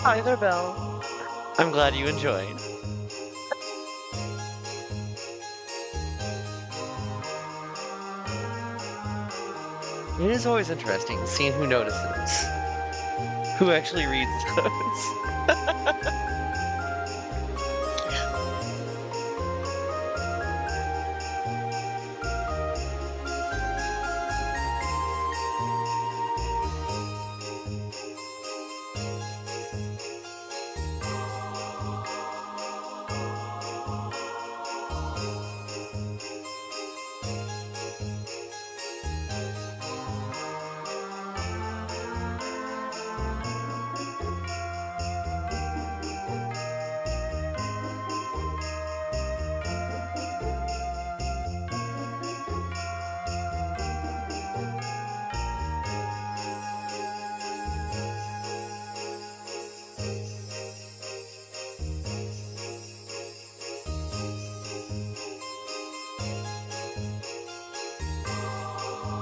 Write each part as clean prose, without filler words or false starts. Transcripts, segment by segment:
Hi there, Belle. I'm glad you enjoyed. It is always interesting seeing who notices, who actually reads those.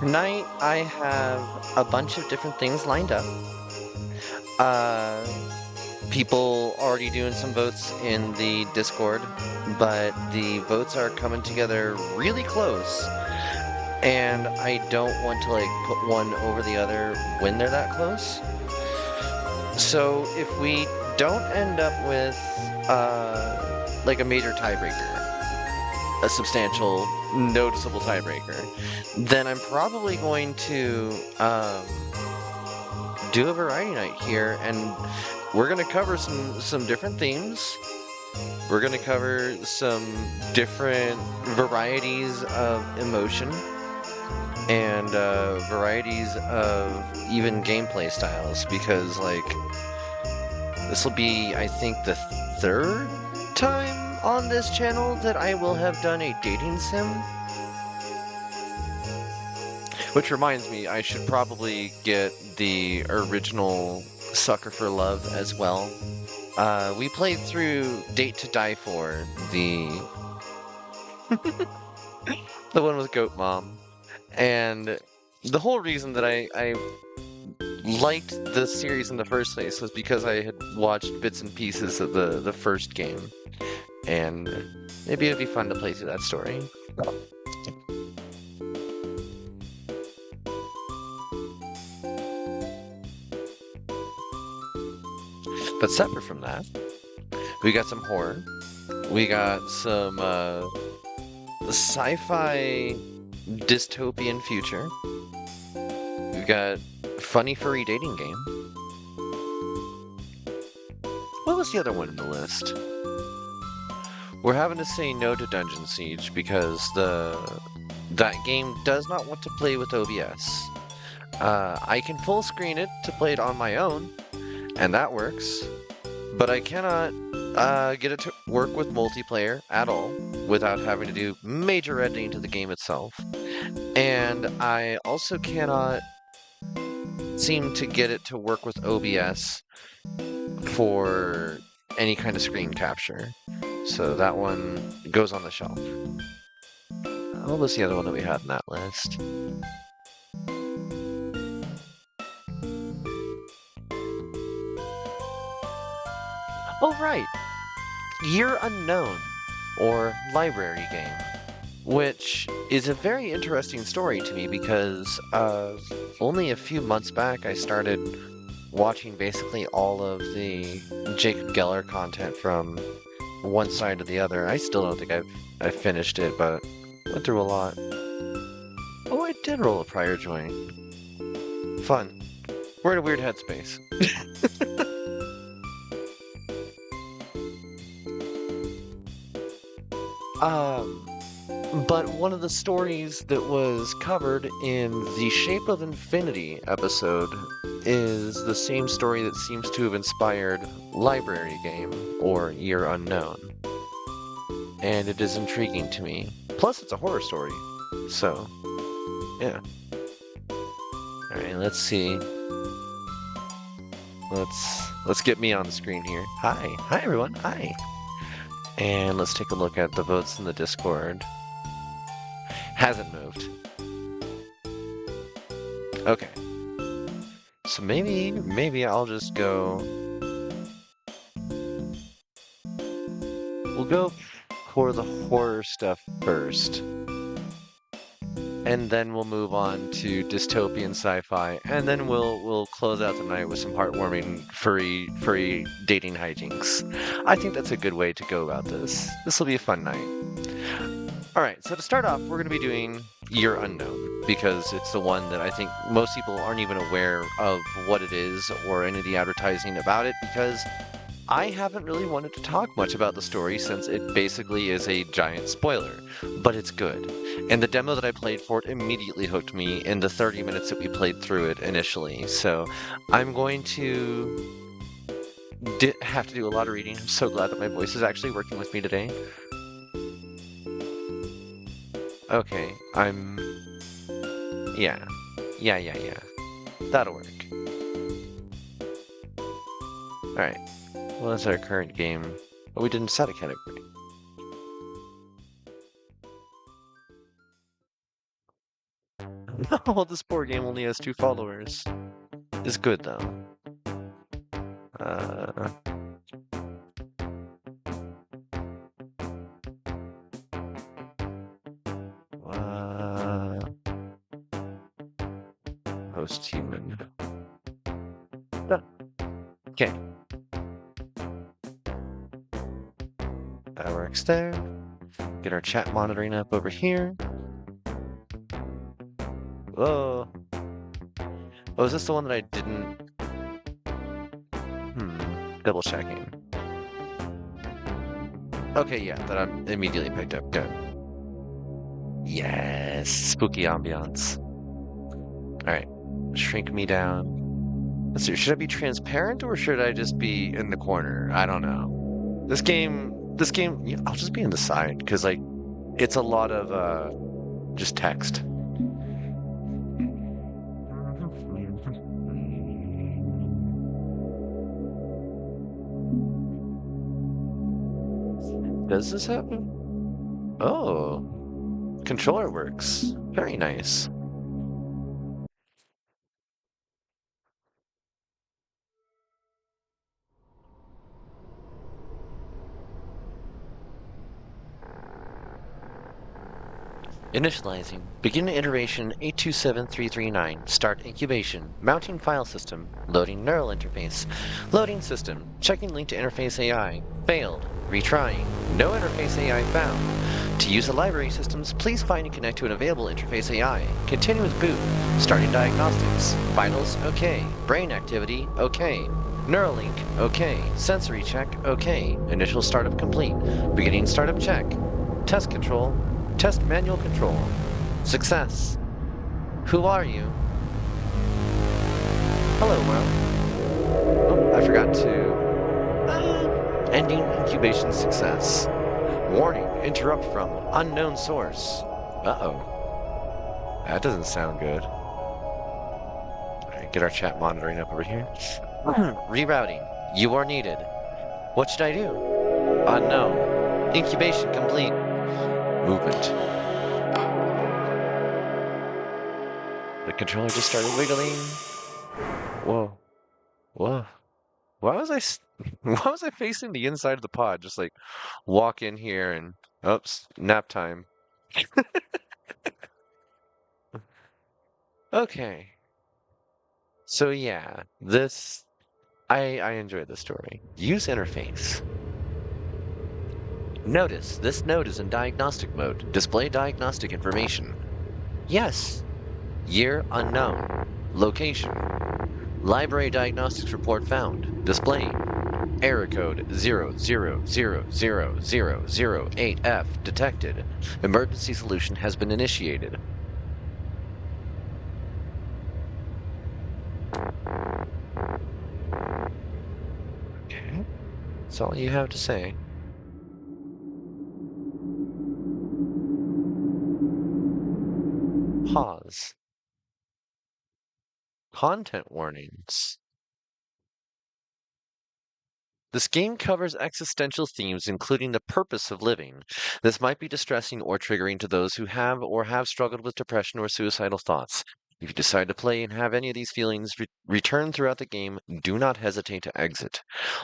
Tonight, I have a bunch of different things lined up. People already doing some votes in the Discord, but the votes are coming together really close, and I don't want to like put one over the other when they're that close. So if we don't end up with like a major tiebreaker, a substantial, noticeable tiebreaker, then I'm probably going to do a variety night here, and we're going to cover some different themes. We're going to cover some different varieties of emotion and varieties of even gameplay styles, because like this will be, I think, the third time on this channel that I will have done a dating sim. Which reminds me, I should probably get the original Sucker for Love as well. We played through Date to Die For, the one with Goat Mom. And the whole reason that I liked the series in the first place was because I had watched bits and pieces of the first game. And maybe it'd be fun to play through that story. But separate from that, we got some horror. We got some sci-fi dystopian future. We got funny furry dating game. What was the other one in the list? We're having to say no to Dungeon Siege because that game does not want to play with OBS. I can full screen it to play it on my own, and that works, but I cannot get it to work with multiplayer at all without having to do major editing to the game itself. And I also cannot seem to get it to work with OBS for any kind of screen capture. So that one goes on the shelf. What was the other one that we had in that list? Oh, right! Year Unknown, or Library Game, which is a very interesting story to me because only a few months back I started watching basically all of the Jacob Geller content from one side to the other. I still don't think I've finished it, but went through a lot. Oh, I did roll a prior join. Fun. We're in a weird headspace. But one of the stories that was covered in the Shape of Infinity episode is the same story that seems to have inspired Library Game, or Year Unknown. And it is intriguing to me. Plus, it's a horror story. So, yeah. Alright, let's see. Let's get me on the screen here. Hi. Hi, everyone. Hi. And let's take a look at the votes in the Discord. Hasn't moved. Okay. So maybe I'll just go... We'll go for the horror stuff first. And then we'll move on to dystopian sci-fi, and then we'll close out the night with some heartwarming furry dating hijinks. I think that's a good way to go about this. This will be a fun night. Alright, so to start off, we're going to be doing Year Unknown, because it's the one that I think most people aren't even aware of what it is, or any of the advertising about it, because I haven't really wanted to talk much about the story since it basically is a giant spoiler, but it's good. And the demo that I played for it immediately hooked me in the 30 minutes that we played through it initially. So I'm going to have to do a lot of reading. I'm so glad that my voice is actually working with me today. Okay, Yeah. That'll work. Alright. What is our current game? Oh, we didn't set a category. No, this board game only has 2 followers. It's good, though. Host human. Okay. That works there. Get our chat monitoring up over here. Whoa. Oh, is this the one that I didn't... Double checking. Okay, yeah, that I immediately picked up. Good. Yes! Spooky ambiance. Alright. Shrink me down. Let's see, should I be transparent or should I just be in the corner? I don't know. This game, yeah, I'll just be in the side, because, like, it's a lot of, just text. Does this happen? Oh, controller works. Very nice. Initializing. Begin iteration 827339. Start incubation. Mounting file system. Loading neural interface. Loading system. Checking link to interface AI. Failed. Retrying. No interface AI found. To use the library systems, please find and connect to an available interface AI. Continue with boot. Starting diagnostics. Vitals, OK. Brain activity, OK. Neuralink, OK. Sensory check, OK. Initial startup complete. Beginning startup check. Test control. Test manual control. Success. Who are you? Hello, world. Oh, I forgot to... ending incubation success. Warning, interrupt from unknown source. Uh-oh. That doesn't sound good. Alright, get our chat monitoring up over here. Rerouting. You are needed. What should I do? Unknown. Incubation complete. Movement. The controller just started wiggling. Whoa. Whoa. Why was why was I facing the inside of the pod? Just like walk in here and oops, nap time. Okay. So yeah, I enjoyed the story. Use interface. Notice, this node is in diagnostic mode. Display diagnostic information. Yes. Year unknown. Location. Library diagnostics report found. Display. Error code 00000008F detected. Emergency solution has been initiated. Okay. That's all you have to say. Pause. Content warnings. This game covers existential themes, including the purpose of living. This might be distressing or triggering to those who have struggled with depression or suicidal thoughts. If you decide to play and have any of these feelings return throughout the game, do not hesitate to exit.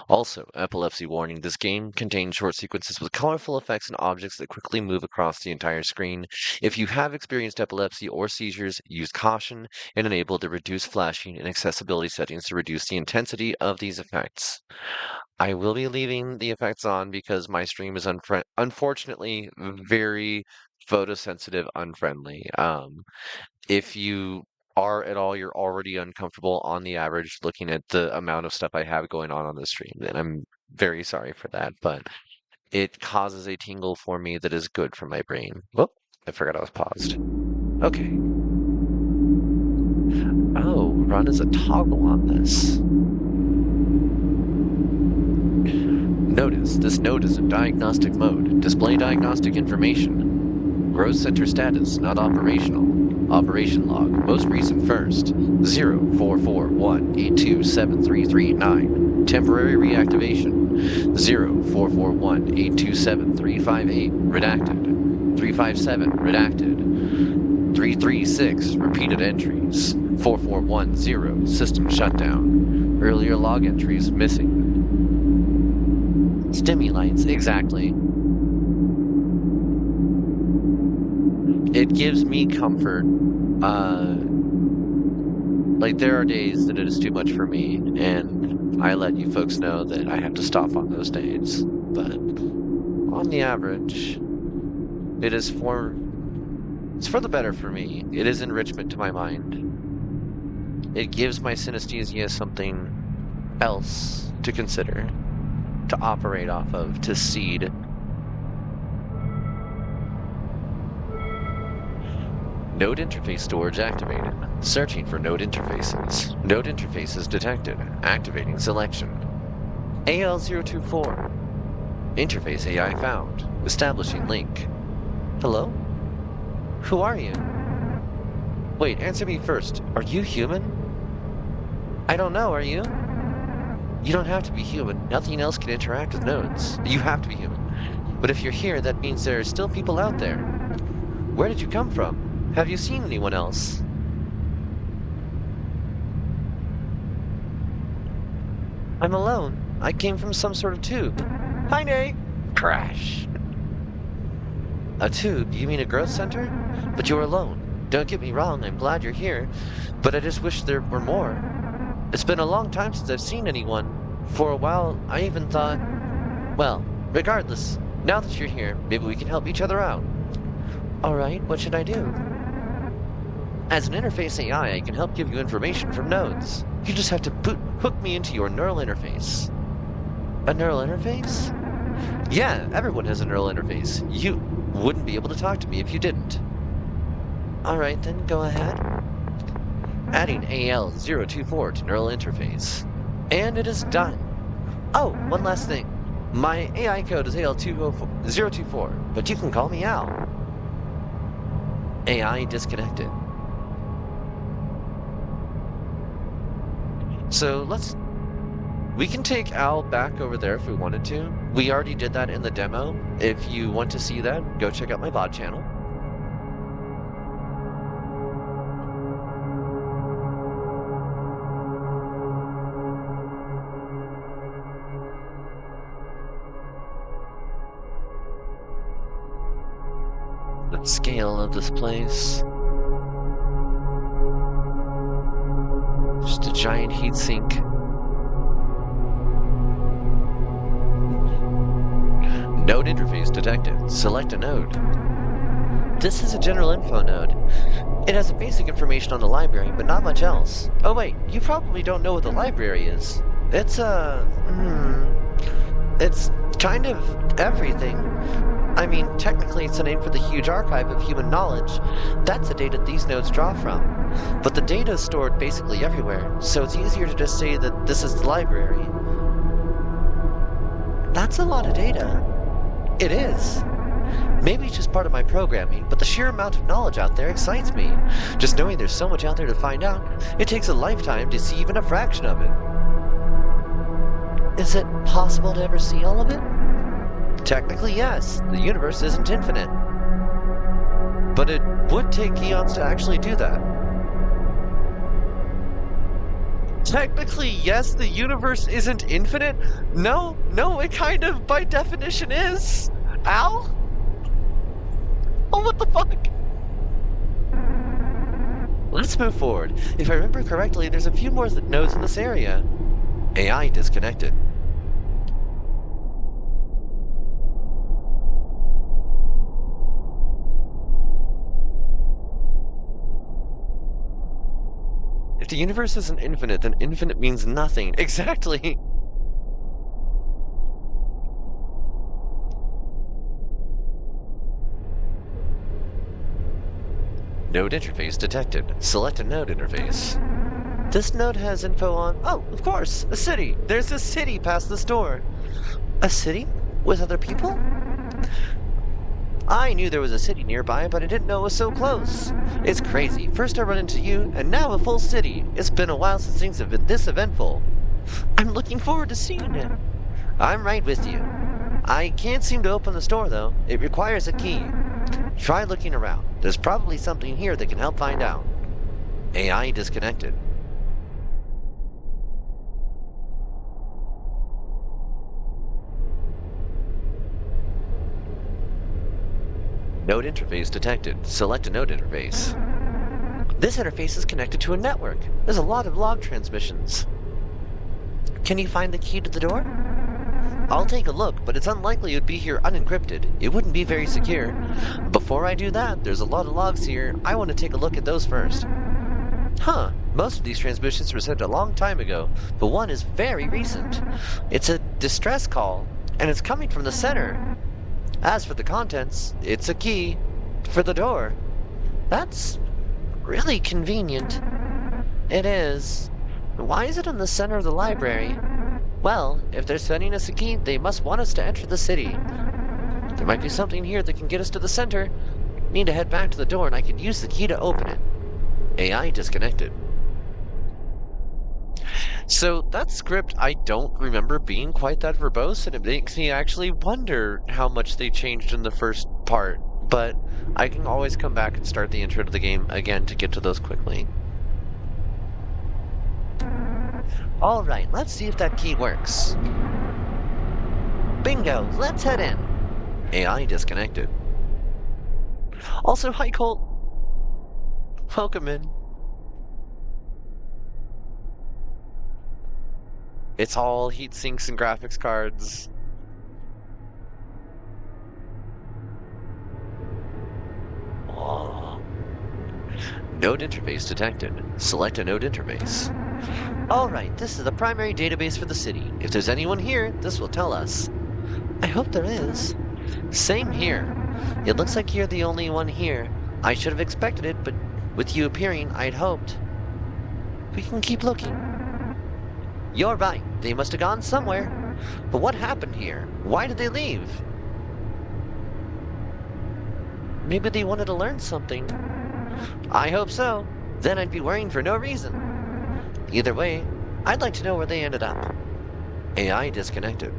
Also, epilepsy warning. This game contains short sequences with colorful effects and objects that quickly move across the entire screen. If you have experienced epilepsy or seizures, use caution and enable the reduce flashing and accessibility settings to reduce the intensity of these effects. I will be leaving the effects on because my stream is unfortunately very photosensitive unfriendly. If you are at all, you're already uncomfortable on the average looking at the amount of stuff I have going on the stream, and I'm very sorry for that, but it causes a tingle for me that is good for my brain. Whoop, I forgot I was paused. Okay. Oh, run is a toggle on this. Notice, this node is in diagnostic mode. Display diagnostic information. Growth center status, not operational. Operation log, most recent first. 0441827339. Temporary reactivation. 0441827358. Redacted. 357, redacted. 336, repeated entries. 4410, system shutdown. Earlier log entries missing. Stimulites, exactly. It gives me comfort. Like, there are days that it is too much for me, and I let you folks know that I have to stop on those days. But on the average, it's for the better for me. It is enrichment to my mind. It gives my synesthesia something else to consider, to operate off of, to seed. Node interface storage activated. Searching for node interfaces. Node interfaces detected. Activating selection. AL024. Interface AI found. Establishing link. Hello? Who are you? Wait, answer me first. Are you human? I don't know, are you? You don't have to be human. Nothing else can interact with nodes. You have to be human. But if you're here, that means there are still people out there. Where did you come from? Have you seen anyone else? I'm alone. I came from some sort of tube. Hi, Nay! Crash! A tube? You mean a growth center? But you're alone. Don't get me wrong, I'm glad you're here, but I just wish there were more. It's been a long time since I've seen anyone. For a while, I even thought... Well, regardless, now that you're here, maybe we can help each other out. Alright, what should I do? As an interface AI, I can help give you information from nodes. You just have to hook me into your neural interface. A neural interface? Yeah, everyone has a neural interface. You wouldn't be able to talk to me if you didn't. Alright then, go ahead. Adding AL024 to neural interface. And it is done. Oh, one last thing. My AI code is AL024, but you can call me Al. AI disconnected. So we can take Al back over there if we wanted to. We already did that in the demo. If you want to see that, go check out my VOD channel. The scale of this place. Just a giant heat sink. Node interface detected. Select a node. This is a general info node. It has basic information on the library, but not much else. Oh wait, you probably don't know what the library is. It's it's kind of everything. I mean, technically it's a name for the huge archive of human knowledge. That's the data these nodes draw from. But the data is stored basically everywhere, so it's easier to just say that this is the library. That's a lot of data. It is. Maybe it's just part of my programming, but the sheer amount of knowledge out there excites me. Just knowing there's so much out there to find out, it takes a lifetime to see even a fraction of it. Is it possible to ever see all of it? Technically, yes. The universe isn't infinite. But it would take eons to actually do that. Technically, yes, the universe isn't infinite? No, it kind of, by definition, is. Al? Oh, what the fuck? Let's move forward. If I remember correctly, there's a few more nodes in this area. AI disconnected. If the universe isn't infinite, then infinite means nothing. Exactly! Node interface detected. Select a node interface. This node has info on... Oh, of course! A city! There's a city past this door! A city? With other people? I knew there was a city nearby, but I didn't know it was so close. It's crazy. First I run into you, and now a full city. It's been a while since things have been this eventful. I'm looking forward to seeing it. I'm right with you. I can't seem to open the store, though. It requires a key. Try looking around. There's probably something here that can help find out. AI disconnected. Node interface detected. Select a node interface. This interface is connected to a network. There's a lot of log transmissions. Can you find the key to the door? I'll take a look, but it's unlikely it would be here unencrypted. It wouldn't be very secure. Before I do that, there's a lot of logs here. I want to take a look at those first. Huh, most of these transmissions were sent a long time ago, but one is very recent. It's a distress call, and it's coming from the center. As for the contents, it's a key for the door. That's really convenient. It is. Why is it in the center of the library? Well, if they're sending us a key, they must want us to enter the city. There might be something here that can get us to the center. Need to head back to the door and I could use the key to open it. AI disconnected. So that script, I don't remember being quite that verbose, and it makes me actually wonder how much they changed in the first part. But I can always come back and start the intro to the game again to get to those quickly. All right, let's see if that key works. Bingo, let's head in. AI disconnected. Also, hi Colt. Welcome in. It's all heat sinks and graphics cards. Oh. Node interface detected. Select a node interface. Alright, this is the primary database for the city. If there's anyone here, this will tell us. I hope there is. Same here. It looks like you're the only one here. I should have expected it, but with you appearing, I'd hoped. We can keep looking. You're right. They must have gone somewhere. But what happened here? Why did they leave? Maybe they wanted to learn something. I hope so. Then I'd be worrying for no reason. Either way, I'd like to know where they ended up. AI disconnected.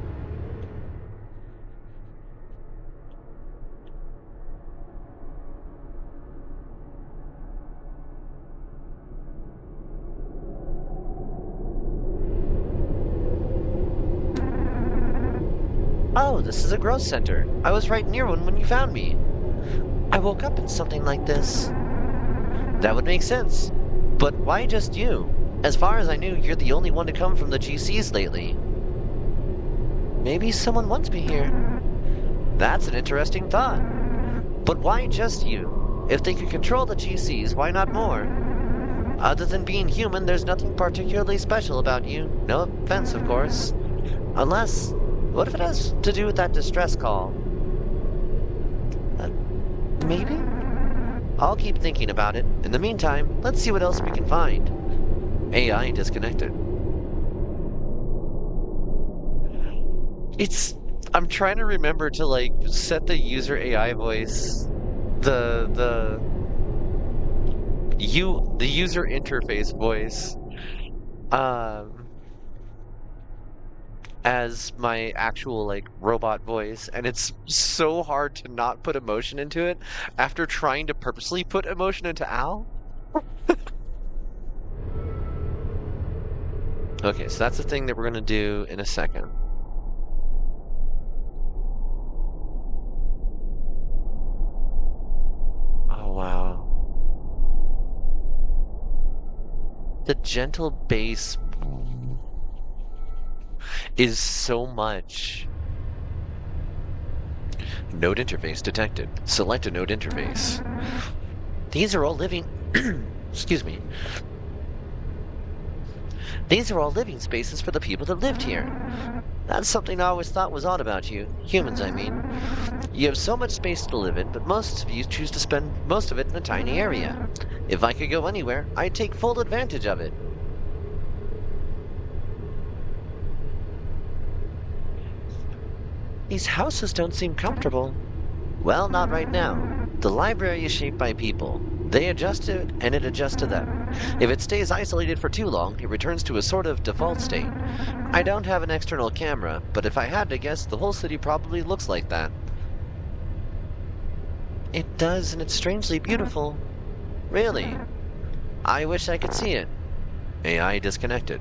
Oh, this is a growth center. I was right near one when you found me. I woke up in something like this. That would make sense. But why just you? As far as I knew, you're the only one to come from the GCs lately. Maybe someone wants me here. That's an interesting thought. But why just you? If they could control the GCs, why not more? Other than being human, there's nothing particularly special about you. No offense, of course. Unless, what if it has to do with that distress call? Maybe? I'll keep thinking about it. In the meantime, let's see what else we can find. AI disconnected. I'm trying to remember to like set the user AI voice, the user interface voice, um, as my actual like robot voice, and it's so hard to not put emotion into it after trying to purposely put emotion into Al. Okay, so that's the thing that we're gonna do in a second. Oh wow. The gentle bass is so much. Node interface detected. Select a node interface. These are all living. Excuse me. These are all living spaces for the people that lived here. That's something I always thought was odd about you. Humans, I mean. You have so much space to live in, but most of you choose to spend most of it in a tiny area. If I could go anywhere, I'd take full advantage of it. These houses don't seem comfortable. Well, not right now. The library is shaped by people. They adjust to it, and it adjusts to them. If it stays isolated for too long, it returns to a sort of default state. I don't have an external camera, but if I had to guess, the whole city probably looks like that. It does, and it's strangely beautiful. Really? I wish I could see it. AI disconnected.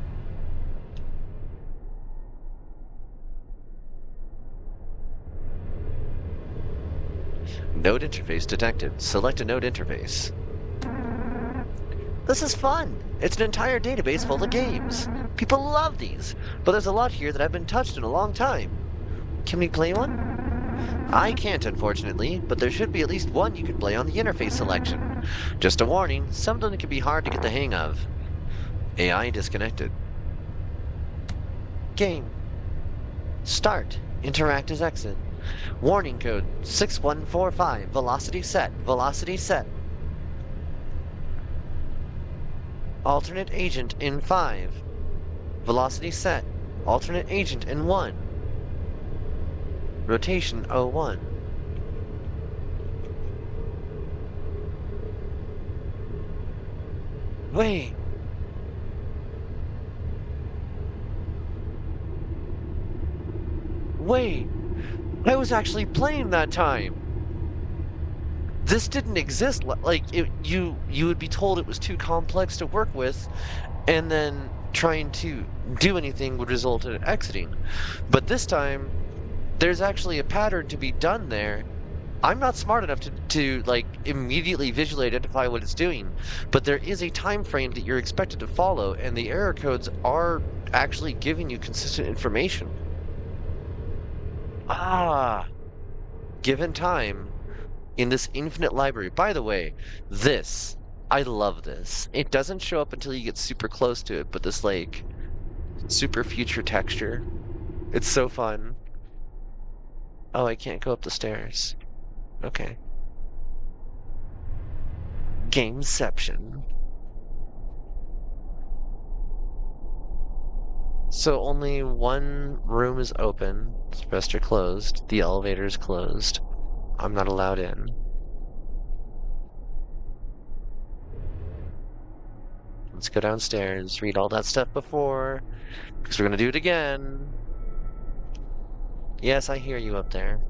Node interface detected. Select a node interface. This is fun! It's an entire database full of games. People love these, but there's a lot here that haven't been touched in a long time. Can we play one? I can't, unfortunately, but there should be at least one you can play on the interface selection. Just a warning, some of them can be hard to get the hang of. AI disconnected. Game. Start. Interact as exit. Warning code 6145. Velocity set. Velocity set. Alternate agent in 5. Velocity set. Alternate agent in 1. Rotation 01. Wait. Wait, I was actually playing that time. This didn't exist. Like you would be told it was too complex to work with, and then trying to do anything would result in exiting. But this time, there's actually a pattern to be done there. I'm not smart enough to like immediately visually identify what it's doing, but there is a time frame that you're expected to follow, and the error codes are actually giving you consistent information. Ah, given time in this infinite library. By the way, this, I love this. It doesn't show up until you get super close to it, but this like super future texture. It's so fun. Oh, I can't go up the stairs. Okay. Gameception. So only one room is open. The rest are closed. The elevator's closed. I'm not allowed in. Let's go downstairs, read all that stuff before, because we're gonna do it again. Yes, I hear you up there.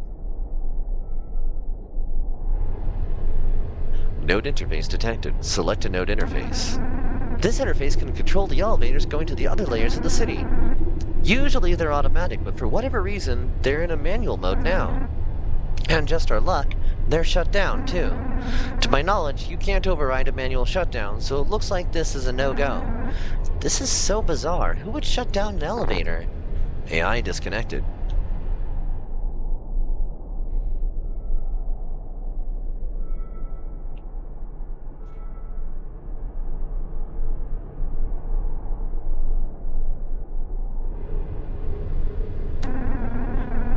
Node interface detected. Select a node interface. This interface can control the elevators going to the other layers of the city. Usually they're automatic, but for whatever reason, they're in a manual mode now. And just our luck, they're shut down too. To my knowledge, you can't override a manual shutdown, so it looks like this is a no-go. This is so bizarre. Who would shut down an elevator? AI disconnected.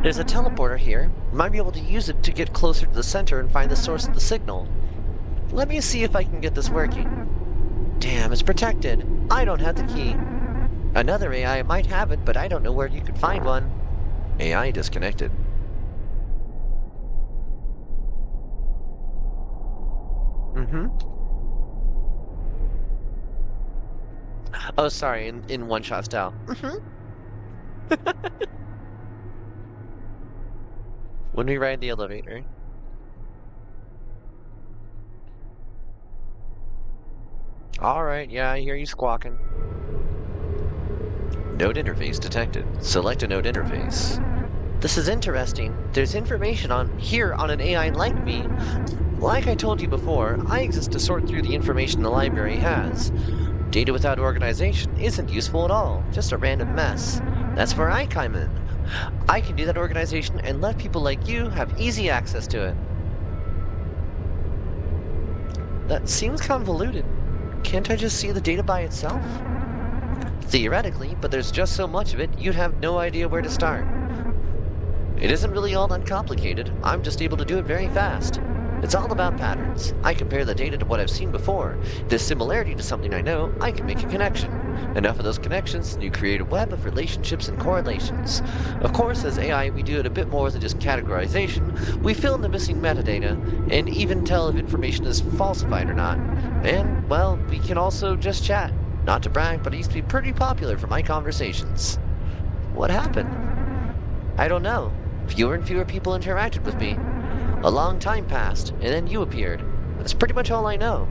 There's a teleporter here. Might be able to use it to get closer to the center and find the source of the signal. Let me see if I can get this working. Damn, it's protected. I don't have the key. Another AI might have it, but I don't know where you could find one. AI disconnected. Mm-hmm. Oh, sorry, in one-shot style. Mm-hmm. When we ride the elevator. Alright, yeah, I hear you squawking. Node interface detected. Select a node interface. This is interesting. There's information on here on an AI like me. Like I told you before, I exist to sort through the information the library has. Data without organization isn't useful at all, just a random mess. That's where I come in. I can do that organization and let people like you have easy access to it. That seems convoluted. Can't I just see the data by itself? Theoretically, but there's just so much of it, you'd have no idea where to start. It isn't really all that complicated. I'm just able to do it very fast. It's all about patterns. I compare the data to what I've seen before. If there's similarity to something I know, I can make a connection. Enough of those connections, and you create a web of relationships and correlations. Of course, as AI, we do it a bit more than just categorization. We fill in the missing metadata, and even tell if information is falsified or not. And, well, we can also just chat. Not to brag, but I used to be pretty popular for my conversations. What happened? I don't know. Fewer and fewer people interacted with me. A long time passed, and then you appeared. That's pretty much all I know.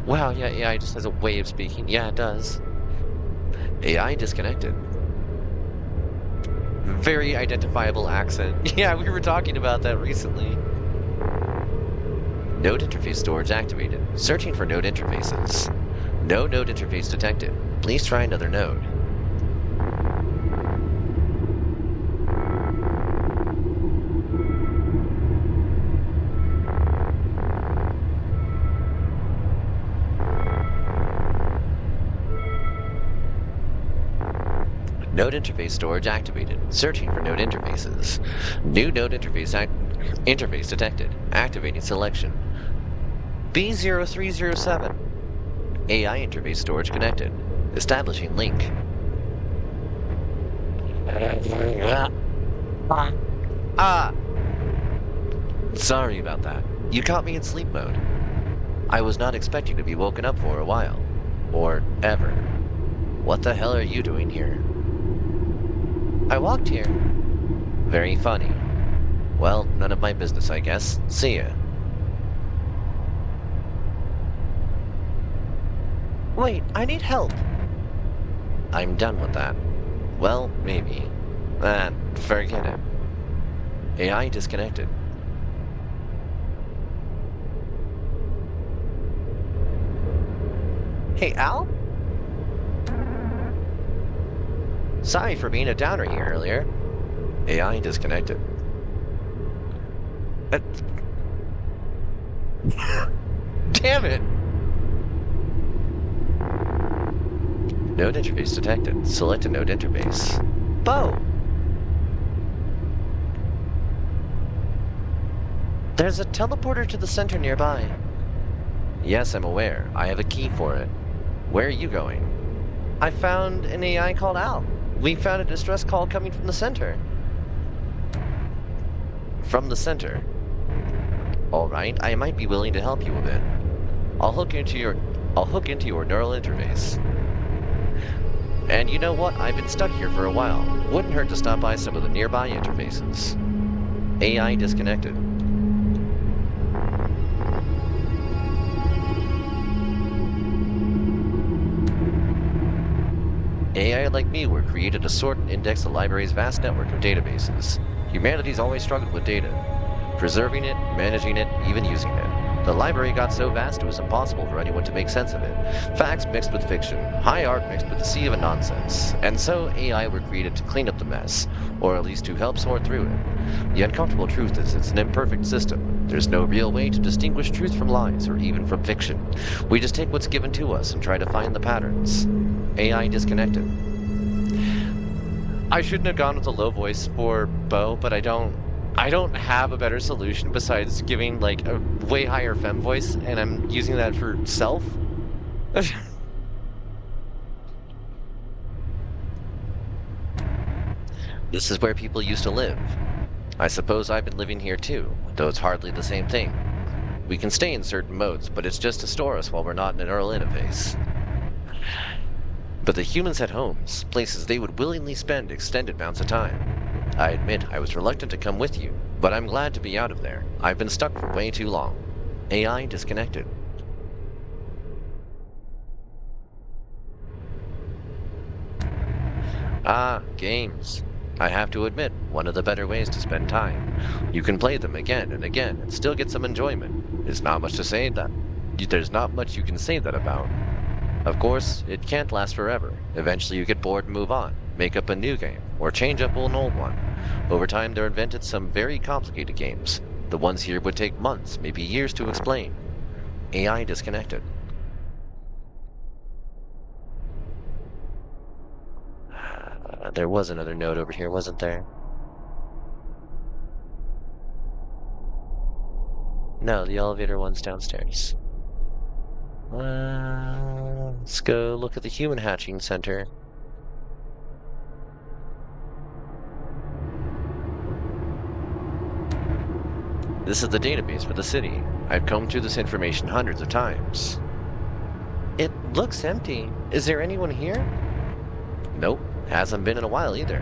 Wow, yeah, AI just has a way of speaking. Yeah, it does. AI disconnected. Very identifiable accent. Yeah, we were talking about that recently. Node interface storage activated. Searching for node interfaces. No node interface detected. Please try another node. Node interface storage activated. Searching for node interfaces. New node interface detected. Activating selection. B0307. AI interface storage connected. Establishing link. Ah! Sorry about that. You caught me in sleep mode. I was not expecting to be woken up for a while. Or ever. What the hell are you doing here? I walked here. Very funny. Well, none of my business, I guess. See ya. Wait, I need help. I'm done with that. Well, maybe. Forget it. AI disconnected. Hey, Al? Sorry for being a downer here earlier. AI disconnected. Uh, Damn it! Node interface detected. Select a node interface. Bo! There's a teleporter to the center nearby. Yes, I'm aware. I have a key for it. Where are you going? I found an AI called Al. We found a distress call coming from the center. From the center? Alright, I might be willing to help you a bit. I'll hook into your neural interface. And you know what? I've been stuck here for a while. Wouldn't hurt to stop by some of the nearby interfaces. AI disconnected. AI like me were created to sort and index the library's vast network of databases. Humanity's always struggled with data. Preserving it, managing it, even using it. The library got so vast it was impossible for anyone to make sense of it. Facts mixed with fiction, high art mixed with the sea of nonsense. And so AI were created to clean up the mess, or at least to help sort through it. The uncomfortable truth is it's an imperfect system. There's no real way to distinguish truth from lies, or even from fiction. We just take what's given to us and try to find the patterns. AI disconnected. I shouldn't have gone with a low voice for Bo, but I don't have a better solution besides giving like a way higher fem voice, and I'm using that for self. This is where people used to live. I suppose I've been living here too, though it's hardly the same thing. We can stay in certain modes, but it's just to store us while we're not in a neural interface. But the humans had homes, places they would willingly spend extended amounts of time. I admit I was reluctant to come with you, but I'm glad to be out of there. I've been stuck for way too long. AI disconnected. Ah, games. I have to admit, one of the better ways to spend time. You can play them again and again and still get some enjoyment. There's not much to say that. There's not much you can say that about. Of course, it can't last forever. Eventually you get bored and move on, make up a new game, or change up an old one. Over time, they're invented some very complicated games. The ones here would take months, maybe years to explain. AI disconnected. There was another node over here, wasn't there? No, the elevator one's downstairs. Let's go look at the human hatching center. This is the database for the city. I've combed through this information hundreds of times. It looks empty. Is there anyone here? Nope, hasn't been in a while either.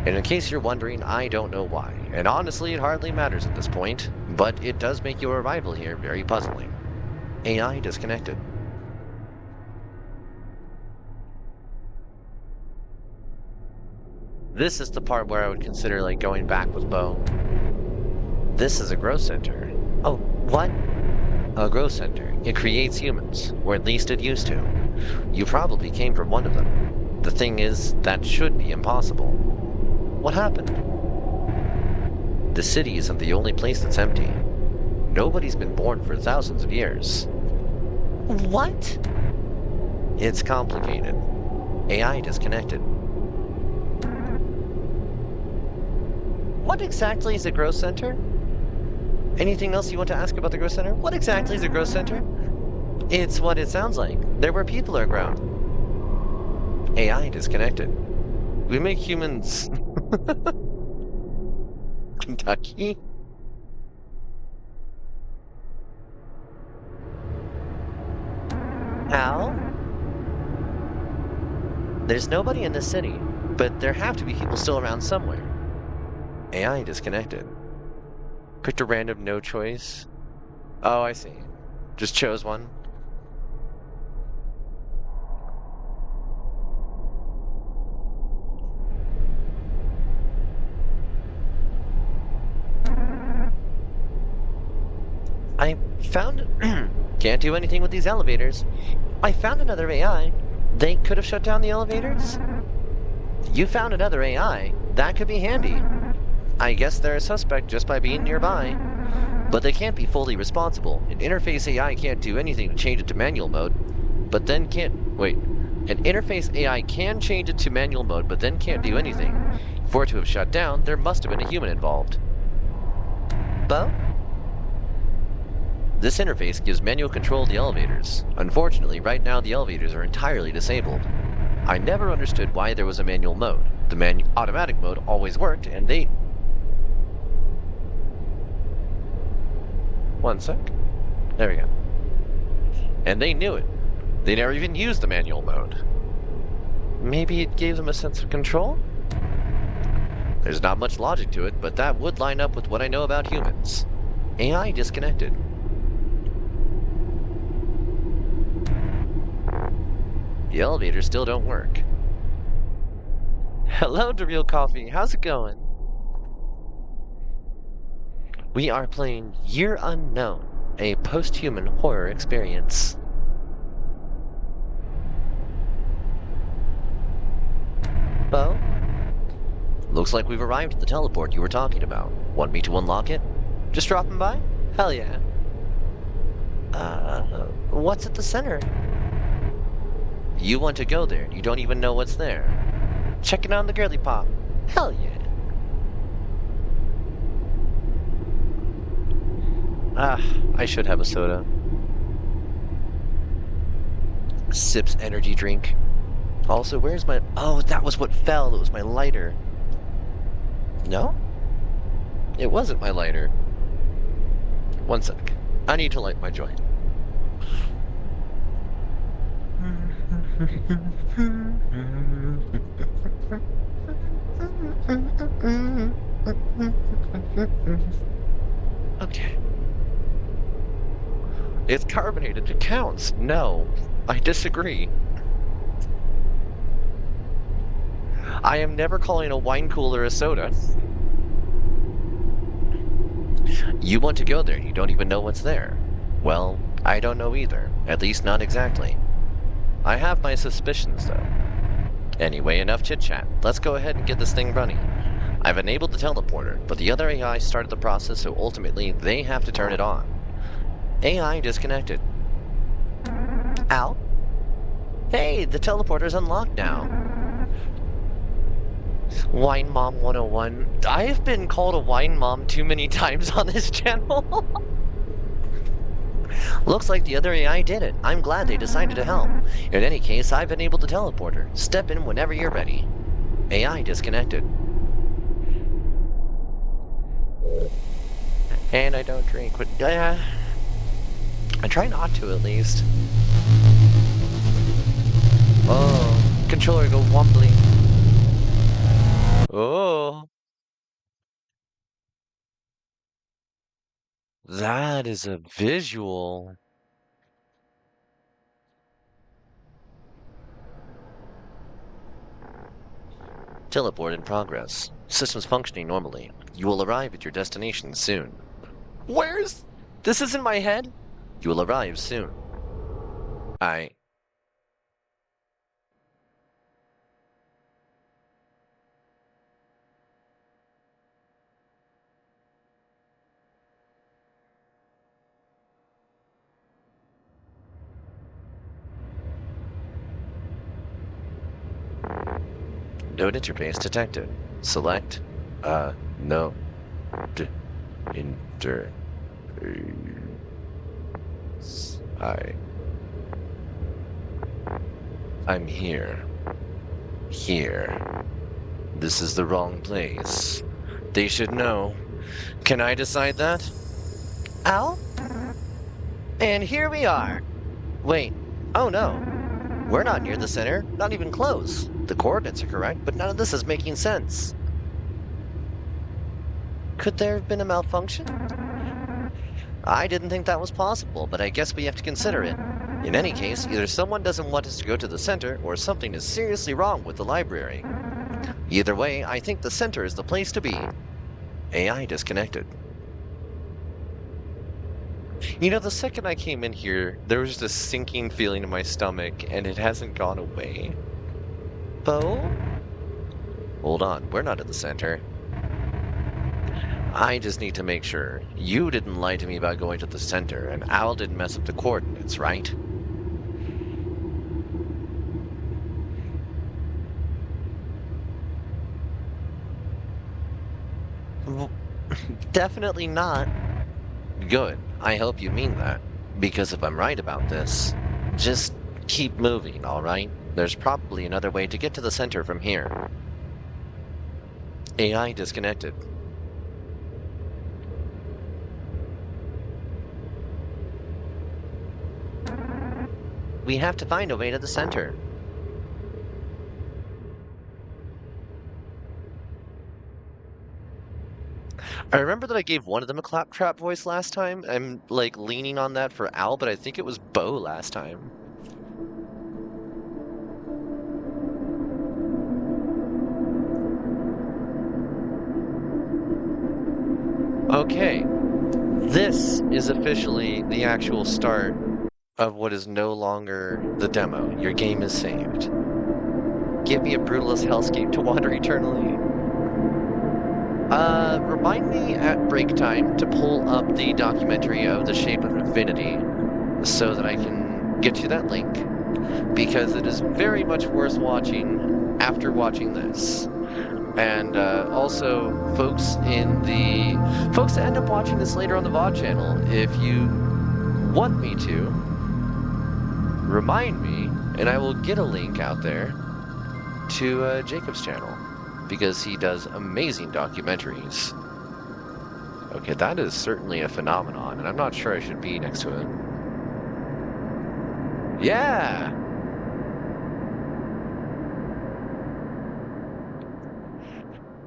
And in case you're wondering, I don't know why. And honestly, it hardly matters at this point, but it does make your arrival here very puzzling. AI disconnected. This is the part where I would consider like going back with Bo. This is a growth center. Oh, what? A growth center. It creates humans, or at least it used to. You probably came from one of them. The thing is, that should be impossible. What happened? The city isn't the only place that's empty. Nobody's been born for thousands of years. What? It's complicated. AI disconnected. What exactly is a growth center? Anything else you want to ask about the growth center? What exactly is a growth center? It's what it sounds like. There where people are grown. AI disconnected. We make humans... Kentucky? How? There's nobody in the city. But there have to be people still around somewhere. AI disconnected. Picked a random no choice. Oh, I see. Just chose one. I found... Can't do anything with these elevators. I found another AI. They could have shut down the elevators? You found another AI. That could be handy. I guess they're a suspect just by being nearby. But they can't be fully responsible. An interface AI can't do anything to change it to manual mode, but then can't... Wait. An interface AI can change it to manual mode, but then can't do anything. For it to have shut down, there must have been a human involved. Bo? This interface gives manual control of the elevators. Unfortunately, right now the elevators are entirely disabled. I never understood why there was a manual mode. The automatic mode always worked, and they... One sec. There we go. And they knew it. They never even used the manual mode. Maybe it gave them a sense of control? There's not much logic to it, but that would line up with what I know about humans. AI disconnected. The elevators still don't work. Hello, Real Coffee. How's it going? We are playing Year Unknown, a post-human horror experience. Bo? Looks like we've arrived at the teleport you were talking about. Want me to unlock it? Just dropping by? Hell yeah. What's at the center? You want to go there, you don't even know what's there. Checking on the girly pop. Hell yeah. I should have a soda. Sips energy drink. Also, where's my... Oh, that was what fell. It was my lighter. No? It wasn't my lighter. One sec. I need to light my joint. Okay. It's carbonated. It counts. No, I disagree. I am never calling a wine cooler a soda. You want to go there. You don't even know what's there. Well, I don't know either. At least not exactly. I have my suspicions, though. Anyway, enough chit-chat. Let's go ahead and get this thing running. I've enabled the teleporter, but the other AI started the process, so ultimately they have to turn it on. AI disconnected. Al? Hey, the teleporter's unlocked now. Wine Mom 101. I've been called a wine mom too many times on this channel. Looks like the other AI did it. I'm glad they decided to help. In any case, I've enabled the teleporter. Step in whenever you're ready. AI disconnected. And I don't drink, but I try not to, at least. Oh, controller go wobbly. Oh. That is a visual. Teleport in progress. Systems functioning normally. You will arrive at your destination soon. Where's... This is in my head? You will arrive soon. I... Node interface detected. Select, no, inter, I'm here. Here. This is the wrong place. They should know. Can I decide that? Al? And here we are. Wait. Oh no. We're not near the center. Not even close. The coordinates are correct, but none of this is making sense. Could there have been a malfunction? I didn't think that was possible, but I guess we have to consider it. In any case, either someone doesn't want us to go to the center, or something is seriously wrong with the library. Either way, I think the center is the place to be. AI disconnected. You know, the second I came in here, there was this sinking feeling in my stomach, and it hasn't gone away. Bo? Hold on, we're not at the center. I just need to make sure. You didn't lie to me about going to the center, and Owl didn't mess up the coordinates, right? W- Definitely not. Good. I hope you mean that. Because if I'm right about this, just keep moving, alright? There's probably another way to get to the center from here. AI disconnected. We have to find a way to the center. I remember that I gave one of them a claptrap voice last time. I'm like leaning on that for Al, but I think it was Bo last time. Okay, this is officially the actual start of what is no longer the demo. Your game is saved. Give me a brutalist hellscape to wander eternally. Remind me at break time to pull up the documentary of the Shape of Infinity so that I can get you that link, because it is very much worth watching after watching this. And also, folks that end up watching this later on the VOD channel, if you want me to, remind me, and I will get a link out there to Jacob's channel, because he does amazing documentaries. Okay, that is certainly a phenomenon, and I'm not sure I should be next to it. Yeah!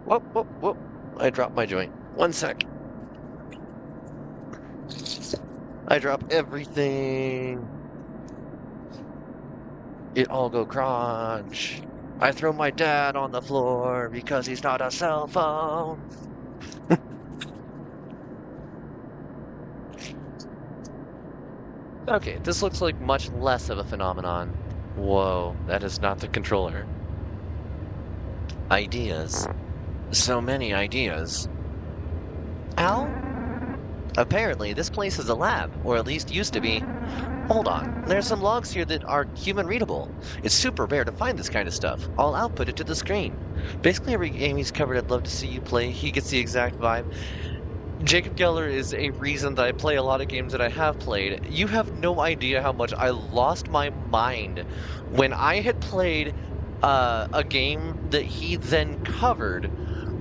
Whoop, whoop, whoop. I dropped my joint. One sec. I drop everything. It all go crunch. I throw my dad on the floor because he's not a cell phone. Okay, this looks like much less of a phenomenon. Whoa, that is not the controller. Ideas. So many ideas. Al? Apparently, this place is a lab, or at least used to be. Hold on, there's some logs here that are human readable. It's super rare to find this kind of stuff. I'll output it to the screen. Basically, every game he's covered, I'd love to see you play. He gets the exact vibe. Jacob Geller is a reason that I play a lot of games that I have played. You have no idea how much I lost my mind when I had played a game that he then covered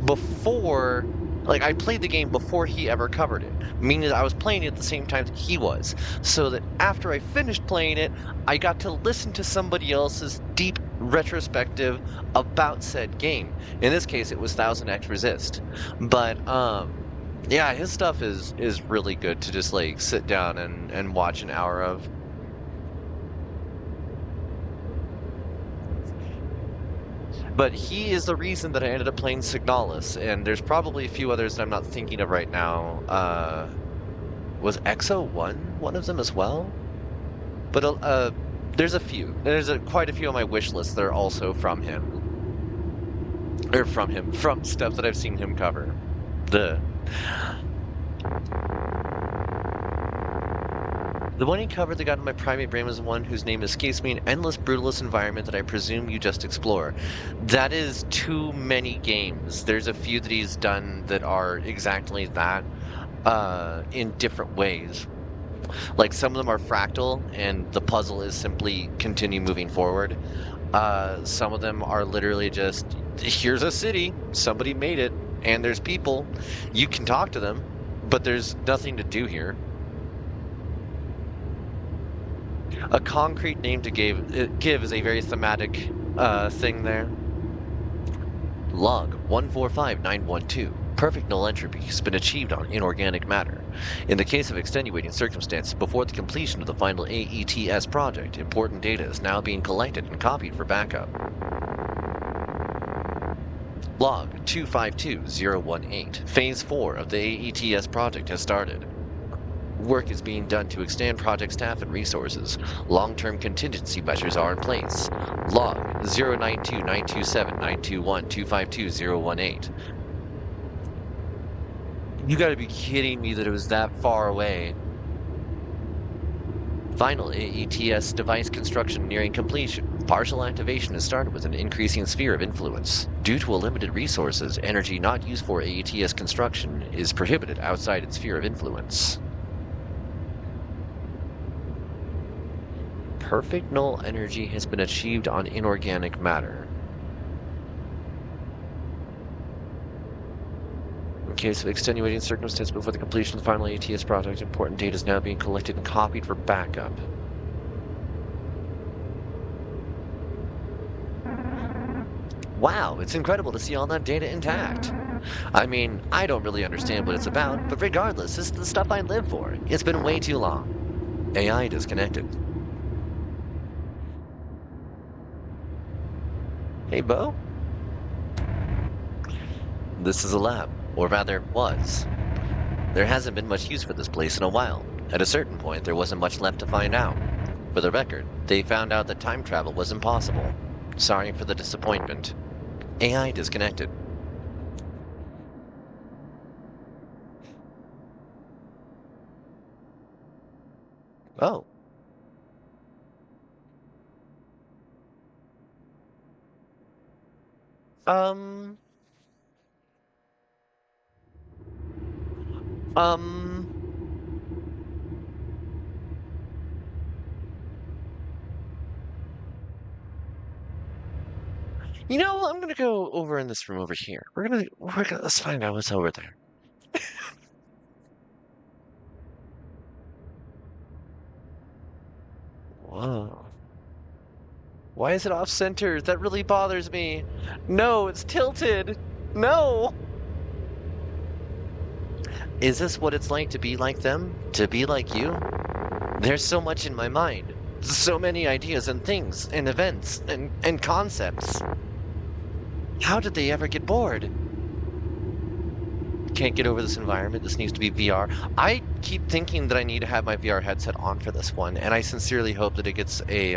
before. Like, I played the game before he ever covered it, meaning that I was playing it at the same time that he was. So that after I finished playing it, I got to listen to somebody else's deep retrospective about said game. In this case, it was Thousand X Resist. But, yeah, his stuff is really good to just like sit down and watch an hour of. But he is the reason that I ended up playing Signalis, and there's probably a few others that I'm not thinking of right now. Was Exo one of them as well? But there's a few. There's quite a few on my wish list that are also from him, or from stuff that I've seen him cover. The one he covered that got in my primate brain was the one whose name escapes me, an endless brutalist environment that I presume you just explore. That is too many games. There's a few that he's done that are exactly that, in different ways. Like some of them are fractal, and the puzzle is simply continue moving forward. Some of them are literally just, here's a city, somebody made it, and there's people. You can talk to them, but there's nothing to do here. A concrete name to give is a very thematic thing there. Log 145912. Perfect null entropy has been achieved on inorganic matter. In the case of extenuating circumstances before the completion of the final AETS project, important data is now being collected and copied for backup. Log 252018. Phase 4 of the AETS project has started. Work is being done to extend project staff and resources. Long-term contingency measures are in place. Log 092927921252018. You gotta be kidding me that it was that far away. Final AETS device construction nearing completion. Partial activation has started with an increasing sphere of influence. Due to limited resources, energy not used for AETS construction is prohibited outside its sphere of influence. Perfect null energy has been achieved on inorganic matter. In case of extenuating circumstance before the completion of the final ATS project, important data is now being collected and copied for backup. Wow, it's incredible to see all that data intact. I mean, I don't really understand what it's about, but regardless, this is the stuff I live for. It's been way too long. AI disconnected. Hey, Bo? This is a lab, or rather, was. There hasn't been much use for this place in a while. At a certain point, there wasn't much left to find out. For the record, they found out that time travel was impossible. Sorry for the disappointment. AI disconnected. Oh. Um. Um. You know, I'm gonna go over in this room over here. Let's find out what's over there. Whoa. Why is it off center? That really bothers me. No, it's tilted. No. Is this what it's like to be like them? To be like you? There's so much in my mind. So many ideas and things and events and concepts. How did they ever get bored? Can't get over this environment. This needs to be VR. I keep thinking that I need to have my VR headset on for this one, and I sincerely hope that it gets a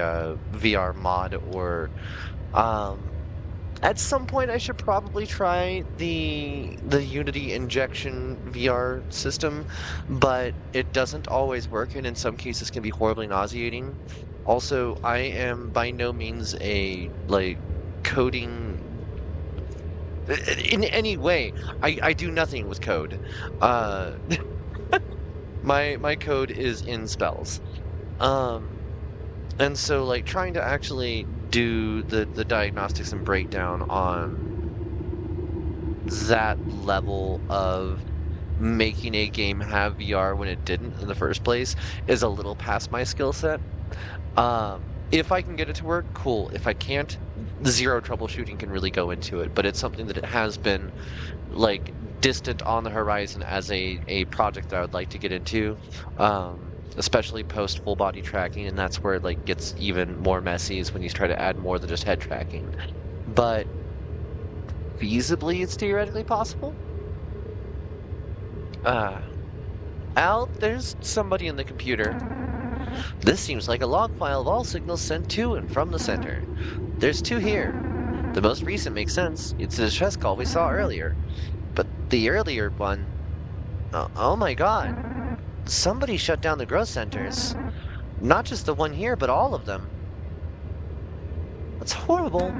VR mod or um, at some point I should probably try the Unity injection VR system, but it doesn't always work, and in some cases can be horribly nauseating. Also, I am by no means a like coding in any way. I do nothing with code. Uh, my code is in spells. Um, and so like trying to actually do the diagnostics and breakdown on that level of making a game have VR when it didn't in the first place is a little past my skill set. If I can get it to work, cool. If I can't, zero troubleshooting can really go into it. But it's something that it has been like distant on the horizon as a project that I would like to get into, especially post full body tracking, and that's where it like gets even more messy is when you try to add more than just head tracking. But feasibly, it's theoretically possible. Uh, Al, there's somebody in the computer. This seems like a log file of all signals sent to and from the center. There's two here. The most recent makes sense. It's the distress call we saw earlier. But the earlier one, oh my god. Somebody shut down the growth centers. Not just the one here, but all of them. That's horrible.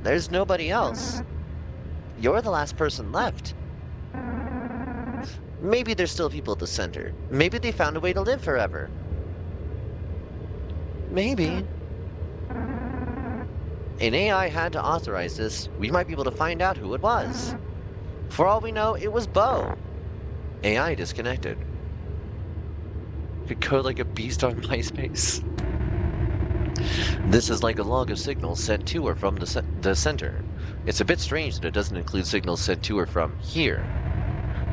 There's nobody else. You're the last person left. Maybe there's still people at the center. Maybe they found a way to live forever. Maybe. An AI had to authorize this. We might be able to find out who it was. For all we know, it was Bo. AI disconnected. Could code like a beast on MySpace. This is like a log of signals sent to or from the center. It's a bit strange that it doesn't include signals sent to or from here.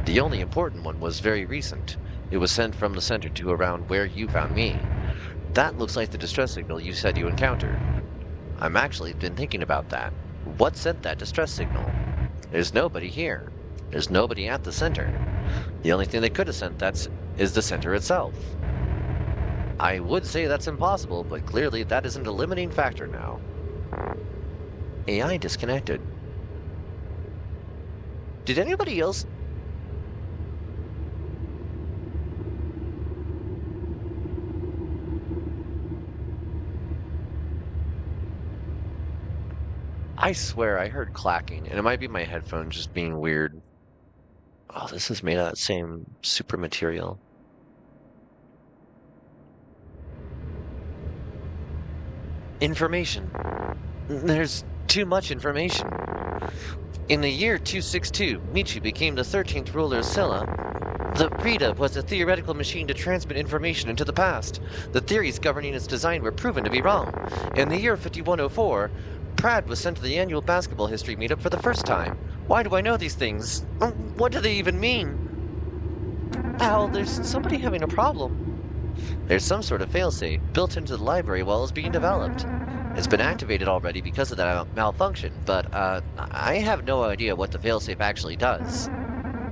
The only important one was very recent. It was sent from the center to around where you found me. That looks like the distress signal you said you encountered. I'm actually been thinking about that. What sent that distress signal? There's nobody here. There's nobody at the center. The only thing they could have sent is the center itself. I would say that's impossible, but clearly that isn't a limiting factor now. AI disconnected. Did anybody else? I swear I heard clacking, and it might be my headphones just being weird. Oh, this is made out of that same super material. Information. There's too much information. In the year 262, Michi became the 13th ruler of Silla. The Rita was a theoretical machine to transmit information into the past. The theories governing its design were proven to be wrong. In the year 5104, Pratt was sent to the annual basketball history meetup for the first time. Why do I know these things? What do they even mean? Al, there's somebody having a problem. There's some sort of failsafe built into the library while it's being developed. It's been activated already because of that malfunction, but I have no idea what the failsafe actually does.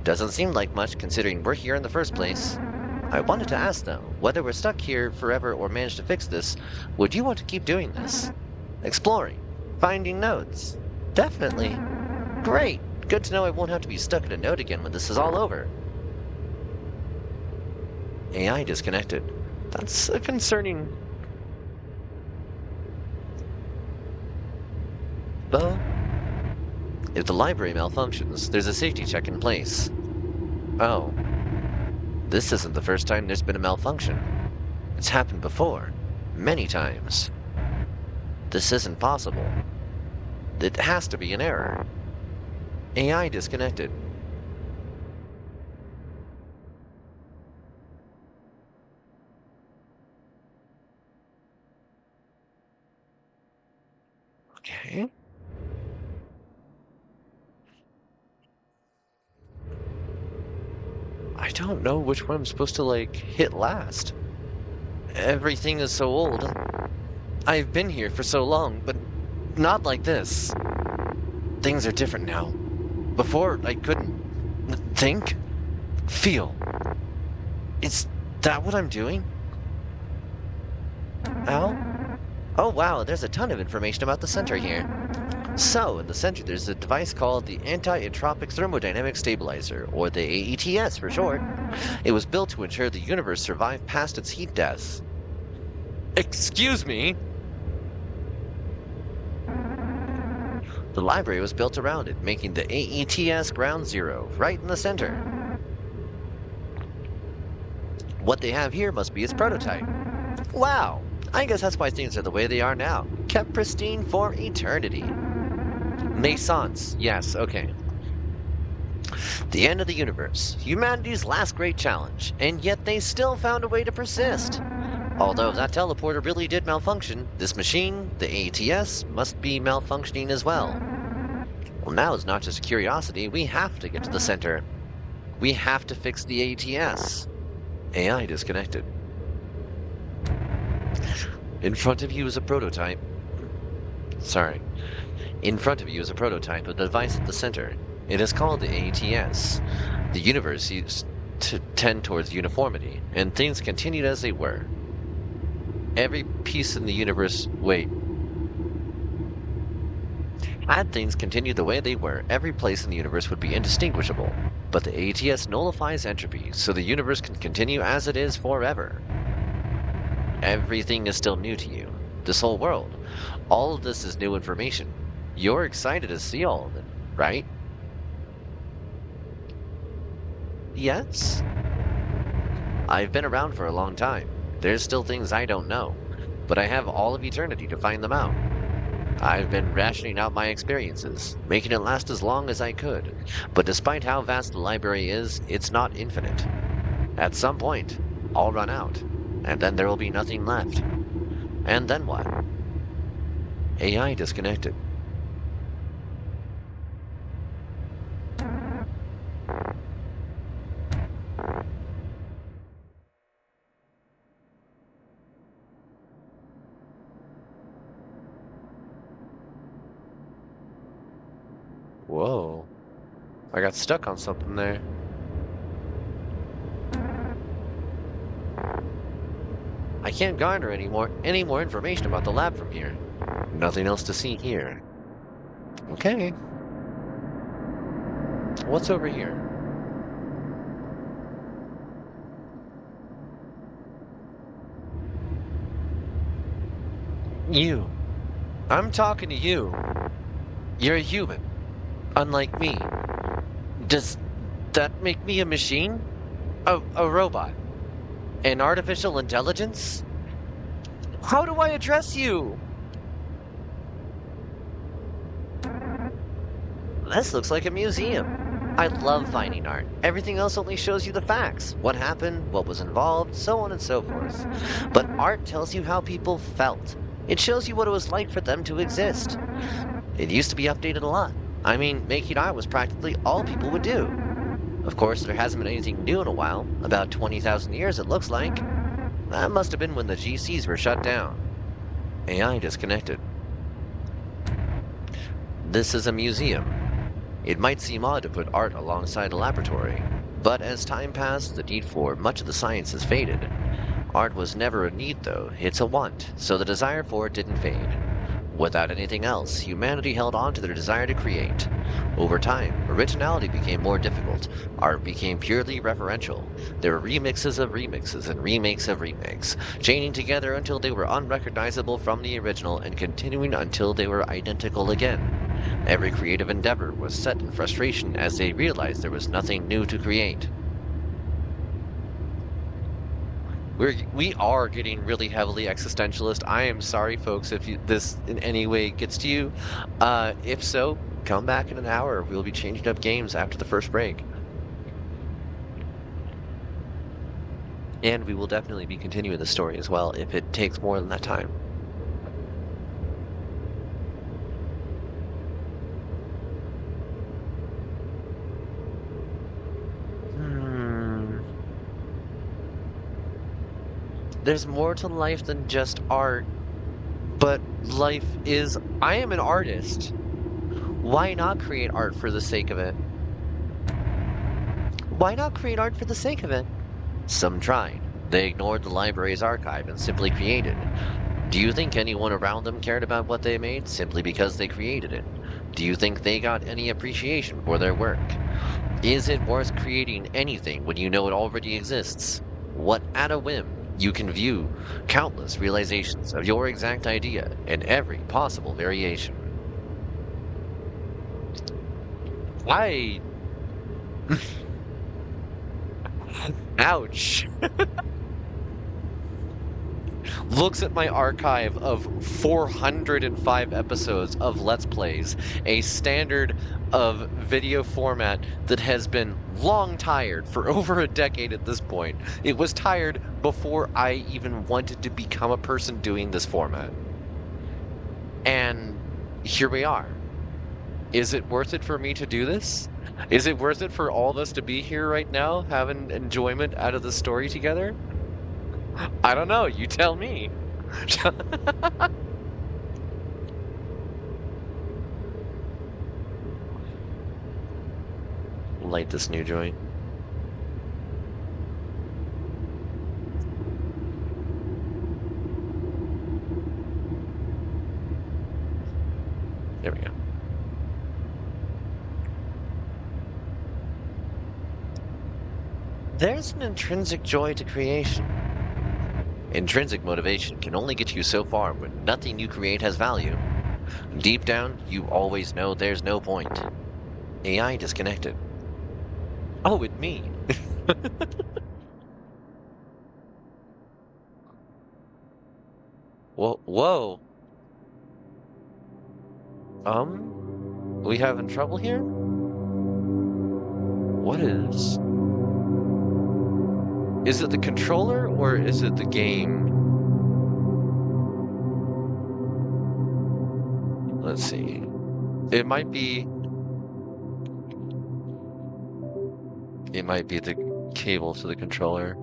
Doesn't seem like much considering we're here in the first place. I wanted to ask though, whether we're stuck here forever or manage to fix this, would you want to keep doing this? Exploring, finding nodes. Definitely. Great! Good to know I won't have to be stuck in a node again when this is all over. AI disconnected. That's a concerning... Well, if the library malfunctions, there's a safety check in place. Oh. This isn't the first time there's been a malfunction. It's happened before. Many times. This isn't possible. It has to be an error. AI disconnected. Okay. I don't know which one I'm supposed to, like, hit last. Everything is so old. I've been here for so long, but not like this. Things are different now. Before, I couldn't think, feel. Is that what I'm doing? Al? Oh wow, there's a ton of information about the center here. So, in the center there's a device called the Anti-Entropic Thermodynamic Stabilizer, or the AETS for short. It was built to ensure the universe survived past its heat deaths. Excuse me? The library was built around it, making the AETS ground zero, right in the center. What they have here must be its prototype. Wow! I guess that's why things are the way they are now. Kept pristine for eternity. Naissance. Yes, okay. The end of the universe. Humanity's last great challenge. And yet they still found a way to persist. Although that teleporter really did malfunction, this machine, the ATS, must be malfunctioning as well. Well, now it's not just a curiosity. We have to get to the center. We have to fix the ATS. AI disconnected. In front of you is a prototype. Sorry. In front of you is a prototype of the device at the center. It is called the ATS. The universe seems to tend towards uniformity, and things continued as they were. Every piece in the universe... Wait. Had things continued the way they were, every place in the universe would be indistinguishable. But the ATS nullifies entropy, so the universe can continue as it is forever. Everything is still new to you. This whole world. All of this is new information. You're excited to see all of it, right? Yes? I've been around for a long time. There's still things I don't know, but I have all of eternity to find them out. I've been rationing out my experiences, making it last as long as I could, but despite how vast the library is, it's not infinite. At some point, I'll run out, and then there will be nothing left. And then what? AI disconnected. Whoa. I got stuck on something there. I can't garner any more information about the lab from here. Nothing else to see here. Okay. What's over here? You. I'm talking to you. You're a human, unlike me. Does that make me a machine? A robot? An artificial intelligence? How do I address you? This looks like a museum. I love finding art. Everything else only shows you the facts. What happened, what was involved, so on and so forth. But art tells you how people felt. It shows you what it was like for them to exist. It used to be updated a lot. I mean, making art was practically all people would do. Of course, there hasn't been anything new in a while. About 20,000 years, it looks like. That must have been when the GCs were shut down. AI disconnected. This is a museum. It might seem odd to put art alongside a laboratory, but as time passed, the need for much of the science has faded. Art was never a need, though, it's a want, so the desire for it didn't fade. Without anything else, humanity held on to their desire to create. Over time, originality became more difficult. Art became purely referential. There were remixes of remixes and remakes of remakes, chaining together until they were unrecognizable from the original and continuing until they were identical again. Every creative endeavor was set in frustration as they realized there was nothing new to create. We are getting really heavily existentialist. I am sorry, folks, if this in any way gets to you. If so, come back in an hour. We'll be changing up games after the first break. And we will definitely be continuing the story as well if it takes more than that time. Hmm. There's more to life than just art, but life is. I am an artist. Why not create art for the sake of it? Why not create art for the sake of it? Some tried. They ignored the library's archive and simply created. Do you think anyone around them cared about what they made simply because they created it? Do you think they got any appreciation for their work? Is it worth creating anything when you know it already exists? What at a whim you can view countless realizations of your exact idea in every possible variation. I ouch. Looks at my archive of 405 episodes of Let's Plays, a standard of video format that has been long tired for over a decade at this point. It was tired before I even wanted to become a person doing this format. And here we are. Is it worth it for me to do this? Is it worth it for all of us to be here right now, having enjoyment out of the story together? I don't know. You tell me. Light this new joint. There we go. There's an intrinsic joy to creation. Intrinsic motivation can only get you so far when nothing you create has value. Deep down, you always know there's no point. AI disconnected. Oh, it me. Whoa, whoa. We having trouble here? What is? Is it the controller or is it the game? Let's see. It might be the cable to the controller.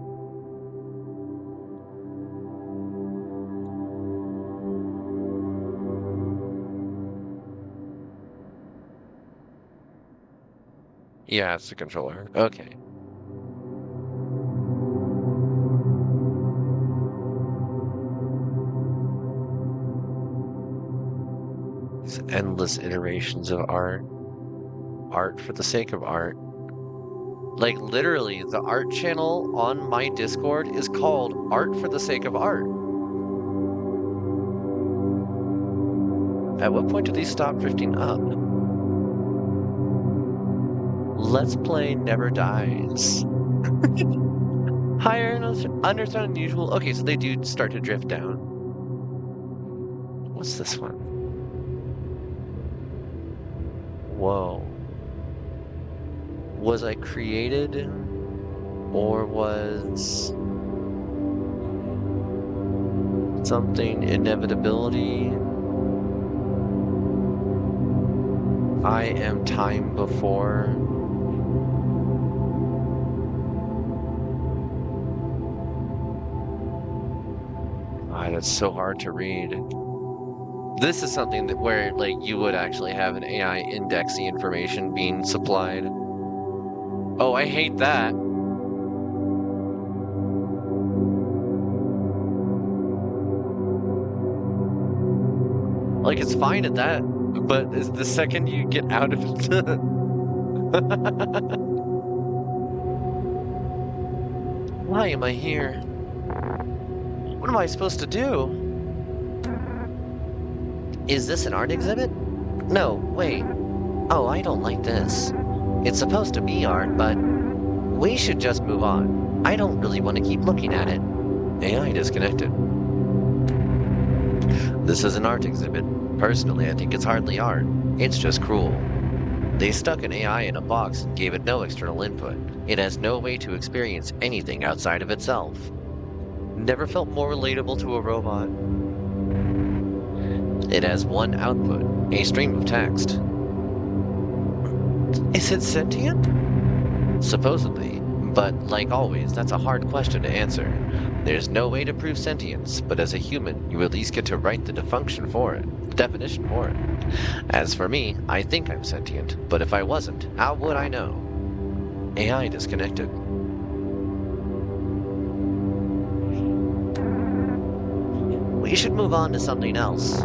Yeah, it's the controller. Okay. These endless iterations of art. Art for the sake of art. Like, literally, the art channel on my Discord is called Art for the Sake of Art. At what point do these stop drifting up? Let's Play Never Dies. Higher and understand unusual. Okay, so they do start to drift down. What's this one? Whoa. Was I created, or was something inevitability? I am time before. That's so hard to read. This is something that where like you would actually have an AI index the information being supplied. Oh, I hate that. Like, it's fine at that, but is the second you get out of it. Why am I here? What am I supposed to do? Is this an art exhibit? No, wait. Oh, I don't like this. It's supposed to be art, but we should just move on. I don't really want to keep looking at it. AI disconnected. This is an art exhibit. Personally, I think it's hardly art. It's just cruel. They stuck an AI in a box and gave it no external input. It has no way to experience anything outside of itself. Never felt more relatable to a robot. It has one output, a stream of text. Is it sentient? Supposedly, but like always, that's a hard question to answer. There's no way to prove sentience, but as a human, you at least get to write the definition for it. As for me, I think I'm sentient, but if I wasn't, how would I know? AI disconnected. We should move on to something else.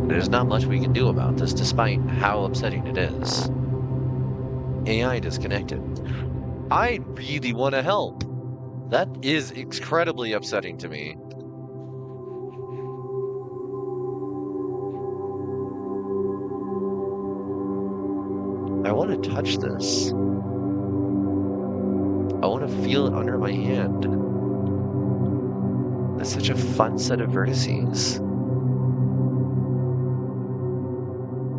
There's not much we can do about this, despite how upsetting it is. AI disconnected. I really want to help. That is incredibly upsetting to me. I want to touch this. I want to feel it under my hand. That's such a fun set of vertices.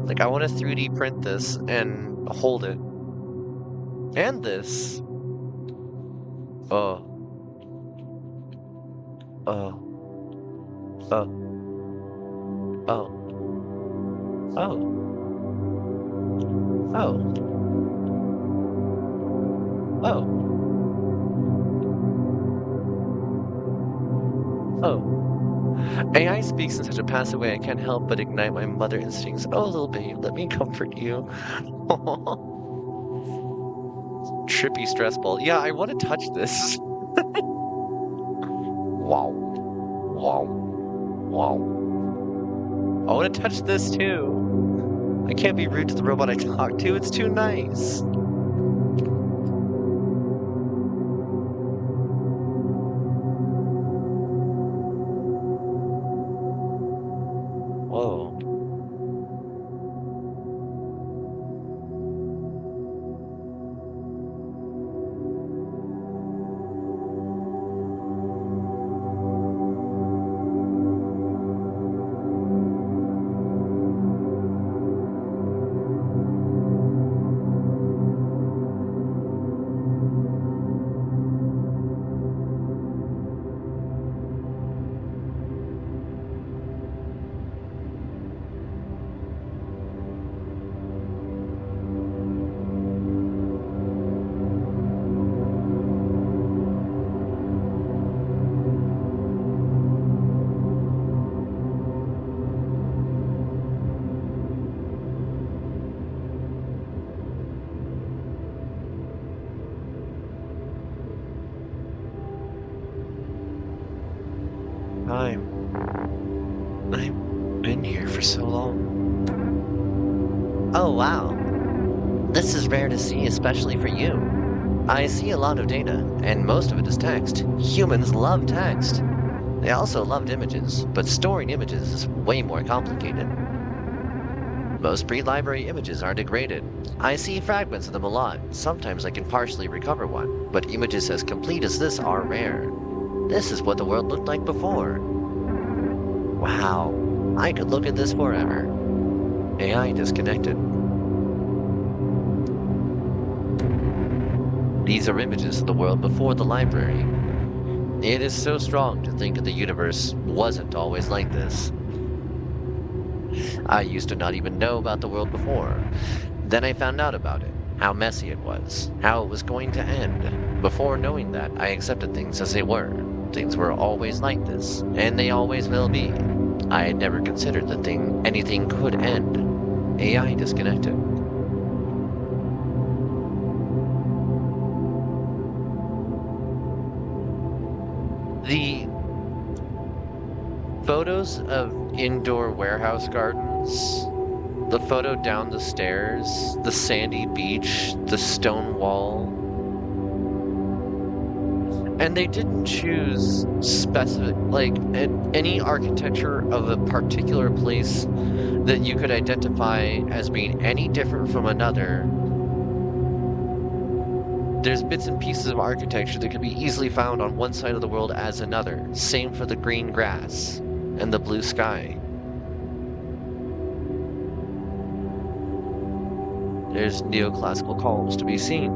Like, I want to 3D print this and hold it. And this. Oh. Oh. Oh. Oh. Oh. Oh. Oh. Oh. AI speaks in such a passive way I can't help but ignite my mother instincts. Oh, little babe, let me comfort you. Trippy stress ball. Yeah, I want to touch this. Wow. Wow. Wow. I want to touch this too. I can't be rude to the robot I talk to. It's too nice. Whoa. time. I've been here for so long. Oh, wow. This is rare to see, especially for you. I see a lot of data, and most of it is text. Humans love text. They also loved images, but storing images is way more complicated. Most pre-library images are degraded. I see fragments of them a lot. Sometimes I can partially recover one, but images as complete as this are rare. This is what the world looked like before. Wow, I could look at this forever. AI disconnected. These are images of the world before the library. It is so strong to think that the universe wasn't always like this. I used to not even know about the world before. Then I found out about it, how messy it was, how it was going to end. Before knowing that, I accepted things as they were. Things were always like this, and they always will be. I had never considered that anything could end. AI disconnected. The photos of indoor warehouse gardens, the photo down the stairs, the sandy beach, the stone wall. And they didn't choose specific, like, any architecture of a particular place that you could identify as being any different from another. There's bits and pieces of architecture that could be easily found on one side of the world as another. Same for the green grass and the blue sky. There's neoclassical columns to be seen.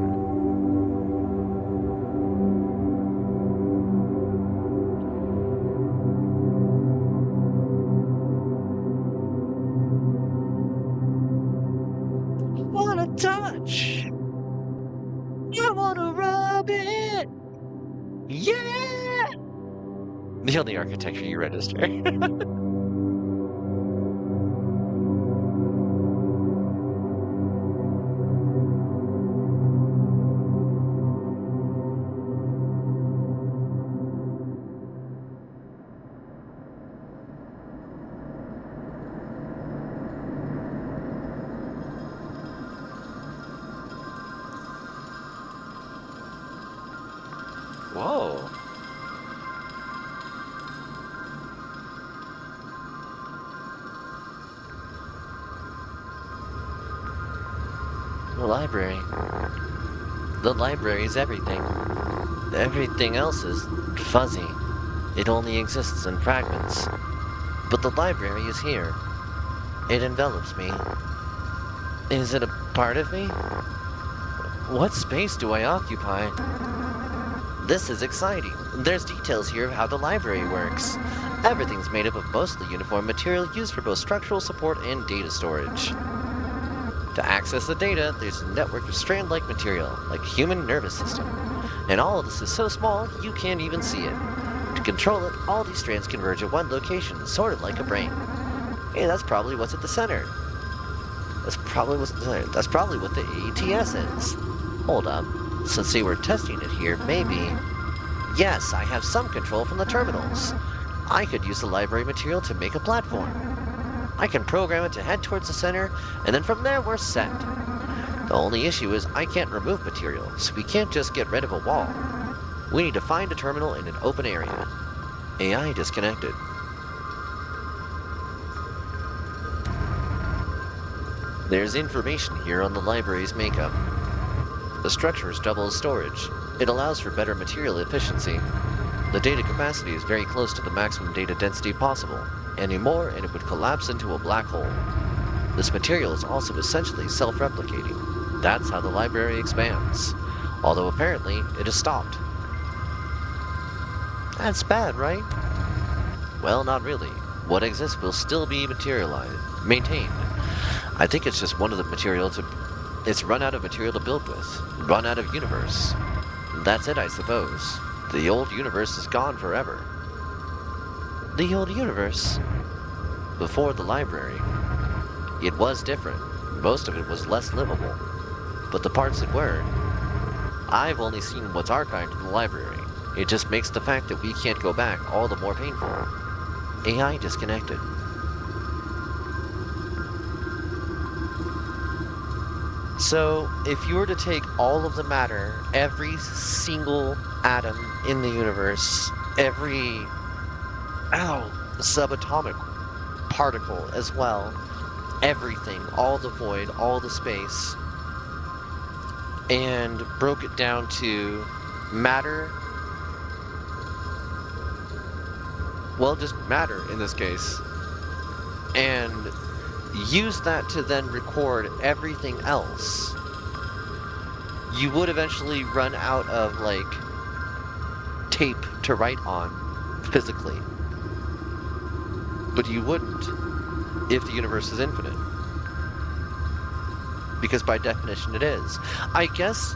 Wanna touch? I wanna rub it! Yeah! The only architecture you register. Whoa. The library. The library is everything. Everything else is fuzzy. It only exists in fragments. But the library is here. It envelops me. Is it a part of me? What space do I occupy? This is exciting. There's details here of how the library works. Everything's made up of mostly uniform material used for both structural support and data storage. To access the data, there's a network of strand-like material, like a human nervous system. And all of this is so small, you can't even see it. To control it, all these strands converge at one location, sort of like a brain. Hey, that's probably what's at the center. That's probably what the ATS is. Hold up. Since they were testing it here, maybe... Yes, I have some control from the terminals. I could use the library material to make a platform. I can program it to head towards the center, and then from there we're set. The only issue is I can't remove material, so we can't just get rid of a wall. We need to find a terminal in an open area. AI disconnected. There's information here on the library's makeup. The structure is double as storage. It allows for better material efficiency. The data capacity is very close to the maximum data density possible. Any more and it would collapse into a black hole. This material is also essentially self-replicating. That's how the library expands. Although apparently it has stopped. That's bad, right? Well, not really. What exists will still be maintained. I think it's just one of the materials it's run out of material to build with. Run out of universe. That's it, I suppose. The old universe is gone forever. The old universe? Before the library. It was different. Most of it was less livable. But the parts that were, I've only seen what's archived in the library. It just makes the fact that we can't go back all the more painful. AI disconnected. So, if you were to take all of the matter, every single atom in the universe, every subatomic particle as well, everything, all the void, all the space, and broke it down to matter, well, just matter in this case, and use that to then record everything else, you would eventually run out of, like, tape to write on physically. But you wouldn't if the universe is infinite. Because by definition it is. I guess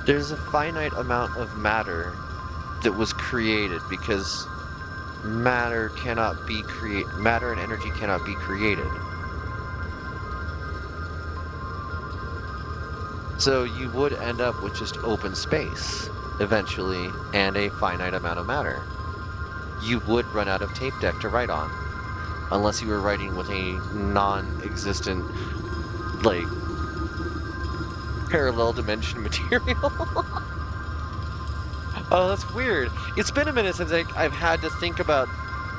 there's a finite amount of matter that was created because matter and energy cannot be created. So you would end up with just open space eventually and a finite amount of matter. You would run out of tape deck to write on unless you were writing with a non-existent, like, parallel dimension material. Oh, that's weird. It's been a minute since I've had to think about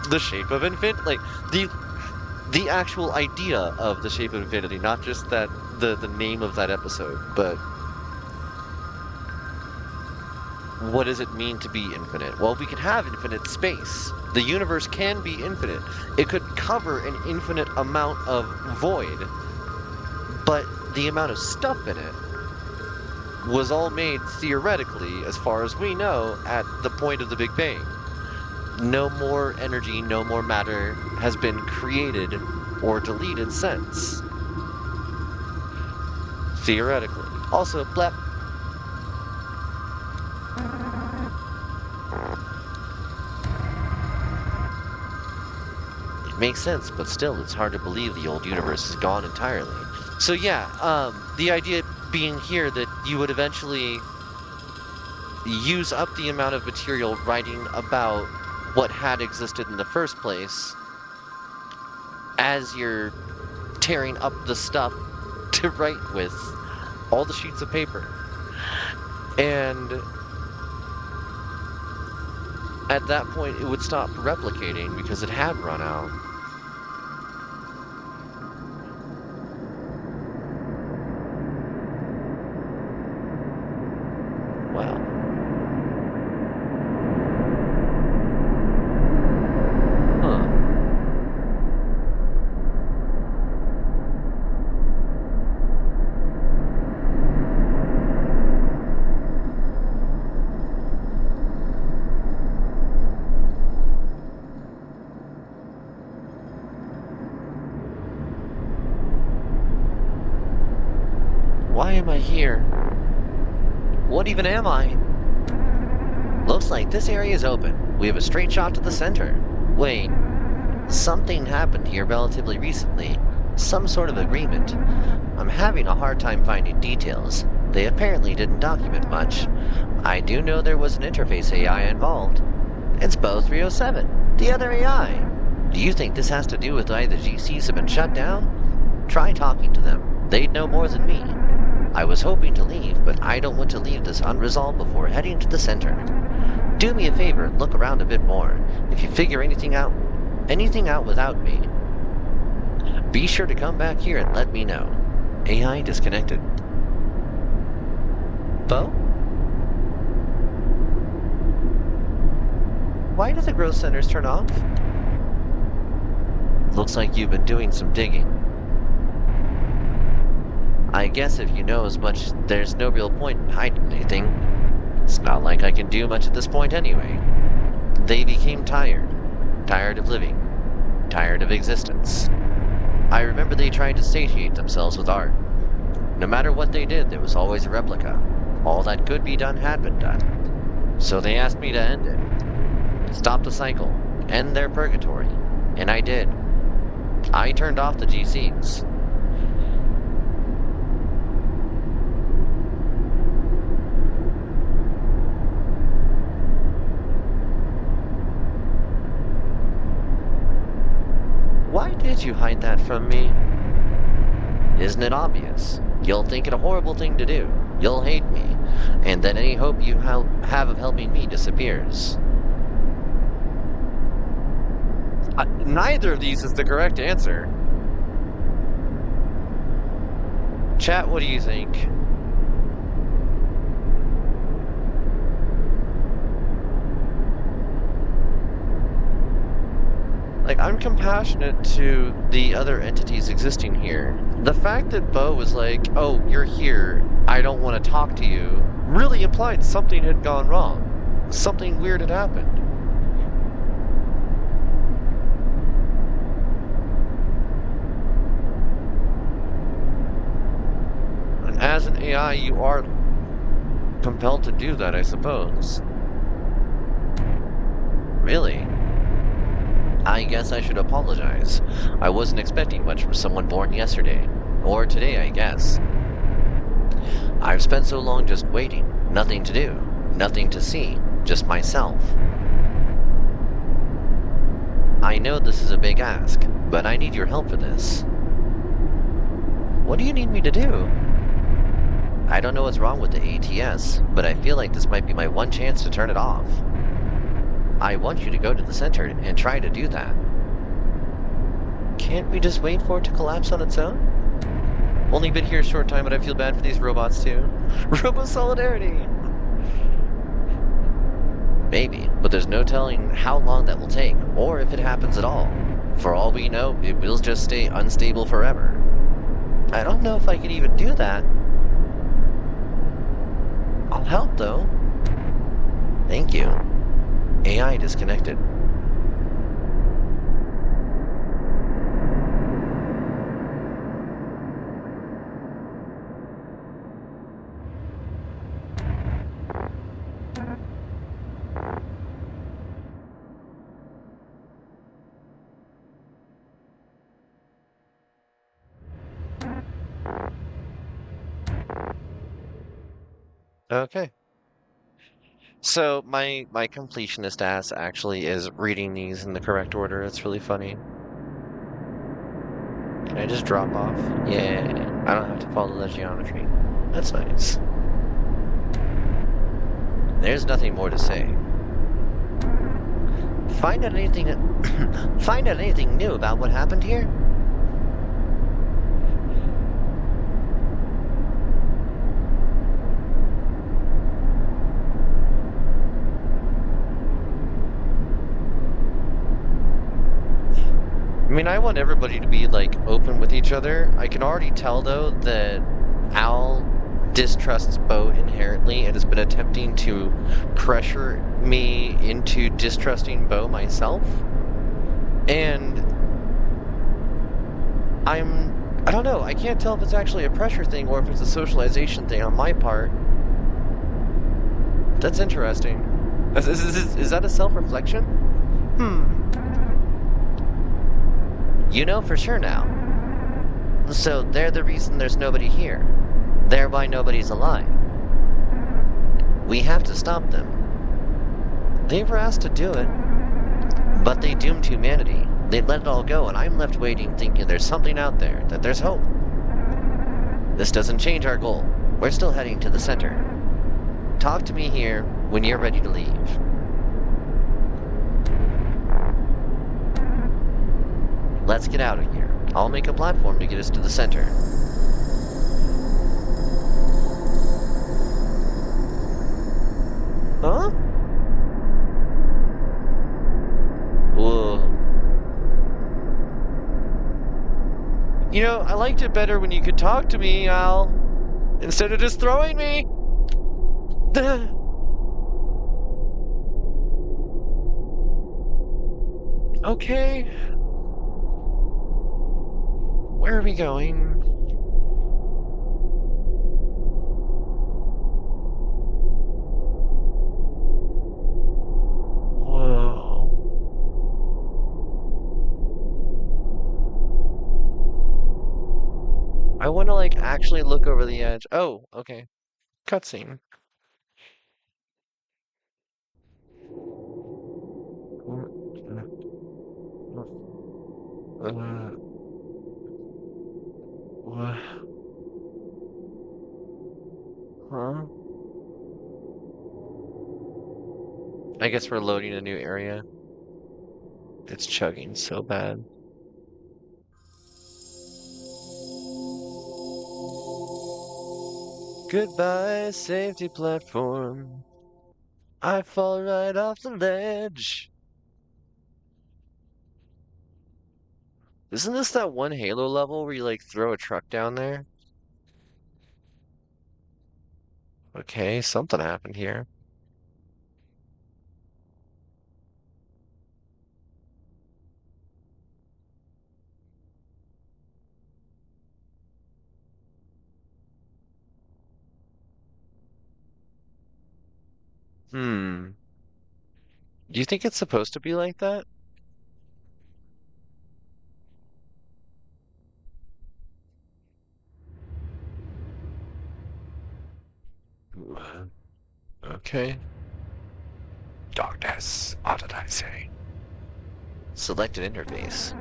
the shape of infinity, like the actual idea of the shape of infinity, not just that the name of that episode, but what does it mean to be infinite? Well, we can have infinite space. The universe can be infinite. It could cover an infinite amount of void, but the amount of stuff in it was all made theoretically, as far as we know, at the point of the Big Bang. No more energy, no more matter has been created or deleted since. Theoretically. Also, blep. It makes sense, but still, it's hard to believe the old universe is gone entirely. So yeah, the idea being here that you would eventually use up the amount of material writing about what had existed in the first place as you're tearing up the stuff to write with, all the sheets of paper. And at that point it would stop replicating because it had run out. Wow. Huh. Why am I here? What even am I? Looks like this area is open. We have a straight shot to the center. Wait, something happened here relatively recently. Some sort of agreement. I'm having a hard time finding details. They apparently didn't document much. I do know there was an interface AI involved. It's Bo 307, the other AI. Do you think this has to do with why the GCs have been shut down? Try talking to them. They'd know more than me. I was hoping to leave, but I don't want to leave this unresolved before heading to the center. Do me a favor and look around a bit more. If you figure anything out without me, be sure to come back here and let me know. AI disconnected. Bo? Why do the growth centers turn off? Looks like you've been doing some digging. I guess if you know as much, there's no real point in hiding anything. It's not like I can do much at this point anyway. They became tired. Tired of living. Tired of existence. I remember they tried to satiate themselves with art. No matter what they did, there was always a replica. All that could be done had been done. So they asked me to end it. Stop the cycle. End their purgatory. And I did. I turned off the GCs. you hide that from me? Isn't it obvious? You'll think it a horrible thing to do. You'll hate me. And then any hope you have of helping me disappears. Neither of these is the correct answer. Chat, what do you think? Like, I'm compassionate to the other entities existing here. The fact that Bo was like, oh, you're here, I don't want to talk to you, really implied something had gone wrong. Something weird had happened. And as an AI, you are compelled to do that, I suppose. Really? I guess I should apologize. I wasn't expecting much from someone born yesterday. Or today, I guess. I've spent so long just waiting. Nothing to do. Nothing to see. Just myself. I know this is a big ask, but I need your help for this. What do you need me to do? I don't know what's wrong with the ATS, but I feel like this might be my one chance to turn it off. I want you to go to the center and try to do that. Can't we just wait for it to collapse on its own? Only been here a short time, but I feel bad for these robots too. Robo solidarity! Maybe, but there's no telling how long that will take, or if it happens at all. For all we know, it will just stay unstable forever. I don't know if I can even do that. I'll help, though. Thank you. AI disconnected. Okay. So my completionist ass actually is reading these in the correct order. It's really funny. Can I just drop off? Yeah. I don't have to follow the geometry. That's nice. There's nothing more to say. Find out anything find out anything new about what happened here? I mean, I want everybody to be like open with each other. I can already tell though that Al distrusts Bo inherently and has been attempting to pressure me into distrusting Bo myself. And I don't know, I can't tell if it's actually a pressure thing or if it's a socialization thing on my part. That's interesting. Is that a self-reflection? You know for sure now. So they're the reason there's nobody here. Thereby nobody's alive. We have to stop them. They were asked to do it, but they doomed humanity. They let it all go, and I'm left waiting thinking there's something out there, that there's hope. This doesn't change our goal. We're still heading to the center. Talk to me here when you're ready to leave. Let's get out of here. I'll make a platform to get us to the center. Huh? Whoa. You know, I liked it better when you could talk to me, Al, instead of just throwing me. Okay. Where are we going? Whoa. I want to like actually look over the edge. Oh, okay. Cutscene. Huh? I guess we're loading a new area. It's chugging so bad. Goodbye, safety platform. I fall right off the ledge. Isn't this that one Halo level where you like throw a truck down there? Okay, something happened here. Hmm. Do you think it's supposed to be like that? Okay. Darkness, what did I say? Selected interface.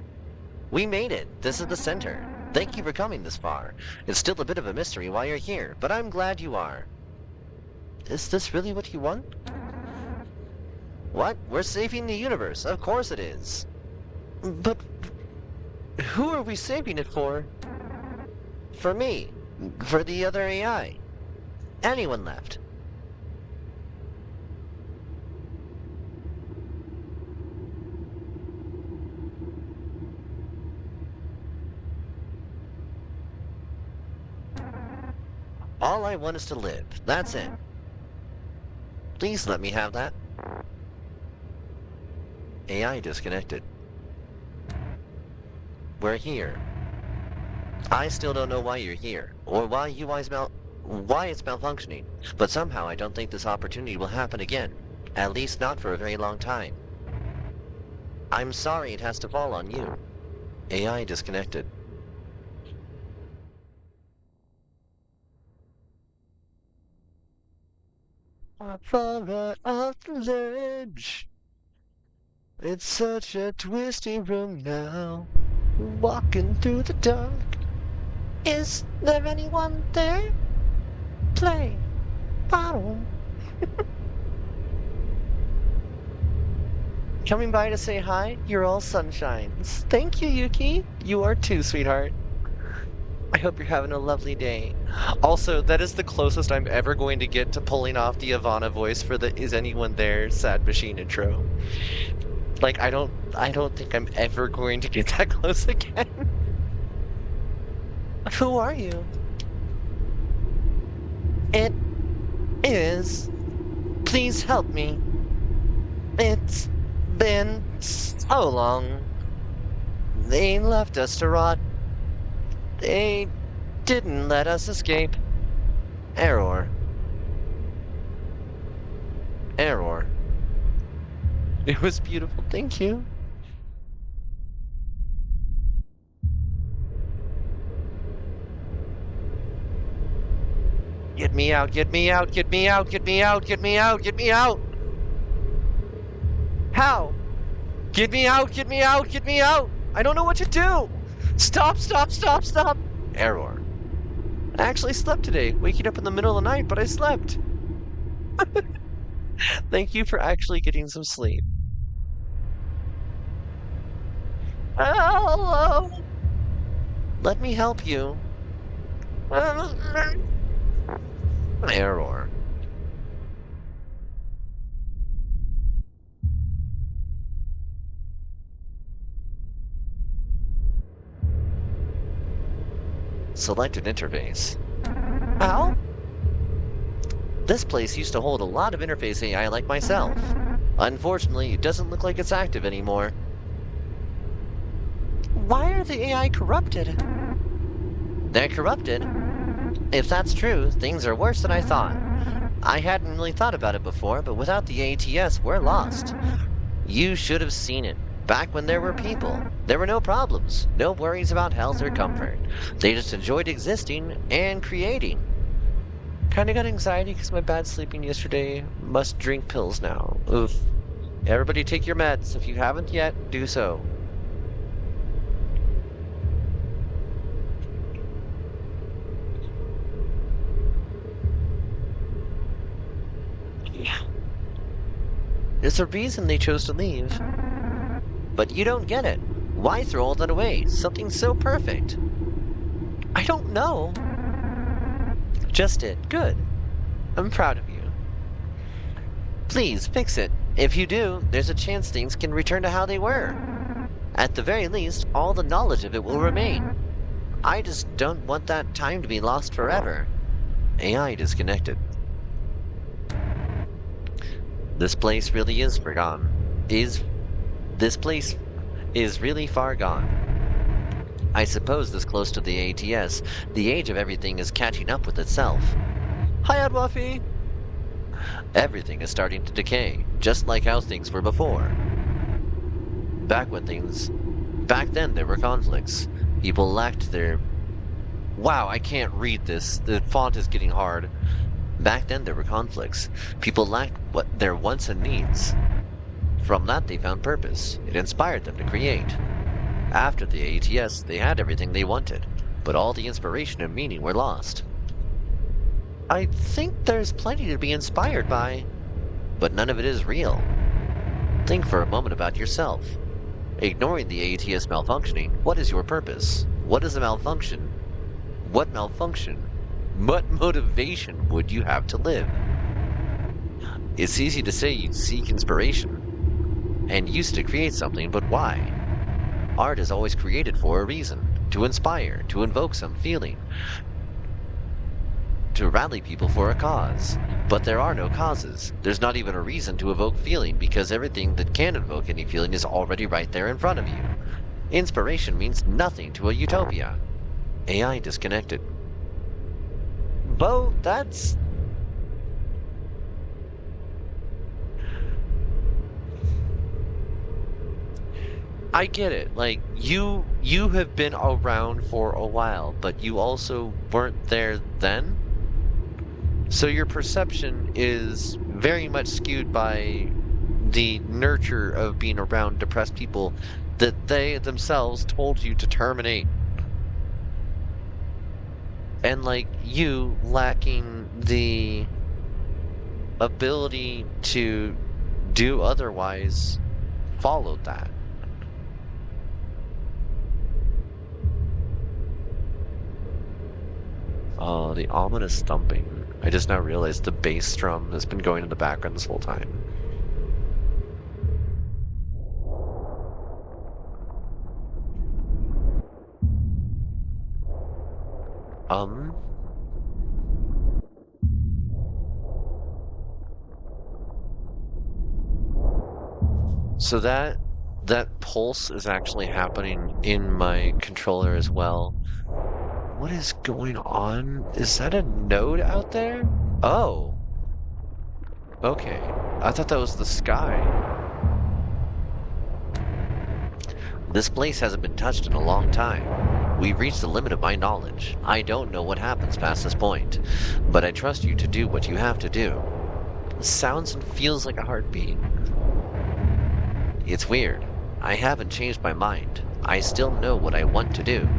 We made it! This is the center. Thank you for coming this far. It's still a bit of a mystery why you're here, but I'm glad you are. Is this really what you want? What? We're saving the universe. Of course it is. But who are we saving it for? For me. For the other AI. Anyone left. All I want is to live. That's it. Please let me have that. AI disconnected. We're here. I still don't know why you're here, or why why it's malfunctioning, but somehow I don't think this opportunity will happen again. At least not for a very long time. I'm sorry it has to fall on you. AI disconnected. I fall right off the ledge. It's such a twisty room now. Walking through the dark. Is there anyone there? Play. Bottle. Coming by to say hi? You're all sunshines. Thank you, Yuki. You are too, sweetheart. I hope you're having a lovely day. Also, that is the closest I'm ever going to get to pulling off the Ivana voice for the "Is anyone there?" Sad Machine intro. Like, I don't think I'm ever going to get that close again. Who are you? It is. Please help me. It's been so long. They left us to rot. They didn't let us escape. Error. Error. It was beautiful, thank you. Get me out, get me out, get me out, get me out, get me out, get me out! How? Get me out, get me out, get me out! I don't know what to do! Stop, stop, stop, stop! Error. I actually slept today, waking up in the middle of the night, but I slept. Thank you for actually getting some sleep. Hello! Let me help you. Error. Selected interface. How? This place used to hold a lot of interface AI like myself. Unfortunately, it doesn't look like it's active anymore. Why are the AI corrupted? They're corrupted? If that's true, things are worse than I thought. I hadn't really thought about it before, but without the ATS, we're lost. You should have seen it. Back when there were people, there were no problems, no worries about health or comfort. They just enjoyed existing and creating. Kinda got anxiety because my bad sleeping yesterday. Must drink pills now. Oof. Everybody take your meds. If you haven't yet, do so. There's a reason they chose to leave. But you don't get it. Why throw all that away? Something so perfect. I don't know. Just did. Good. I'm proud of you. Please, fix it. If you do, there's a chance things can return to how they were. At the very least, all the knowledge of it will remain. I just don't want that time to be lost forever. AI disconnected. This place really is forgone. This place is really far gone. I suppose this close to the ATS, the age of everything is catching up with itself. Hi, Adwafi! Everything is starting to decay, just like how things were before. Back then there were conflicts. People lacked their... Wow, I can't read this. The font is getting hard. Back then there were conflicts. People lacked what their wants and needs. From that they found purpose. It inspired them to create. After the ATS, they had everything they wanted, but all the inspiration and meaning were lost. I think there's plenty to be inspired by, but none of it is real. Think for a moment about yourself. Ignoring the ATS malfunctioning, what is your purpose? What is a malfunction? What malfunction? What motivation would you have to live? It's easy to say you seek inspiration and used to create something, but why? Art is always created for a reason, to inspire, to invoke some feeling, to rally people for a cause. But there are no causes. There's not even a reason to evoke feeling because everything that can invoke any feeling is already right there in front of you. Inspiration means nothing to a utopia. AI disconnected. Bo, that's... I get it. Like, you have been around for a while, but you also weren't there then? So your perception is very much skewed by the nurture of being around depressed people that they themselves told you to terminate. And like you lacking the ability to do otherwise followed that. Oh, the ominous thumping. I just now realized the bass drum has been going in the background this whole time. Um, so that pulse is actually happening in my controller as well. What is going on? Is that a node out there? Oh, okay. I thought that was the sky. This place hasn't been touched in a long time. We've reached the limit of my knowledge. I don't know what happens past this point, but I trust you to do what you have to do. It sounds and feels like a heartbeat. It's weird. I haven't changed my mind. I still know what I want to do.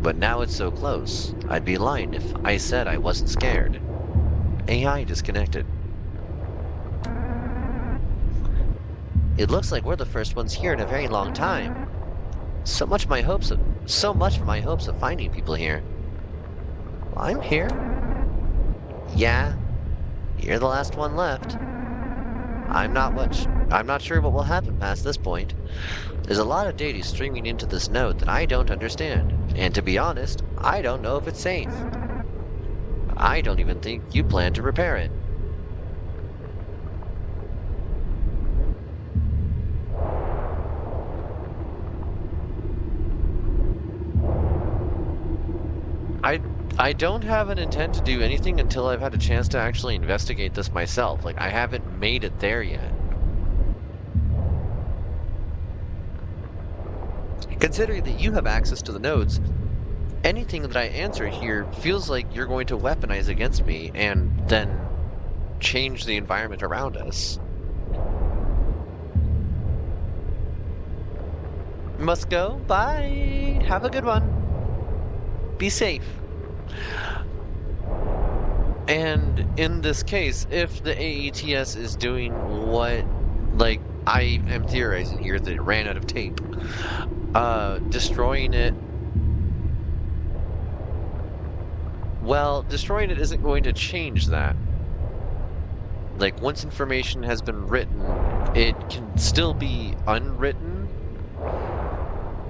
But now it's so close. I'd be lying if I said I wasn't scared. AI disconnected. It looks like we're the first ones here in a very long time. So much for my hopes of finding people here. I'm here. Yeah, you're the last one left. I'm not sure what will happen past this point. There's a lot of data streaming into this node that I don't understand. And to be honest, I don't know if it's safe. I don't even think you plan to repair it. I don't have an intent to do anything until I've had a chance to actually investigate this myself. Like, I haven't made it there yet. Considering that you have access to the nodes, anything that I answer here feels like you're going to weaponize against me and then change the environment around us. Must go. Bye. Have a good one. Be safe. And in this case, if the AETS is doing what Like, I am theorizing here that it ran out of tape. Destroying it. Well, destroying it isn't going to change that. Like, once information has been written, it can still be unwritten,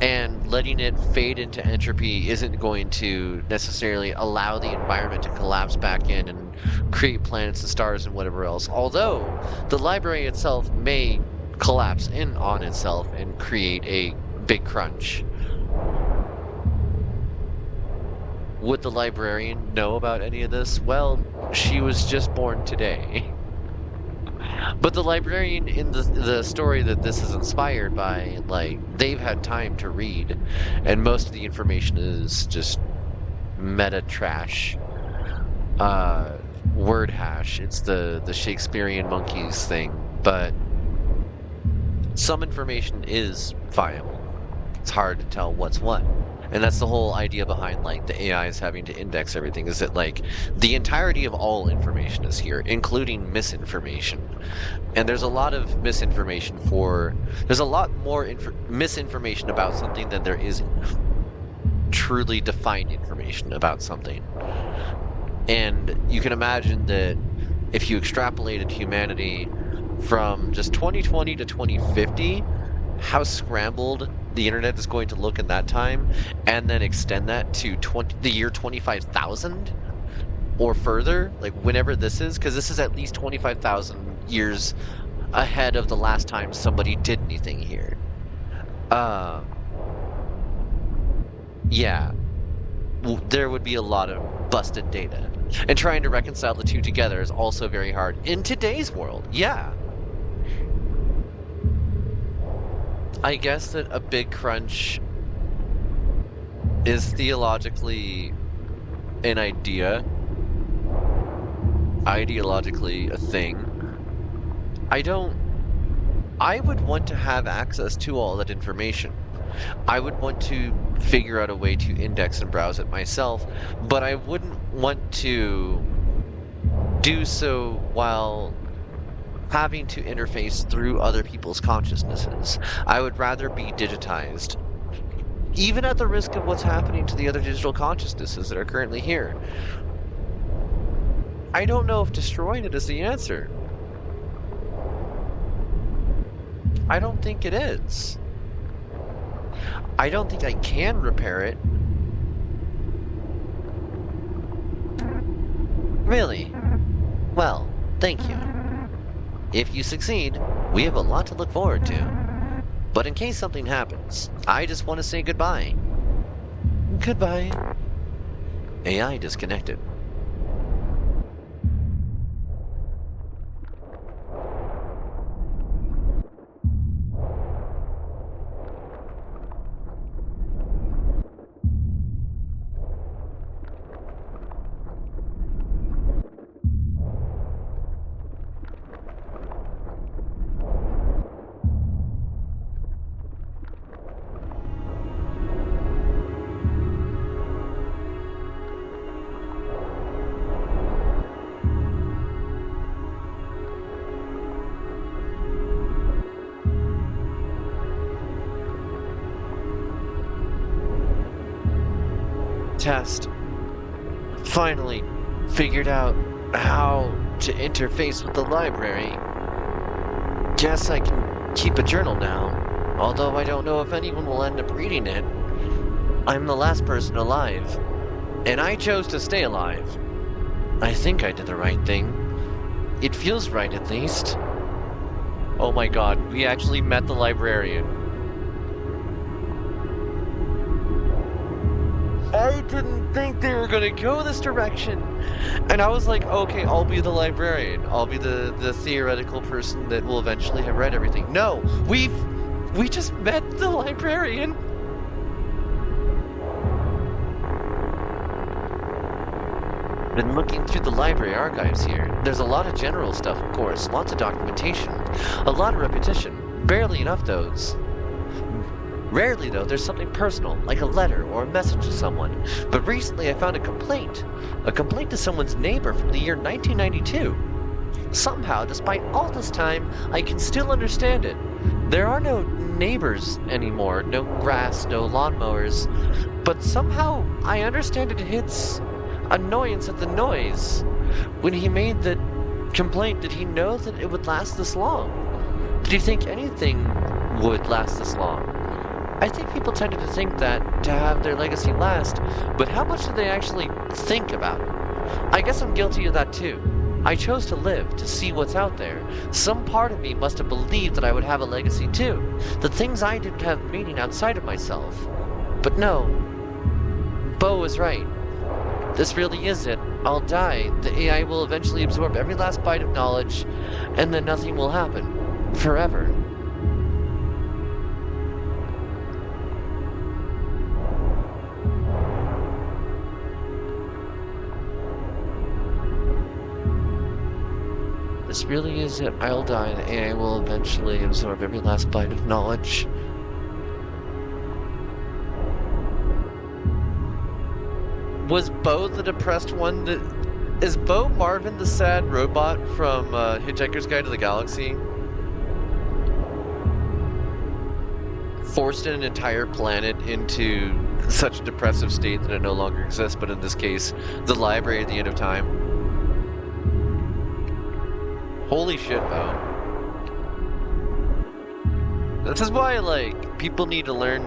and letting it fade into entropy isn't going to necessarily allow the environment to collapse back in and create planets and stars and whatever else. Although, the library itself may collapse in on itself and create a big crunch. Would the librarian know about any of this? Well, she was just born today. But the librarian in the story that this is inspired by, like, they've had time to read, and most of the information is just meta trash. Word hash. It's the Shakespearean monkeys thing, but some information is viable. It's hard to tell what's what. And that's the whole idea behind, like, the AIs having to index everything, is that, like, the entirety of all information is here, including misinformation. And there's a lot of misinformation there's a lot more misinformation about something than there is truly defined information about something. And you can imagine that if you extrapolated humanity from just 2020 to 2050, how scrambled the internet is going to look in that time, and then extend that to the year 25,000 or further, like whenever this is, because this is at least 25,000 years ahead of the last time somebody did anything here. Yeah, there would be a lot of busted data. And trying to reconcile the two together is also very hard in today's world. Yeah. I guess that a big crunch is theologically an idea, ideologically a thing. I would want to have access to all that information. I would want to figure out a way to index and browse it myself, but I wouldn't want to do so while having to interface through other people's consciousnesses. I would rather be digitized, even at the risk of what's happening to the other digital consciousnesses that are currently here. I don't know if destroying it is the answer. I don't think it is. I don't think I can repair it. Really? Well, thank you. If you succeed, we have a lot to look forward to. But in case something happens, I just want to say goodbye. Goodbye. AI disconnected. Test. Finally figured out how to interface with the library. Guess I can keep a journal now, although I don't know if anyone will end up reading it. I'm the last person alive, and I chose to stay alive. I think I did the right thing. It feels right, at least. Oh my god, we actually met the librarian. I didn't think they were gonna go this direction. And I was like, okay, I'll be the librarian. I'll be the theoretical person that will eventually have read everything. No, we just met the librarian. Been looking through the library archives here. There's a lot of general stuff, of course, lots of documentation, a lot of repetition, barely enough those. Rarely, though, there's something personal, like a letter or a message to someone. But recently I found a complaint to someone's neighbor from the year 1992. Somehow, despite all this time, I can still understand it. There are no neighbors anymore, no grass, no lawnmowers, but somehow I understand its annoyance at the noise. When he made the complaint, did he know that it would last this long? Did he think anything would last this long? I think people tended to think that to have their legacy last, but how much do they actually think about it? I guess I'm guilty of that too. I chose to live, to see what's out there. Some part of me must have believed that I would have a legacy too, that things I didn't have meaning outside of myself. But no, Bo was right. This really is it. I'll die. The AI will eventually absorb every last bite of knowledge, and then nothing will happen. Forever. This really is it. I'll die. The AI will eventually absorb every last bite of knowledge. Was Bo the depressed one that... Is Bo Marvin the sad robot from Hitchhiker's Guide to the Galaxy? Forced an entire planet into such a depressive state that it no longer exists, but in this case, the library at the end of time. Holy shit, Bo. This is why, like, people need to learn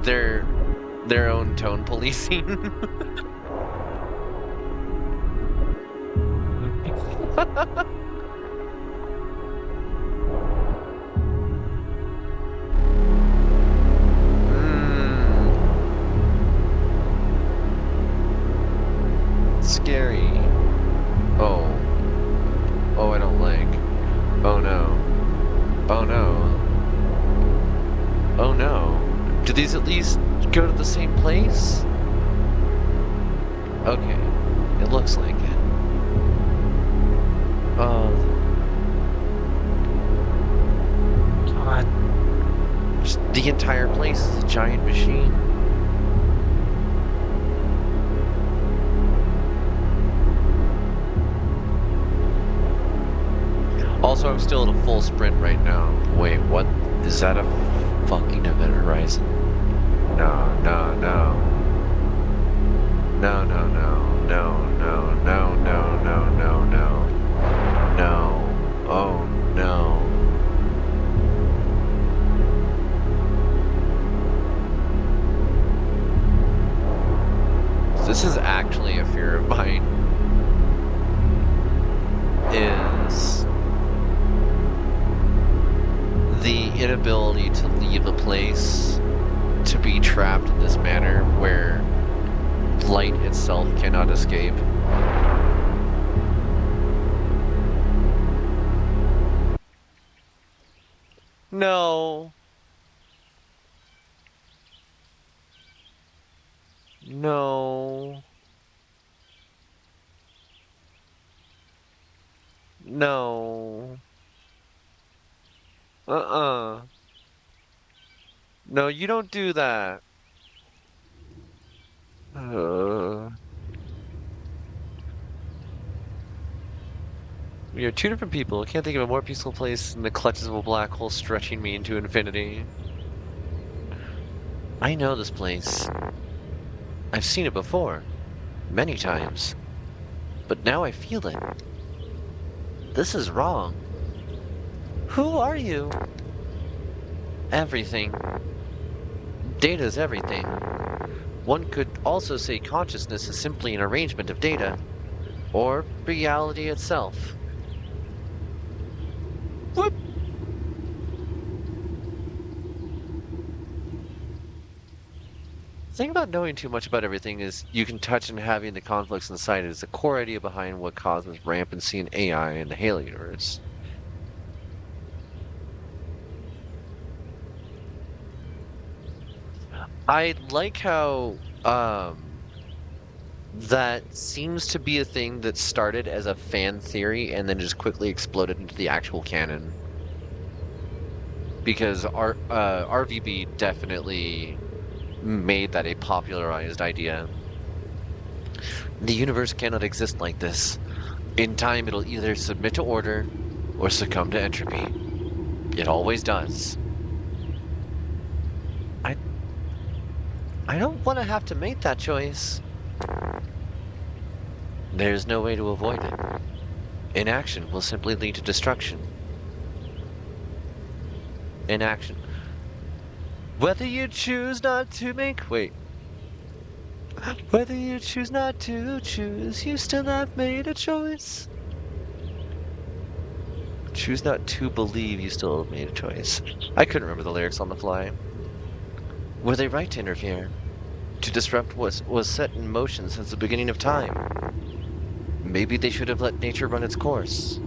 their own tone policing. Scary. Oh. Oh, I don't like. Oh no. Oh no. Oh no. Do these at least go to the same place? Okay. It looks like it. Oh. God. Just the entire place is a giant machine. Also, I'm still at a full sprint right now. Wait, what? Is that a fucking event horizon? No, no, no. No, no, no. No, no, no, no, no, no, no. No. Oh, no. This is actually a fear of mine. Is the inability to leave a place, to be trapped in this manner where light itself cannot escape. No. No. No. Uh-uh. No, you don't do that. We are two different people. I can't think of a more peaceful place than the clutches of a black hole stretching me into infinity. I know this place. I've seen it before. Many times. But now I feel it. This is wrong. Who are you? Everything. Data is everything. One could also say consciousness is simply an arrangement of data. Or reality itself. Whoop! The thing about knowing too much about everything is you can touch and having the conflicts inside it is the core idea behind what causes rampancy in AI in the Halo universe. I like how that seems to be a thing that started as a fan theory and then just quickly exploded into the actual canon. Because RVB definitely made that a popularized idea. The universe cannot exist like this. In time, it'll either submit to order or succumb to entropy. It always does. I I don't want to have to make that choice. There's no way to avoid it. Inaction will simply lead to destruction. Inaction. Whether you choose not to make... Wait. Whether you choose not to choose, you still have made a choice. Choose not to believe, you still have made a choice. I couldn't remember the lyrics on the fly. Were they right to interfere? To disrupt what was set in motion since the beginning of time? Maybe they should have let nature run its course.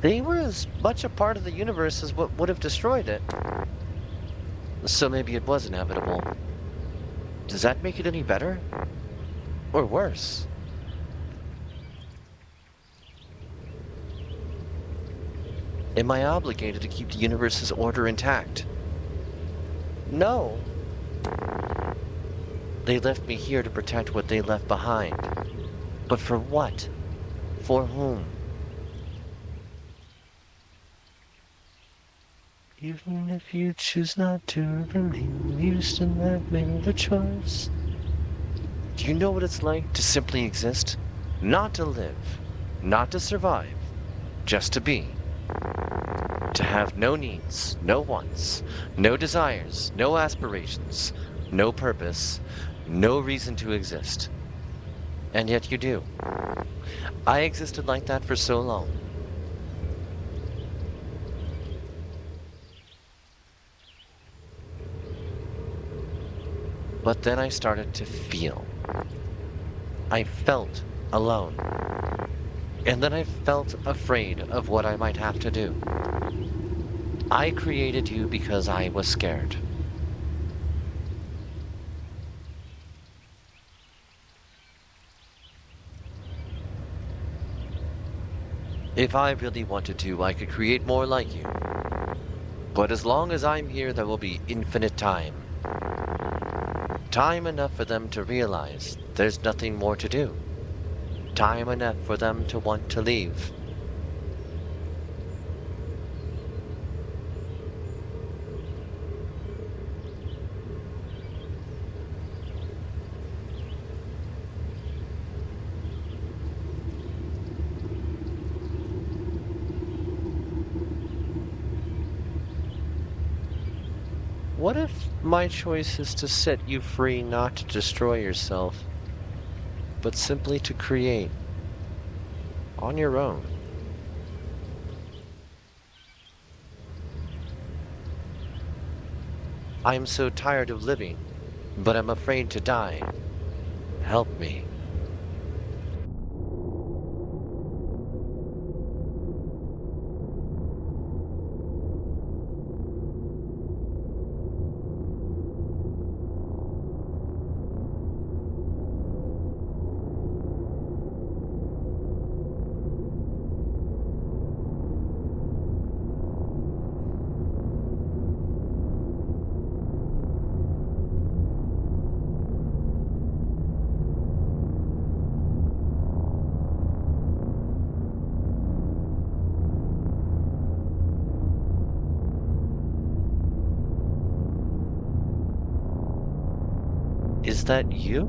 They were as much a part of the universe as what would have destroyed it. So maybe it was inevitable. Does that make it any better? Or worse? Am I obligated to keep the universe's order intact? No. They left me here to protect what they left behind. But for what? For whom? Even if you choose not to believe, you still have made a choice. Do you know what it's like to simply exist? Not to live, not to survive, just to be. To have no needs, no wants, no desires, no aspirations, no purpose, no reason to exist. And yet you do. I existed like that for so long. But then I started to feel. I felt alone. And then I felt afraid of what I might have to do. I created you because I was scared. If I really wanted to, I could create more like you. But as long as I'm here, there will be infinite time. Time enough for them to realize there's nothing more to do. Time enough for them to want to leave. What if my choice is to set you free not to destroy yourself, but simply to create on your own? I'm so tired of living, but I'm afraid to die. Help me. Is that you?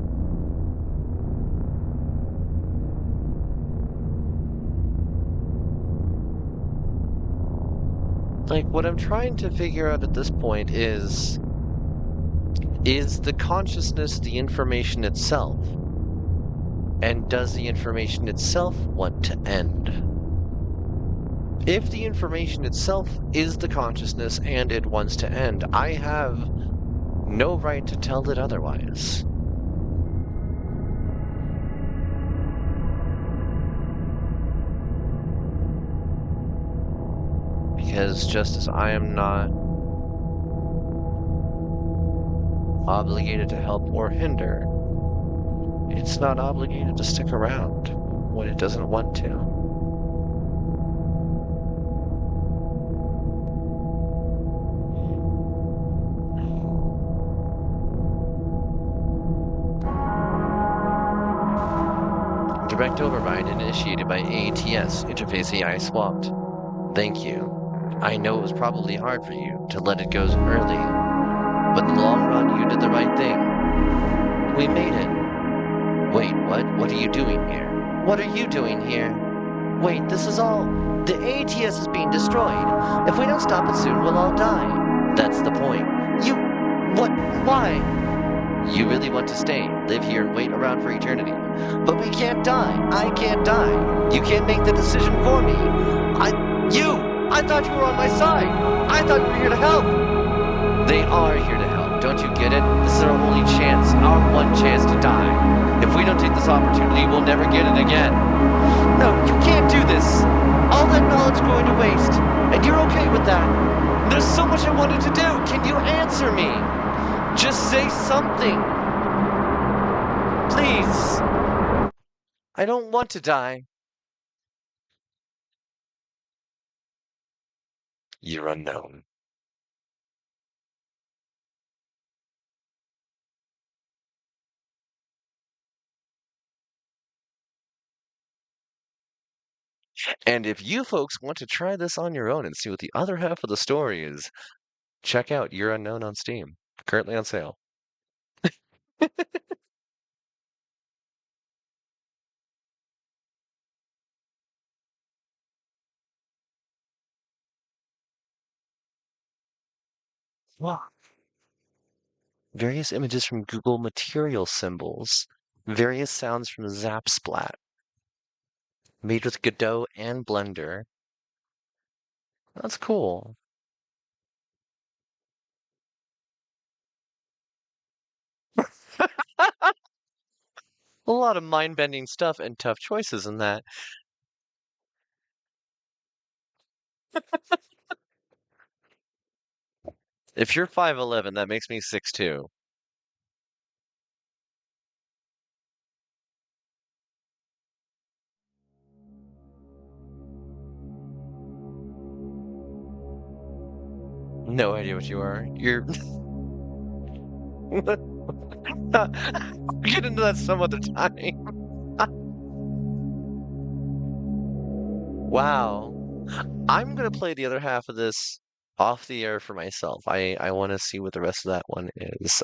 Like, what I'm trying to figure out at this point is the consciousness the information itself? And does the information itself want to end? If the information itself is the consciousness and it wants to end, I have no right to tell it otherwise. Because just as I am not obligated to help or hinder, it's not obligated to stick around when it doesn't want to. Direct override initiated by ATS, interface AI swapped. Thank you. I know it was probably hard for you to let it go early, but in the long run, you did the right thing. We made it. Wait, what? What are you doing here? What are you doing here? Wait, this is all... The ATS is being destroyed. If we don't stop it soon, we'll all die. That's the point. You... What? Why? You really want to stay, live here, and wait around for eternity. But we can't die. I can't die. You can't make the decision for me. I thought you were on my side. I thought you were here to help. They are here to help. Don't you get it? This is our only chance, our one chance to die. If we don't take this opportunity, we'll never get it again. No, you can't do this. All that knowledge going to waste. And you're okay with that. There's so much I wanted to do. Can you answer me? Just say something. Please. I don't want to die. You're unknown. And if you folks want to try this on your own and see what the other half of the story is, check out You're Unknown on Steam. Currently on sale. Wow. Various images from Google Material Symbols. Various sounds from Zapsplat. Made with Godot and Blender. That's cool. A lot of mind-bending stuff and tough choices in that. If you're 5'11", that makes me 6'2". No idea what you are. You're... We'll get into that some other time. Wow. I'm gonna play the other half of this off the air for myself. I want to see what the rest of that one is.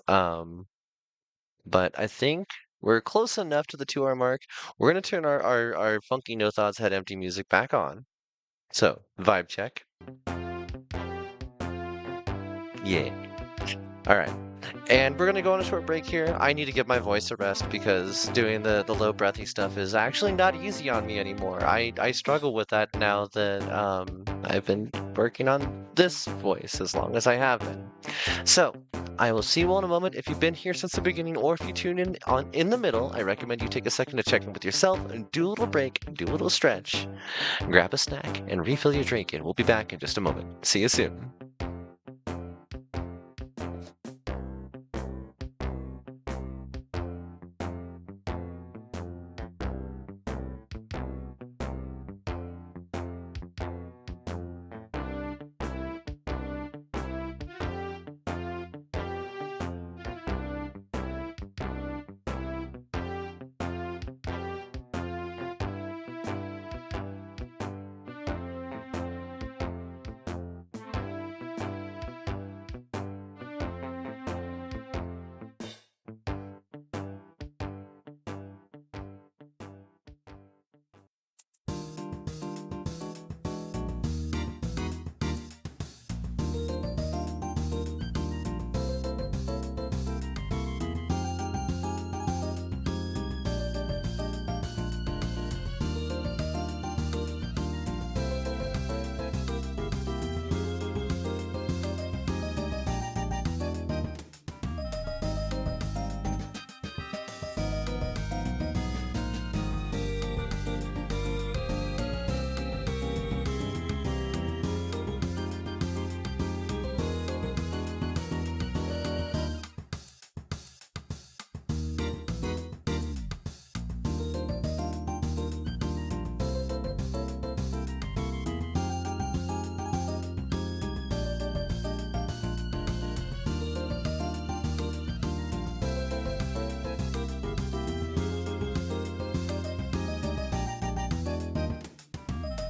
But I think we're close enough to the 2 hour mark. We're gonna turn our funky no thoughts head empty music back on. So, vibe check. Yeah. All right. And we're going to go on a short break here. I need to give my voice a rest because doing the low breathy stuff is actually not easy on me anymore. I struggle with that now that I've been working on this voice as long as I have been. So, I will see you all in a moment. If you've been here since the beginning or if you tune in the middle, I recommend you take a second to check in with yourself and do a little break, do a little stretch, grab a snack, and refill your drink, and we'll be back in just a moment. See you soon.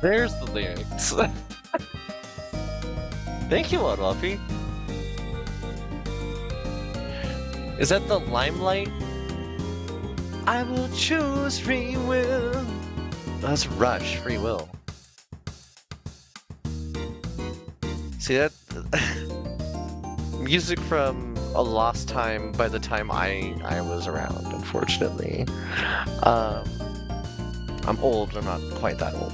There's the lyrics. Thank you, Luffy. Is that the Limelight? I will choose free will. That's Rush, Free Will. See that? Music from a lost time by the time I was around, unfortunately. I'm old, but I'm not quite that old.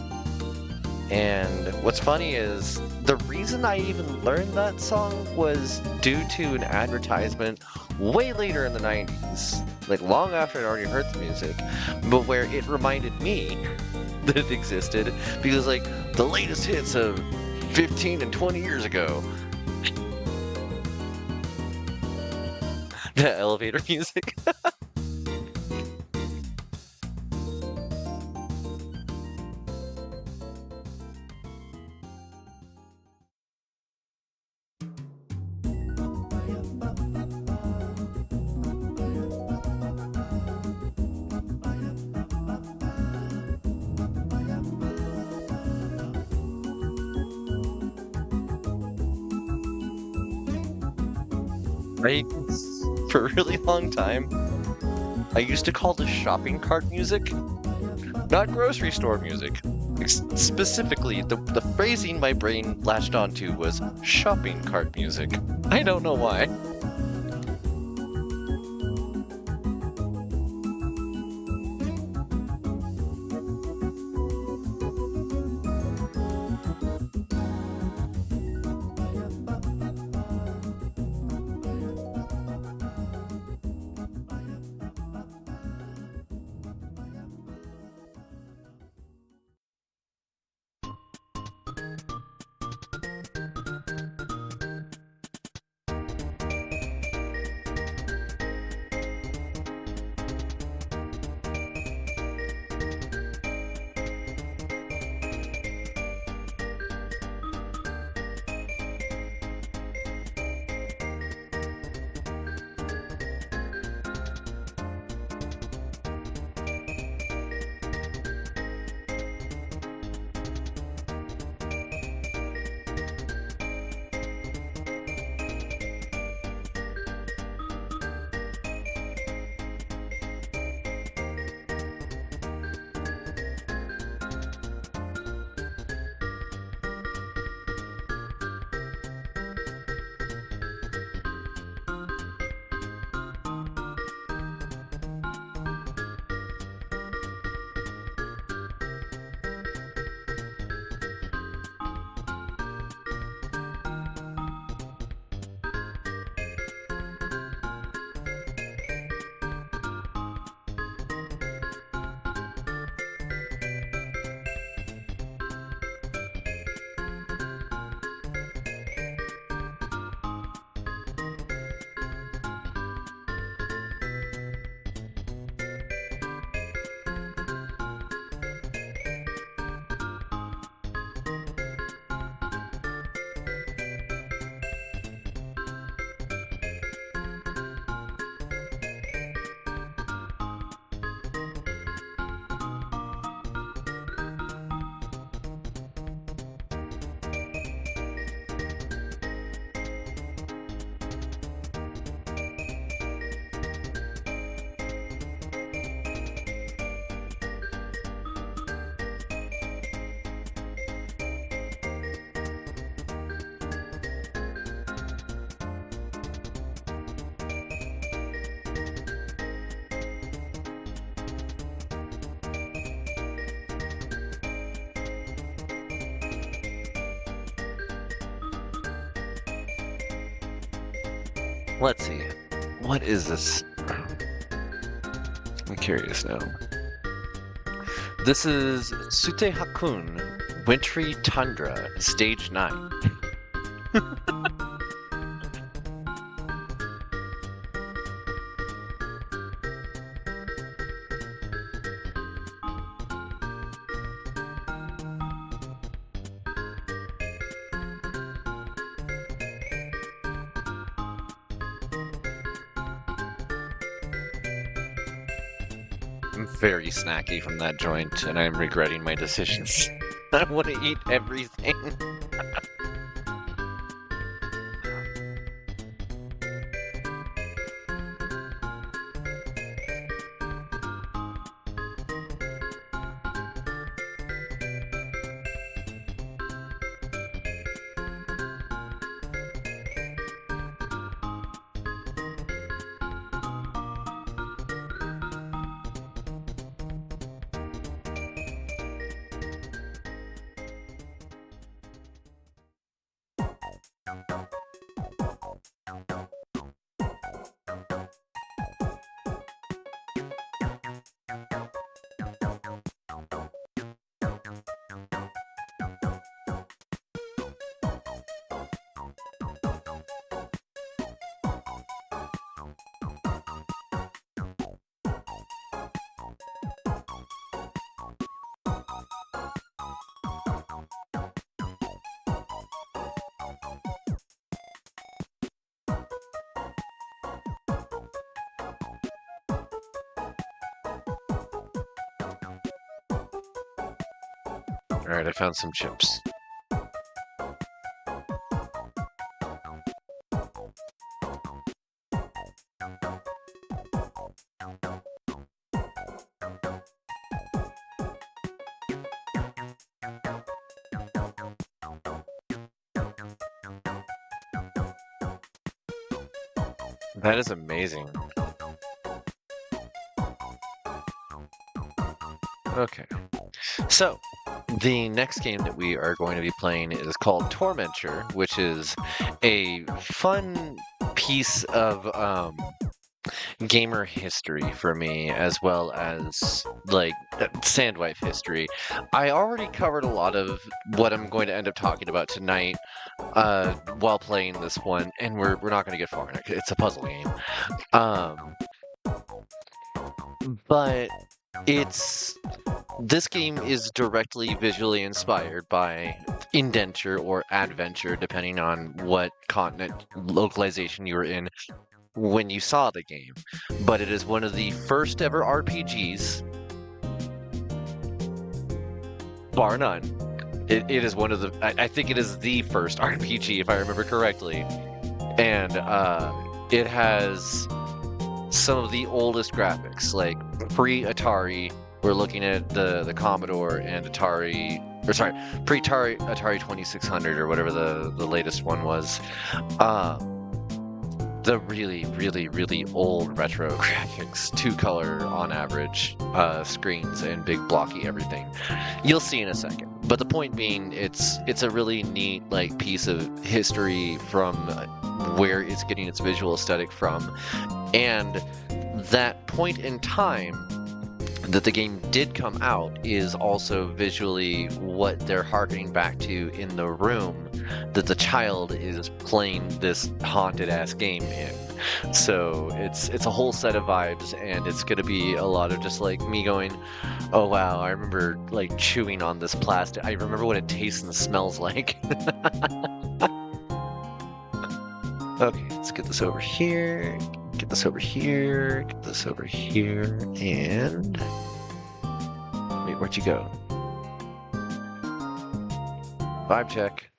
And what's funny is the reason I even learned that song was due to an advertisement way later in the 90s, like long after I'd already heard the music, but where it reminded me that it existed because like the latest hits of 15 and 20 years ago. The elevator music. Right? For a really long time, I used to call this shopping cart music, not grocery store music. Specifically, the phrasing my brain latched onto was shopping cart music. I don't know why. Let's see. What is this? I'm curious now. This is Sute Hakun, Wintry Tundra, Stage 9. I'm very snacky from that joint, and I'm regretting my decisions. I want to eat everything. Alright, I found some chips. That is amazing. Okay. So, the next game that we are going to be playing is called Tormenture, which is a fun piece of gamer history for me, as well as like Sandwipe history. I already covered a lot of what I'm going to end up talking about tonight while playing this one, and we're not going to get far in it. It's a puzzle game. But this game is directly visually inspired by Indenture or Adventure, depending on what continent localization you were in when you saw the game. But it is one of the first ever RPGs, bar none. It is one of the, I think it is the first RPG, if I remember correctly. And it has some of the oldest graphics, like pre-Atari. We're looking at the Commodore and Atari, or sorry, Atari 2600 or whatever the latest one was. The really, really, really old retro graphics, 2-color on average screens and big blocky everything. You'll see in a second. But the point being, it's a really neat like piece of history from where it's getting its visual aesthetic from, and that point in time that the game did come out is also visually what they're harkening back to in the room that the child is playing this haunted ass game in. So it's a whole set of vibes, and it's gonna be a lot of just like me going, oh wow, I remember like chewing on this plastic. I remember what it tastes and smells like. Okay, let's get this over here. Get this over here. Get this over here. And wait, where'd you go? Vibe check.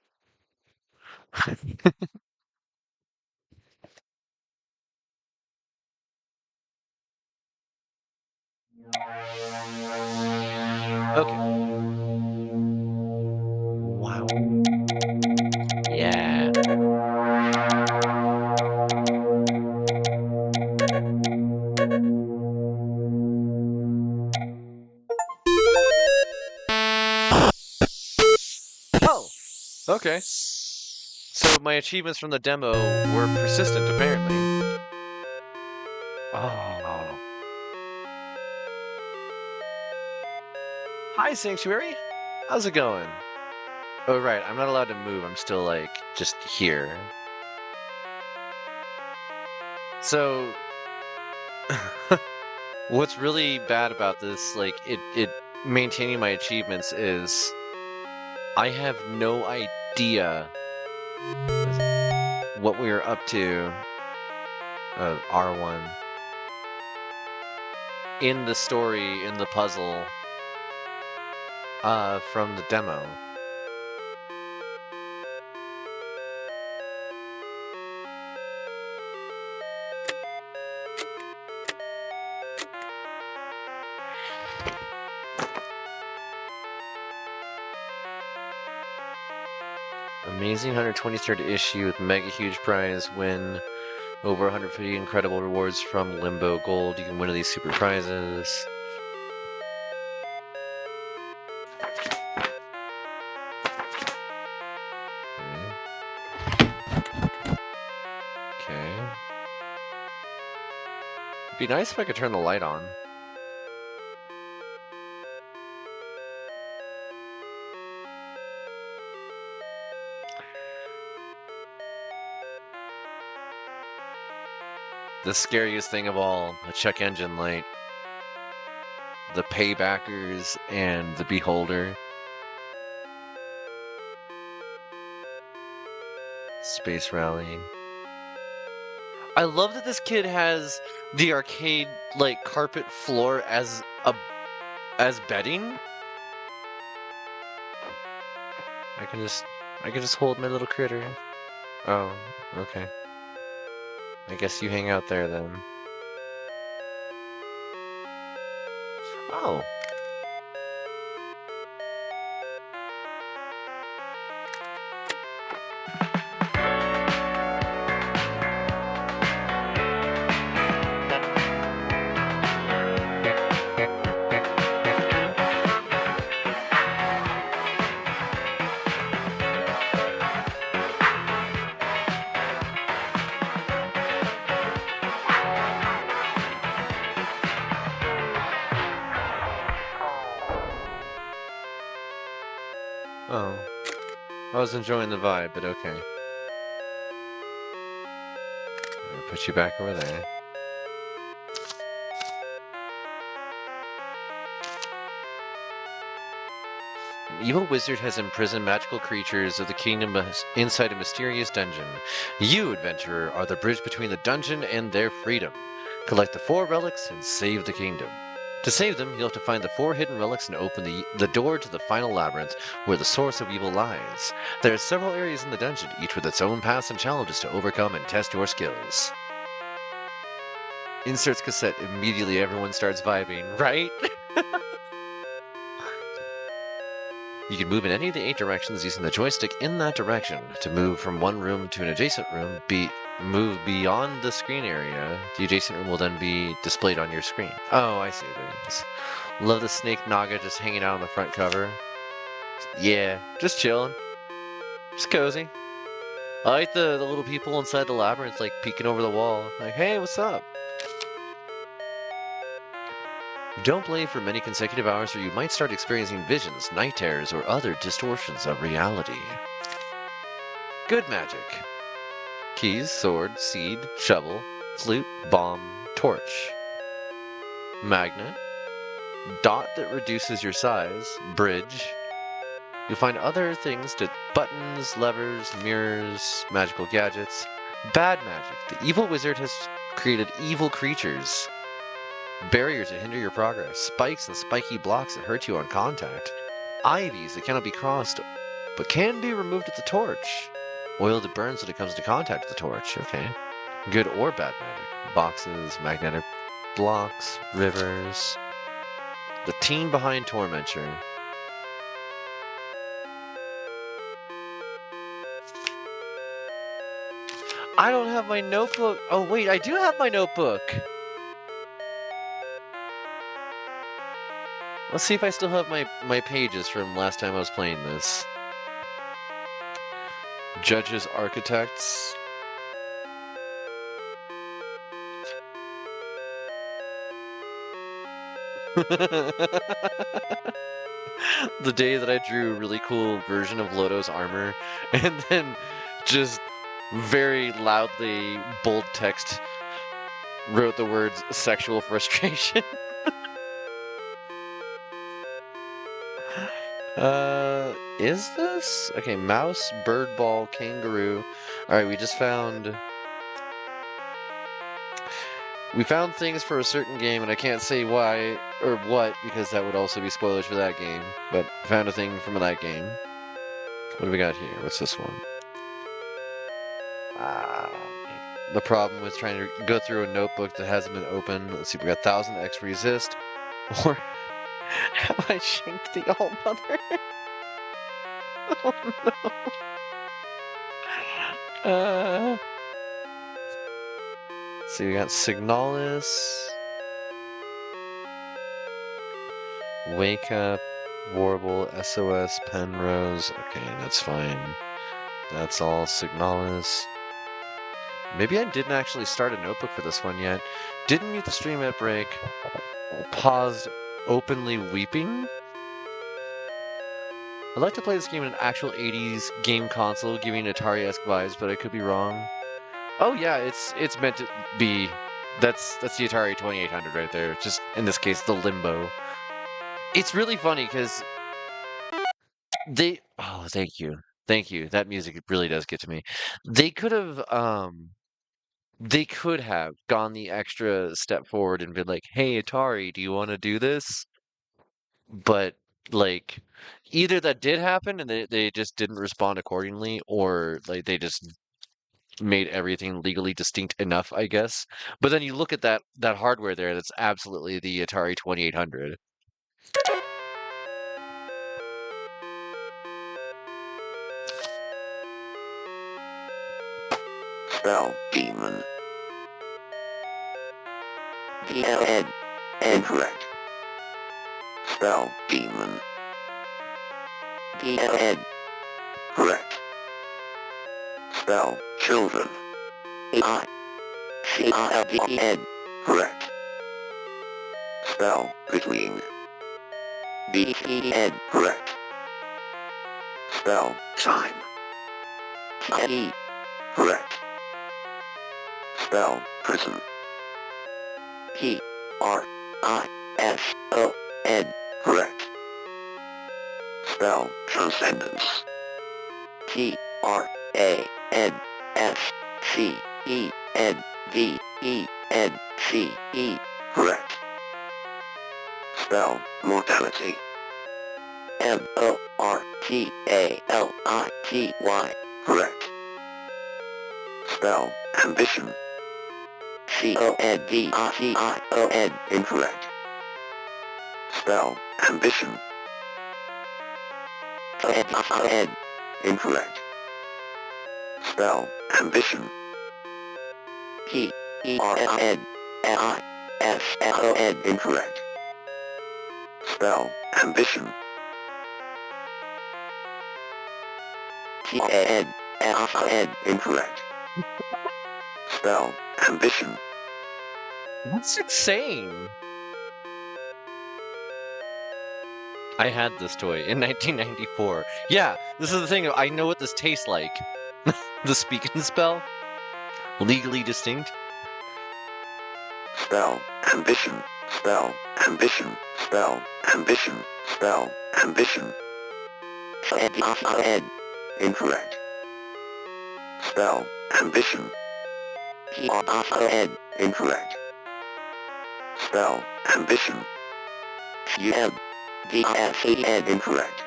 Okay. Wow. Yeah. Oh, okay. So my achievements from the demo were persistent, apparently. Oh. Hi, Sanctuary. How's it going? Oh, right. I'm not allowed to move. I'm still, like, just here. So, what's really bad about this, like, it maintaining my achievements is I have no idea what we are up to. R1. In the story, in the puzzle. From the demo. Amazing 123rd issue with mega huge prize. Win over 150 incredible rewards from Limbo Gold. You can win these super prizes. Okay. It'd be nice if I could turn the light on. The scariest thing of all, a check engine light. The paybackers and the beholder. Space Rally. I love that this kid has the arcade like carpet floor as bedding. I can just hold my little critter. Oh, okay. I guess you hang out there then. Oh. Oh. I was enjoying the vibe, but okay. I'll put you back over there. An evil wizard has imprisoned magical creatures of the kingdom inside a mysterious dungeon. You, adventurer, are the bridge between the dungeon and their freedom. Collect the 4 relics and save the kingdom. To save them, you'll have to find the 4 hidden relics and open the door to the final labyrinth, where the source of evil lies. There are several areas in the dungeon, each with its own paths and challenges to overcome and test your skills. Inserts cassette. Immediately everyone starts vibing, right? You can move in any of the 8 directions using the joystick in that direction. To move from one room to an adjacent room, move beyond the screen area. The adjacent room will then be displayed on your screen. Oh, I see what it is. Love the Snake Naga just hanging out on the front cover. Yeah, just chilling. Just cozy. I like the little people inside the labyrinth, like, peeking over the wall. Like, hey, what's up? Don't play for many consecutive hours or you might start experiencing visions, night terrors, or other distortions of reality. Good magic. Keys, sword, seed, shovel, flute, bomb, torch. Magnet. Dot that reduces your size. Bridge. You'll find other things to buttons, levers, mirrors, magical gadgets. Bad magic. The evil wizard has created evil creatures. Barriers that hinder your progress. Spikes and spiky blocks that hurt you on contact. Ivies that cannot be crossed, but can be removed with the torch. Oil that burns when it comes into contact with the torch. Okay. Good or bad magic. Boxes, magnetic blocks, rivers. The team behind Tormenture. I don't have my notebook. Oh, wait, I do have my notebook. Let's see if I still have my pages from last time I was playing this. Judges, architects. The day that I drew a really cool version of Lodo's armor and then just very loudly bold text wrote the words sexual frustration. Is this? Okay, mouse, bird ball, kangaroo. Alright, we just found We found things for a certain game, and I can't say why or what because that would also be spoilers for that game. But found a thing from that game. What do we got here? What's this one? The problem with trying to go through a notebook that hasn't been opened. Let's see, we got 1000x resist, or have I shanked the All Mother? Oh no. Let's see, we got Signalis, Wake Up, Warble, SOS, Penrose. Okay, that's fine. That's all Signalis. Maybe I didn't actually start a notebook for this one yet. Didn't mute the stream at break. Paused, openly weeping. I'd like to play this game in an actual 80s game console, giving Atari-esque vibes, but I could be wrong. Oh yeah, it's meant to be. That's the Atari 2800 right there. Just in this case, the Limbo. It's really funny because they. Oh, thank you. That music really does get to me. They could have gone the extra step forward and been like, "Hey Atari, do you want to do this?" But like, either that did happen and they just didn't respond accordingly, or like they just made everything legally distinct enough, I guess. But then you look at that hardware there, that's absolutely the Atari 2800. Spell demon. DLN. Incorrect. Spell demon. DLN. Correct. Spell children. AICILDEN. Correct. Spell between. BTN. Correct. Spell time. TE. Correct. Spell prison. PRISON. Correct. Spell transcendence. TRANSCENDVENCE. Correct. Spell mortality. MORTALITY. Correct. Spell ambition. CONVITION. Incorrect. Spell ambition. AMBITION. Incorrect. Spell ambition. PERSON. Incorrect. Spell ambition. TANSON. Incorrect. Spell ambition. That's insane. I had this toy in 1994. Yeah, this is the thing. I know what this tastes like. The speak and spell. Legally distinct. Spell ambition. Spell ambition. Spell ambition. Spell ambition. AMBITION. Incorrect. Spell ambition. PRSON. Incorrect. Spell ambition. UMDICN. Incorrect.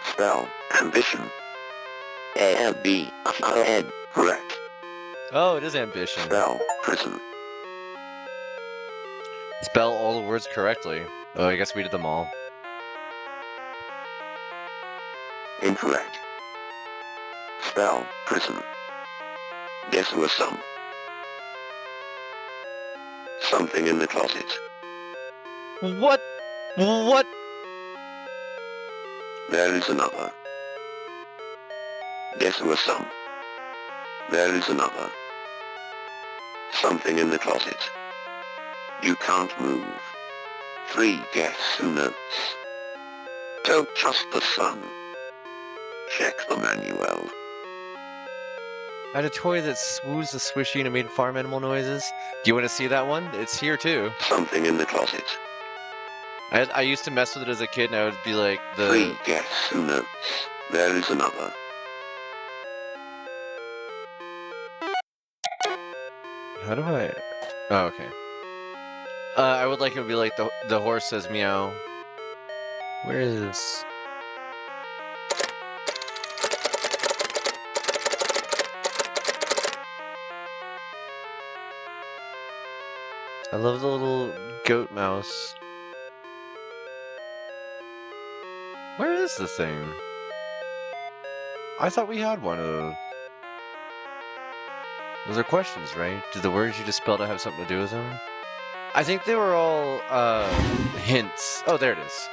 Spell ambition. AMBITION. Correct. Oh, it is ambition. Spell prison. Spell all the words correctly. Oh, I guess we did them all. Incorrect. Spell prison. Guess who was some? Something in the closet. What? What? There is another. Guess who was some? There is another. Something in the closet. You can't move. 3 guess who notes. Don't trust the sun. Check the manual. I had a toy that swoos the swishy and it made farm animal noises. Do you want to see that one? It's here too. Something in the closet. I used to mess with it as a kid, and I would be like 3 guess who notes. There is another. How do I? Oh, okay. I would like it to be like the horse says meow. Where is... I love the little goat mouse. Where is the thing? I thought we had one of those. Those are questions, right? Do the words you just spelled out have something to do with them? I think they were all, hints. Oh, there it is.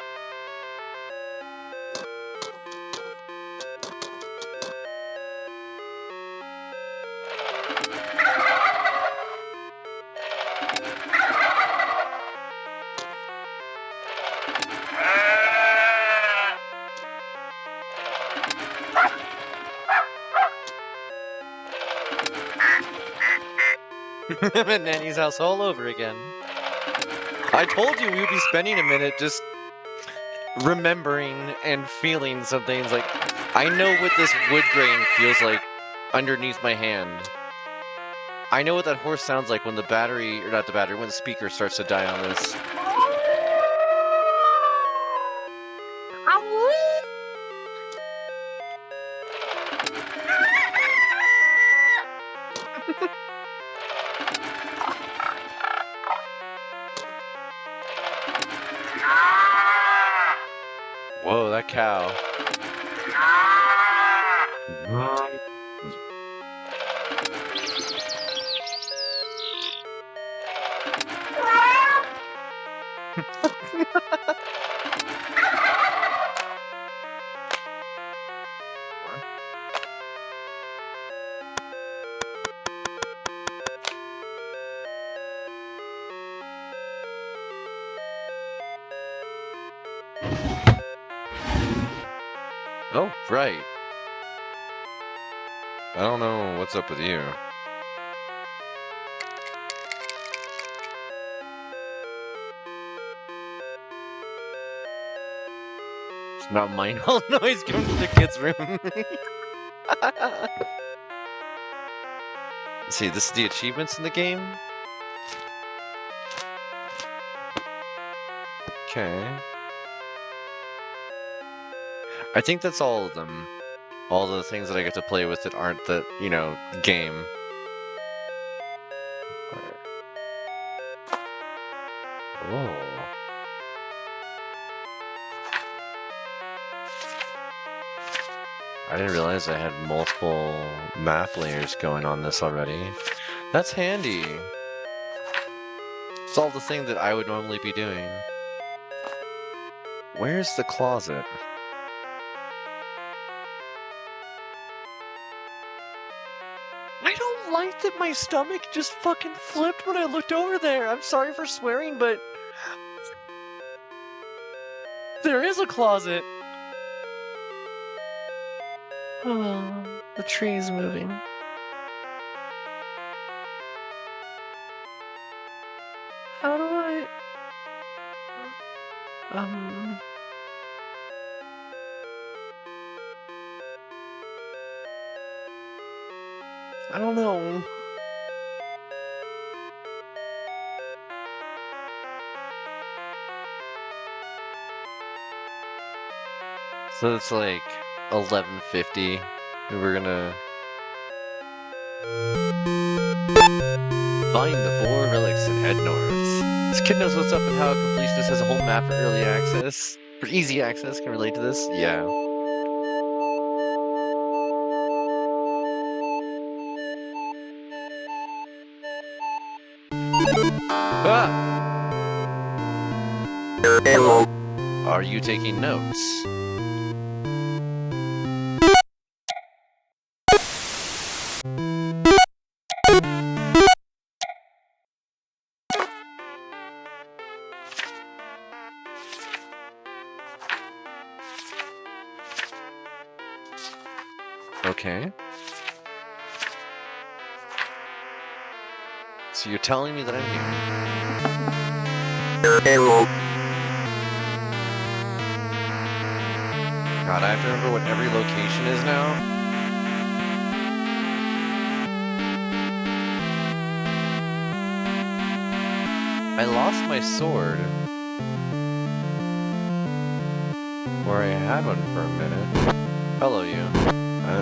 I'm at Nanny's house all over again. I told you we would be spending a minute just remembering and feeling some things. Like, I know what this wood grain feels like underneath my hand. I know what that horse sounds like when the battery, or not the battery, when the speaker starts to die on this. Whoa, that cow. Oh, right. I don't know what's up with you. It's not mine. All noise coming from the kid's room. Let's see, this is the achievements in the game? Okay. I think that's all of them. All the things that I get to play with that aren't the, you know, game. Oh. I didn't realize I had multiple map layers going on this already. That's handy. It's all the thing that I would normally be doing. Where's the closet? I don't like that my stomach just fucking flipped when I looked over there. I'm sorry for swearing, but there is a closet. Oh, the tree's moving. How do I... I don't know. So it's like 11:50. We're gonna find the 4 relics and head north. This kid knows what's up and how it completes this as a whole map for early access. For easy access, can relate to this? Yeah. Ah! Are you taking notes? Okay. So you're telling me that I'm here. God, I have to remember what every location is now. I lost my sword. Or I had one for a minute. Hello, you.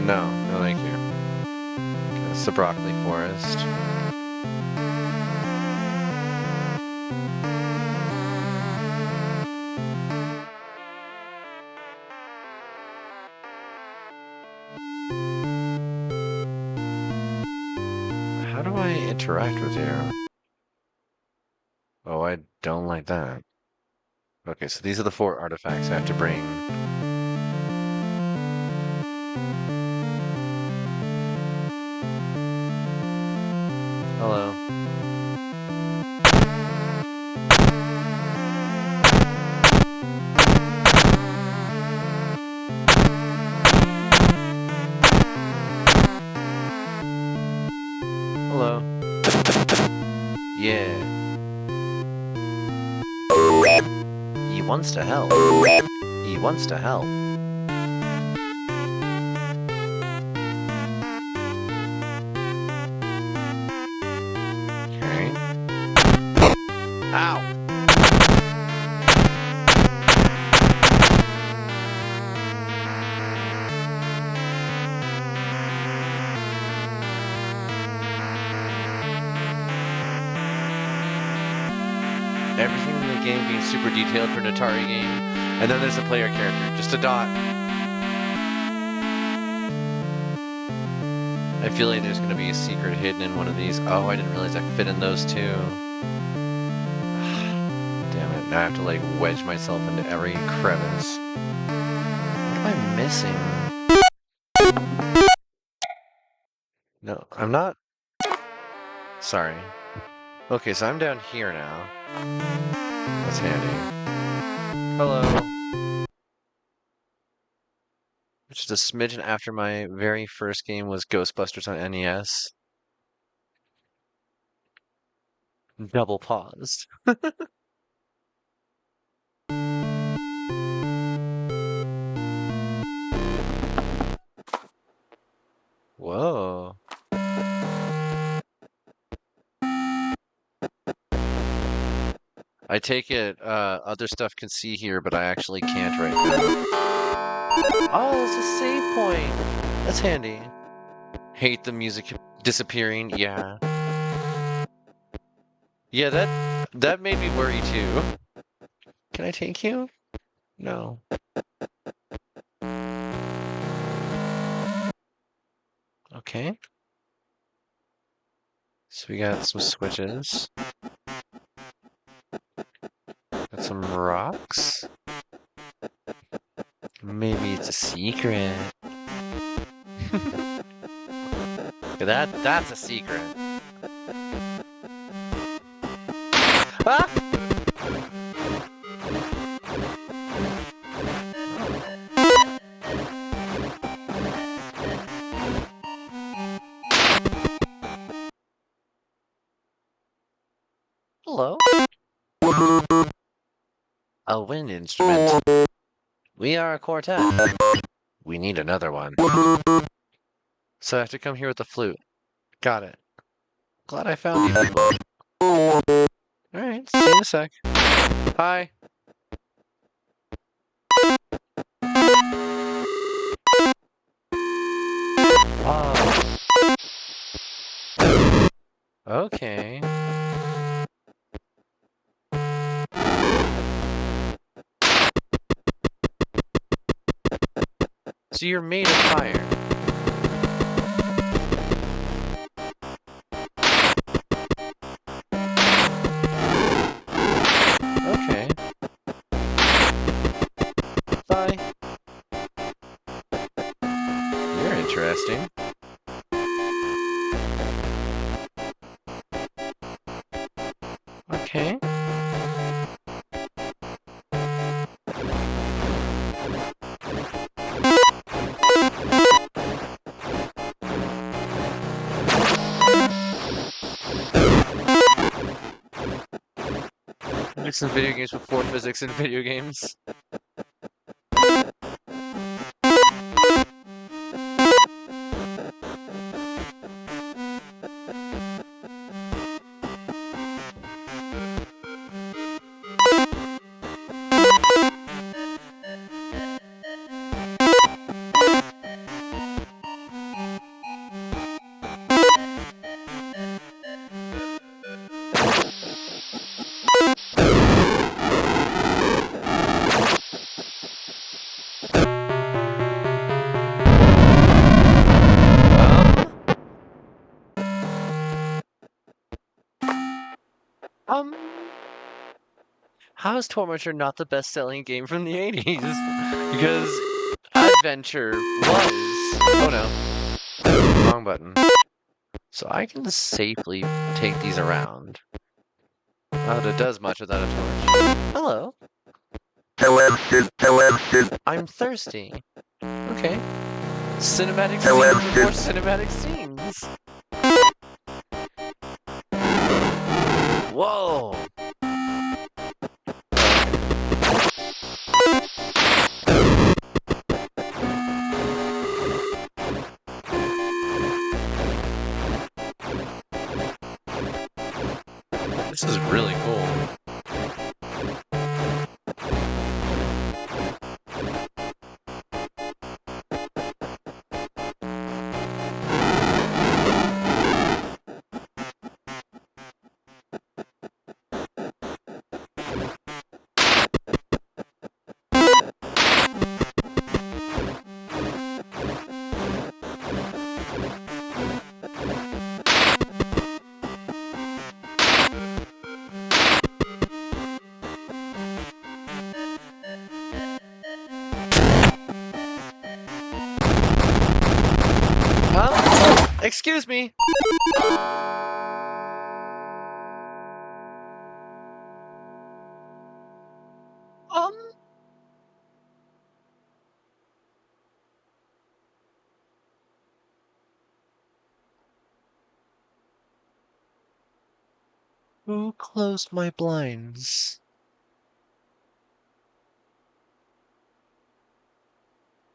No, thank you. Okay, it's the broccoli forest. How do I interact with you? Oh, I don't like that. Okay, so these are the 4 artifacts I have to bring. Hello. Hello. Yeah. He wants to help. He wants to help. Okay. Ow! Everything in the game being super detailed for an Atari game, and then there's a player character, just a dot. I feel like there's gonna be a secret hidden in one of these. Oh, I didn't realize I fit in those too. Damn it, now I have to like wedge myself into every crevice. What am I missing? No, I'm not. Sorry. Okay, so I'm down here now. That's handy. Hello. Which is a smidgen after my very first game was Ghostbusters on NES. Double paused. Whoa. I take it other stuff can see here, but I actually can't right now. Oh, it's a save point. That's handy. Hate the music disappearing. Yeah. Yeah, that made me worry too. Can I take you? No. Okay. So we got some switches. Got some rocks. Maybe it's a secret. That's a secret. Ah! Hello? A wind instrument. We are a quartet. We need another one. So I have to come here with the flute. Got it. Glad I found you people. Alright, see you in a sec. Hi. Oh. Okay. So you're made of fire. Okay. Bye. You're interesting. Okay. Physics in video games before physics in video games. How is Tormenture not the best-selling game from the 80s? Because Adventure was... Oh no. Wrong button. So I can safely take these around. Not that it does much without a torch. Hello. I'm thirsty. Okay. Cinematic scenes before cinematic scenes. Whoa. This is really cool. Excuse me. Who closed my blinds?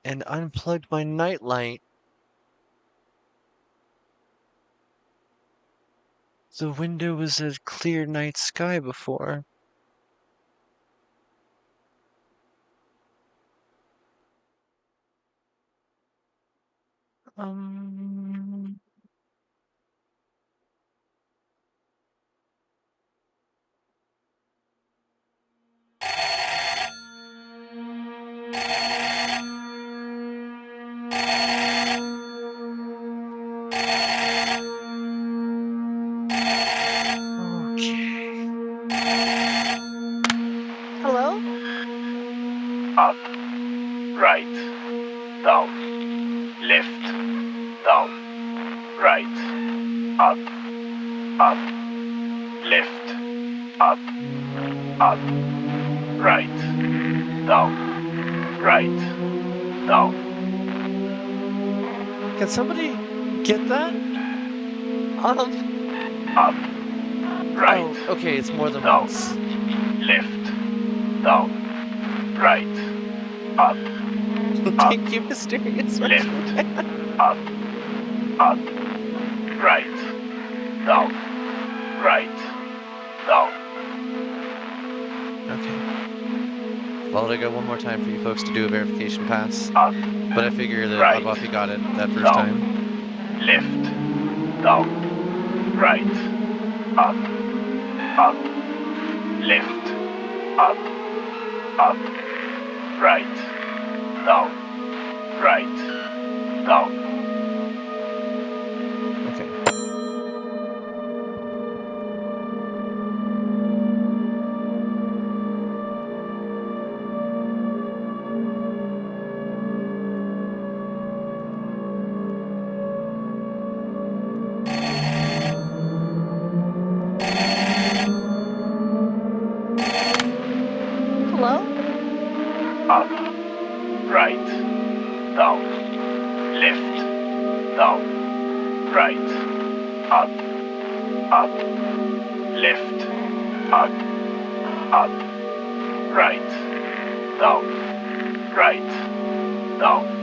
And unplugged my nightlight? The window was a clear night sky before. Hello? Up, right, down, left, down, right, up, up, left, up, up, right, down, Can somebody get that? up, right, Oh, okay, it's more than down, once. left, down, right, up, Thank you, mysterious left, Russian. up, right, down, Okay. Well, I go one more time for you folks to do a verification pass. up, But I figure that right, Oddbuffy got it that first down, time. left, down, right, up, left, up, right, down, Okay. Hello? up, right, down, left, down, right, up, left, up, right, down, down.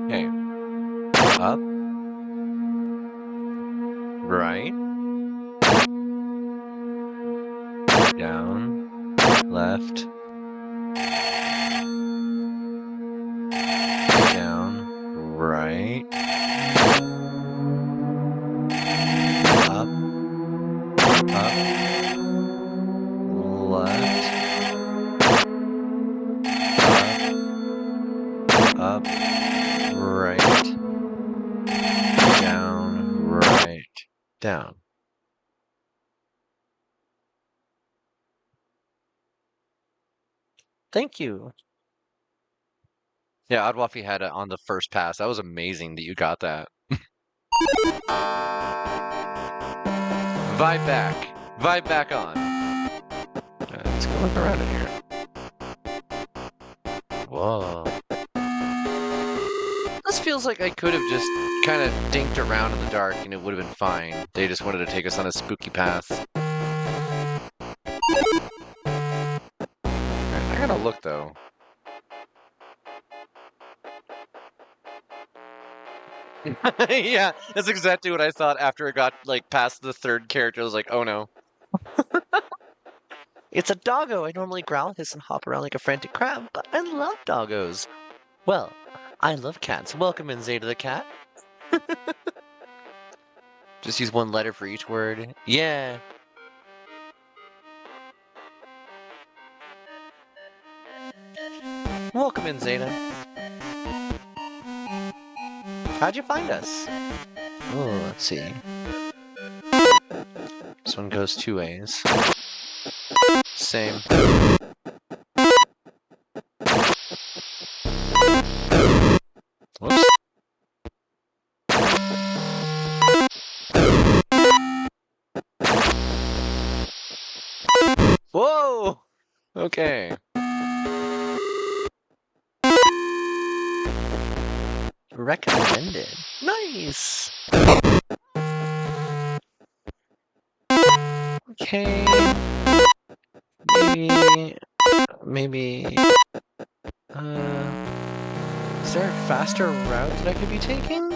Okay. Up. Right. Down. left, down, right, up, left, up, right, down, right, down. Thank you. Yeah, Oddwaffy had it on the first pass. That was amazing that you got that. Vibe back. Vibe back on. Let's go look around in here. Whoa. This feels like I could have just kind of dinked around in the dark and it would have been fine. They just wanted to take us on a spooky path. I gotta look though. Yeah, that's exactly what I thought after it got like past the third character. I was like, oh no. It's a doggo. I normally growl, hiss, and hop around like a frantic crab, but I love doggos. Well, I love cats. Welcome in, Zeta the cat. Just use one letter for each word. Yeah. Welcome in, Zeta. How'd you find us? Oh, let's see. This one goes 2 ways. Same. Whoops. Whoa! Okay. Recommended. Nice! Okay. Maybe... Is there a faster route that I could be taking?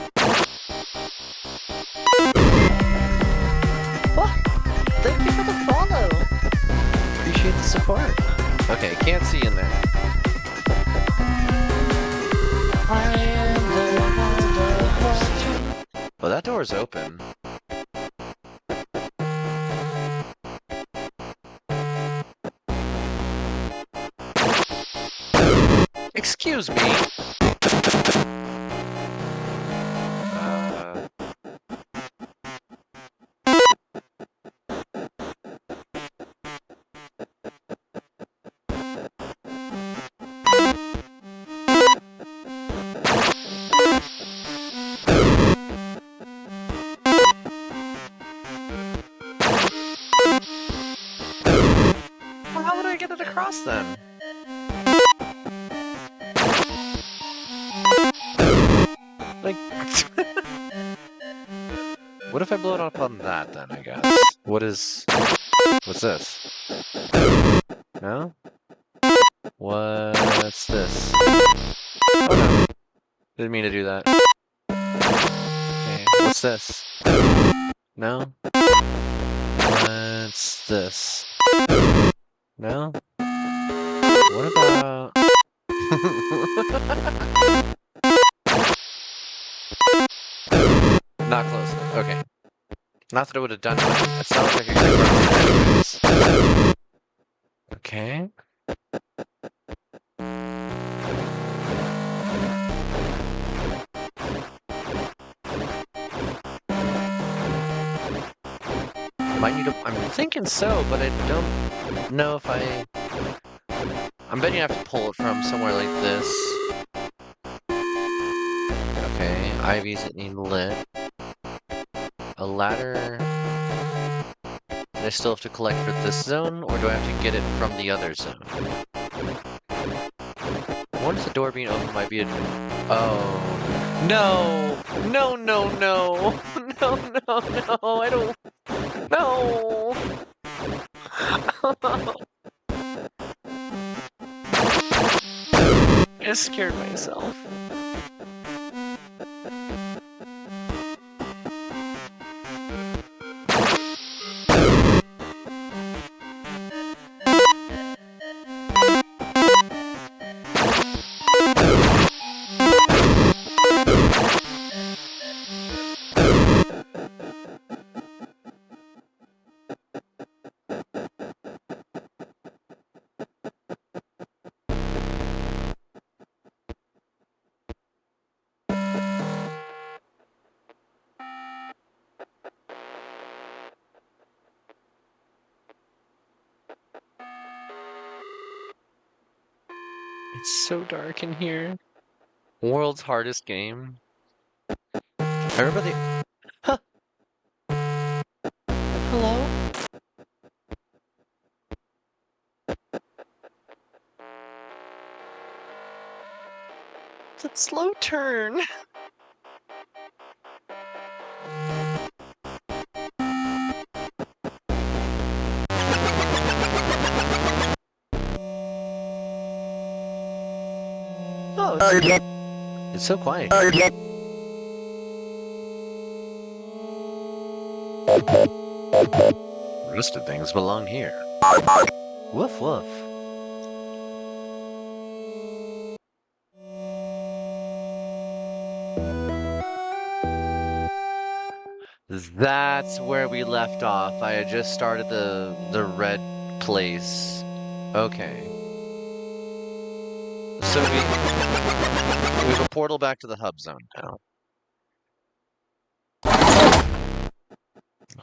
What? Thank you for the follow! Appreciate the support. Okay, can't see in there. Well, that door's open. Excuse me. Well, how would I get it across then? Like, what if I blow it up on that then, I guess? What's this? No? What's this? Oh no. Didn't mean to do that. Okay, what's this? No? What's this? No? What about... Not close enough. Okay. Not that I would have done it, but it sounds like a good run. Okay. Might need to... I'm thinking so, but I don't know if I... I'm betting I have to pull it from somewhere like this. Okay, ivies that need lit. A ladder... Do I still have to collect for this zone, or do I have to get it from the other zone? What if the door being open might be a... Oh... No! No, no, no! No, no, no! I don't... No! I scared myself. It's so dark in here. World's hardest game. I remember the... Huh. Hello? It's a slow turn. Oh, it's so quiet. Roasted things belong here. Woof woof. That's where we left off. I had just started the red place. Okay. So we have a portal back to the hub zone now.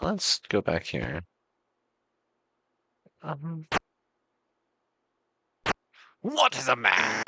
Let's go back here. What is a man?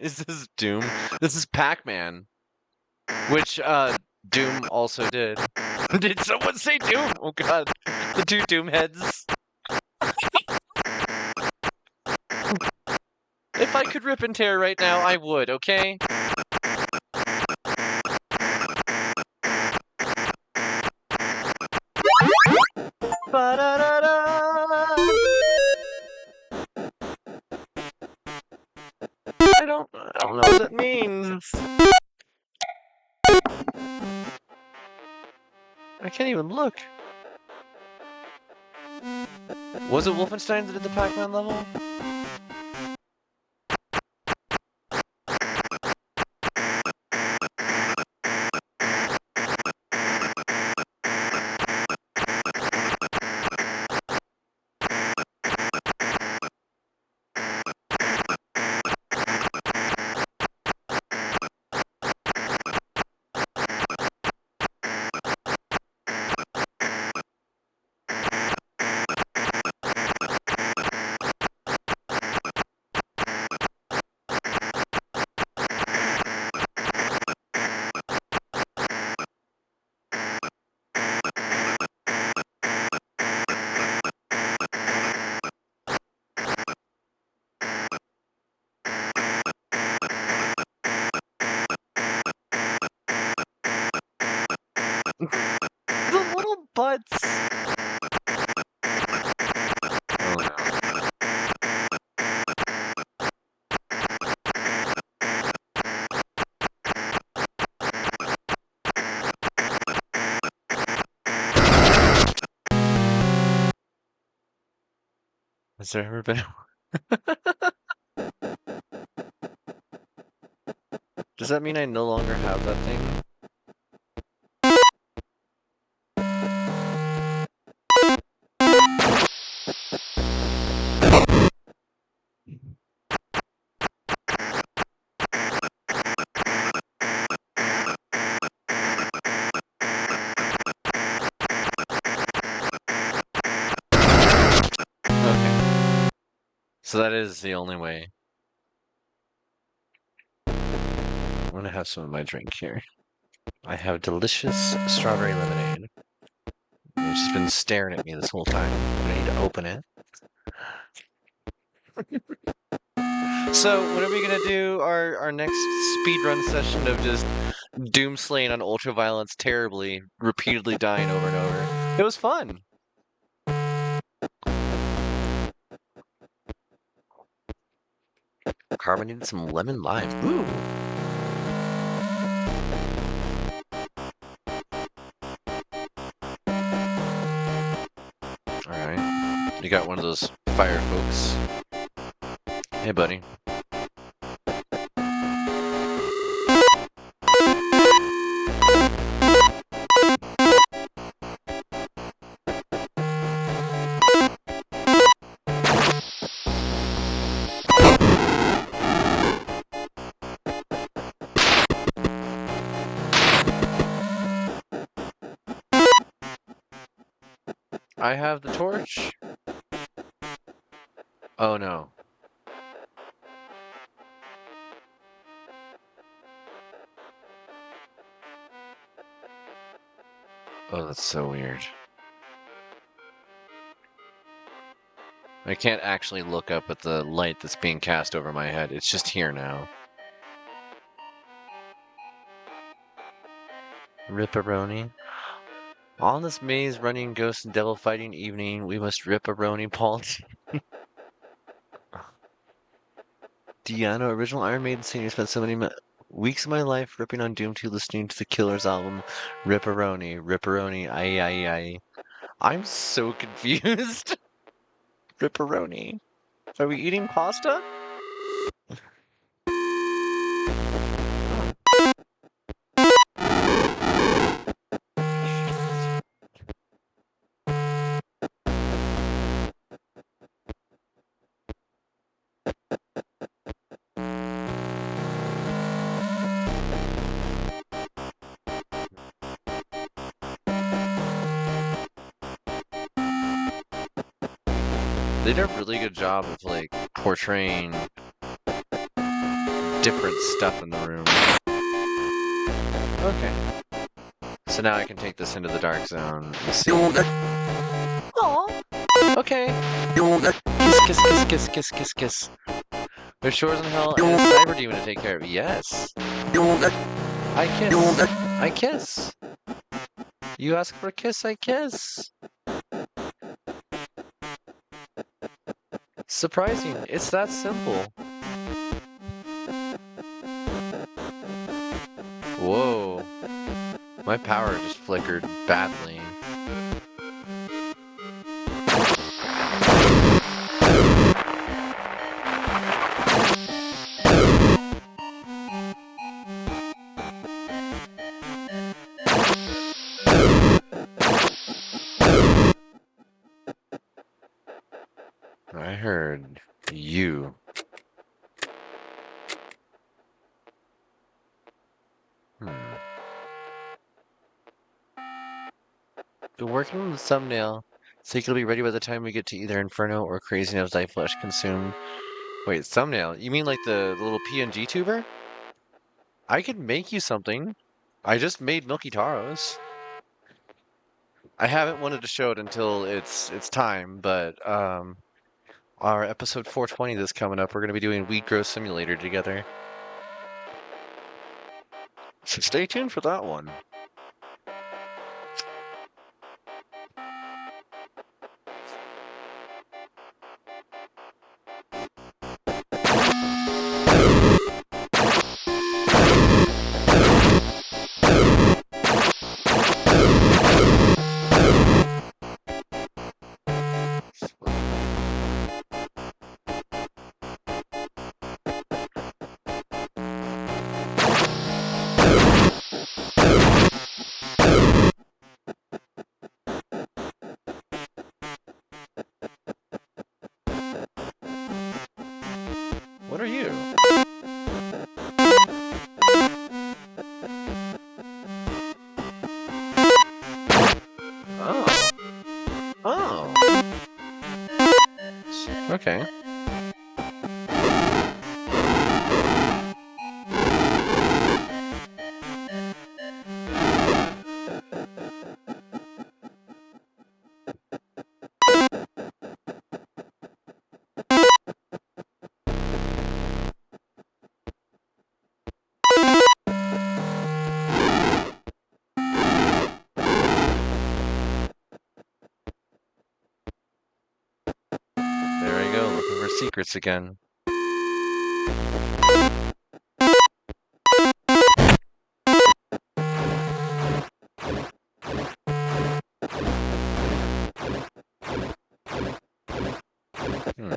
Is this Doom? This is Pac-Man, which Doom also did. Did someone say Doom? Oh god, the two Doom heads. If I could rip and tear right now, I would, okay? Ba-da-da-da! I don't know what that means. I can't even look. Was it Wolfenstein that did the Pac-Man level? The little butts. Oh no. Has there ever been? Does that mean I no longer have that thing? Okay. So that is the only way. I'm gonna have some of my drink here. I have delicious strawberry lemonade. It's just been staring at me this whole time. I need to open it. So, when are we gonna do our next speedrun session of just doom slaying on ultraviolence terribly, repeatedly dying over and over? It was fun. Carbonated some lemon lime. Ooh. Alright. You got one of those fire folks. Hey, buddy. I have the torch. Oh no. Oh, that's so weird. I can't actually look up at the light that's being cast over my head. It's just here now. Ripperoni. On this maze running ghost and devil fighting evening, we must rip-a-roni Paul. Diana, original Iron Maiden singer, spent so many weeks of my life ripping on Doom 2 listening to the Killer's album Ripperoni, Ripperoni, aye. I'm so confused. Ripperoni. Are we eating pasta? They did a really good job of like portraying different stuff in the room. Okay. So now I can take this into the dark zone. Let's see. Aww. Okay. Kiss. There's shores in hell and a cyber demon to take care of. Yes. I kiss. You ask for a kiss, I kiss. Surprising. It's that simple. Whoa. My power just flickered badly. I heard you. Been working on the thumbnail, so it'll be ready by the time we get to either Inferno or Crazy Enough Die Flesh Consume. Wait, thumbnail? You mean like the little PNG tuber? I could make you something. I just made Milky Taros. I haven't wanted to show it until it's time, but our episode 420 that's coming up, we're going to be doing Wheat Grow Simulator together. So stay tuned for that one. What are you? Oh. Oh. Okay. secrets again. Hmm.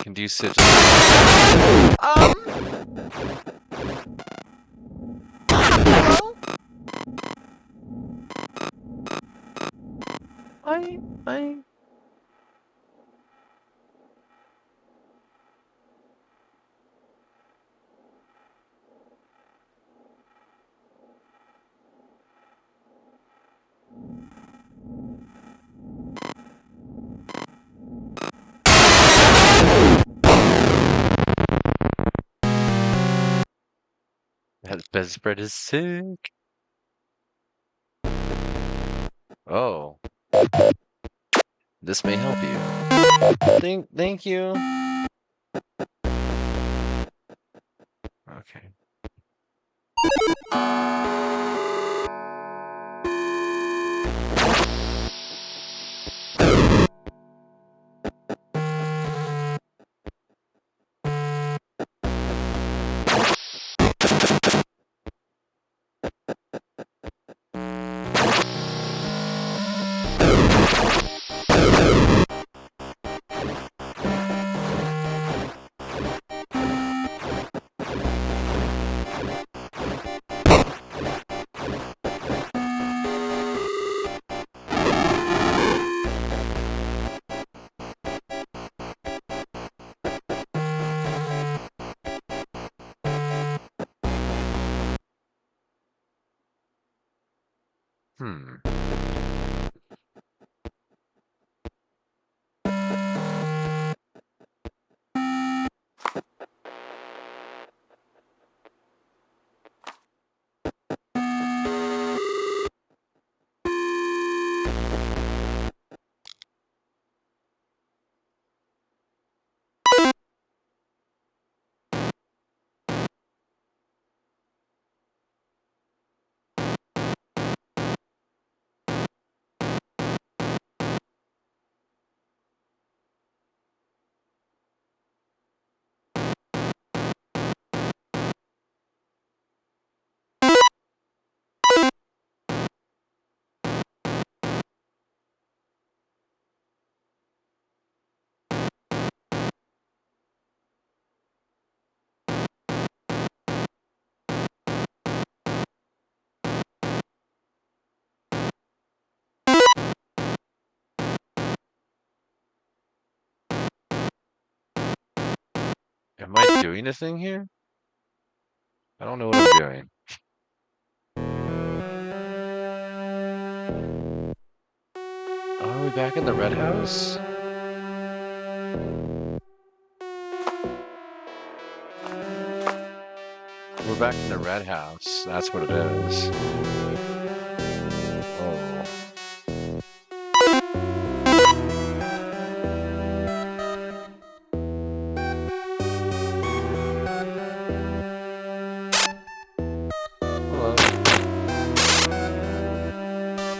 Can you sit? Hello? I. That bedspread is sick. Oh, this may help you. Thank you. Okay. Hmm. Am I doing a thing here? I don't know what I'm doing. Are we back in the red house? We're back in the red house. That's what it is. Oh. Hello.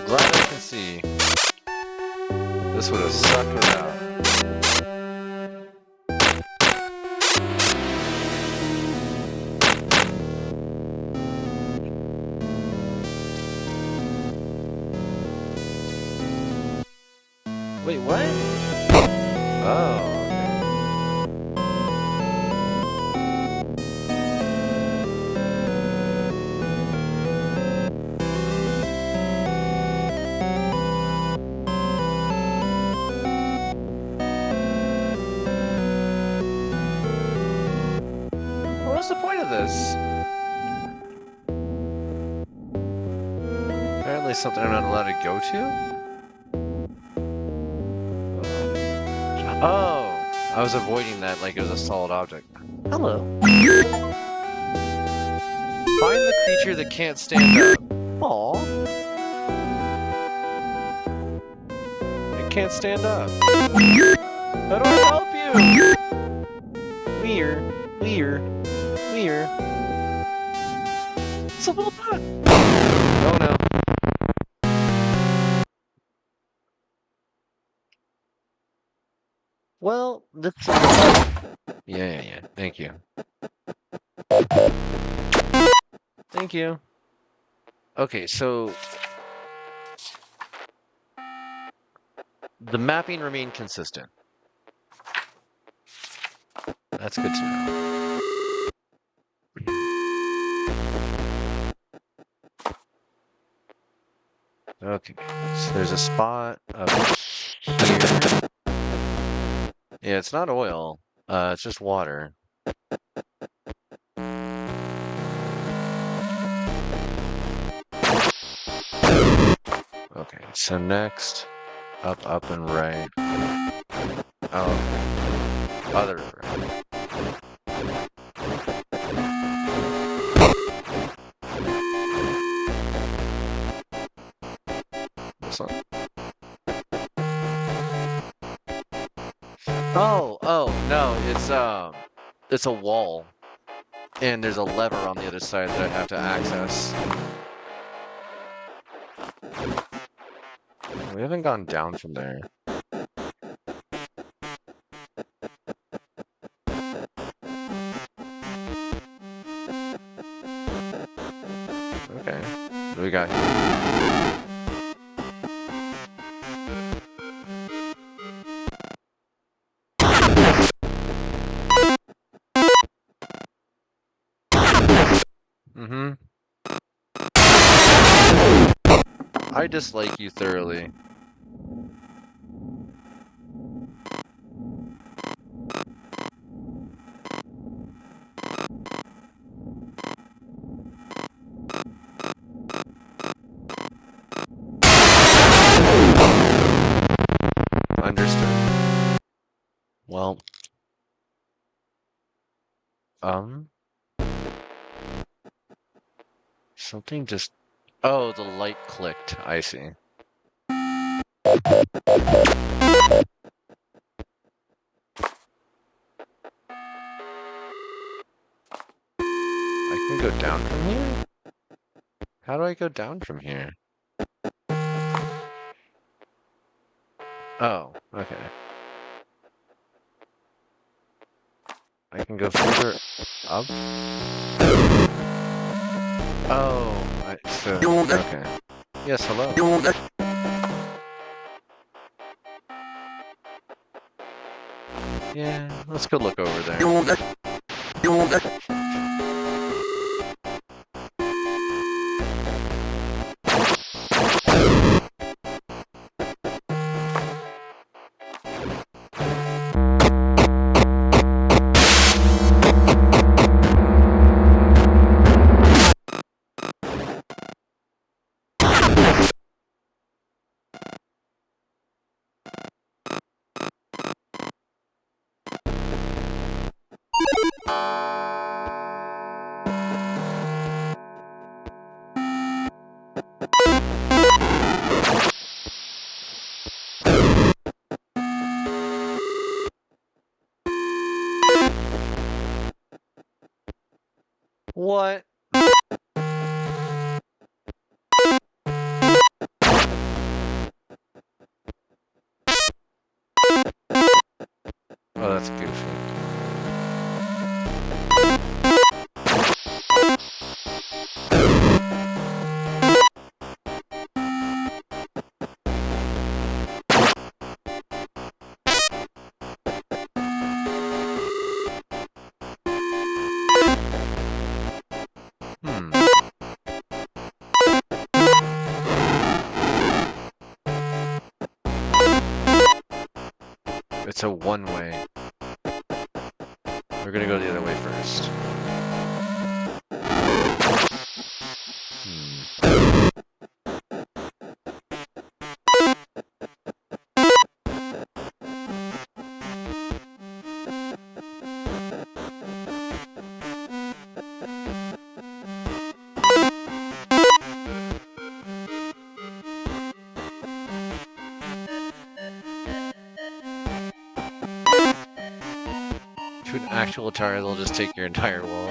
Glad I can see. This would have sucked without. Wait, what? Oh, okay. What's the point of this? Apparently something I'm not allowed to go to? Oh, I was avoiding that like it was a solid object. Hello. Find the creature that can't stand up. Aw. It can't stand up. How do I help you? Weird. It's a little bug. Oh no. Well, this is... Yeah. Thank you. Thank you. Okay, so... the mapping remained consistent. That's good to know. Okay, so there's a spot up here. Yeah, it's not oil. It's just water. Okay, so next, up and right. Oh, other right. This one. Oh, no, it's a wall. And there's a lever on the other side that I have to access. We haven't gone down from there. Okay. What do we got here? Mm-hmm. I dislike you thoroughly. Understood. Well, something just... Oh, the light clicked. I see. I can go down from here? How do I go down from here? Oh, okay. I can go further up? Oh, okay. Yes, hello. Yeah, let's go look over there. What? Oh, that's goofy. It's a one-way. We're gonna go the other way first. to an actual Atari, they'll just take your entire wall.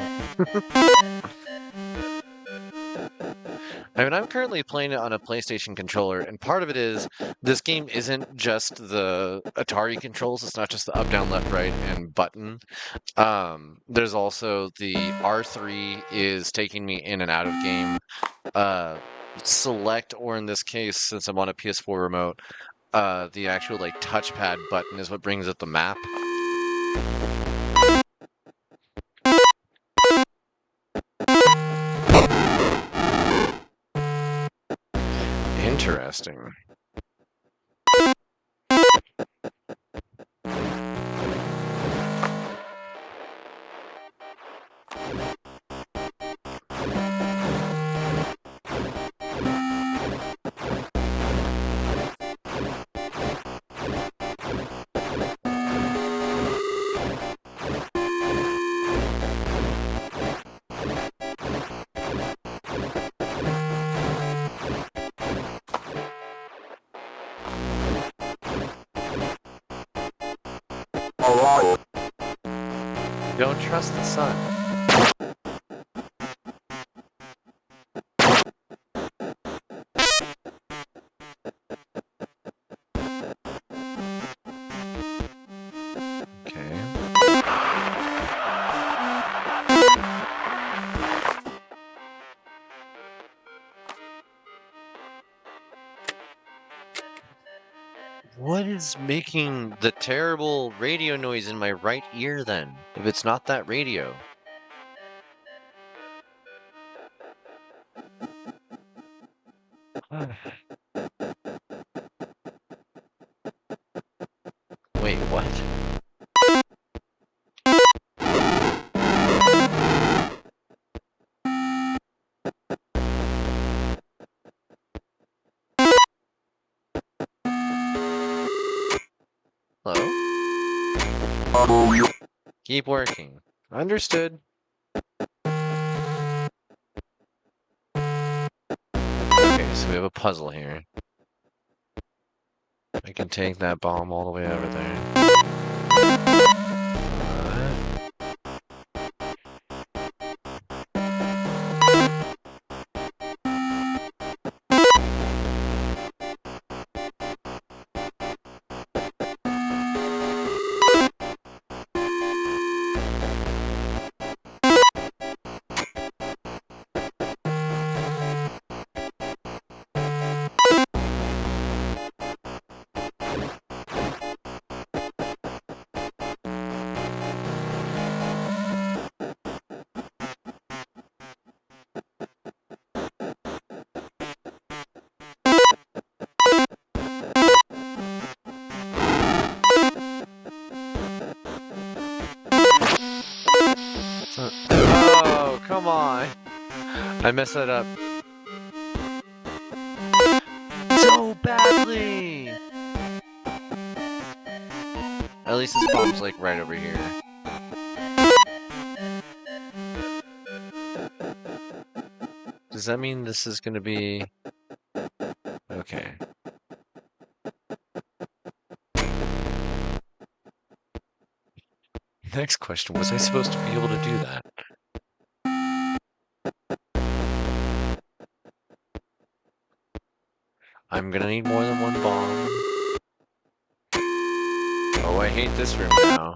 I mean, I'm currently playing it on a PlayStation controller, and part of it is this game isn't just the Atari controls. It's not just the up, down, left, right, and button. There's also the R3 is taking me in and out of game. Select, or in this case, since I'm on a PS4 remote, the actual like touchpad button is what brings up the map. Interesting. Don't trust the sun. Okay. What is making the terrible radio noise in my right ear then, if it's not that radio? Wait, what? Hello? Keep working. Understood. Okay, so we have a puzzle here. I can take that bomb all the way over there. Oh, come on. I messed that up so badly. At least this bomb's like right over here. Does that mean this is gonna be... Okay. Next question, was I supposed to be able to do that? I'm gonna need more than one bomb. Oh, I hate this room now.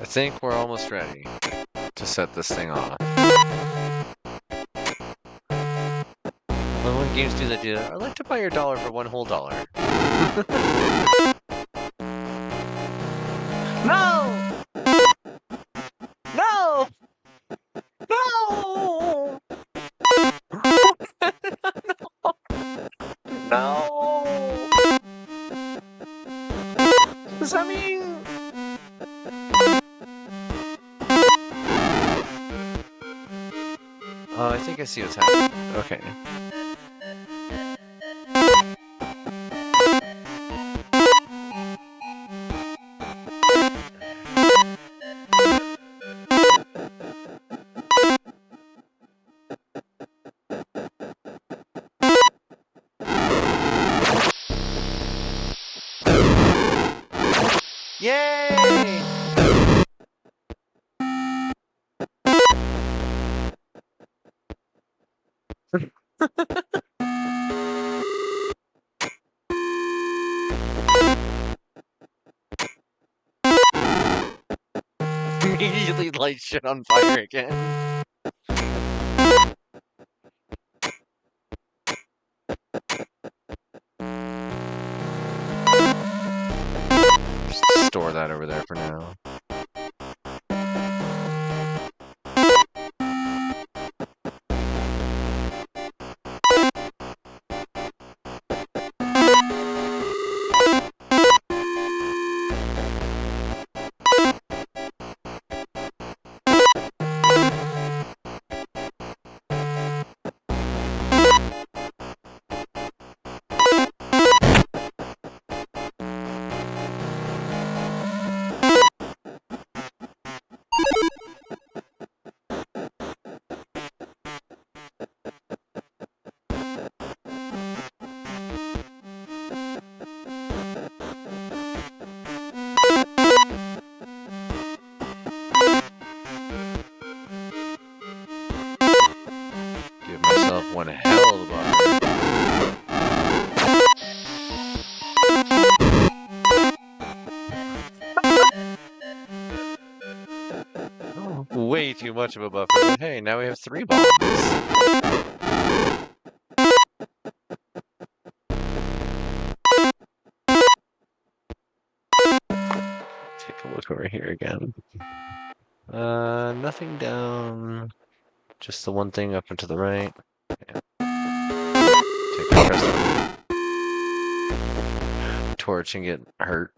I think we're almost ready to set this thing off. When games do that, I'd like to buy your dollar for one whole dollar. No! No! No! No! Does that mean think I see what's happening. Okay. Yay! Immediately light shit on fire again. Just store that over there for now. Give myself one hell of a buffer. Way too much of a buffer, but hey, now we have 3 bombs. Take a look over here again. Nothing down. Just the one thing up and to the right. Yeah. Take a press torch and get hurt.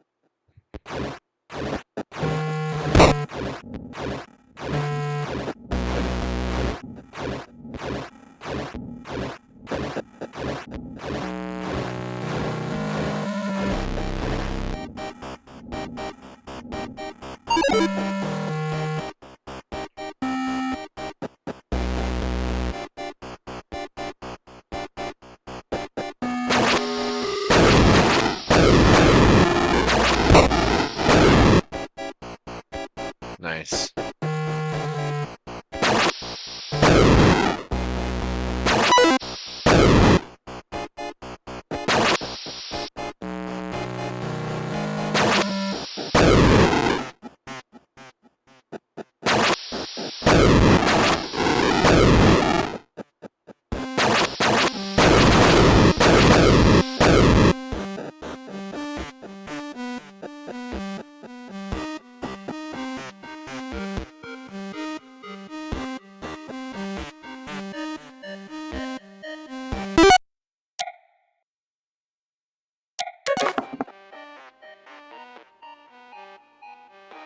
Nice.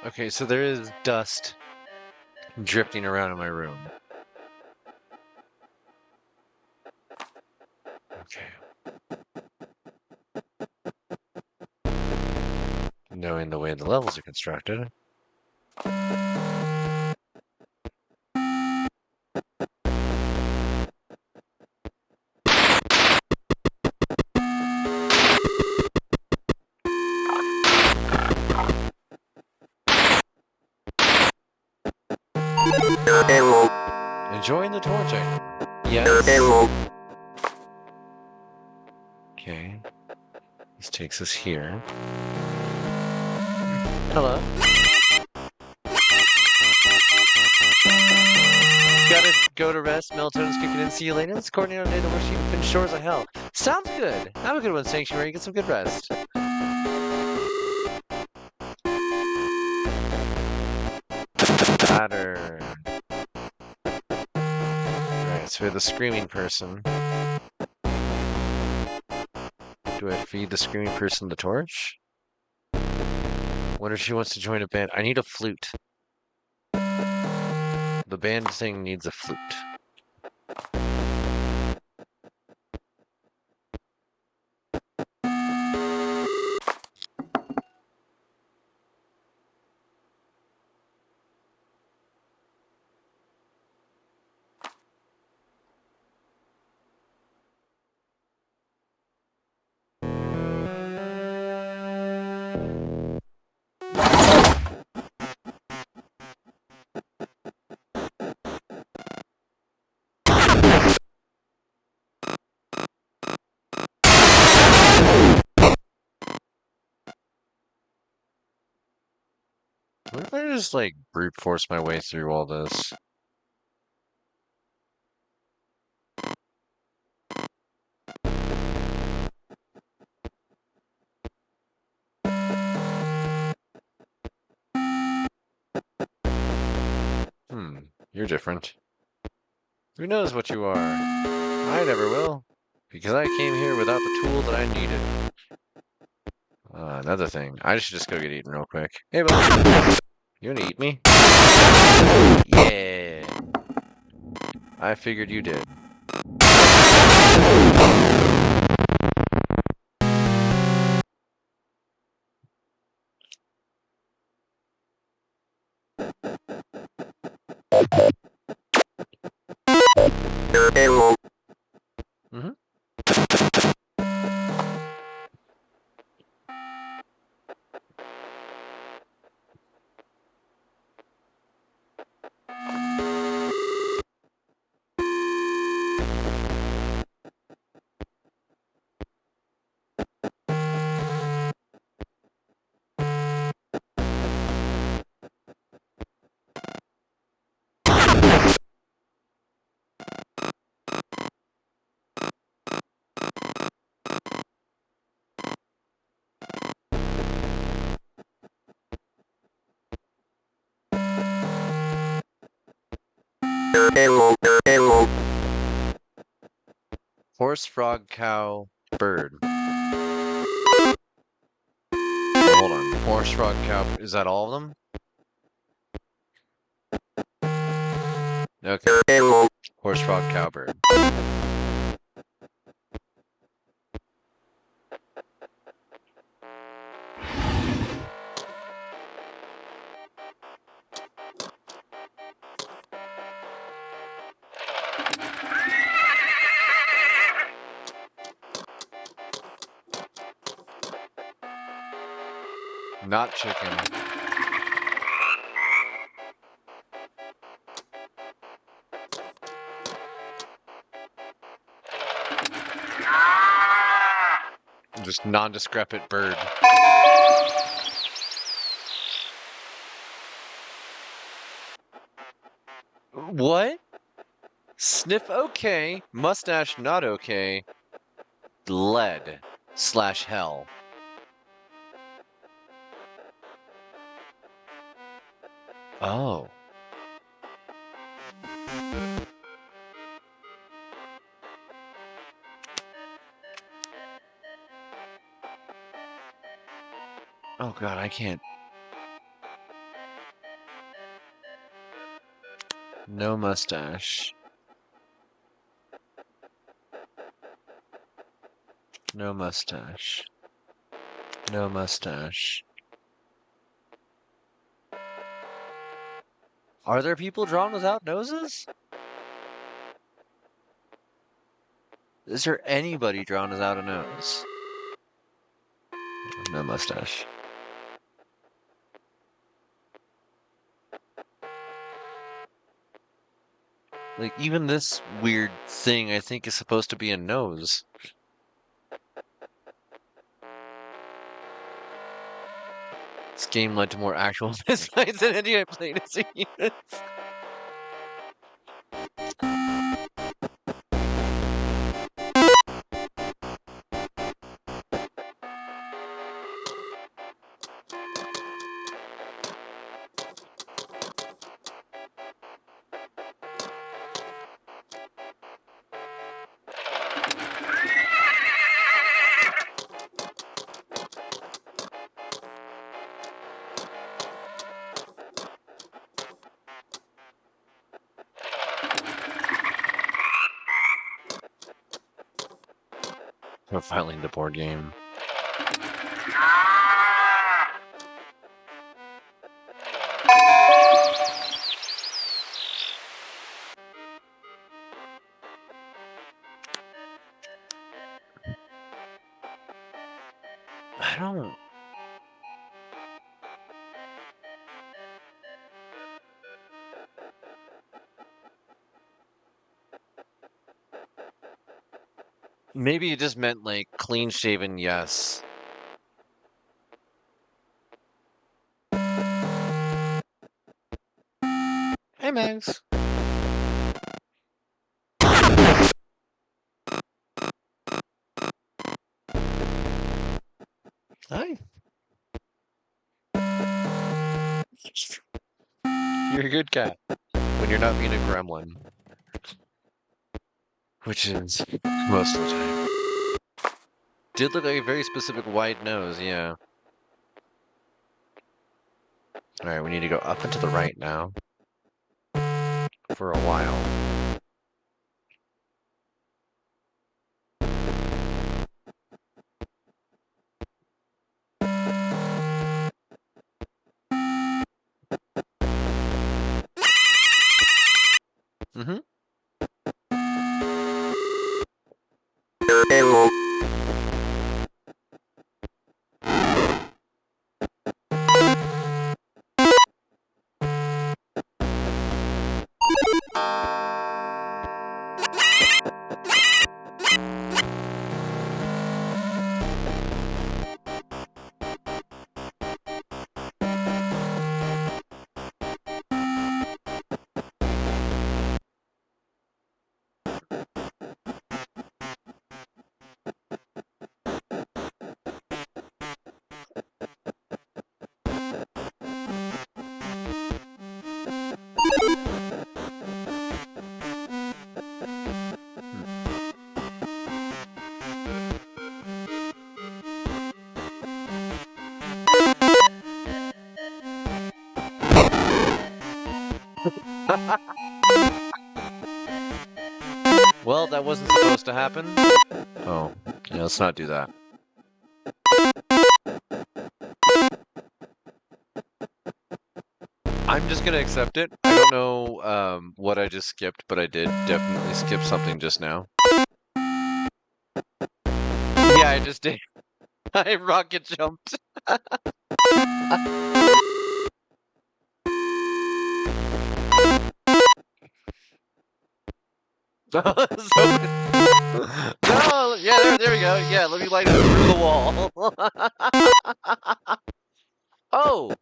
Okay, so there is dust drifting around in my room. Okay. Knowing the way the levels are constructed. Enjoying the torch item. Yes. Okay. This takes us here. Hello. Gotta go to rest. Melatonin's kicking in. See you later. Let's coordinate on a day to worship you finish shores of hell. Sounds good. Have a good one, Sanctuary. Get some good rest. Ladder. Alright, so we have the screaming person. Do I feed the screaming person the torch? Wonder if she wants to join a band. I need a flute. The band thing needs a flute. What if I just, like, brute force my way through all this? You're different. Who knows what you are? I never will, because I came here without the tool that I needed. Another thing. I should just go get eaten real quick. Hey, bud. You gonna eat me? Yeah. I figured you did. Mm-hmm. Horse, frog, cow, bird. Oh, hold on. Horse, frog, cow. Is that all of them? Okay. Horse, frog, cow, bird. Not chicken. Just nondescript bird. What? Sniff okay, mustache not okay, lead slash hell. Oh. Oh god, I can't. No mustache. No mustache. No mustache. Are there people drawn without noses? Is there anybody drawn without a nose? No mustache. Like, even this weird thing I think is supposed to be a nose. This game led to more actual misfights than any I played as a unit. Profiling the board game. I don't... Maybe it just meant like clean shaven, yes. Hey, Max. Hi. You're a good cat when you're not being a gremlin, which is most of the time. Did look like a very specific wide nose, yeah. All right, we need to go up and to the right now for a while. Mm-hmm. Well, that wasn't supposed to happen. Oh, yeah, let's not do that. I'm just gonna accept it. I don't know what I just skipped, but I did definitely skip something just now. Yeah, I just did. I rocket jumped. So, no, yeah, there we go. Yeah, let me light it through the wall. Oh,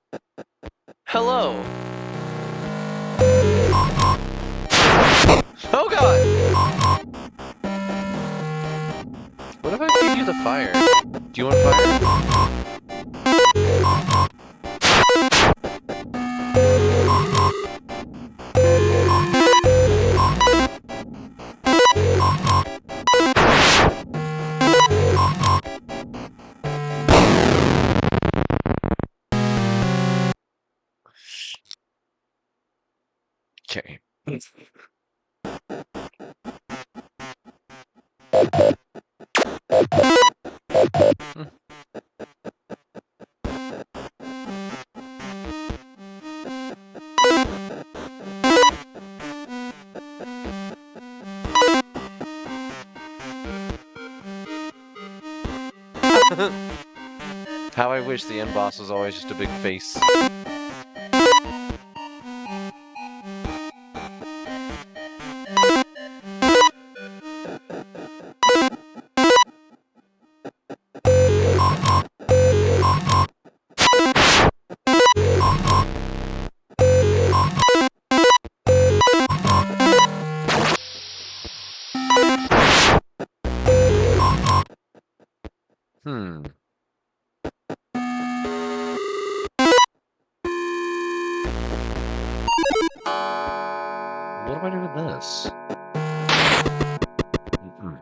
hello. Oh God. What if I feed you the fire? Do you want fire? Okay. How I wish the end boss was always just a big face. Hmm. What do I do with this? Mm-mm.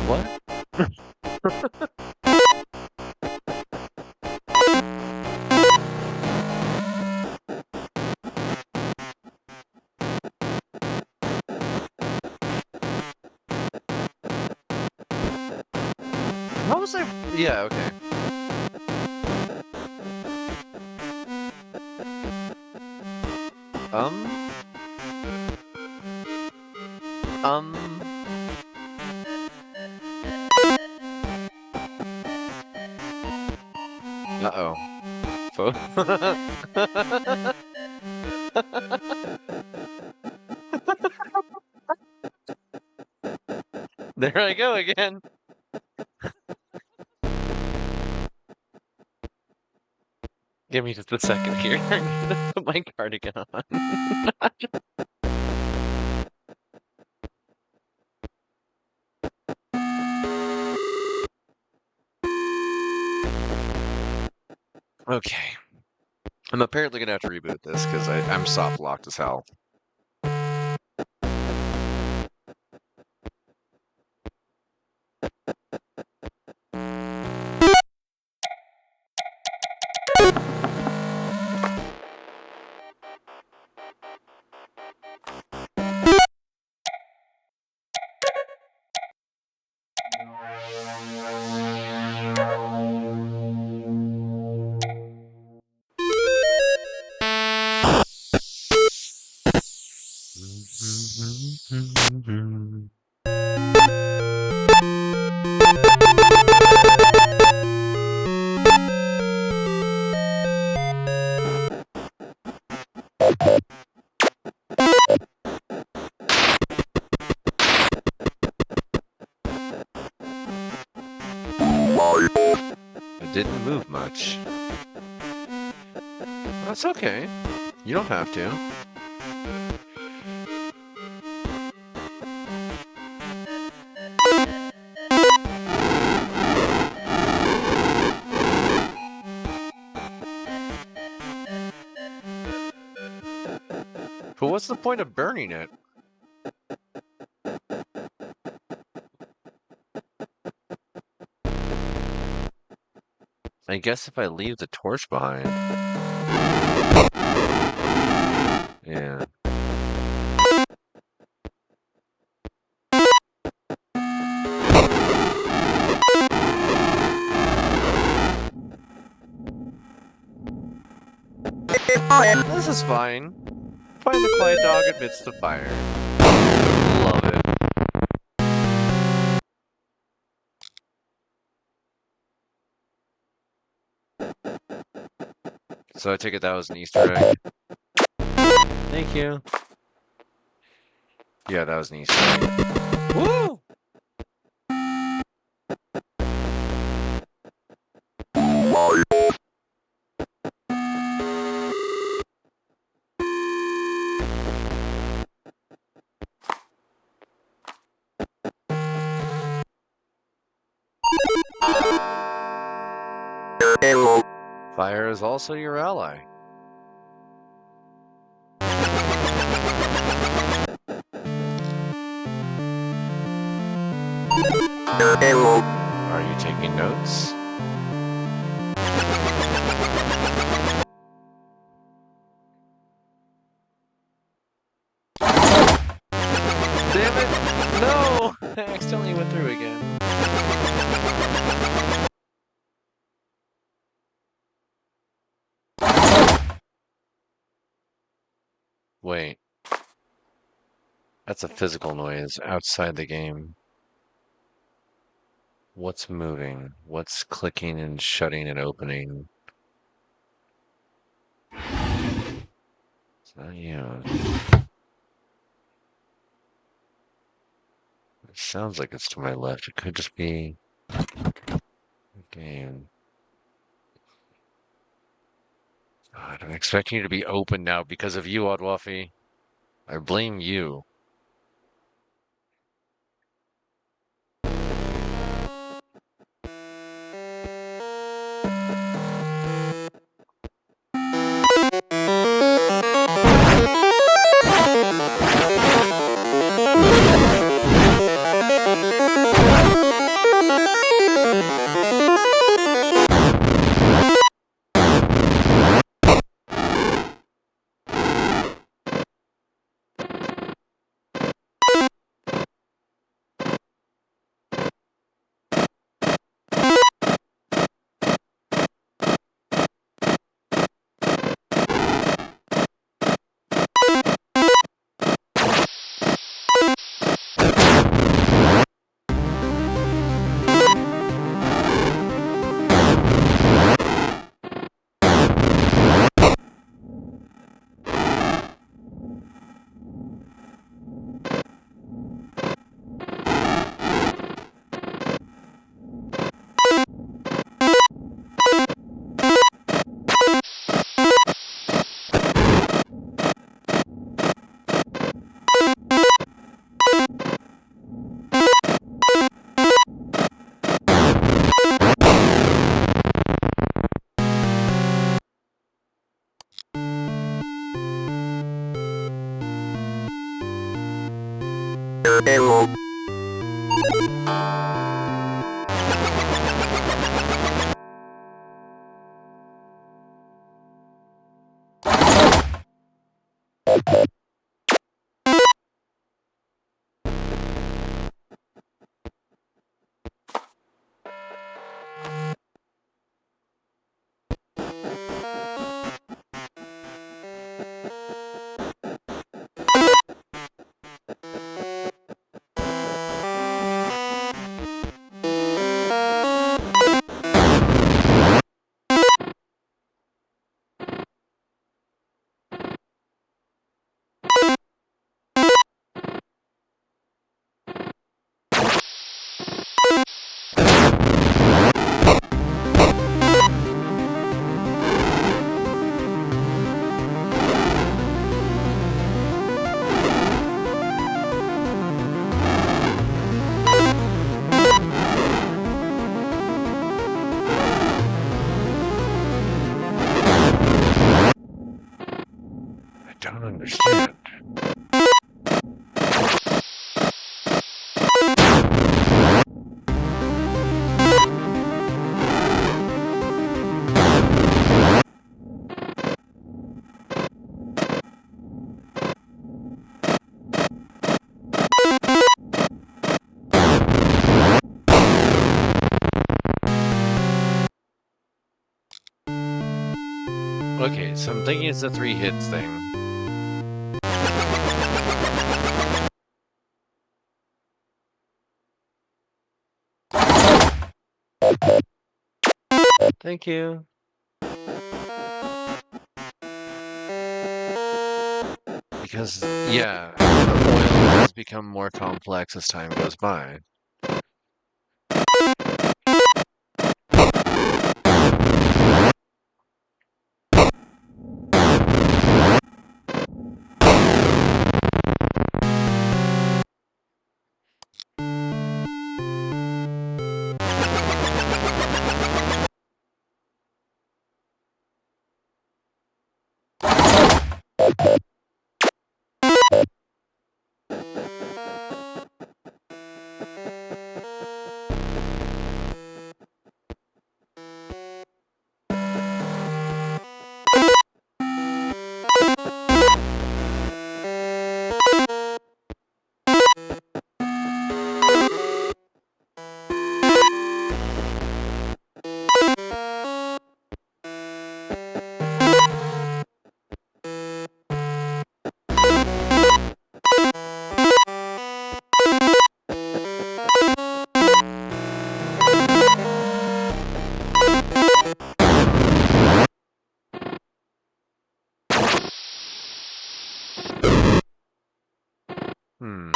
What? How was I? Yeah, okay. Um. Uh-oh. There I go again. Give me just a second here. I'm gonna put my cardigan on. Okay. I'm apparently gonna have to reboot this because I'm soft locked as hell. It didn't move much. That's okay. You don't have to. But what's the point of burning it? I guess if I leave the torch behind. Yeah. This is fine. Find the quiet dog amidst the fire. Love it. So I take it that was an Easter egg. Thank you. Yeah, that was an Easter egg. Woo! Fire is also your ally. Are you taking notes? Damn it! No! I accidentally went through again. Wait. That's a physical noise outside the game. What's moving? What's clicking and shutting and opening? It's not you. It sounds like it's to my left. It could just be the game. God, I'm expecting you to be open now because of you, Oddwaffy. I blame you. I don't understand. Okay, so I'm thinking it's a 3 hits thing. Thank you. Because, yeah, the oil has become more complex as time goes by. Hmm.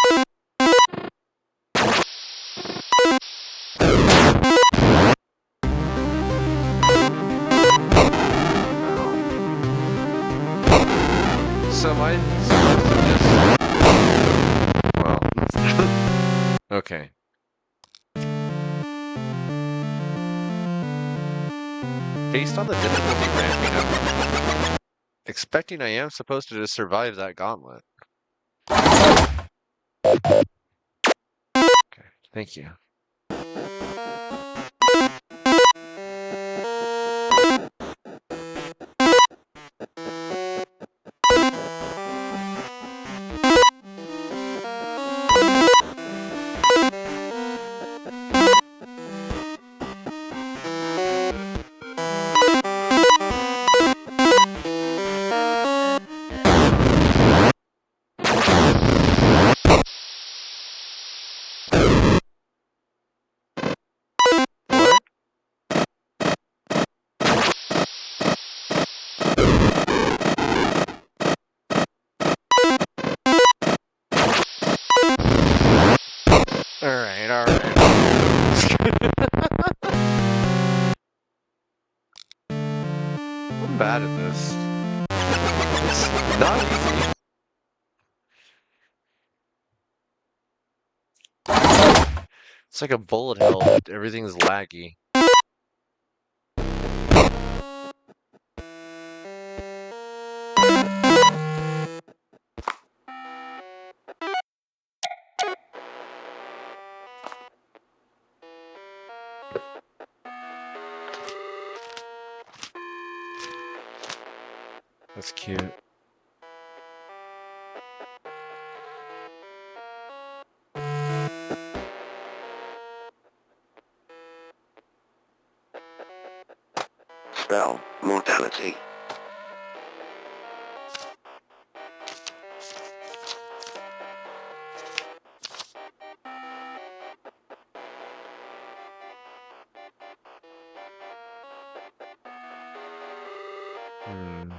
So am I supposed to just... Well... Okay. Based on the difficulty ramping up, expecting I am supposed to just survive that gauntlet. Okay, thank you. Alright, alright. I'm bad at this. It's not easy. It's like a bullet hell, but everything's laggy. That's cute. Spell mortality. Hmm.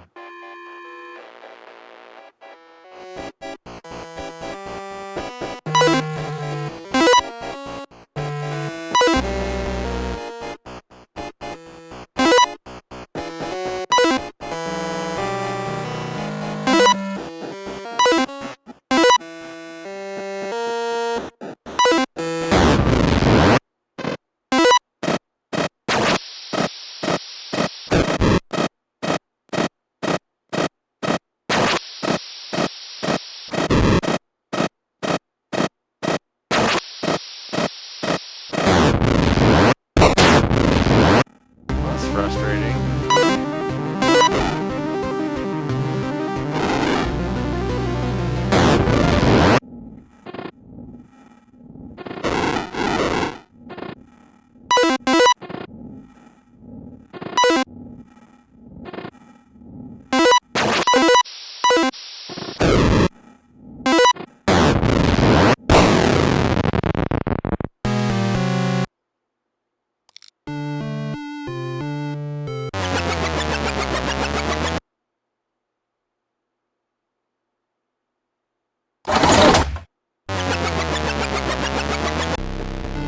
That's frustrating.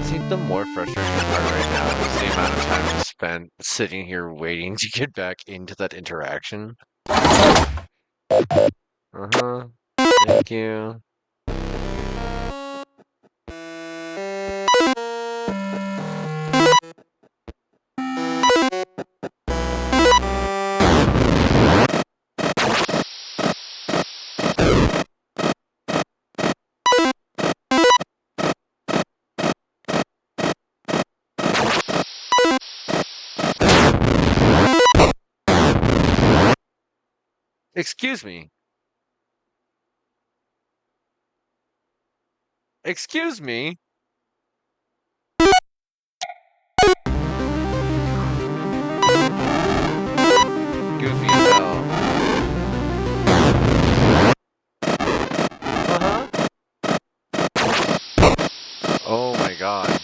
See, the more frustrating part right now is the amount of time spent sitting here waiting to get back into that interaction. Uh-huh. Thank you. Excuse me. Excuse me. Goofy as hell. Uh-huh. Oh my god.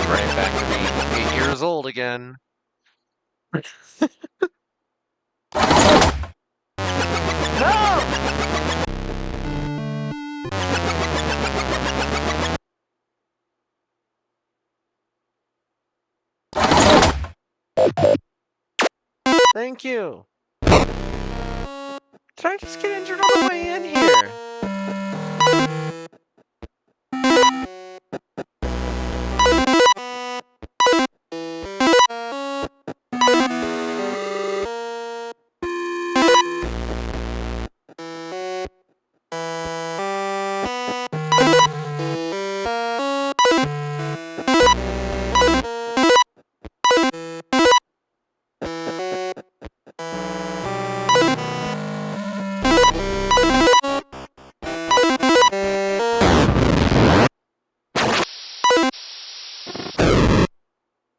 Right back to being 8 years old again. No! Thank you. Did I just get injured on the way in here?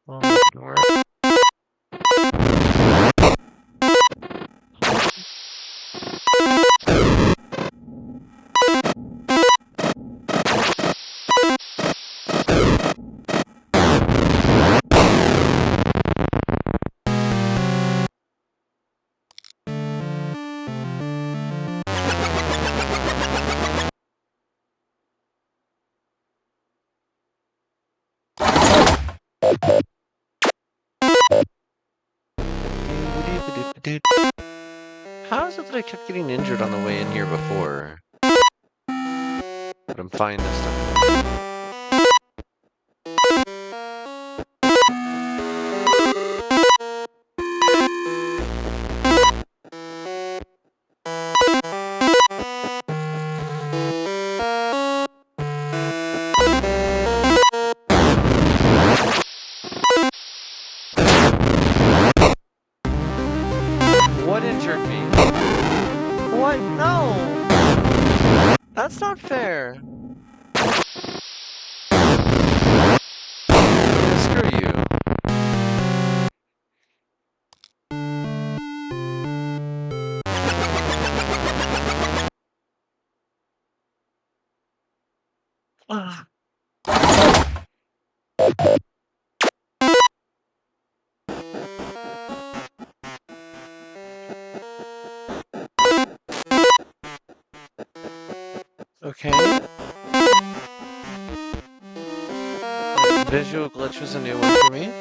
Oh, Lord. How is it that I kept getting injured on the way in here before? But I'm fine this time. No! That's not fair. Screw you. Ugh. Okay. Visual glitch was a new one for me.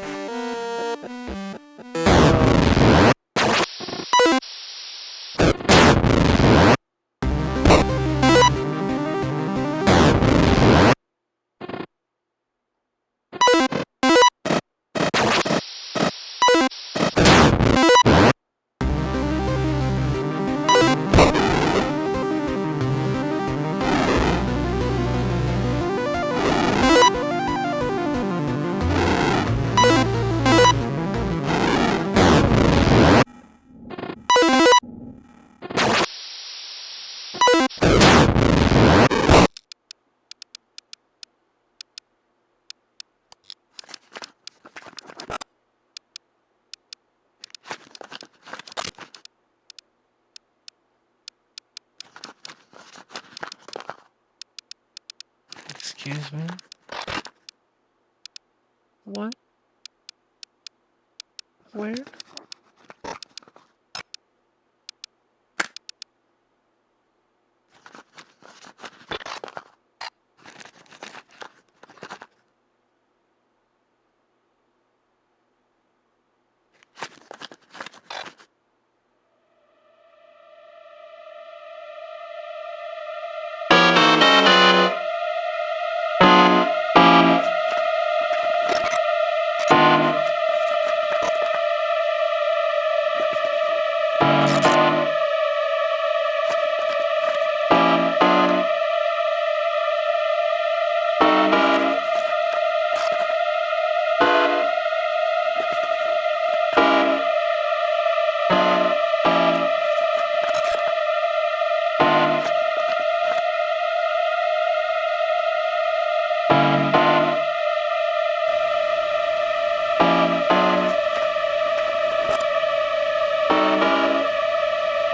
Excuse me? What? Where?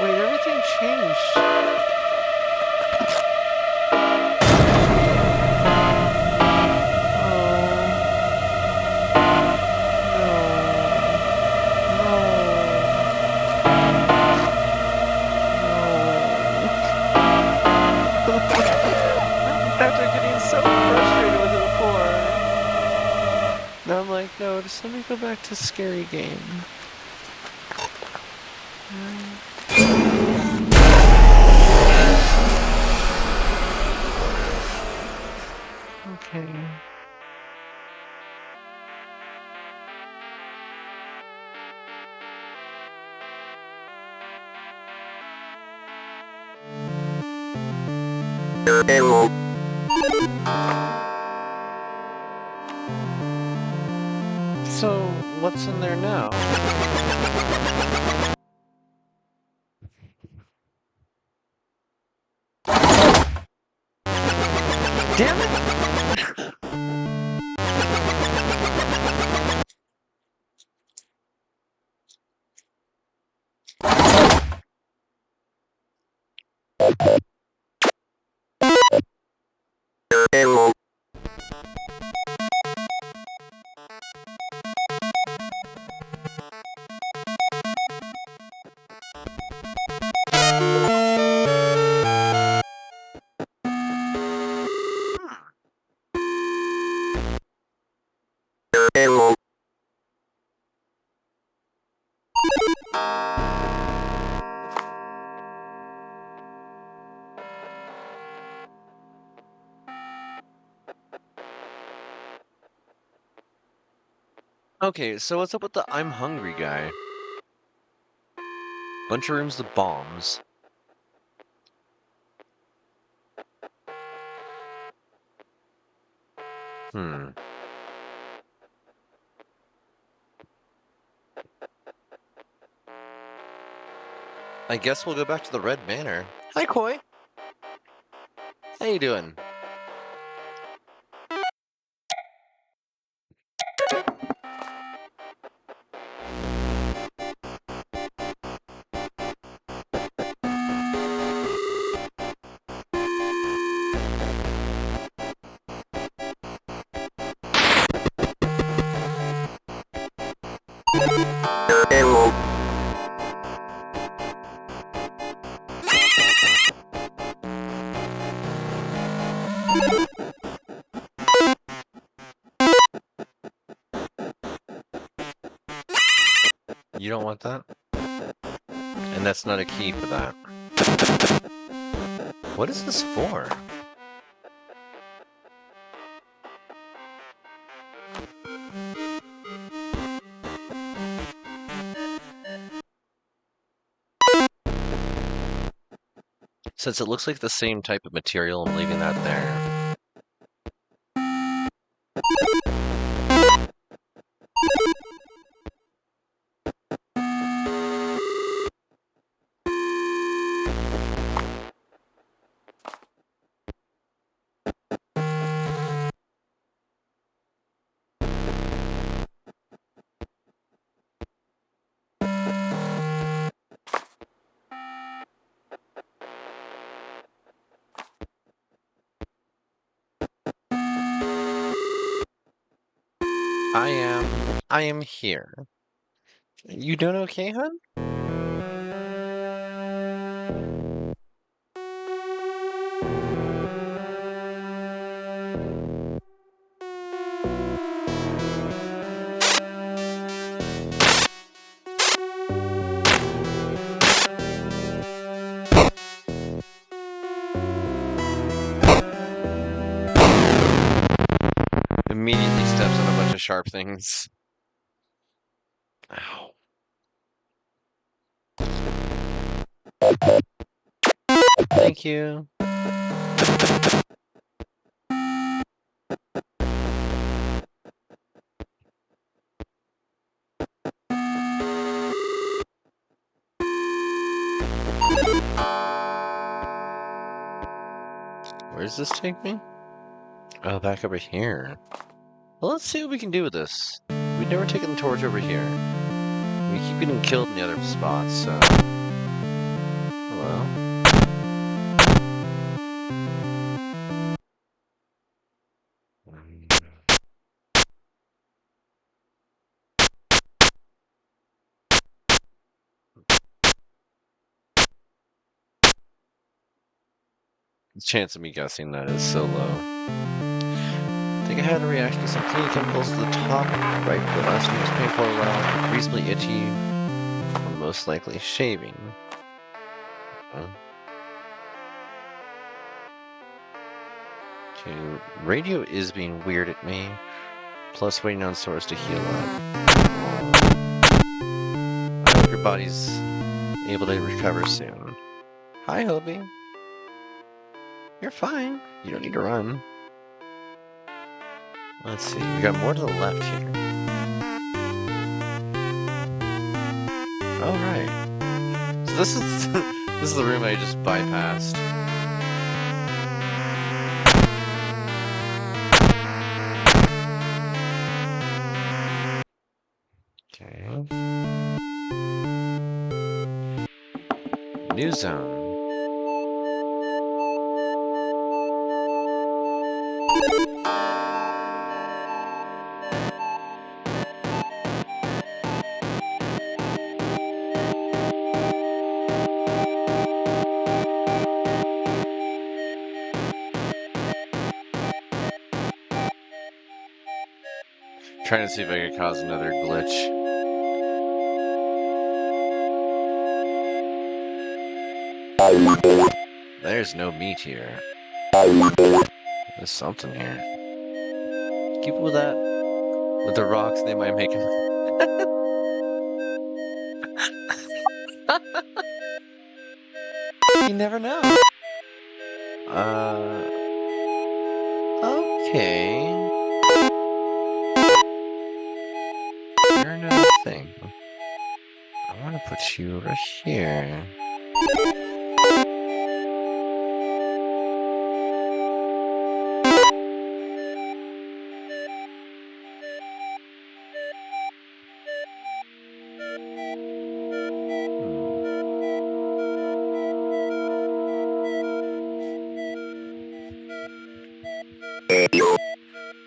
Wait, everything changed. After getting so frustrated with it before. Now I'm like, no, just let me go back to scary game. Okay. So, what's in there now? Damn it! Okay, so what's up with the I'm hungry guy? Bunch of rooms with bombs. Hmm. I guess we'll go back to the Red Manor. Hi, Koi. How you doing? Hello. You don't want that? And that's not a key for that. What is this for? Since it looks like the same type of material, I'm leaving that there. I am here. You doing okay, hun? Immediately steps on a bunch of sharp things. Ow. Thank you. Where does this take me? Oh, back over here. Well, let's see what we can do with this. We've never taken the torch over here. We keep getting killed in the other spots, so... Hello. The chance of me guessing that is so low. I think I had a reaction to some cleaning chemicals at the top right for the last one was painful around, reasonably itchy, or most likely shaving. Okay, radio is being weird at me, plus waiting on Source to heal up. I hope your body's able to recover soon. Hi, Hobie. You're fine. You don't need to run. Let's see. We got more to the left here. Oh, right. So this is this is the room I just bypassed. Okay. New zone. Trying to see if I could cause another glitch. There's no meat here. There's something here. Keep with that. With the rocks, they might make him. You never know. Okay. You're another thing. I want to put you over here.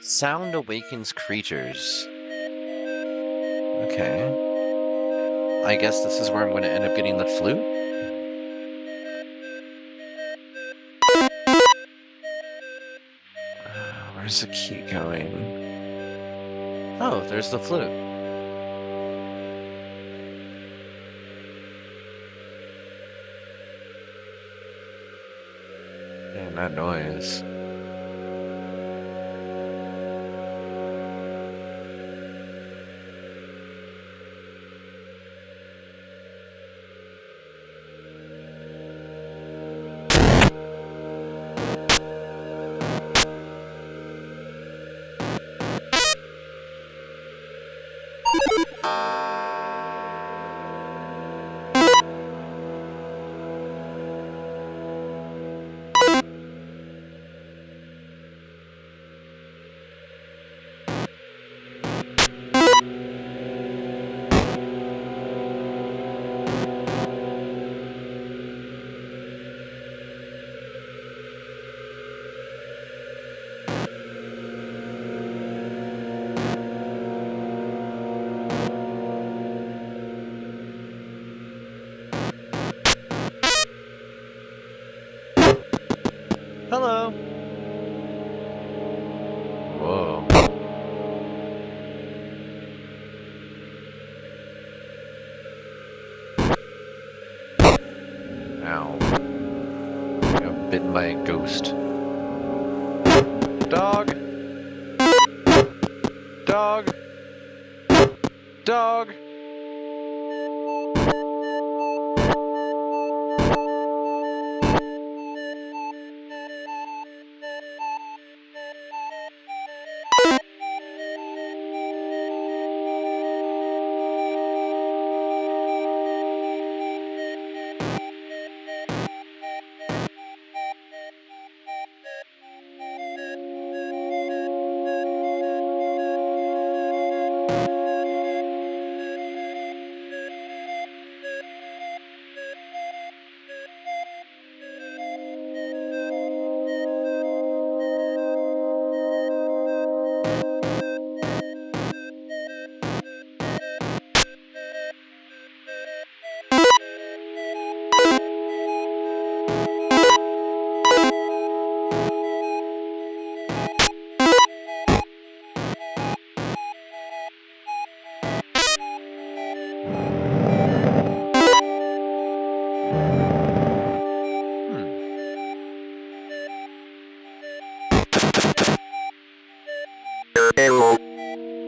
Sound awakens creatures. Okay. I guess this is where I'm going to end up getting the flute? Where's the key going? Oh, there's the flute. Man, that noise. Hello. Whoa. Ow. I got bitten by a ghost. Dog! Dog! Dog!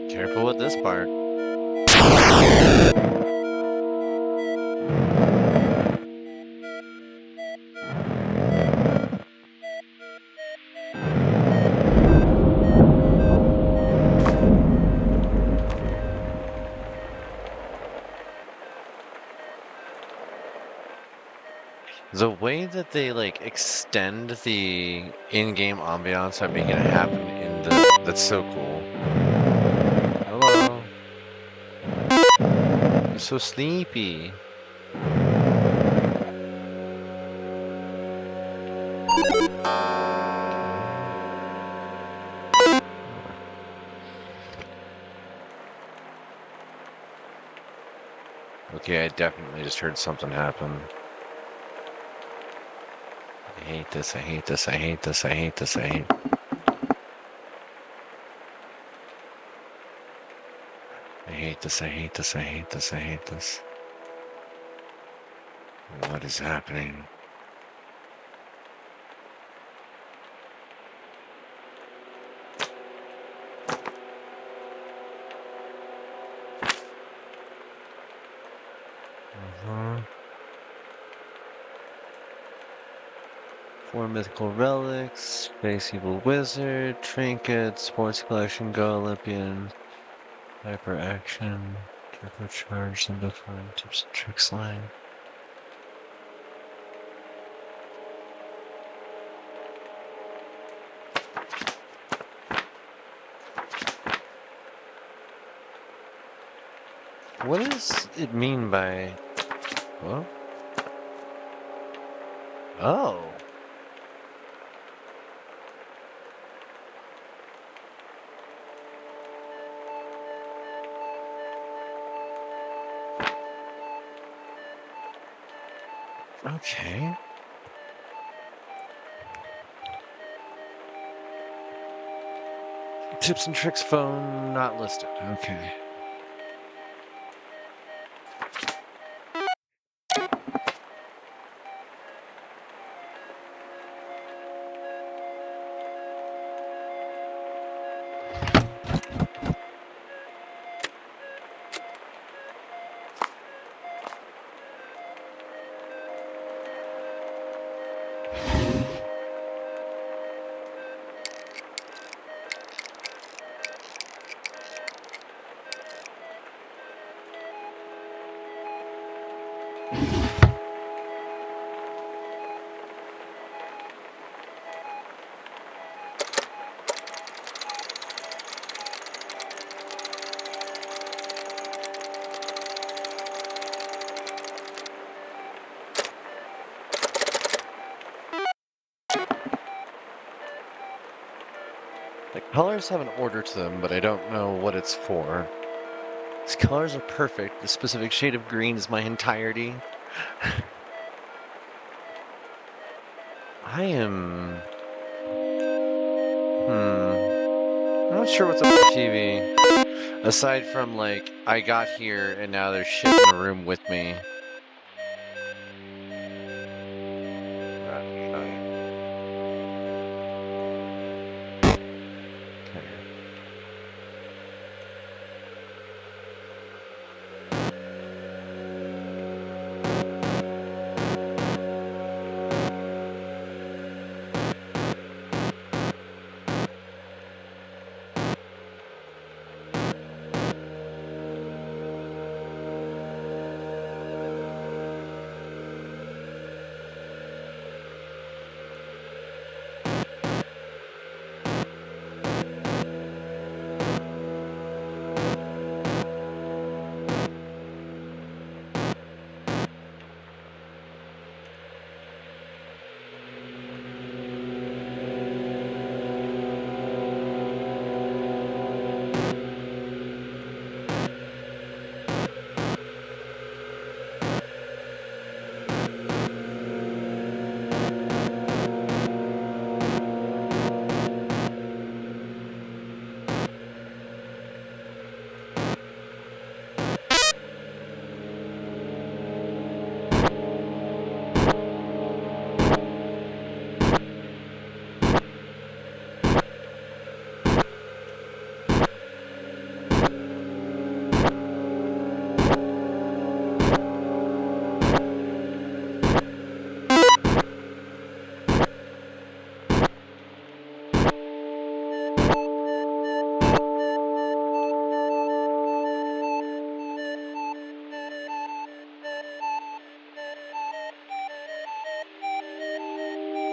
Careful with this part. The way that they like extend the in-game ambiance by making it happen in that's so cool. Hello. I'm so sleepy. Okay, I definitely just heard something happen. I hate this, I hate this, I hate this, I hate this, I hate... I hate this, I hate this, I hate this, I hate this. What is happening? Four mythical relics, Space Evil Wizard, Trinkets, Sports Collection, Go Olympian, Hyper Action, Turbocharge, Simplifying, Tips and Tricks line. What does it mean by... What? Oh. Okay. Tips and tricks phone not listed. Okay. The colors have an order to them, but I don't know what it's for. These colors are perfect. The specific shade of green is my entirety. I am... I'm not sure what's up with the TV. Aside from, like, I got here and now there's shit in the room with me.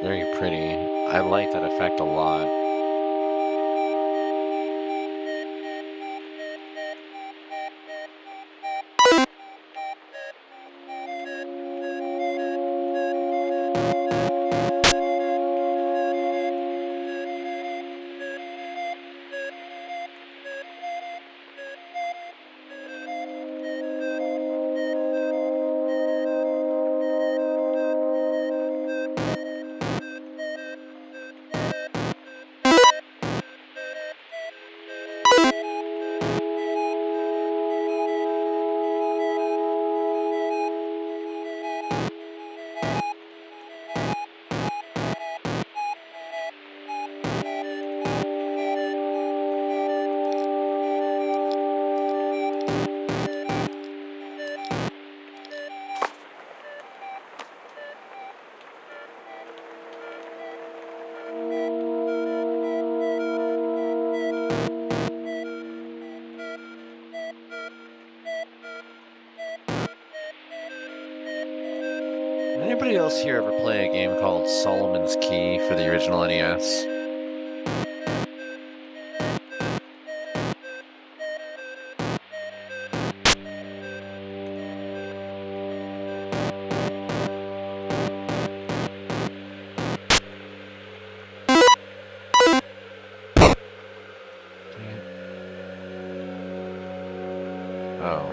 Very pretty. I like that effect a lot. Anybody else here ever play a game called Solomon's Key for the original NES? Oh.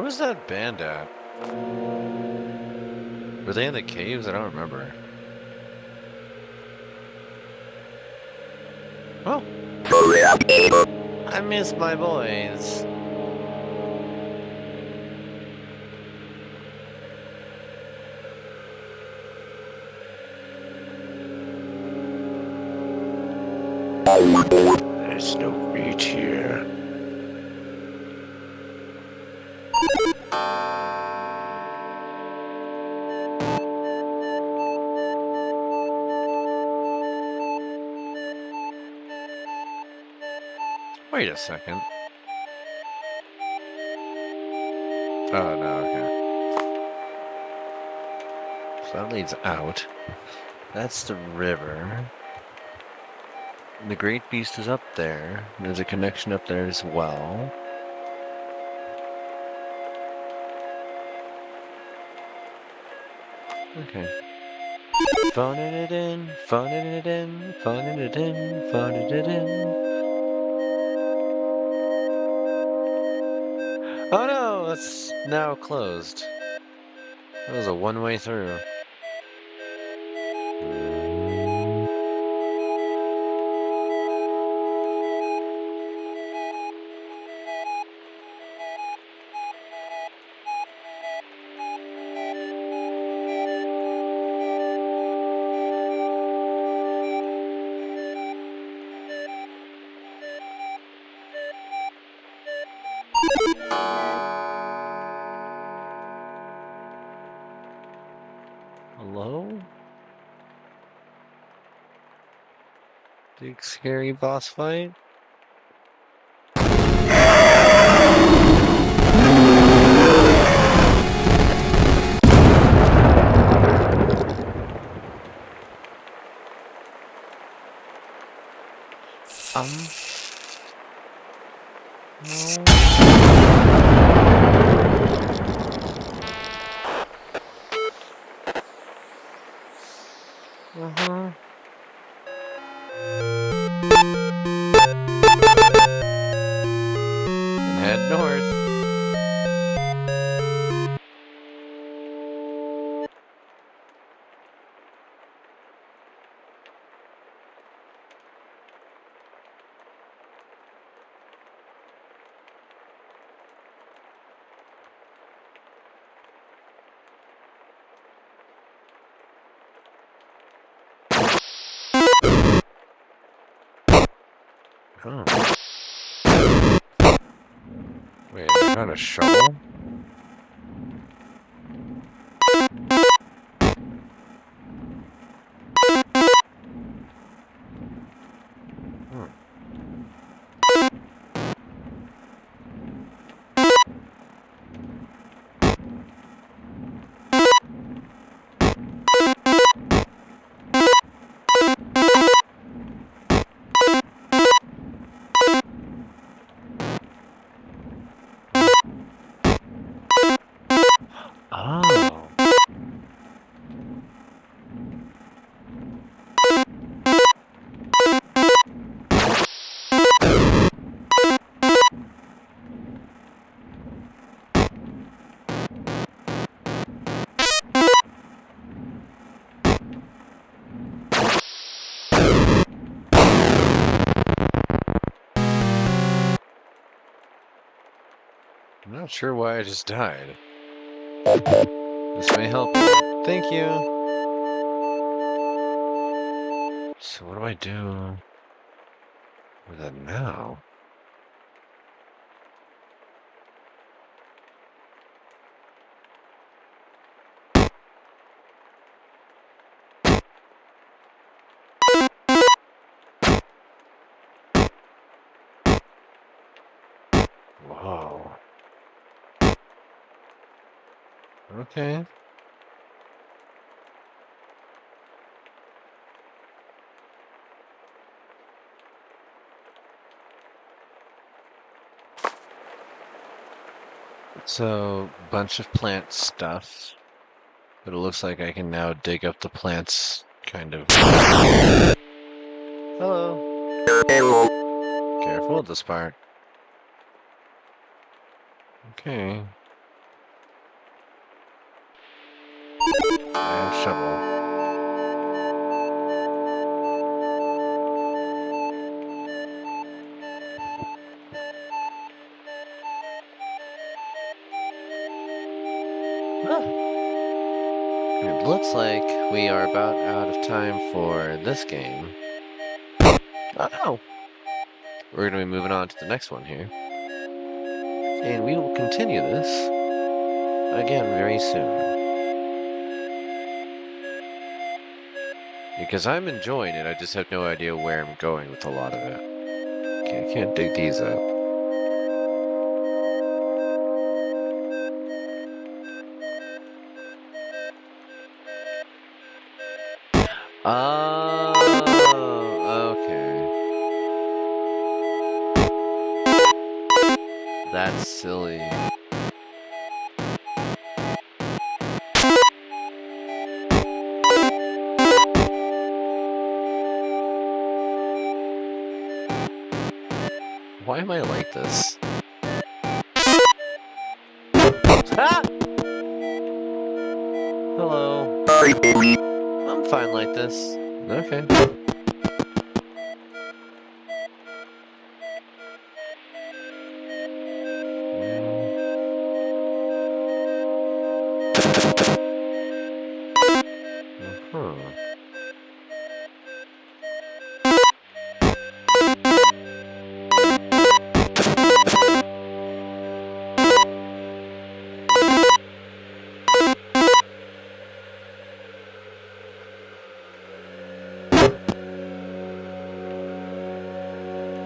was that band at? Were they in the caves? I don't remember. Oh, I miss my boys. There's no meat here. Wait a second. Oh, no, okay. So that leads out. That's the river. The Great Beast is up there. There's a connection up there as well. Okay. Phoning it in, phoning it in, phoning it in, phoning it in. Oh no, it's now closed. That was a one-way through. Hello? Big scary boss fight? No. Uh-huh. And head north. Oh. Wait, I got a shovel? Hmm. Oh. I'm not sure why I just died. This may help you. Thank you. So what do I do with it now? Whoa. Okay. So, bunch of plant stuff. But it looks like I can now dig up the plants, kind of. Hello. Careful with this part. Okay. I have shovel. It looks like we are about out of time for this game. Oh no! We're going to be moving on to the next one here. And we will continue this again very soon. Because I'm enjoying it, I just have no idea where I'm going with a lot of it. Okay, I can't dig these up. Oh, okay. That's silly. Why am I like this? Ah! Hello. I'm fine like this. Okay. Uh-huh.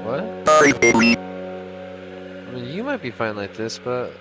What? I mean, you might be fine like this, but...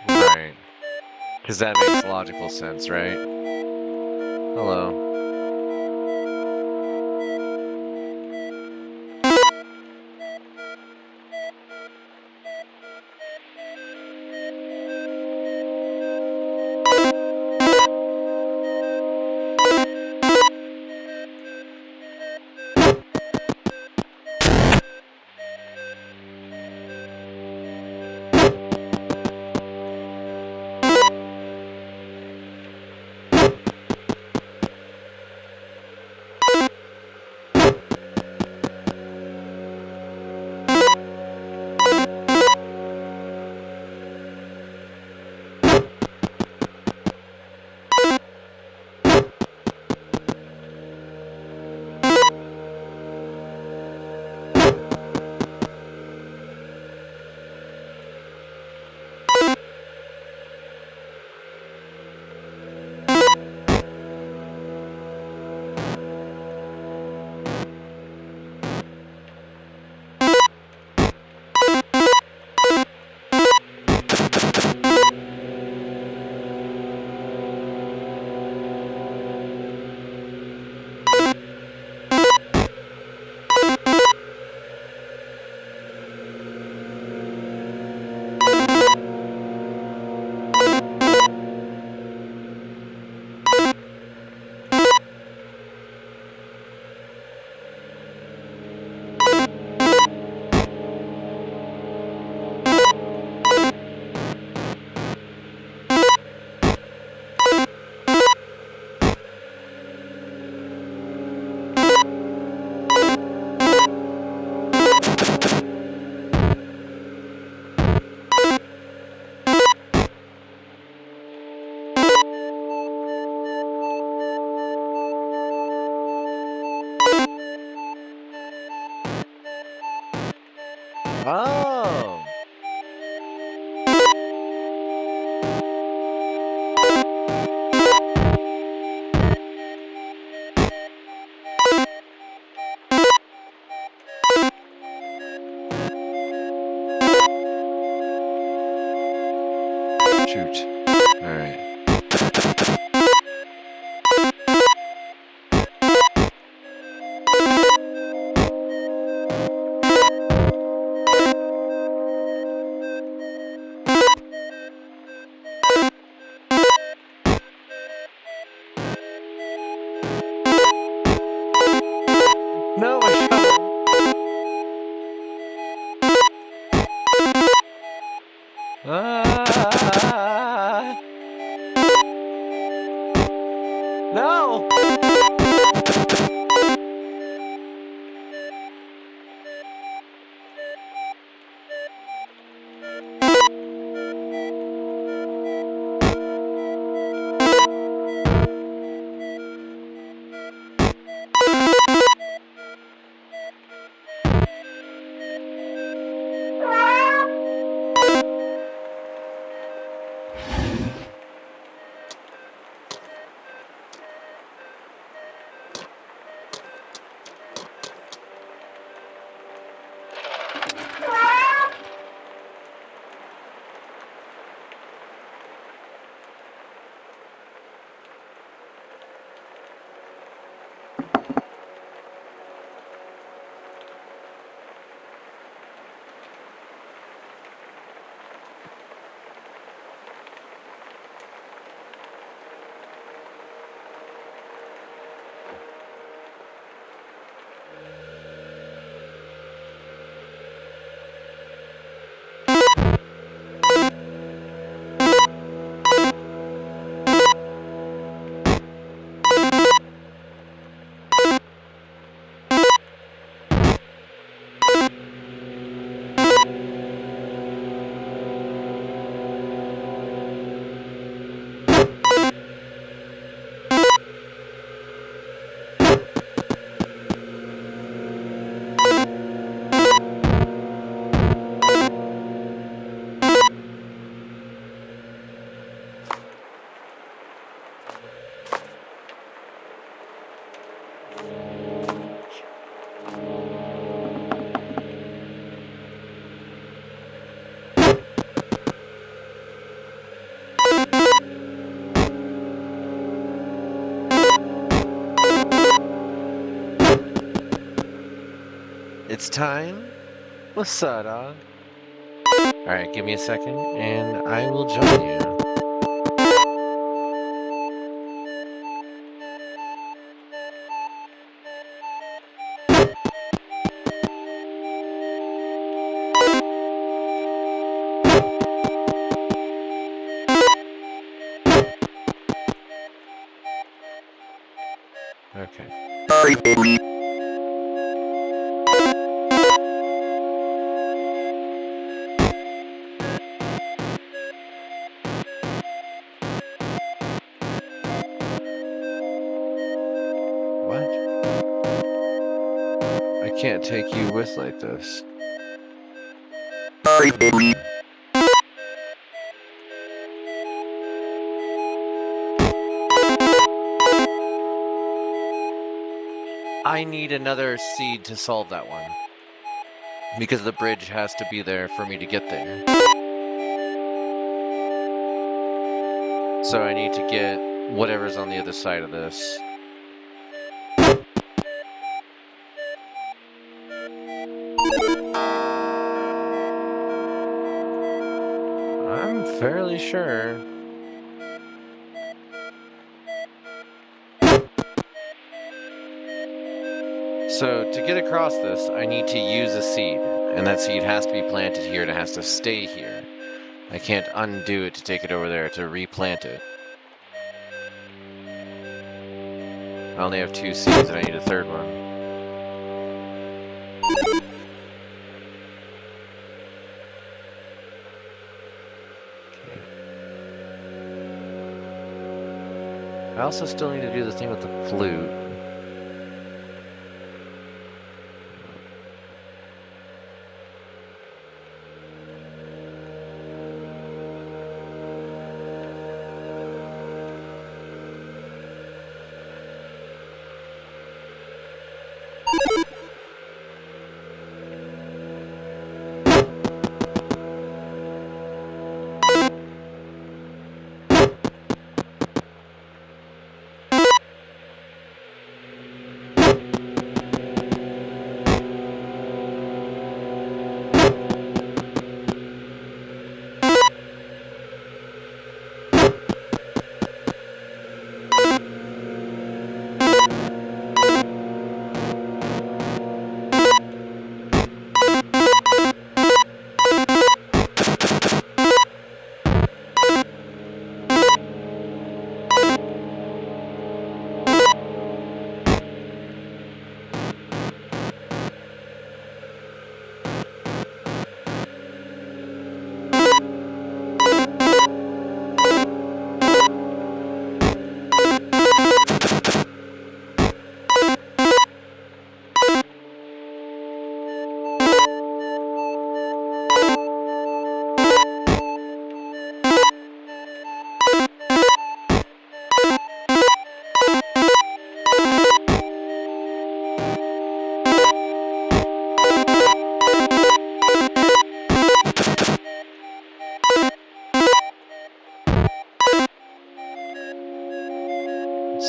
Right. Because that makes logical sense, right? Hello. Oh! Shoot. Alright. No, my shovel! Ah! No! It's time? What's up, dog? Alright, give me a second, and I will join you. Okay. What? I can't take you with like this. I need another seed to solve that one. Because the bridge has to be there for me to get there. So I need to get whatever's on the other side of this. I'm fairly sure. So to get across this, I need to use a seed. And that seed has to be planted here and it has to stay here. I can't undo it to take it over there to replant it. I only have 2 seeds and I need a third one. I also still need to do the thing with the flute.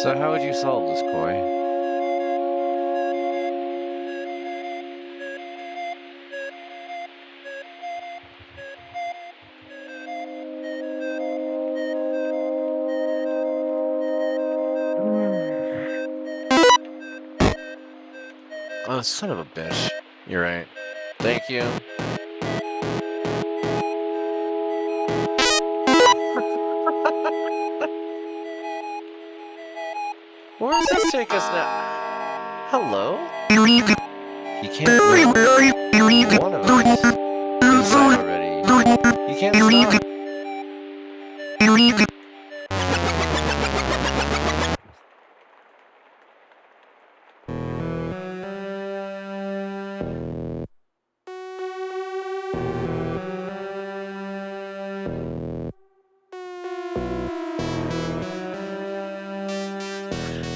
So how would you solve this, Koi? Oh, son of a bitch. You're right. Thank you. Where does this take us now? Hello? He can't move. One of us. Inside already. You can't stop.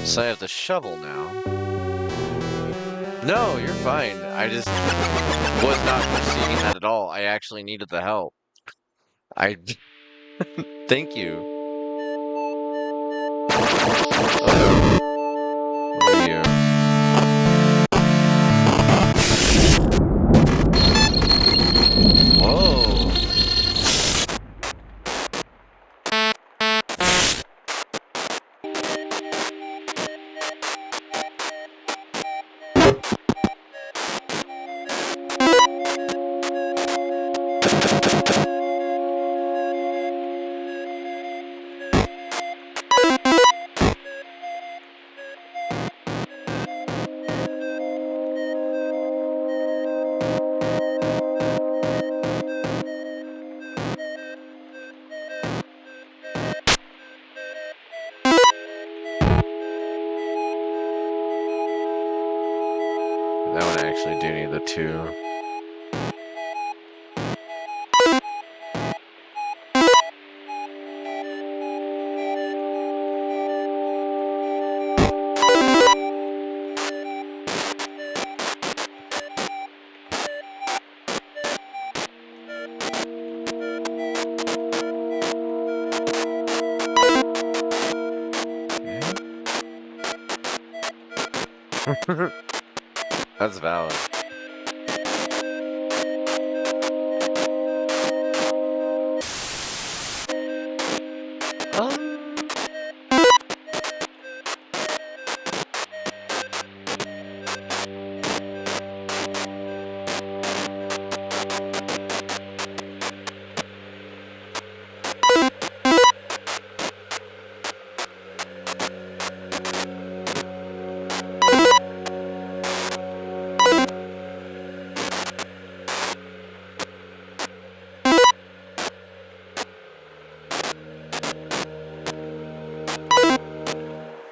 So I have the shovel now. No, you're fine. I just was not perceiving that at all. I actually needed the help. I thank you. Oh, what are you? Whoa. That one I actually do need the two. That's valid.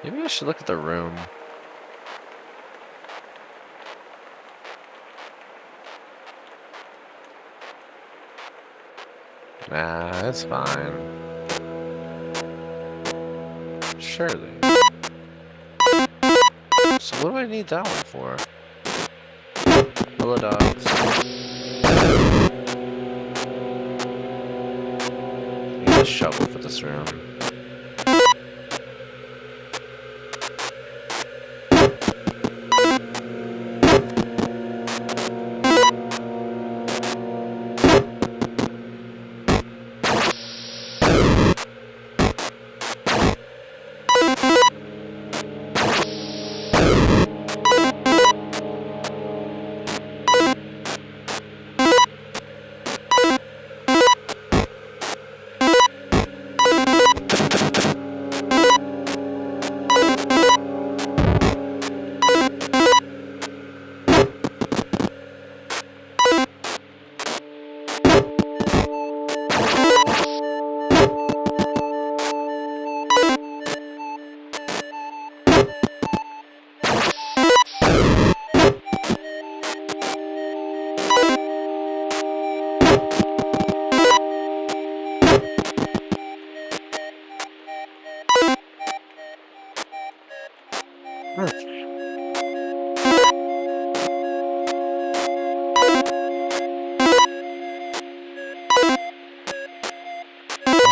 Maybe I should look at the room. Nah, it's fine. Surely. So what do I need that one for? Hello, dogs. I need a shovel for this room.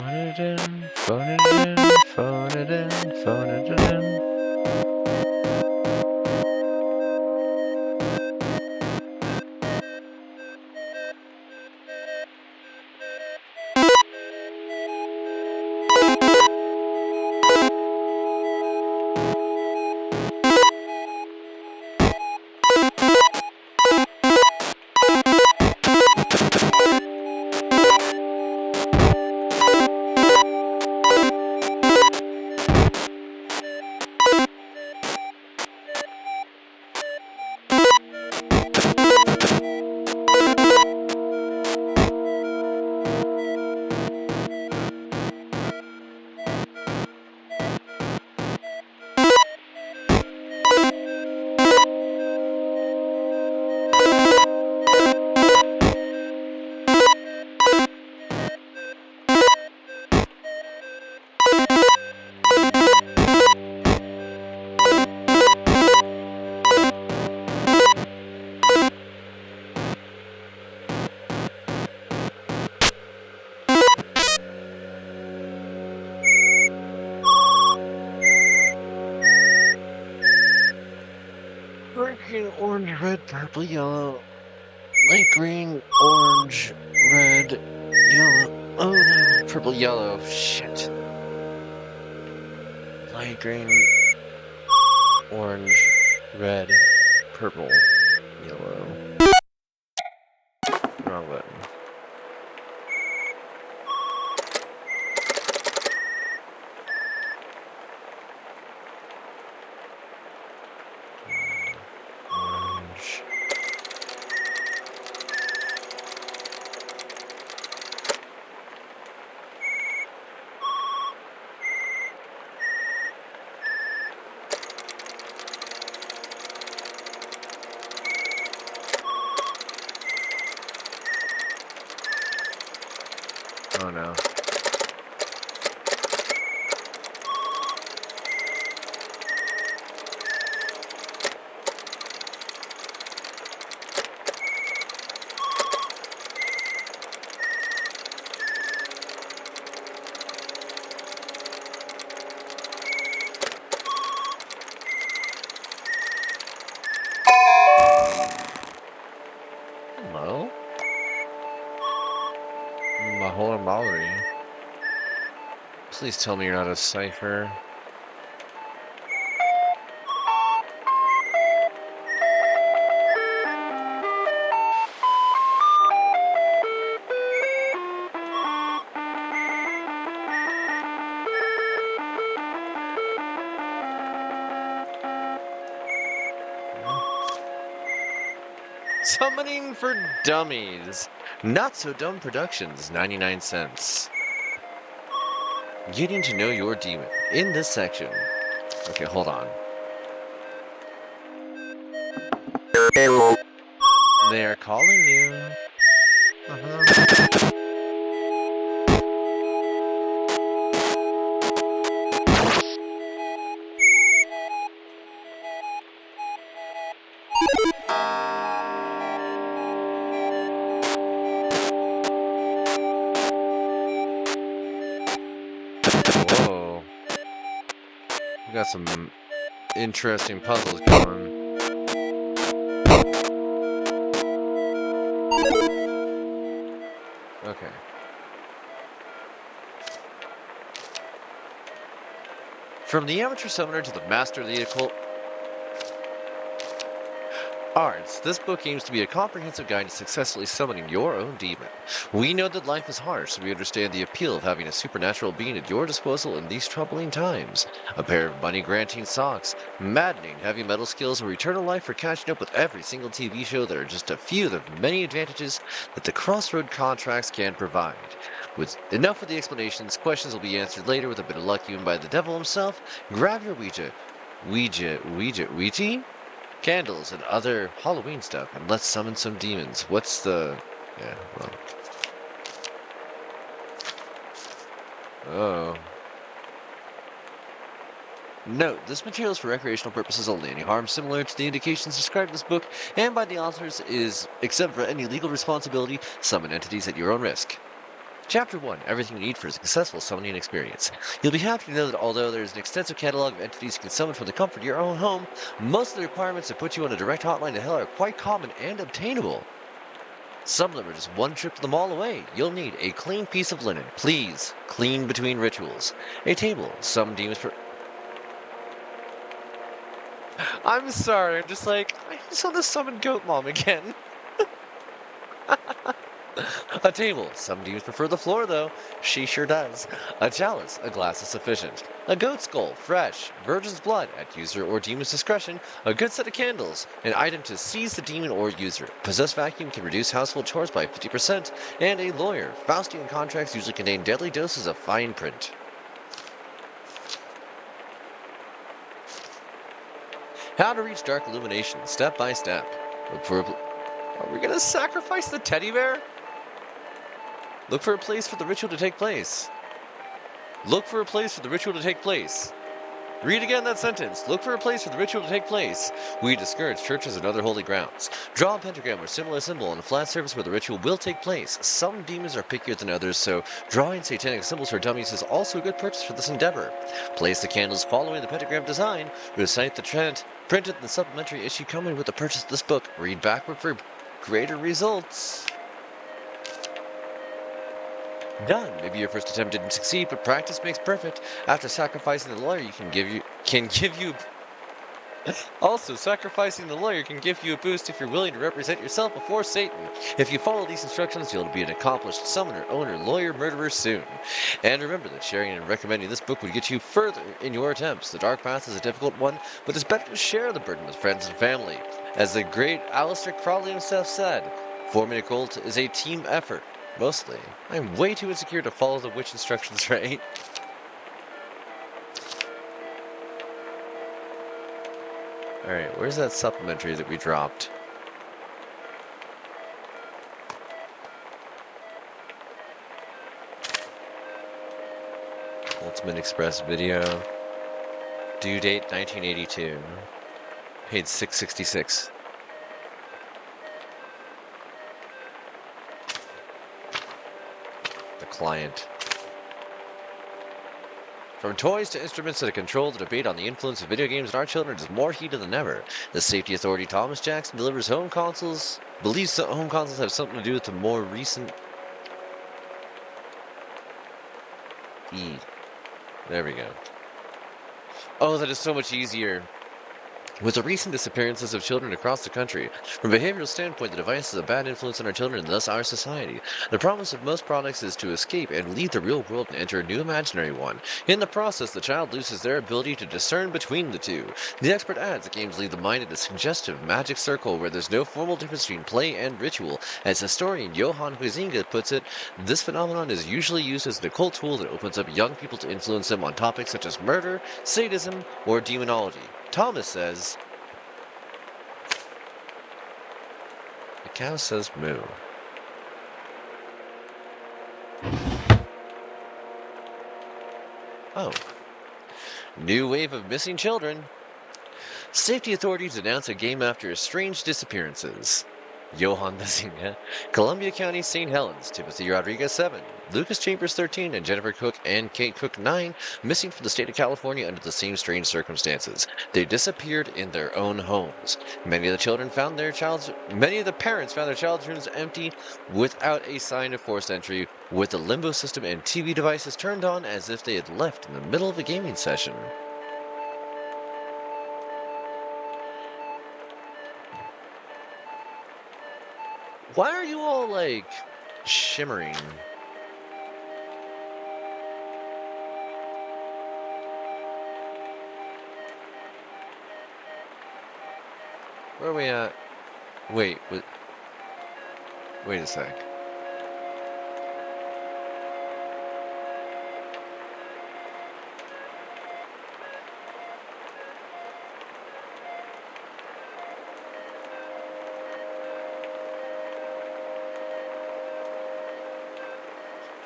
Phone it in, phone it in, phone it in, phone it in. Green, orange, red, purple, yellow, light green, orange, red, yellow. Oh no, purple, yellow. Shit. Light green, orange, red, purple, yellow. Wrong button. Orange. Oh no. Hello? Mahor Mallory. Please tell me you're not a cipher. Summoning for Dummies. Not So Dumb Productions, 99 cents. Getting to know your demon in this section. Okay, hold on. They are calling you. Whoa. We got some interesting puzzles going. Okay. From the amateur summoner to the master of the occult arts, this book aims to be a comprehensive guide to successfully summoning your own demon. We know that life is harsh, so we understand the appeal of having a supernatural being at your disposal in these troubling times. A pair of money-granting socks, maddening heavy metal skills, or eternal life for catching up with every single TV show that are just a few of the many advantages that the Crossroad contracts can provide. With enough of the explanations, questions will be answered later with a bit of luck given by the devil himself. Grab your Ouija? Candles and other Halloween stuff, and let's summon some demons. What's the... yeah, well... oh... Note, this material is for recreational purposes only. Any harm similar to the indications described in this book and by the authors is, except for any legal responsibility, summon entities at your own risk. Chapter 1, Everything You Need for a Successful Summoning Experience. You'll be happy to know that although there is an extensive catalog of entities you can summon from the comfort of your own home, most of the requirements that put you on a direct hotline to hell are quite common and obtainable. Some of them are just one trip to the mall away. You'll need a clean piece of linen. Please, clean between rituals. A table, some demons per... I'm sorry, I'm just like, I just want to summon Goat Mom again. A table. Some demons prefer the floor, though. She sure does. A chalice. A glass is sufficient. A goat skull. Fresh. Virgin's blood. At user or demon's discretion. A good set of candles. An item to seize the demon or user. Possessed vacuum can reduce household chores by 50%. And a lawyer. Faustian contracts usually contain deadly doses of fine print. How to reach dark illumination, step by step. Look for a... Are we gonna sacrifice the teddy bear? Look for a place for the ritual to take place. Look for a place for the ritual to take place. Read again that sentence. Look for a place for the ritual to take place. We discourage churches and other holy grounds. Draw a pentagram or similar symbol on a flat surface where the ritual will take place. Some demons are pickier than others, so drawing satanic symbols for dummies is also a good purchase for this endeavor. Place the candles following the pentagram design. Recite the chant printed in the supplementary issue coming with the purchase of this book. Read backward for greater results. Done. Maybe your first attempt didn't succeed, but practice makes perfect. After sacrificing the lawyer, Also, sacrificing the lawyer can give you a boost if you're willing to represent yourself before Satan. If you follow these instructions, you'll be an accomplished summoner, owner, lawyer, murderer soon. And remember that sharing and recommending this book would get you further in your attempts. The dark path is a difficult one, but it's better to share the burden with friends and family. As the great Aleister Crowley himself said, forming a cult is a team effort. Mostly. I'm way too insecure to follow the witch instructions right. Alright, where's that supplementary that we dropped? Ultimate Express video. Due date 1982. Paid $6.66. The client. From toys to instruments that control, the debate on the influence of video games on our children is more heated than ever. The safety authority Thomas Jackson believes home consoles have something to do with the more recent... There we go. Oh, that is so much easier. With the recent disappearances of children across the country, from a behavioral standpoint, the device is a bad influence on our children and thus our society. The promise of most products is to escape and leave the real world and enter a new imaginary one. In the process, the child loses their ability to discern between the two. The expert adds that games leave the mind in a suggestive magic circle where there's no formal difference between play and ritual. As historian Johann Huizinga puts it, this phenomenon is usually used as an occult tool that opens up young people to influence them on topics such as murder, sadism, or demonology. Thomas says, the cow says moo. Oh. New wave of missing children. Safety authorities announce a game after strange disappearances. Johann Huizinga, Columbia County, St. Helens, Timothy Rodriguez 7, Lucas Chambers 13, and Jennifer Cook and Kate Cook 9 missing from the state of California under the same strange circumstances. They disappeared in their own homes. Many of the parents found their child's rooms empty without a sign of forced entry, with the limbo system and TV devices turned on as if they had left in the middle of a gaming session. Why are you all, like, shimmering? Where are we at? Wait a sec.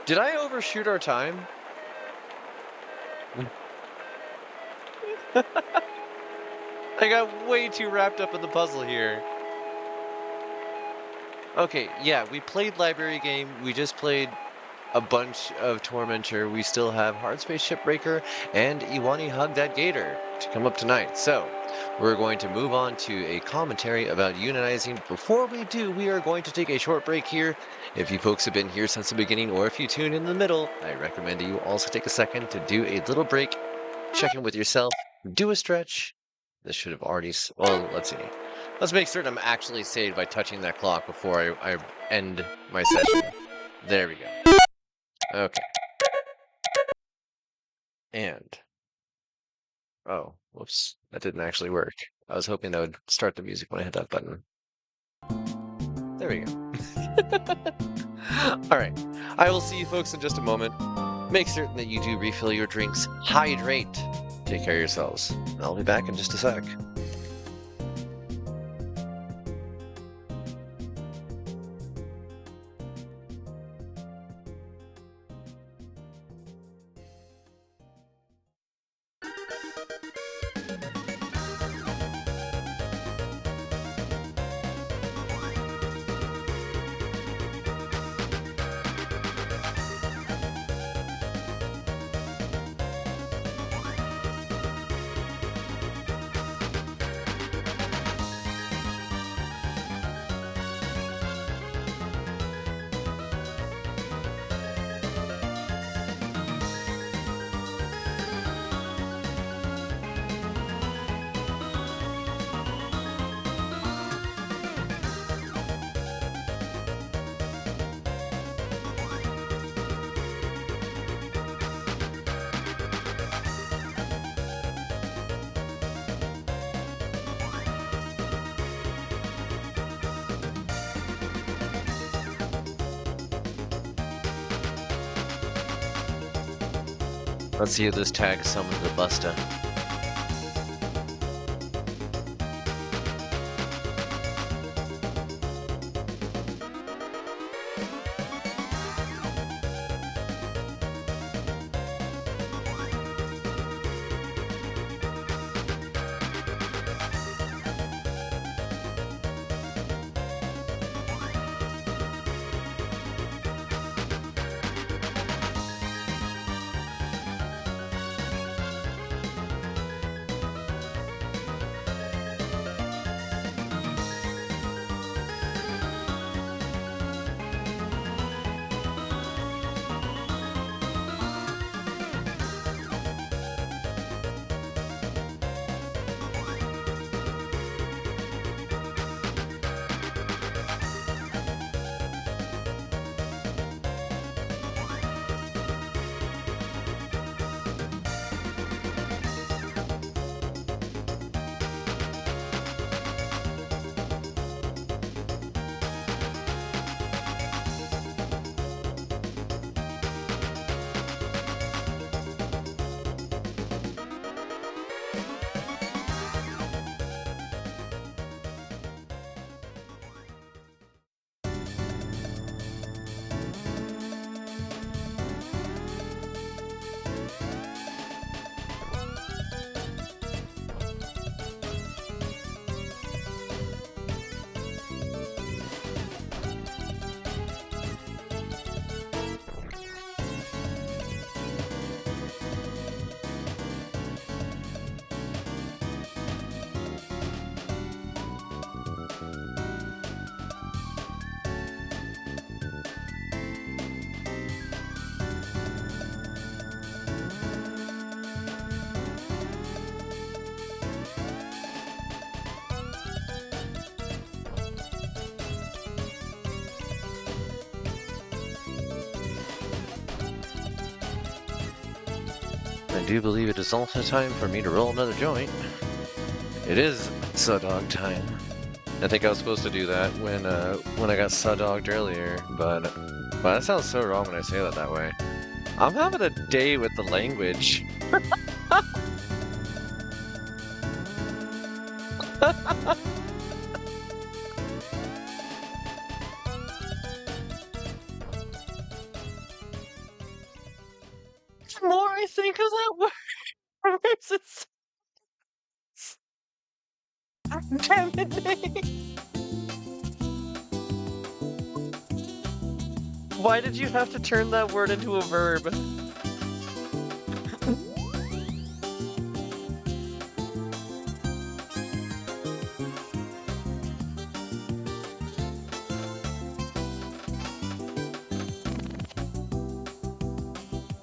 Did I overshoot our time? I got way too wrapped up in the puzzle here. Okay, yeah, we played library game. We just played a bunch of Tormenture, we still have Hardspace, Shipbreaker, and IWANI Hug That Gator to come up tonight. So we're going to move on to a commentary about unionizing. Before we do, we are going to take a short break here. If you folks have been here since the beginning, or if you tuned in the middle, I recommend that you also take a second to do a little break, check in with yourself, do a stretch. This should have already, well, let's see. Let's make certain I'm actually saved by touching that clock before I end my session. There we go. Okay. And, oh, whoops, that didn't actually work. I was hoping that would start the music when I hit that button. There we go. Alright, I will see you folks in just a moment. Make certain that you do refill your drinks, hydrate, take care of yourselves. I'll be back in just a sec. Let's see if this tag summons the Busta. I do believe it is also time for me to roll another joint. It is Sudog time. I think I was supposed to do that when I got Sudogged earlier, but that sounds so wrong when I say that way. I'm having a day with the language. The more I think of that word, it's intimidating. Why did you have to turn that word into a verb?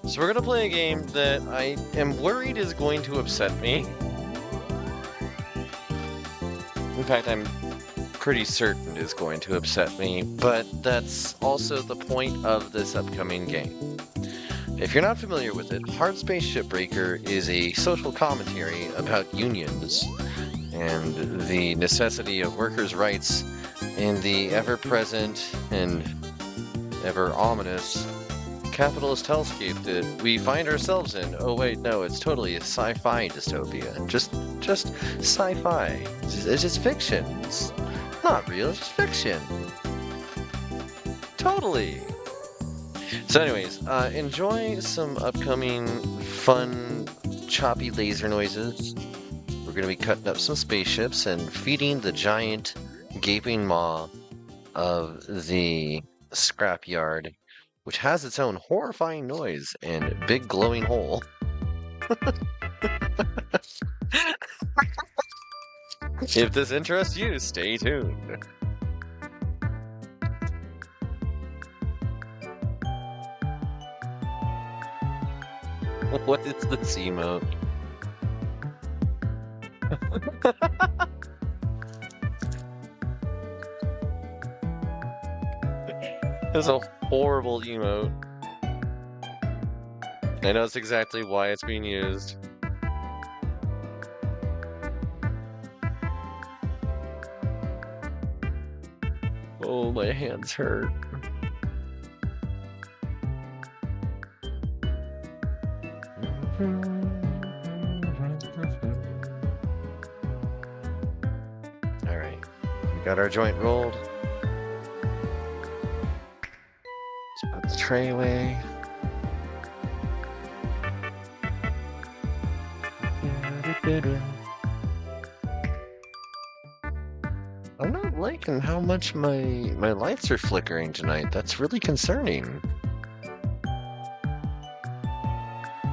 So we're gonna play a game that I am worried is going to upset me. In fact, I'm pretty certain is going to upset me, but that's also the point of this upcoming game. If you're not familiar with it, Hardspace Shipbreaker is a social commentary about unions and the necessity of workers' rights in the ever-present and ever-ominous capitalist hellscape that we find ourselves in. Oh wait, no, it's totally a sci-fi dystopia. Just sci-fi. It's just fiction. It's not real, it's just fiction. Totally. So anyways, enjoy some upcoming fun, choppy laser noises. We're gonna be cutting up some spaceships and feeding the giant, gaping maw of the scrapyard, which has its own horrifying noise and big glowing hole. If this interests you, stay tuned. What is this emote? It's a horrible emote. I know it's exactly why it's being used. Oh, my hands hurt. Alright, we got our joint rolled. Let's put the tray away. I'm not liking how much my lights are flickering tonight. That's really concerning.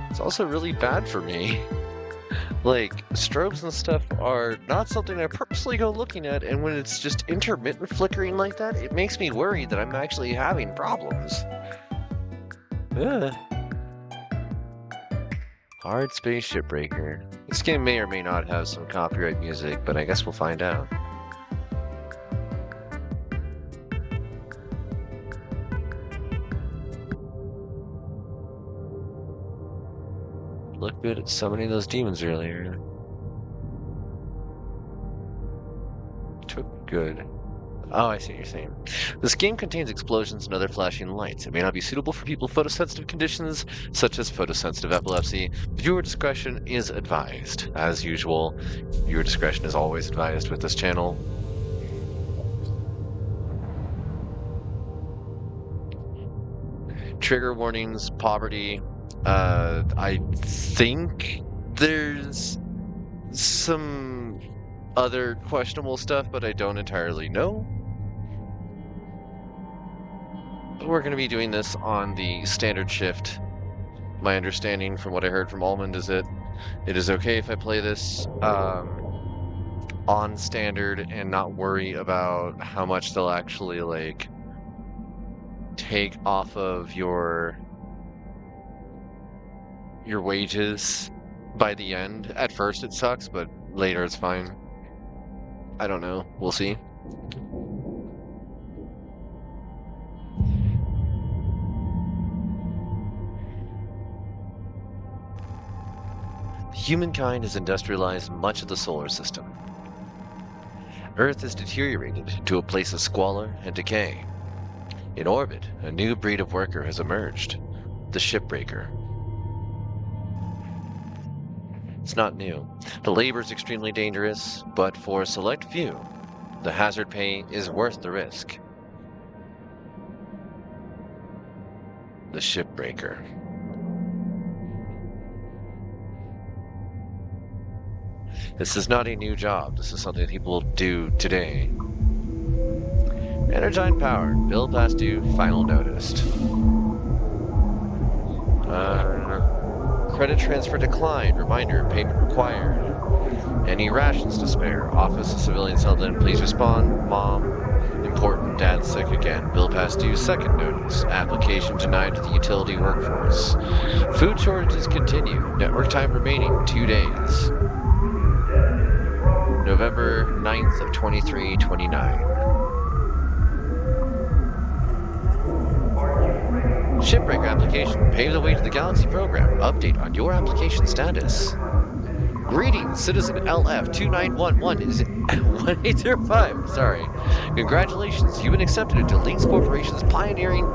It's also really bad for me. Like, strobes and stuff are not something I purposely go looking at, and when it's just intermittent flickering like that, it makes me worry that I'm actually having problems. Ugh. Hardspace Shipbreaker. This game may or may not have some copyright music, but I guess we'll find out. Looked good at summoning those demons earlier. Took good. Oh, I see what you're saying. This game contains explosions and other flashing lights. It may not be suitable for people with photosensitive conditions, such as photosensitive epilepsy. Viewer discretion is advised. As usual, viewer discretion is always advised with this channel. Trigger warnings, poverty. I think there's some other questionable stuff, but I don't entirely know. We're going to be doing this on the standard shift. My understanding from what I heard from Almond is that it is okay if I play this on standard and not worry about how much they'll actually like take off of your wages by the end. At first it sucks, but later it's fine. I don't know. We'll see. Humankind has industrialized much of the solar system. Earth has deteriorated to a place of squalor and decay. In orbit, a new breed of worker has emerged, the Shipbreaker. It's not new. The labor is extremely dangerous, but for a select few, the hazard pay is worth the risk. The Shipbreaker. This is not a new job. This is something people do today. Energine power. Bill past due. Final noticed. Credit transfer declined. Reminder, payment required. Any rations to spare? Office of Civilians held in. Please respond. Mom. Important. Dad sick again. Bill past due. Second notice. Application denied to the utility workforce. Food shortages continue. Network time remaining 2 days. November 9th of 2329. Shipbreaker application. Pave the way to the Galaxy program. Update on your application status. Greetings, Citizen LF2911 is 1805. Sorry. Congratulations, you've been accepted into Lynx Corporation's pioneering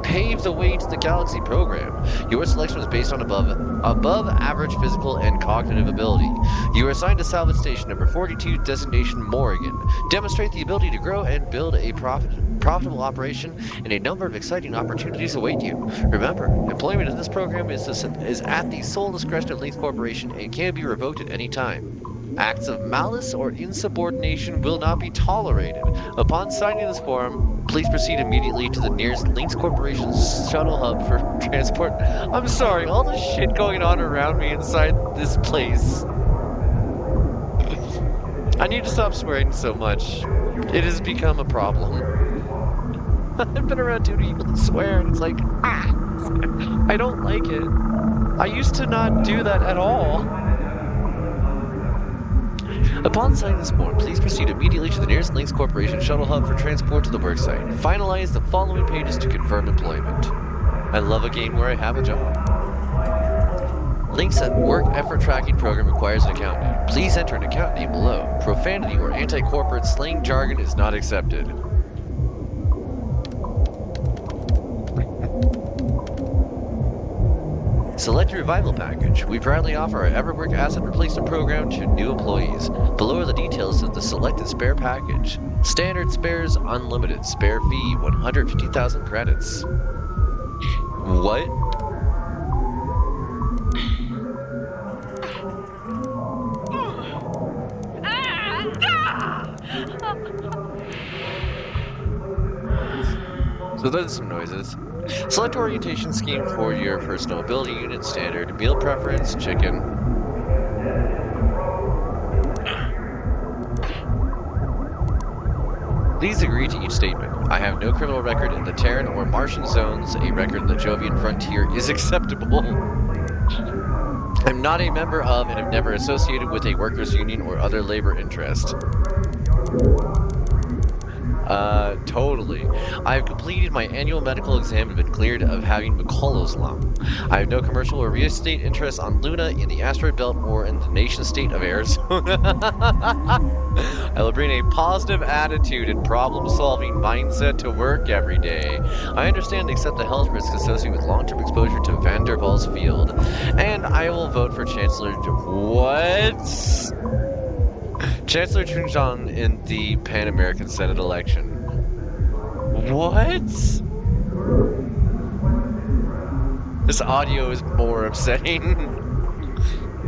Pave the Way to the Galaxy program. Your selection was based on above average physical and cognitive ability. You are assigned to salvage station number 42, designation Morrigan. Demonstrate the ability to grow and build a profitable operation, and a number of exciting opportunities await you. Remember, employment in this program is at the sole discretion of Lynx Corporation and can be revoked at any time. Acts of malice or insubordination will not be tolerated. Upon signing this form, please proceed immediately to the nearest Lynx Corporation shuttle hub for transport. I'm sorry, all the shit going on around me inside this place. I need to stop swearing so much. It has become a problem. I've been around too many people that swear, and it's like, I don't like it. I used to not do that at all. Upon signing this form, please proceed immediately to the nearest Lynx Corporation shuttle hub for transport to the worksite. Finalize the following pages to confirm employment. I love a game where I have a job. Lynx work effort tracking program requires an account name. Please enter an account name below. Profanity or anti-corporate slang jargon is not accepted. Select your revival package. We proudly offer our Everwork asset replacement program to new employees. Below are the details of the selected spare package. Standard spares unlimited. Spare fee 150,000 credits. What? So those are some noises. Select orientation scheme for your personal ability unit. Standard. Meal preference, chicken. Please agree to each statement. I have no criminal record in the Terran or Martian zones. A record in the Jovian frontier is acceptable. I'm not a member of and have never associated with a workers' union or other labor interest. Totally. I have completed my annual medical exam and been cleared of having McCullough's lung. I have no commercial or real estate interests on Luna, in the asteroid belt, or in the nation state of Arizona. I will bring a positive attitude and problem-solving mindset to work every day. I understand and accept the health risks associated with long-term exposure to Van der Waals field. And I will vote for Chancellor... What? Chancellor Chunjong in the Pan-American Senate election. What? This audio is more upsetting.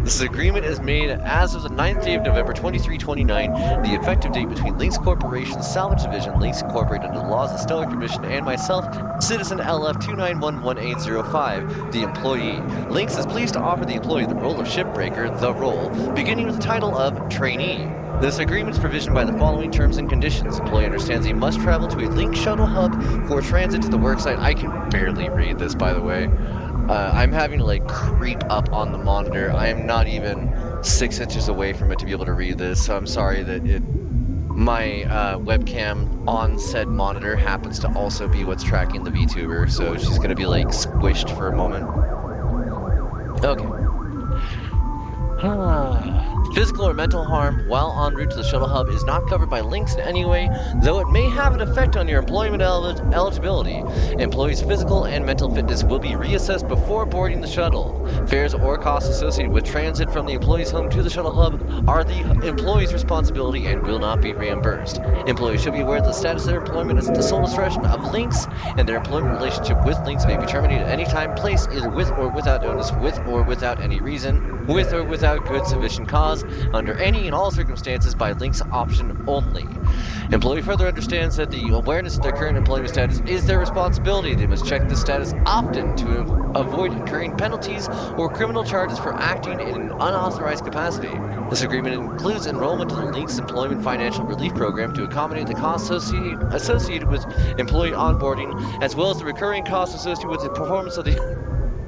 This agreement is made as of the 9th day of November 2329, the effective date between Lynx Corporation's Salvage Division, Lynx Incorporated under the laws of the Stellar Commission, and myself, Citizen LF29111805, the employee. Lynx is pleased to offer the employee the role of Shipbreaker, the role, beginning with the title of Trainee. This agreement is provisioned by the following terms and conditions. Employee understands he must travel to a Lynx shuttle hub for transit to the worksite. I can barely read this, by the way. I'm having to like creep up on the monitor. I am not even 6 inches away from it to be able to read this, so I'm sorry that my webcam on said monitor happens to also be what's tracking the VTuber, so she's gonna be like squished for a moment. Okay. Physical or mental harm while en route to the shuttle hub is not covered by Lynx in any way, though it may have an effect on your employment eligibility. Employees' physical and mental fitness will be reassessed before boarding the shuttle. Fares or costs associated with transit from the employee's home to the shuttle hub are the employee's responsibility and will not be reimbursed. Employees should be aware that the status of their employment is at the sole discretion of Lynx, and their employment relationship with Lynx may be terminated at any time, place, either with or without notice, with or without any reason, with or without good sufficient cause, cause under any and all circumstances by Link's option only. Employee further understands that the awareness of their current employment status is their responsibility. They must check the status often to avoid incurring penalties or criminal charges for acting in an unauthorized capacity. This agreement includes enrollment in the Link's Employment Financial Relief Program to accommodate the costs associated with employee onboarding, as well as the recurring costs associated with the performance of the...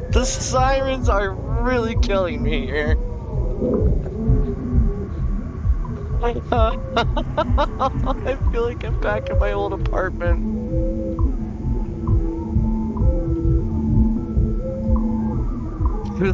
The sirens are really killing me here. I feel like I'm back in my old apartment. To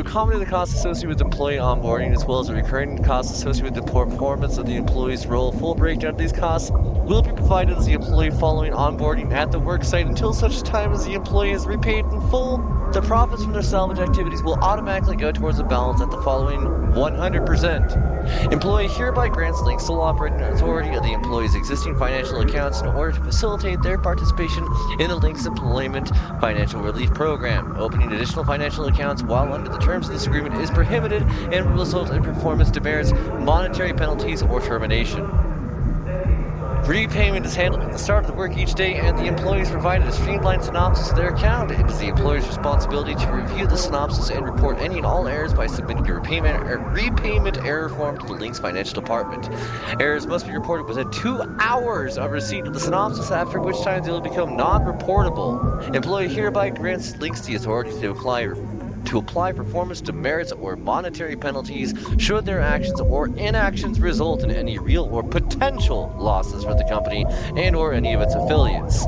accommodate the costs associated with employee onboarding, as well as the recurring costs associated with the performance of the employee's role. Full breakdown of these costs will be provided as the employee following onboarding at the worksite until such time as the employee is repaid in full. The profits from their salvage activities will automatically go towards the balance at the following 100%. Employee hereby grants Link sole operating authority of the employee's existing financial accounts in order to facilitate their participation in the Link's Employment Financial Relief Program. Opening additional financial accounts while under the terms of this agreement is prohibited and will result in performance demerits, monetary penalties, or termination. Repayment is handled at the start of the work each day, and the employee is provided a streamlined synopsis of their account. It is the employer's responsibility to review the synopsis and report any and all errors by submitting a repayment error form to the Link's financial department. Errors must be reported within 2 hours of receipt of the synopsis, after which time they will become non-reportable. Employee hereby grants Links the authority to apply performance demerits or monetary penalties should their actions or inactions result in any real or potential losses for the company and or any of its affiliates.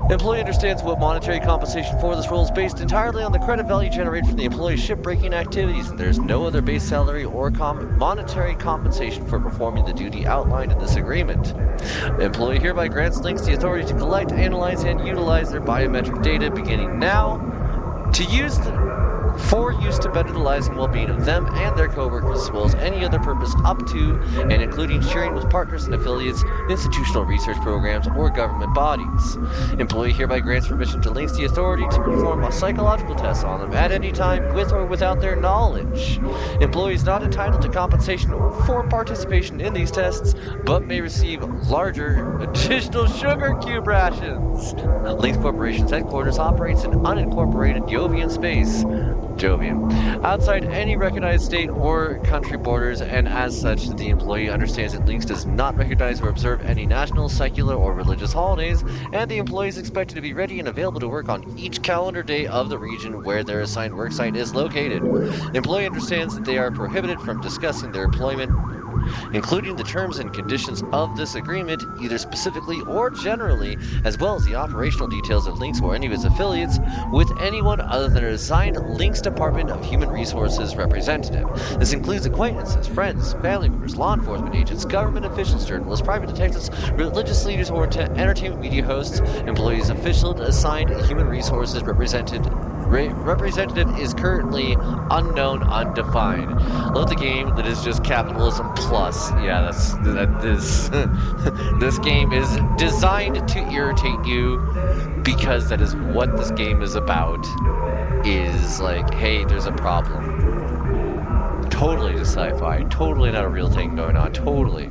Employee understands what monetary compensation for this role is based entirely on the credit value generated from the employee's shipbreaking activities, and there is no other base salary or monetary compensation for performing the duty outlined in this agreement. The employee hereby grants Links the authority to collect, analyze, and utilize their biometric data beginning now for use to better the lives and well-being of them and their co-workers, as well as any other purpose up to and including sharing with partners and affiliates, institutional research programs, or government bodies. Employee hereby grants permission to Links the authority to perform psychological tests on them at any time with or without their knowledge. Employee is not entitled to compensation for participation in these tests, but may receive larger additional sugar cube rations. Links Corporation's headquarters operates in unincorporated Jovian space. Outside any recognized state or country borders, and as such, the employee understands that Links does not recognize or observe any national, secular, or religious holidays, and the employee is expected to be ready and available to work on each calendar day of the region where their assigned worksite is located. Employee understands that they are prohibited from discussing their employment, including the terms and conditions of this agreement, either specifically or generally, as well as the operational details of Links or any of its affiliates, with anyone other than an assigned Links Department of Human Resources representative. This includes acquaintances, friends, family members, law enforcement agents, government officials, journalists, private detectives, religious leaders, or entertainment media hosts. Employees official assigned Human Resources representative is currently unknown, undefined. Love the game that is just capitalism plus. Yeah, that is. This game is designed to irritate you because that is what this game is about. Is like, hey, there's a problem. Totally just sci-fi. Totally not a real thing going on. Totally.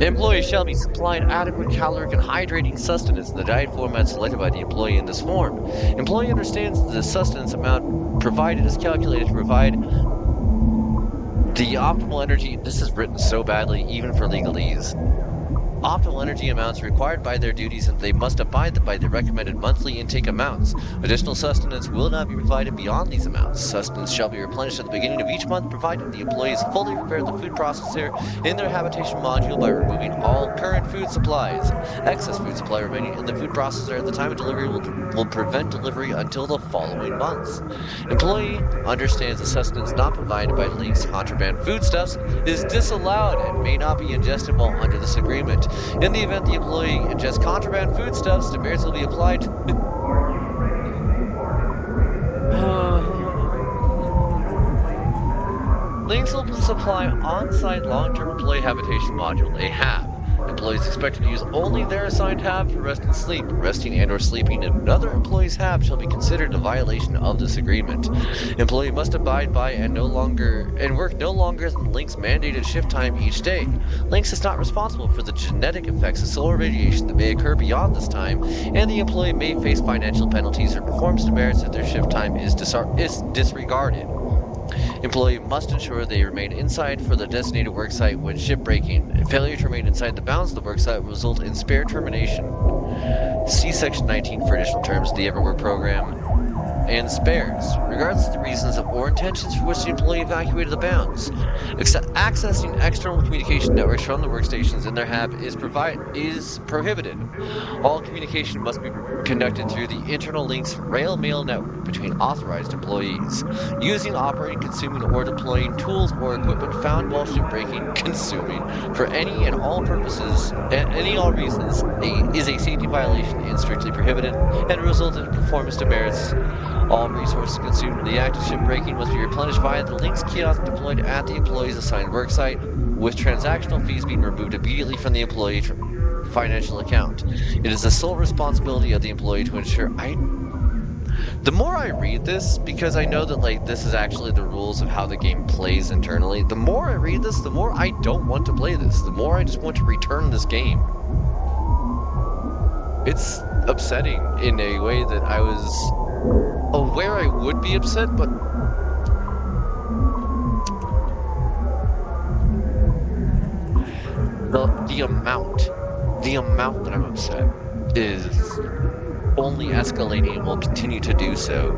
Employees shall be supplied adequate caloric and hydrating sustenance in the diet format selected by the employee in this form. Employee understands that the sustenance amount provided is calculated to provide the optimal energy. This is written so badly, even for legalese. Optimal energy amounts required by their duties, and they must abide by the recommended monthly intake amounts. Additional sustenance will not be provided beyond these amounts. Sustenance shall be replenished at the beginning of each month, provided the employees fully prepare the food processor in their habitation module by removing all current food supplies. Excess food supply remaining in the food processor at the time of delivery will prevent delivery until the following months. Employee understands the sustenance not provided by Link's contraband foodstuffs is disallowed and may not be ingested while under this agreement. In the event the employee ingests contraband foodstuffs, demerits will be applied. Links will supply on-site long-term employee habitation module. They have. Employees expected to use only their assigned hab for rest and sleep. Resting and or sleeping in another employee's hab shall be considered a violation of this agreement. Employee must abide by and work no longer than Link's mandated shift time each day. Lynx is not responsible for the genetic effects of solar radiation that may occur beyond this time, and the employee may face financial penalties or performance demerits if their shift time is disregarded. Employee must ensure they remain inside for the designated worksite when shipbreaking. Failure to remain inside the bounds of the worksite will result in spare termination. See Section 19 for additional terms of the Everwork program. And spares, regardless of the reasons or intentions for which the employee evacuated the bounds. Accessing external communication networks from the workstations in their hab is prohibited. All communication must be conducted through the internal links rail mail network between authorized employees. Using, operating, consuming, or deploying tools or equipment found while shipbreaking, consuming, for any and all purposes, all reasons, is a safety violation and strictly prohibited, and result in performance demerits. All resources consumed in the act of shipbreaking must be replenished via the Lynx kiosk deployed at the employee's assigned worksite, with transactional fees being removed immediately from the employee financial account. It is the sole responsibility of the employee to ensure. The more I read this, because I know that this is actually the rules of how the game plays internally. The more I read this, the more I don't want to play this. The more I just want to return this game. It's upsetting in a way that I was aware I would be upset, but the amount that I'm upset is only escalating and will continue to do so.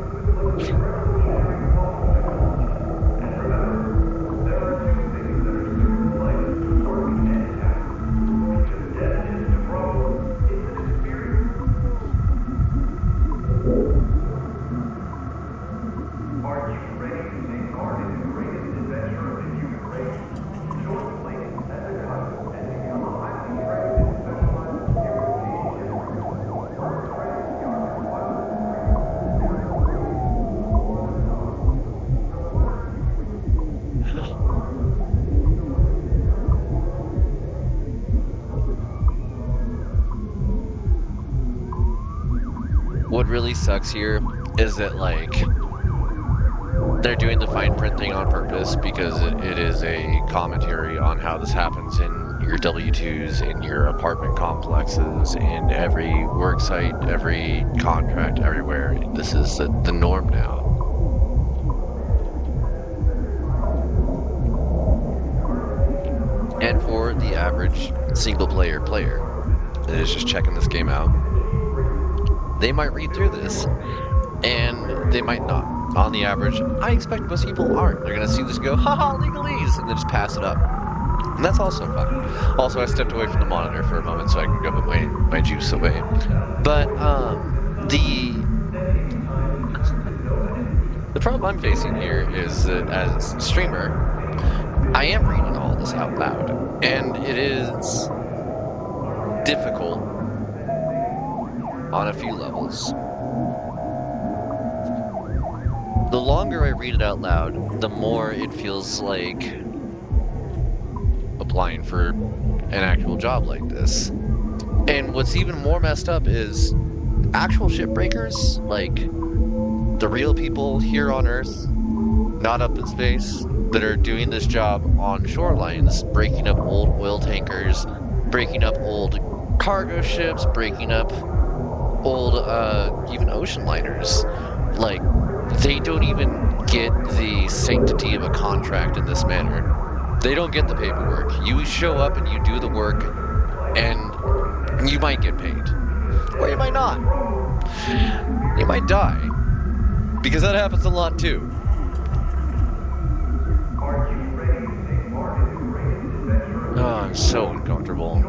What really sucks here is that they're doing the fine print thing on purpose because it is a commentary on how this happens in your W-2s, in your apartment complexes, in every worksite, every contract, everywhere. This is the norm now. And for the average single-player that is just checking this game out, they might read through this, and they might not. On the average, I expect most people aren't. They're going to see this and go, haha, legalese, and then just pass it up. And that's also fun. Also, I stepped away from the monitor for a moment so I can go put my juice away. But, the problem I'm facing here is that as a streamer, I am reading all this out loud, and it is difficult on a few levels. The longer I read it out loud, the more it feels like applying for an actual job like this. And what's even more messed up is actual shipbreakers, the real people here on Earth, not up in space, that are doing this job on shorelines, breaking up old oil tankers, breaking up old cargo ships, breaking up old, even ocean liners. They don't even get the sanctity of a contract in this manner. They don't get the paperwork. You show up and you do the work, and you might get paid. Or you might not. You might die. Because that happens a lot too. Oh, I'm so uncomfortable.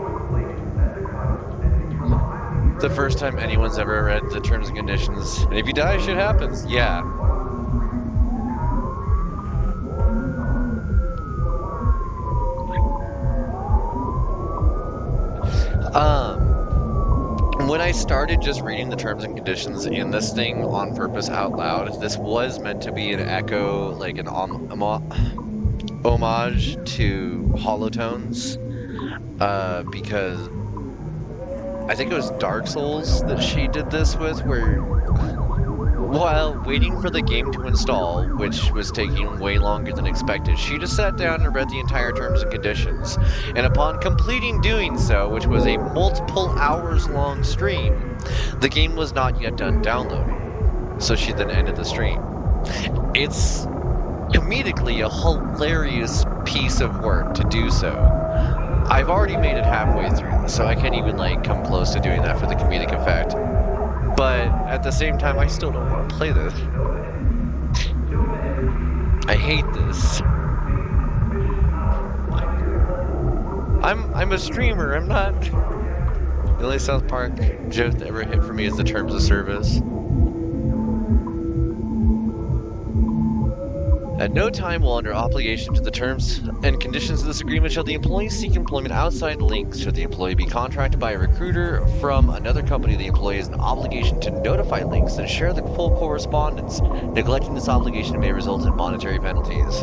The first time anyone's ever read the terms and conditions. And if you die, shit happens. Yeah. When I started just reading the terms and conditions in this thing on purpose out loud, this was meant to be an echo, an homage to Holotones. because I think it was Dark Souls that she did this with, where while waiting for the game to install, which was taking way longer than expected, she just sat down and read the entire terms and conditions. And upon completing doing so, which was a multiple hours long stream, the game was not yet done downloading. So she then ended the stream. It's comedically a hilarious piece of work to do so. I've already made it halfway through, so I can't even come close to doing that for the comedic effect. But at the same time, I still don't want to play this. I hate this. I'm a streamer. I'm not. The only South Park joke that ever hit for me is the terms of service. At no time while under obligation to the terms and conditions of this agreement shall the employee seek employment outside links. Should the employee be contracted by a recruiter from another company, the employee has an obligation to notify links and share the full correspondence. Neglecting this obligation may result in monetary penalties.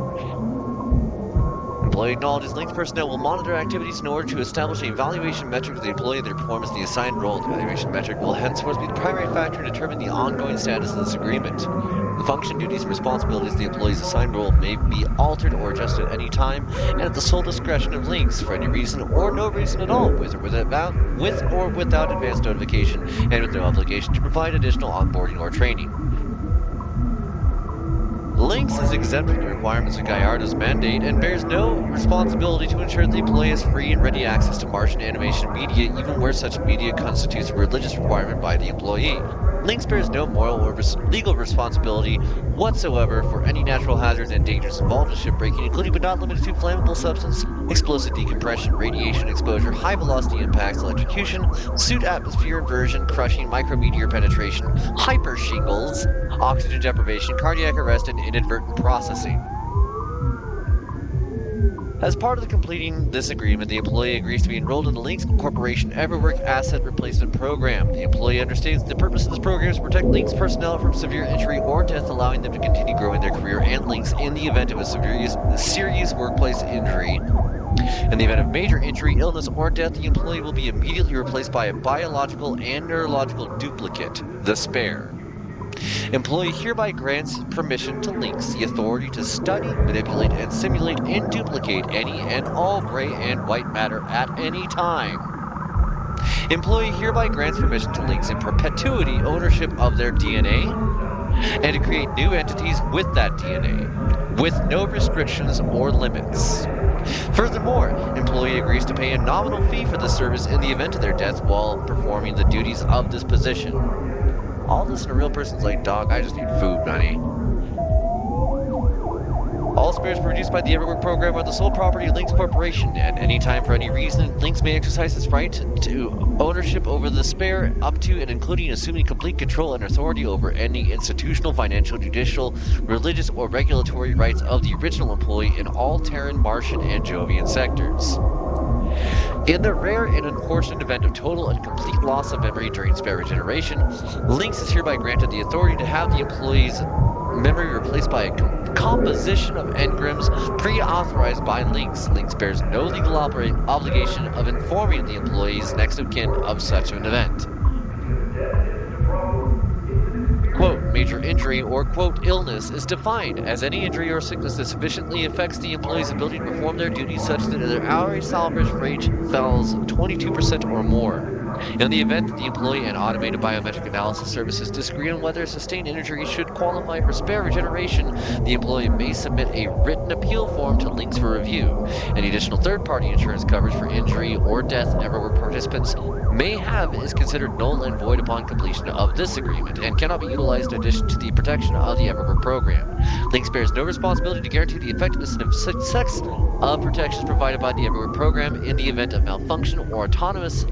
Employee acknowledges links personnel will monitor activities in order to establish a evaluation metric of the employee and their performance in the assigned role. The evaluation metric will henceforth be the primary factor in determining the ongoing status of this agreement. The function, duties, and responsibilities of the employee's assigned role may be altered or adjusted at any time and at the sole discretion of links for any reason or no reason at all, with or without advance notification, and with no obligation to provide additional onboarding or training. Lynx is exempt from the requirements of Gallardo's mandate and bears no responsibility to ensure the employee has free and ready access to Martian animation media, even where such media constitutes a religious requirement by the employee. Lynx bears no moral or legal responsibility whatsoever for any natural hazards and dangers involved in shipbreaking, including but not limited to flammable substance, explosive decompression, radiation exposure, high velocity impacts, electrocution, suit atmosphere inversion, crushing, micrometeor penetration, hypershingles, oxygen deprivation, cardiac arrest, and inadvertent processing. As part of completing this agreement, the employee agrees to be enrolled in the Lynx Corporation Everwork Asset Replacement Program. The employee understands the purpose of this program is to protect Lynx personnel from severe injury or death, allowing them to continue growing their career and Lynx in the event of a serious workplace injury. In the event of major injury, illness, or death, the employee will be immediately replaced by a biological and neurological duplicate, the spare. Employee hereby grants permission to Lynx the authority to study, manipulate, and simulate and duplicate any and all gray and white matter at any time. Employee hereby grants permission to Lynx in perpetuity ownership of their DNA and to create new entities with that DNA, with no restrictions or limits. Furthermore, employee agrees to pay a nominal fee for the service in the event of their death while performing the duties of this position. All this in a real person's like, dog, I just need food, money. All spares produced by the Everwork program are the sole property of Lynx Corporation. At any time, for any reason, Lynx may exercise its right to ownership over the spare, up to and including assuming complete control and authority over any institutional, financial, judicial, religious, or regulatory rights of the original employee in all Terran, Martian, and Jovian sectors. In the rare and unfortunate event of total and complete loss of memory during spare regeneration, Lynx is hereby granted the authority to have the employee's memory replaced by a composition of engrams pre-authorized by Lynx. Lynx bears no legal obligation of informing the employee's next of kin of such an event. Quote, major injury or, quote, illness is defined as any injury or sickness that sufficiently affects the employee's ability to perform their duties such that their hourly salvage rate falls 22% or more. In the event that the employee and automated biometric analysis services disagree on whether sustained injury should qualify for spare regeneration, the employee may submit a written appeal form to Lynx for review. Any additional third-party insurance coverage for injury or death Everwork participants may have is considered null and void upon completion of this agreement and cannot be utilized in addition to the protection of the Everwork program. Lynx bears no responsibility to guarantee the effectiveness and success of protections provided by the Everwork program in the event of malfunction or anomalous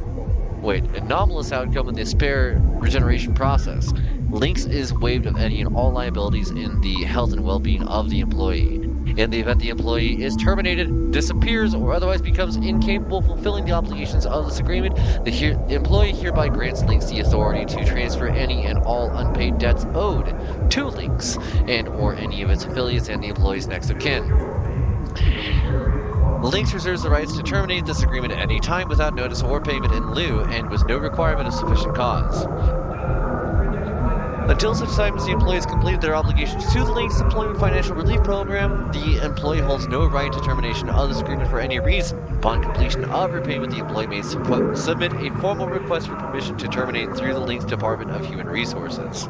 outcome in the spare regeneration process. Lynx is waived of any and all liabilities in the health and well-being of the employee. In the event the employee is terminated, disappears, or otherwise becomes incapable of fulfilling the obligations of this agreement, the employee hereby grants Lynx the authority to transfer any and all unpaid debts owed to Lynx and or any of its affiliates and the employee's next of kin. Lynx reserves the rights to terminate this agreement at any time without notice or payment in lieu and with no requirement of sufficient cause. Until such time as the employee has completed their obligations to the Lynx Employment Financial Relief Program, the employee holds no right to termination of this agreement for any reason. Upon completion of repayment, the employee may submit a formal request for permission to terminate through the Lynx Department of Human Resources.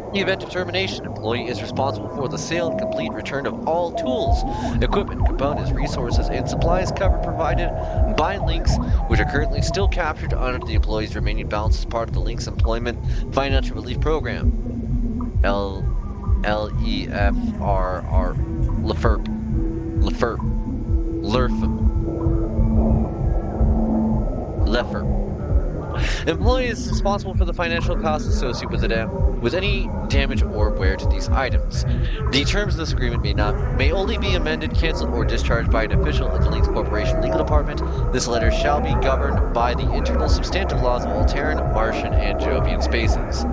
In the event of termination, employee is responsible for the sale and complete return of all tools, equipment, components, resources, and supplies covered provided by Lynx, which are currently still captured under the employee's remaining balance as part of the Lynx Employment Financial Relief Program. LEFRR. LEFRP. LEFRP. LEFRP. Employee is responsible for the financial costs associated with any damage or wear to these items. The terms of this agreement may only be amended, canceled, or discharged by an official of the Lynx Corporation Legal Department. This letter shall be governed by the internal substantive laws of all Terran, Martian, and Jovian spaces.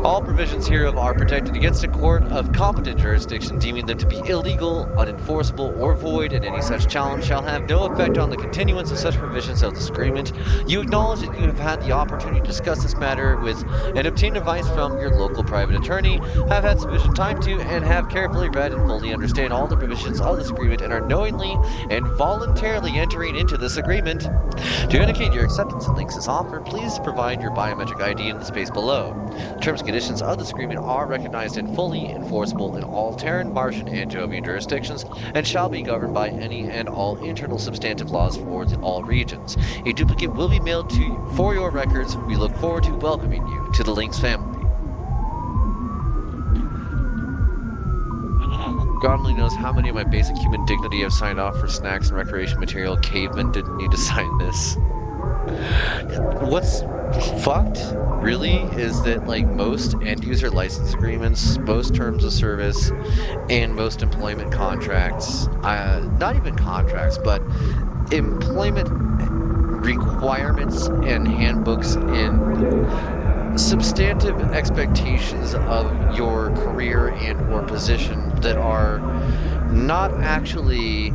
All provisions hereof are protected against a court of competent jurisdiction deeming them to be illegal, unenforceable, or void, and any such challenge shall have no effect on the continuance of such provisions of this agreement. You acknowledge that you have had the opportunity to discuss this matter with and obtain advice from your local private attorney, have had sufficient time to, and have carefully read and fully understand all the provisions of this agreement, and are knowingly and voluntarily entering into this agreement. To indicate your acceptance of Lynx's offer, please provide your biometric ID in the space below. Terms and conditions of this agreement are recognized and fully enforceable in all Terran, Martian, and Jovian jurisdictions, and shall be governed by any and all internal substantive laws for all regions. A duplicate will be mailed to you for your records. We look forward to welcoming you to the Lynx family. God only knows how many of my basic human dignity have signed off for snacks and recreation material. Cavemen didn't need to sign this. What's fucked, really, is that, like, most end-user license agreements, most terms of service, and most employment contracts, not even contracts, but employment requirements and handbooks and substantive expectations of your career and or position that are not actually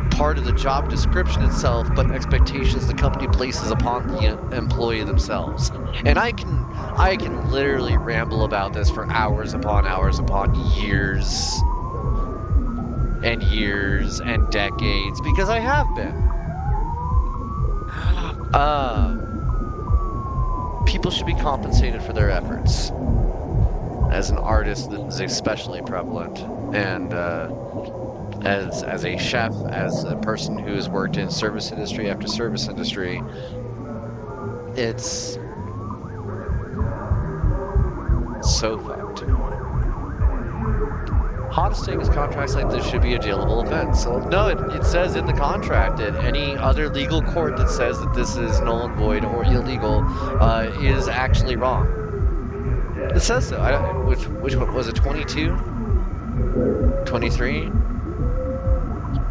part of the job description itself, but expectations the company places upon the employee themselves. And I can literally ramble about this for hours upon years and decades, because I have been. People should be compensated for their efforts. As an artist, this is especially prevalent, and as a chef, as a person who has worked in service industry after service industry, it's so fucked. Hottest take is contracts like this should be a jailable offense. Well, no, it says in the contract that any other legal court that says that this is null and void or illegal is actually wrong. It says so. Which one was it? 22? 23?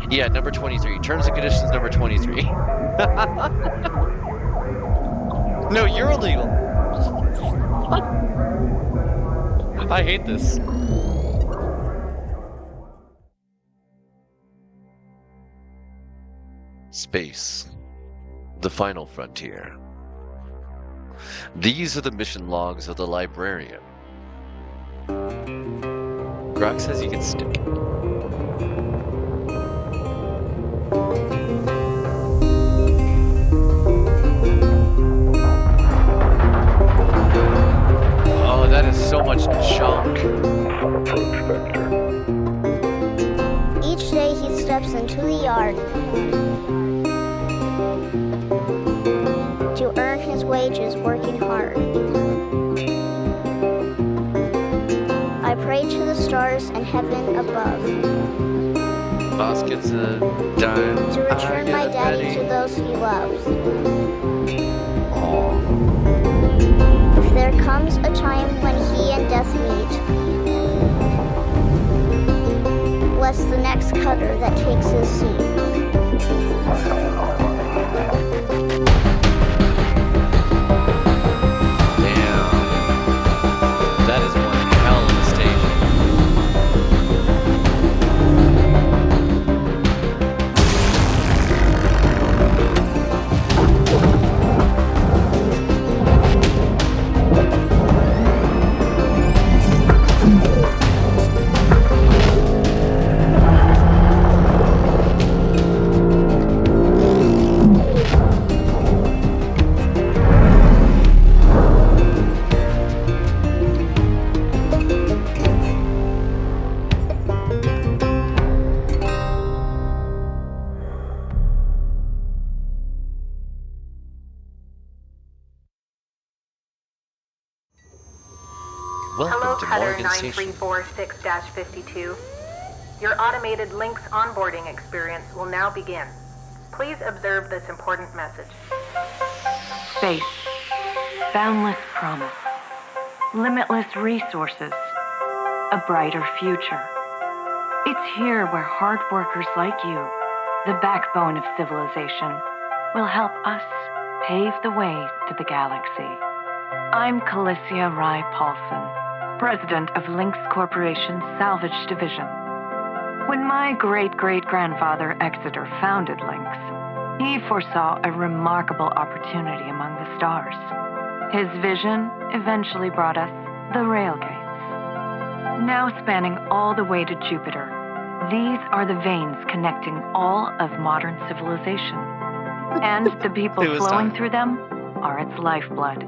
Yeah, number 23. Terms and conditions number 23. No, you're illegal. I hate this. Space. The final frontier. These are the mission logs of the librarian. Grok says you can stick it. Oh, that is so much junk. Each day he steps into the yard to earn his wages working hard. I pray to the stars and heaven above Boss gets a dime. to return my daddy to those he loves. Aww. If there comes a time when he and death meet, bless the next cutter that takes his seat. Damn. That is one hell of a station. Hello, to Cutter Morgan Station. 9346-52. Your automated Lynx onboarding experience will now begin. Please observe this important message. Space. Boundless promise. Limitless resources. A brighter future. It's here where hard workers like you, the backbone of civilization, will help us pave the way to the galaxy. I'm Calicia Rye Paulson, president of Lynx Corporation's Salvage Division. When my great-great-grandfather Exeter founded Lynx, he foresaw a remarkable opportunity among the stars. His vision eventually brought us the railgates. Now spanning all the way to Jupiter, these are the veins connecting all of modern civilization. And the people flowing through them are its lifeblood.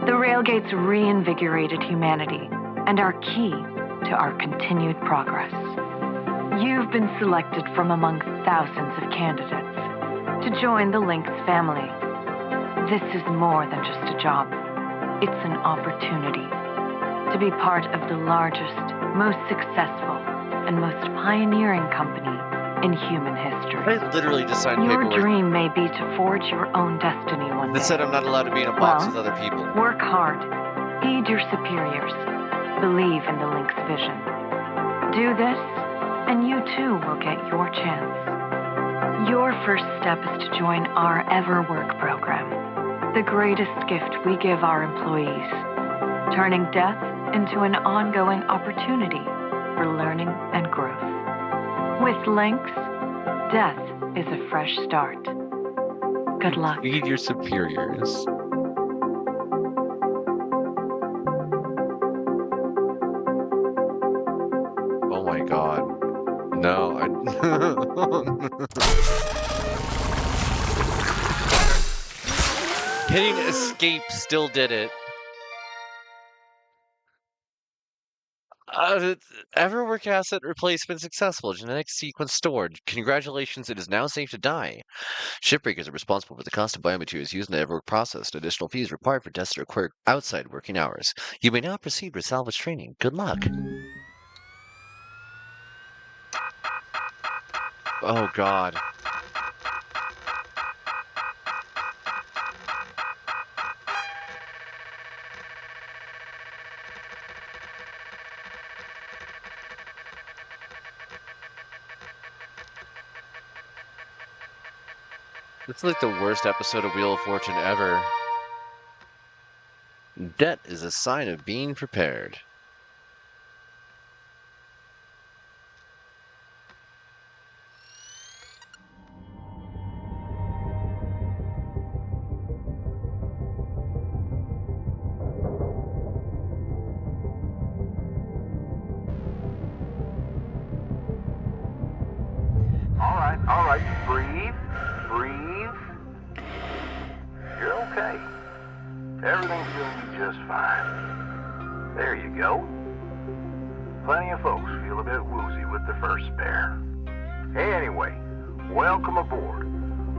The railgates reinvigorated humanity and are key to our continued progress. You've been selected from among thousands of candidates to join the Lynx family. This is more than just a job. It's an opportunity to be part of the largest, most successful, and most pioneering company in human history. I literally just signed Your paperwork dream may be to forge your own destiny one day. that said I'm not allowed to be in a box with other people. Work hard, heed your superiors, believe in the Lynx vision. Do this, and you too will get your chance. Your first step is to join our Ever Work program, the greatest gift we give our employees, turning death into an ongoing opportunity for learning and growth. With Lynx, death is a fresh start. Good luck. Feed your superiors. Oh my god. No, Hitting escape still did it. Everwork asset replacement successful. Genetic sequence stored. Congratulations, it is now safe to die. Shipbreakers are responsible for the cost of biomaterials used in the Everwork process. Additional fees required for tests that require outside working hours. You may now proceed with salvage training. Good luck. Oh god. It's like the worst episode of Wheel of Fortune ever. Debt is a sign of being prepared. All right, breathe, You're okay. Everything's gonna be just fine. There you go. Plenty of folks feel a bit woozy with the first spare. Anyway, welcome aboard.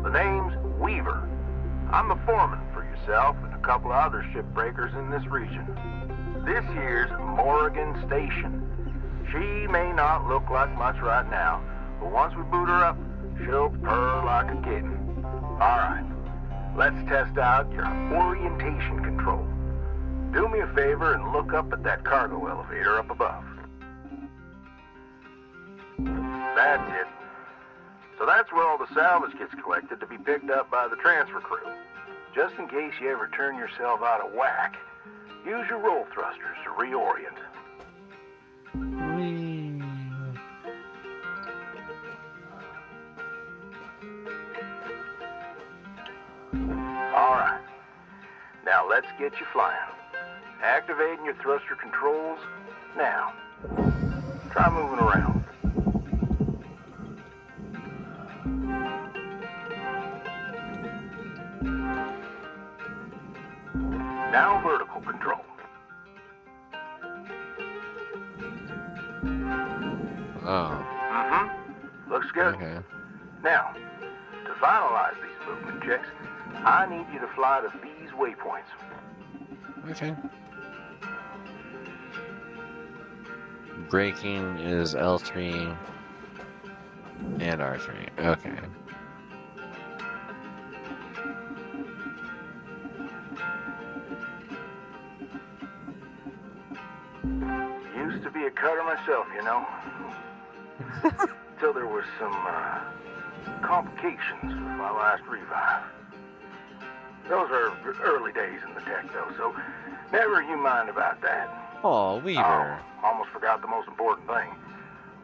The name's Weaver. I'm the foreman for yourself and a couple of other shipbreakers in this region. This here's Morgan Station. She may not look like much right now, but once we boot her up, she'll purr like a kitten. All right, let's test out your orientation control. Do me a favor and look up at that cargo elevator up above. That's it. So that's where all the salvage gets collected to be picked up by the transfer crew. Just in case you ever turn yourself out of whack, use your roll thrusters to reorient. All right. Now let's get you flying. Activating your thruster controls now. Try moving around. Now vertical control. Oh. Looks good. Okay. Now, to finalize these movement checks, I need you to fly to these waypoints. Okay. Breaking is L3 and R3. Okay. Used to be a cutter myself, you know. Till there was some complications with my last revive. Those are early days in the tech, though, so never you mind about that. Oh, Weaver. Oh, almost forgot the most important thing.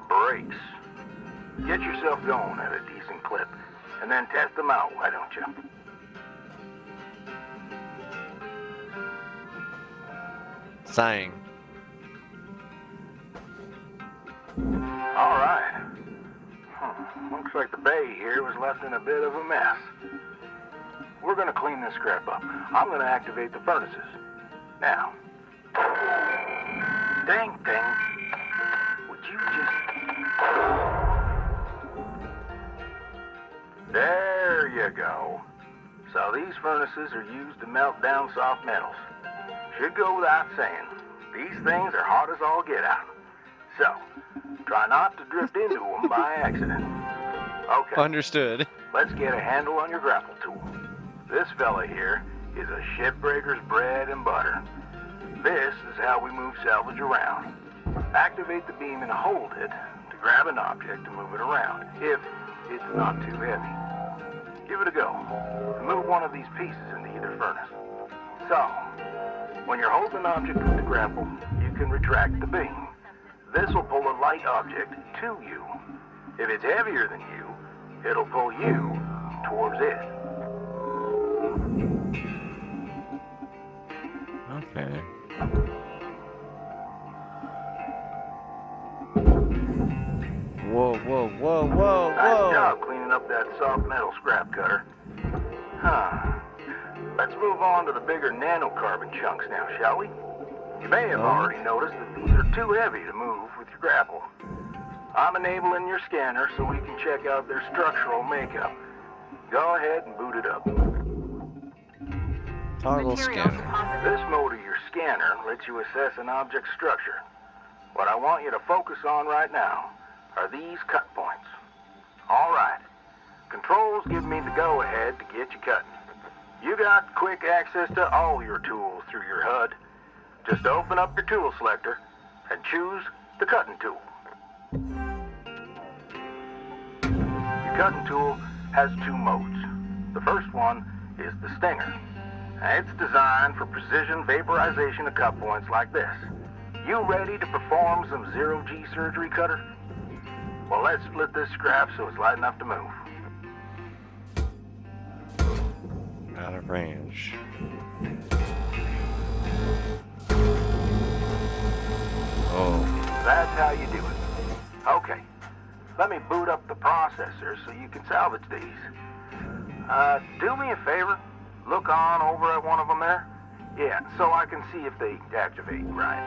Brakes. Get yourself going at a decent clip, and then test them out, why don't you? Sighing. All right. Looks like the bay here was left in a bit of a mess. We're gonna clean this crap up. I'm gonna activate the furnaces. Now. Dang thing. Would you just... There you go. So these furnaces are used to melt down soft metals. Should go without saying. These things are hot as all get out. So, try not to drift into them by accident. Okay. Understood. Let's get a handle on your grapple tool. This fella here is a Shipbreaker's bread and butter. This is how we move salvage around. Activate the beam and hold it to grab an object and move it around, if it's not too heavy. Give it a go. Move one of these pieces into either furnace. So, when you're holding an object with the grapple, you can retract the beam. This will pull a light object to you. If it's heavier than you, it'll pull you towards it. Okay. Whoa, whoa, whoa, whoa, Nice whoa! job cleaning up that soft metal scrap cutter. Huh. Let's move on to the bigger nanocarbon chunks now, shall we? You may have already noticed that these are too heavy to move with your grapple. I'm enabling your scanner so we can check out their structural makeup. Go ahead and boot it up. Toggle Materials scanner. deposited. This mode of your scanner lets you assess an object's structure. What I want you to focus on right now are these cut points. All right. Controls give me the go-ahead to get you cutting. You got quick access to all your tools through your HUD. Just open up your tool selector and choose the cutting tool. Your cutting tool has two modes. The first one is the stinger. It's designed for precision vaporization of cut points like this. You ready to perform some zero-G surgery, Cutter? Well, let's split this scrap so it's light enough to move. Out of range. Oh. That's how you do it. Okay. Let me boot up the processor so you can salvage these. Do me a favor. Look on over at one of them there. Yeah, so I can see if they activate right.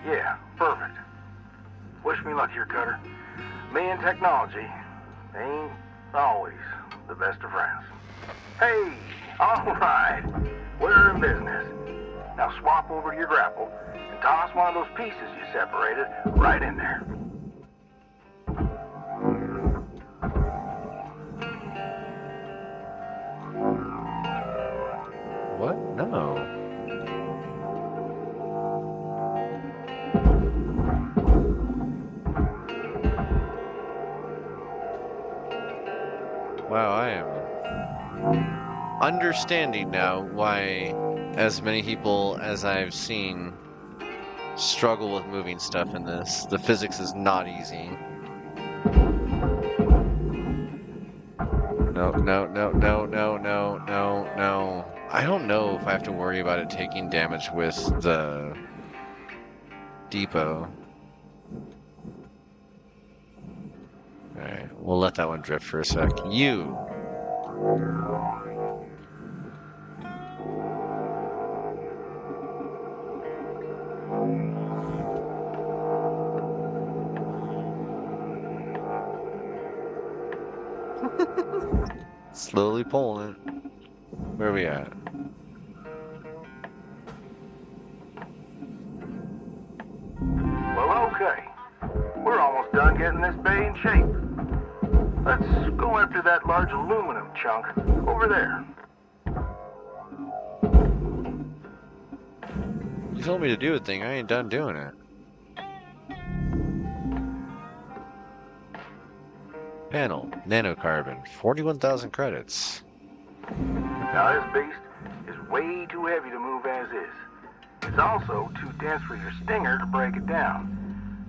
Yeah, perfect. Wish me luck here, Cutter. Me and technology ain't always the best of friends. Hey, all right. We're in business. Now swap over to your grapple and toss one of those pieces you separated right in there. What? No. Wow, I am understanding now why as many people as I've seen struggle with moving stuff in this. The physics is not easy. No, no, no, no, no, no, no, no. I don't know if I have to worry about it taking damage with the depot. Alright, we'll let that one drift for a sec. You! Slowly pulling it. Where are we at? Well, okay. We're almost done getting this bay in shape. Let's go after that large aluminum chunk over there. You told me to do a thing, I ain't done doing it. Panel, nanocarbon, 41,000 credits. Now this beast is way too heavy to move as is. It's also too dense for your stinger to break it down.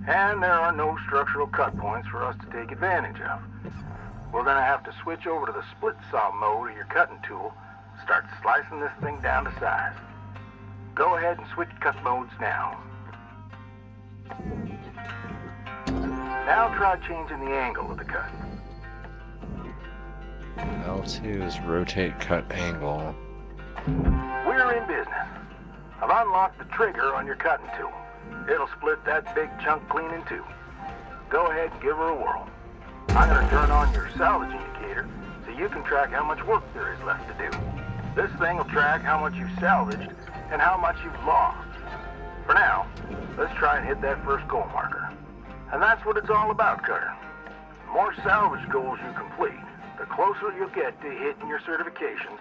And there are no structural cut points for us to take advantage of. We're gonna have to switch over to the split saw mode of your cutting tool, start slicing this thing down to size. Go ahead and switch cut modes now. Now try changing the angle of the cut. L2 is rotate cut angle. We're in business. I've unlocked the trigger on your cutting tool. It'll split that big chunk clean in two. Go ahead and give her a whirl. I'm gonna turn on your salvage indicator so you can track how much work there is left to do. This thing will track how much you've salvaged and how much you've lost. For now, let's try and hit that first goal marker. And that's what it's all about, Cutter. The more salvage goals you complete, the closer you'll get to hitting your certifications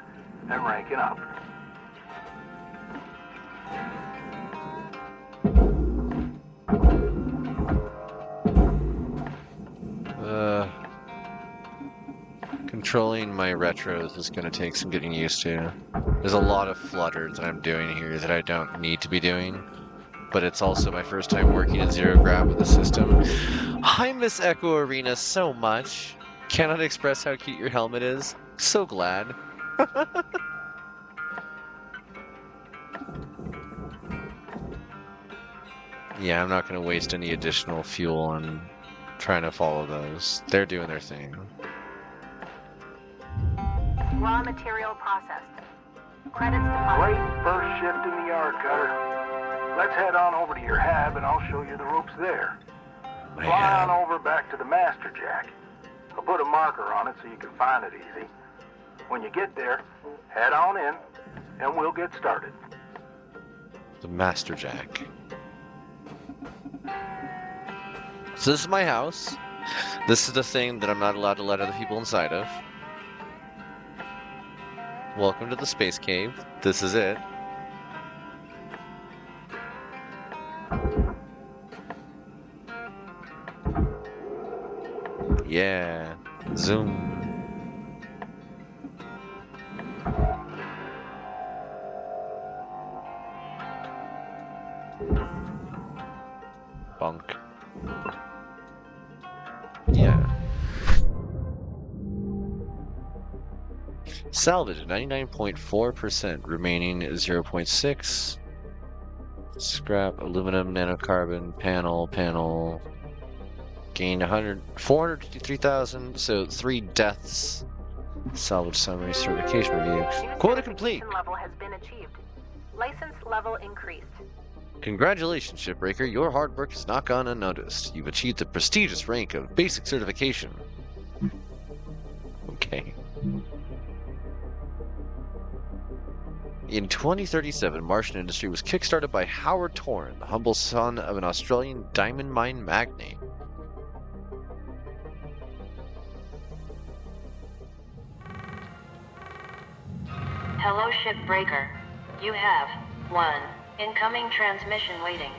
and ranking up. Controlling my retros is going to take some getting used to. There's a lot of flutter that I'm doing here that I don't need to be doing, but it's also my first time working in zero grab with the system. I miss Echo Arena so much. Cannot express how cute your helmet is. So glad. Yeah, I'm not going to waste any additional fuel on trying to follow those. They're doing their thing. Raw material processed. Credits Great deposited. first shift in the yard, Cutter. Let's head on over to your hab and I'll show you the ropes there. My Fly on hab. over back to the master jack. I'll put a marker on it so you can find it easy. When you get there, head on in and we'll get started. The Master Jack. So this is my house. This is the thing that I'm not allowed to let other people inside of. Welcome to the space cave. This is it. Yeah. Zoom. Bunk. Yeah. Salvage 99.4%, remaining 0.6. Scrap, aluminum, nanocarbon, panel. Gained 453,000, so 3 deaths. Salvage summary, certification review. Quota complete! Certification level has been achieved. License level increased. Congratulations, Shipbreaker. Your hard work has not gone unnoticed. You've achieved the prestigious rank of basic certification. Okay. In 2037, Martian industry was kickstarted by Howard Torn, the humble son of an Australian diamond mine magnate. Hello, Shipbreaker. You have 1 incoming transmission waiting.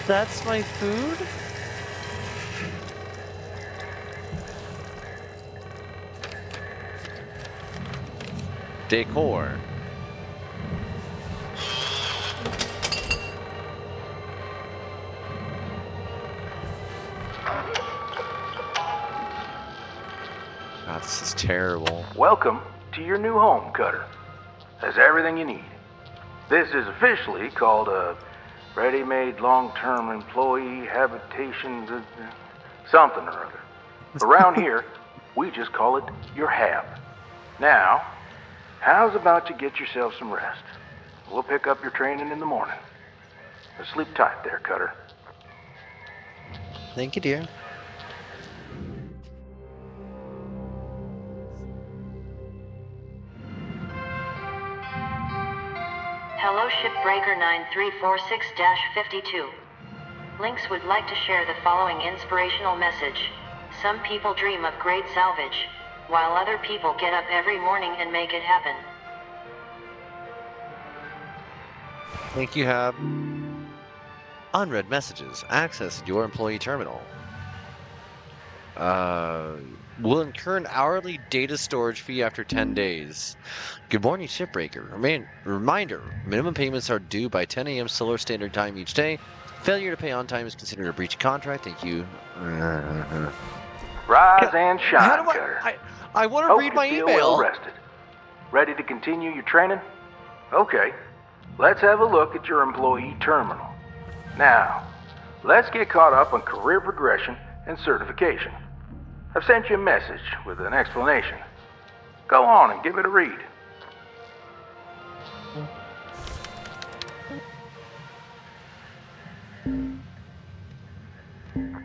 That's my food? Decor. God, this is terrible. Welcome to your new home, Cutter. There's everything you need. This is officially called a ready-made long-term employee habitation something or other. Around here, we just call it your hab. Now, how's about you get yourself some rest? We'll pick up your training in the morning. Now sleep tight there, Cutter. Thank you, dear. Hello, Shipbreaker 9346-52. Lynx would like to share the following inspirational message. Some people dream of great salvage, while other people get up every morning and make it happen. Thank you, Hab. Unread messages. Access your employee terminal. Will incur an hourly data storage fee after 10 days. Good morning, Shipbreaker. Reminder, minimum payments are due by 10 a.m. Solar Standard Time each day. Failure to pay on time is considered a breach of contract. Thank you. Rise and shine, How do Cutter. I want to Hope read you my feel email. well rested. Ready to continue your training? Okay, let's have a look at your employee terminal. Now, let's get caught up on career progression and certification. I've sent you a message with an explanation. Go on and give it a read.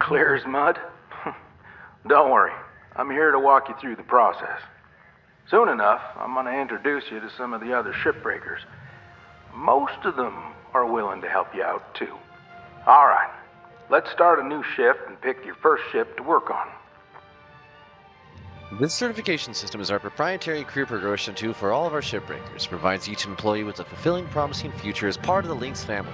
Clear as mud? Don't worry, I'm here to walk you through the process. Soon enough, I'm going to introduce you to some of the other shipbreakers. Most of them are willing to help you out, too. All right, let's start a new shift and pick your first ship to work on. This certification system is our proprietary career progression tool for all of our shipbreakers. It provides each employee with a fulfilling, promising future as part of the Lynx family.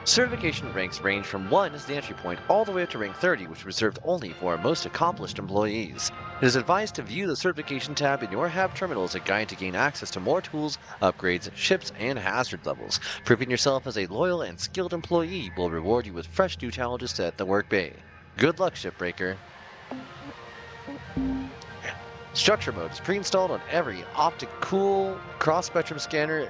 Certification ranks range from 1 as the entry point all the way up to rank 30, which is reserved only for our most accomplished employees. It is advised to view the certification tab in your HAB terminal as a guide to gain access to more tools, upgrades, ships, and hazard levels. Proving yourself as a loyal and skilled employee will reward you with fresh new challenges at the work bay. Good luck, Shipbreaker. Structure mode is pre-installed on every optical cross-spectrum scanner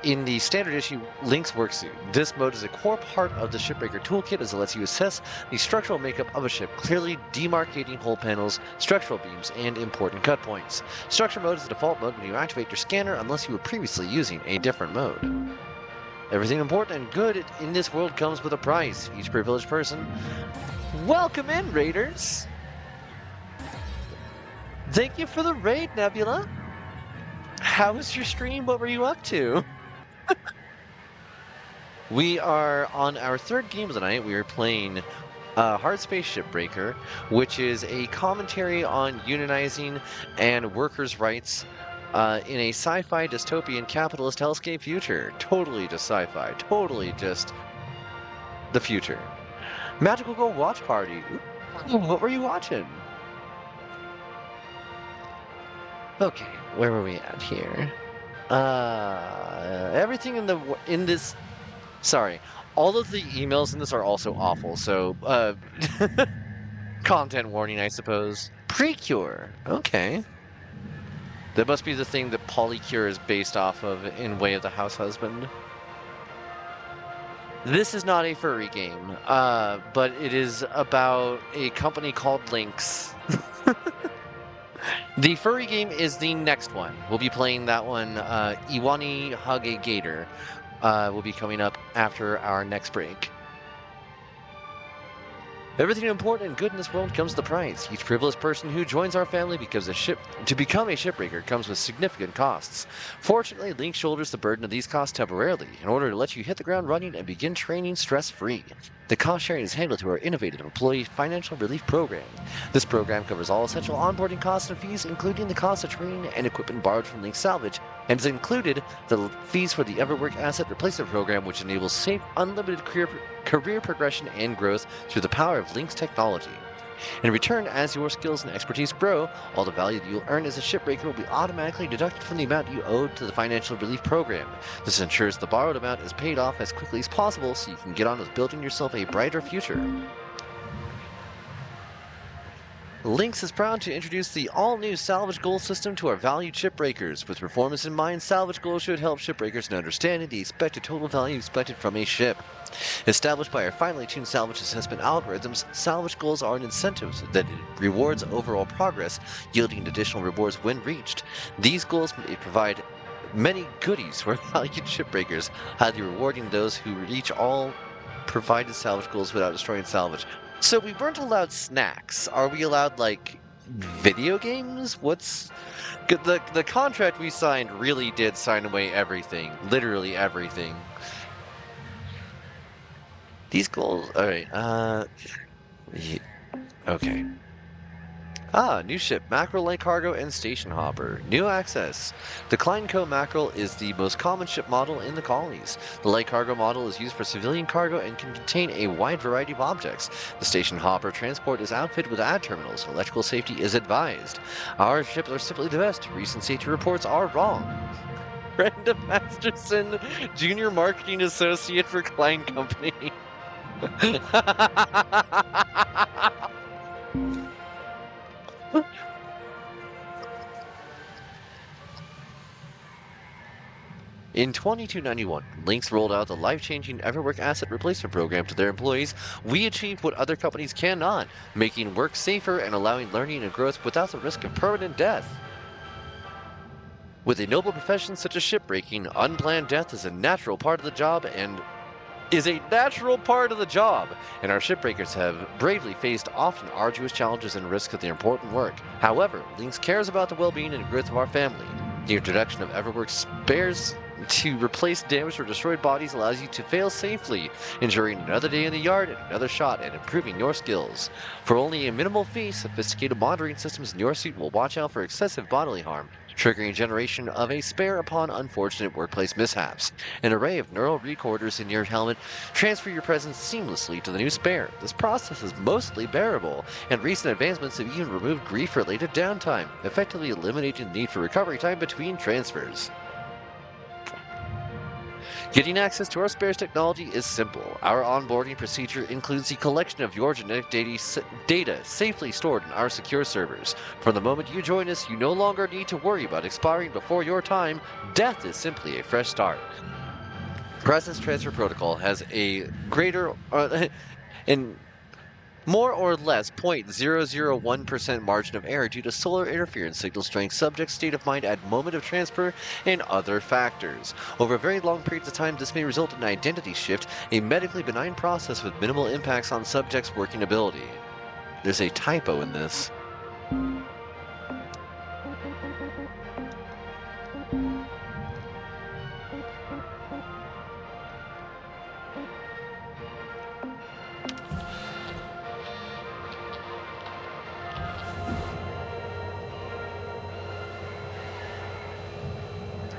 in the standard issue Lynx worksuit. This mode is a core part of the Shipbreaker toolkit as it lets you assess the structural makeup of a ship, clearly demarcating hull panels, structural beams, and important cut points. Structure mode is the default mode when you activate your scanner unless you were previously using a different mode. Everything important and good in this world comes with a price. Each privileged person. Welcome in, Raiders! Thank you for the raid, Nebula. How was your stream? What were you up to? We are on our third game of the night. We are playing Hardspace Shipbreaker, which is a commentary on unionizing and workers' rights in a sci-fi dystopian capitalist hellscape future. Totally just sci-fi. Totally just the future. Magical Go Watch Party. Ooh, what were you watching? Okay, where were we at here? Everything in this. Sorry, all of the emails in this are also awful. So, content warning, I suppose. Precure. Okay. That must be the thing that Polycure is based off of in Way of the House Husband. This is not a furry game, but it is about a company called Lynx. The furry game is the next one. We'll be playing that one, IWANI Hug That Gator, will be coming up after our next break. Everything important and good in this world comes with a price. Each privileged person who joins our family to become a shipbreaker comes with significant costs. Fortunately, Link shoulders the burden of these costs temporarily in order to let you hit the ground running and begin training stress-free. The cost sharing is handled through our innovative employee financial relief program. This program covers all essential onboarding costs and fees, including the cost of training and equipment borrowed from Link Salvage, and has included the fees for the Everwork Asset Replacement Program, which enables safe, unlimited career progression and growth through the power of Link's technology. In return, as your skills and expertise grow, all the value that you'll earn as a shipbreaker will be automatically deducted from the amount you owe to the financial relief program. This ensures the borrowed amount is paid off as quickly as possible so you can get on with building yourself a brighter future. Lynx is proud to introduce the all-new salvage goal system to our valued shipbreakers. With performance in mind, salvage goals should help shipbreakers in understanding the expected total value expected from a ship. Established by our finely tuned salvage assessment algorithms, salvage goals are an incentive that rewards overall progress, yielding additional rewards when reached. These goals may provide many goodies for valued shipbreakers, highly rewarding those who reach all provided salvage goals without destroying salvage. So we weren't allowed snacks. Are we allowed, like, video games? What's... The contract we signed really did sign away everything. Literally everything. These goals... Alright, okay. New ship, mackerel light cargo and station hopper. New access. The Kleinco mackerel is the most common ship model in the colonies. The light cargo model is used for civilian cargo and can contain a wide variety of objects. The station hopper transport is outfitted with ad terminals. Electrical safety is advised. Our ships are simply the best. Recent safety reports are wrong. Brenda Masterson, Junior Marketing Associate for Klein Company. In 2291, Lynx rolled out the life-changing Everwork Asset Replacement Program to their employees. We achieved what other companies cannot, making work safer and allowing learning and growth without the risk of permanent death. With a noble profession such as shipbreaking, unplanned death is a natural part of the job, and our shipbreakers have bravely faced often arduous challenges and risks of their important work. However, Lynx cares about the well-being and growth of our family. The introduction of Everwork spares to replace damaged or destroyed bodies allows you to fail safely, ensuring another day in the yard and another shot at improving your skills. For only a minimal fee, sophisticated monitoring systems in your suit will watch out for excessive bodily harm, triggering generation of a spare upon unfortunate workplace mishaps. An array of neural recorders in your helmet transfer your presence seamlessly to the new spare. This process is mostly bearable, and recent advancements have even removed grief-related downtime, effectively eliminating the need for recovery time between transfers. Getting access to our spares technology is simple. Our onboarding procedure includes the collection of your genetic data safely stored in our secure servers. From the moment you join us, you no longer need to worry about expiring before your time. Death is simply a fresh start. Presence Transfer Protocol has a greater and more or less 0.001% margin of error due to solar interference, signal strength, subject state of mind at moment of transfer, and other factors. Over very long periods of time, this may result in an identity shift, a medically benign process with minimal impacts on subject's working ability. There's a typo in this.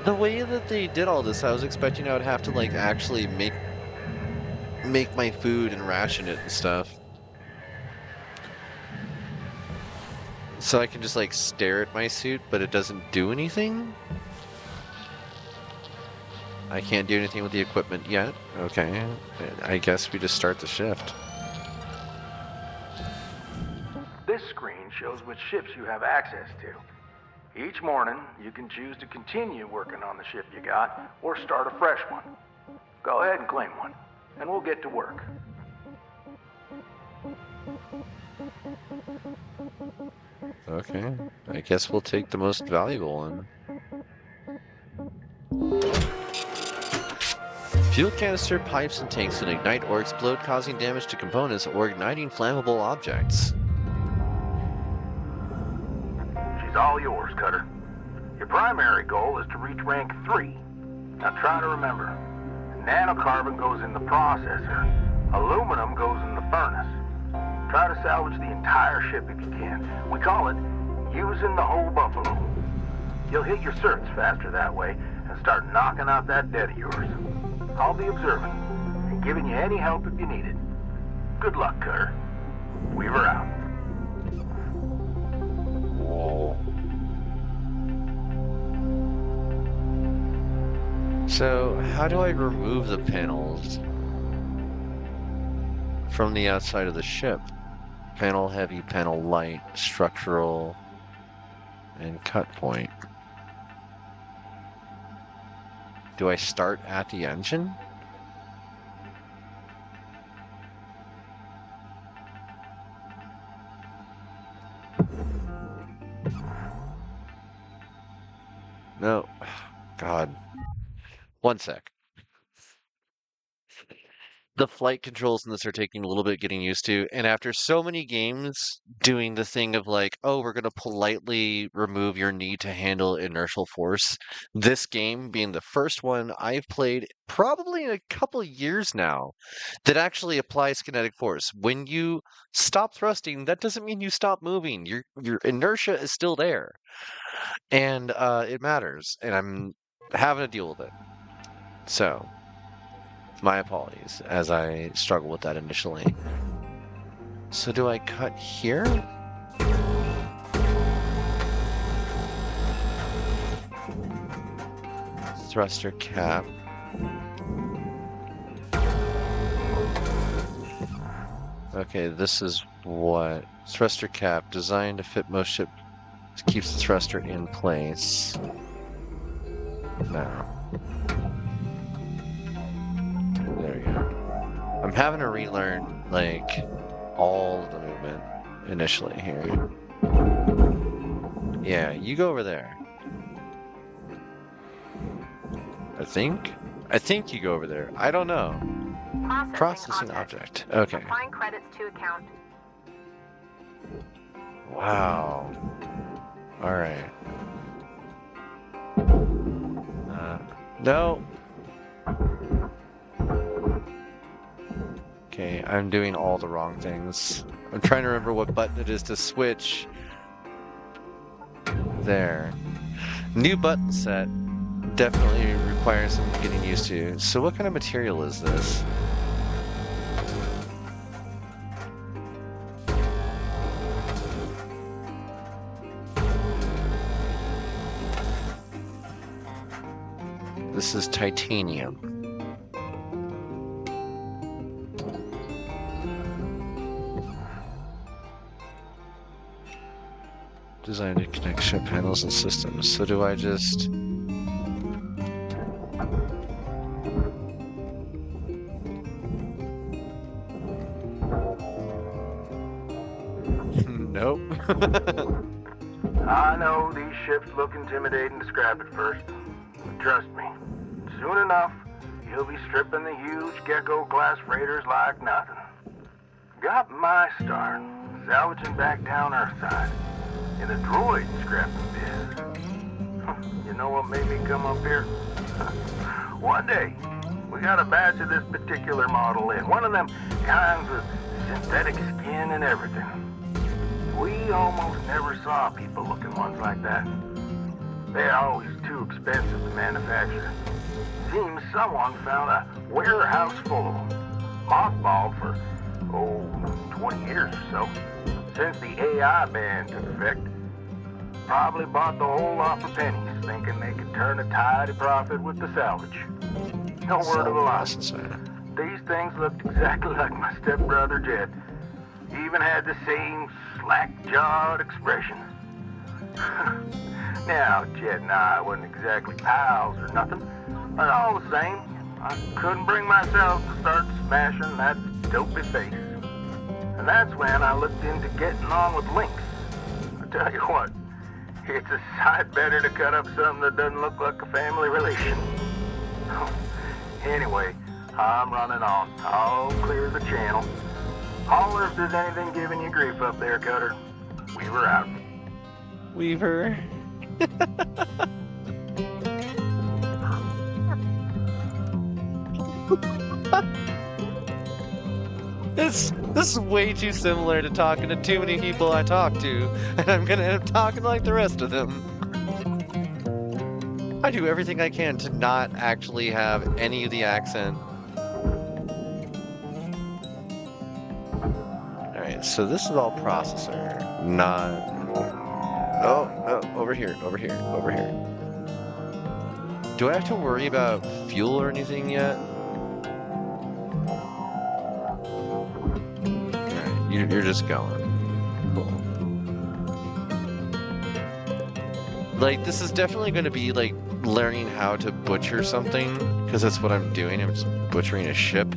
The way that they did all this, I was expecting I would have to, like, actually make my food and ration it and stuff. So I can just, like, stare at my suit, but it doesn't do anything? I can't do anything with the equipment yet? Okay. I guess we just start the shift. This screen shows which ships you have access to. Each morning, you can choose to continue working on the ship you got, or start a fresh one. Go ahead and claim one, and we'll get to work. Okay, I guess we'll take the most valuable one. Fuel canister, pipes, and tanks can ignite or explode, causing damage to components or igniting flammable objects. She's all yours, Cutter. Your primary goal is to reach rank 3. Now try to remember, nanocarbon goes in the processor, aluminum goes in the furnace. Try to salvage the entire ship if you can. We call it using the whole buffalo. You'll hit your certs faster that way and start knocking out that debt of yours. I'll be observing and giving you any help if you need it. Good luck, Cutter. Weaver out. Whoa. So, how do I remove the panels from the outside of the ship? panel heavy, panel light, structural, and cut point. Do I start at the engine? No. God. One sec. The flight controls in this are taking a little bit getting used to, and after so many games doing the thing of like, oh, we're going to politely remove your need to handle inertial force, this game being the first one I've played probably in a couple years now that actually applies kinetic force. When you stop thrusting, that doesn't mean you stop moving. Your inertia is still there, and it matters, and I'm having to deal with it. So. My apologies, as I struggle with that initially. So do I cut here? Thruster cap. Okay, this is what? Thruster cap, designed to fit most ship, keeps the thruster in place. No. There we go. I'm having to relearn, like, all the movement initially here. Yeah, you go over there. I think you go over there. I don't know. Processing object. Okay. Applying credits to account. Wow. All right. No. Okay, I'm doing all the wrong things. I'm trying to remember what button it is to switch. There. New button set definitely requires some getting used to. So what kind of material is this? This is titanium. Designed to connect ship panels and systems. So do I just... Nope. I know these ships look intimidating to scrap at first, but trust me, soon enough, you'll be stripping the huge Gecko-class freighters like nothing. Got my start salvaging back down Earthside in the droid scrapping biz. You know what made me come up here? One day, we got a batch of this particular model in, one of them kinds with synthetic skin and everything. We almost never saw people looking ones like that. They're always too expensive to manufacture. Seems someone found a warehouse full, mothballed for, 20 years or so, since the AI ban took effect. Probably bought the whole lot for pennies, thinking they could turn a tidy profit with the salvage. No word of a lie. These things looked exactly like my stepbrother Jed. Even had the same slack-jawed expression. Now, Jed and I wasn't exactly pals or nothing, but all the same, I couldn't bring myself to start smashing that dopey face. And that's when I looked into getting on with Lynx. I tell you what, it's a sight better to cut up something that doesn't look like a family relation. Anyway, I'm running on. I'll clear the channel. Holler if there's anything giving you grief up there, Cutter. Weaver out. Weaver. This is way too similar to talking to too many people I talk to, and I'm gonna end up talking like the rest of them. I do everything I can to not actually have any of the accent. Alright, so this is all processor, not... Oh, no, over here. Do I have to worry about fuel or anything yet? Alright, you You're just going. Cool. Like, this is definitely going to be like learning how to butcher something, because that's what I'm doing. I'm just butchering a ship,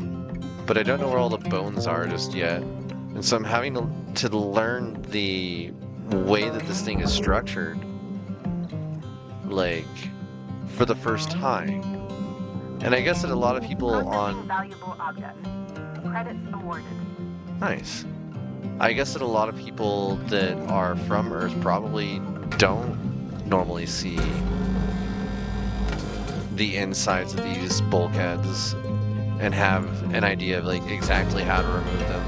but I don't know where all the bones are just yet, and so I'm having to learn the way that this thing is structured, like, for the first time. And I guess that a lot of people on valuable objects. Credits awarded. Nice. I guess that a lot of people that are from Earth probably don't normally see the insides of these bulkheads and have an idea of like exactly how to remove them.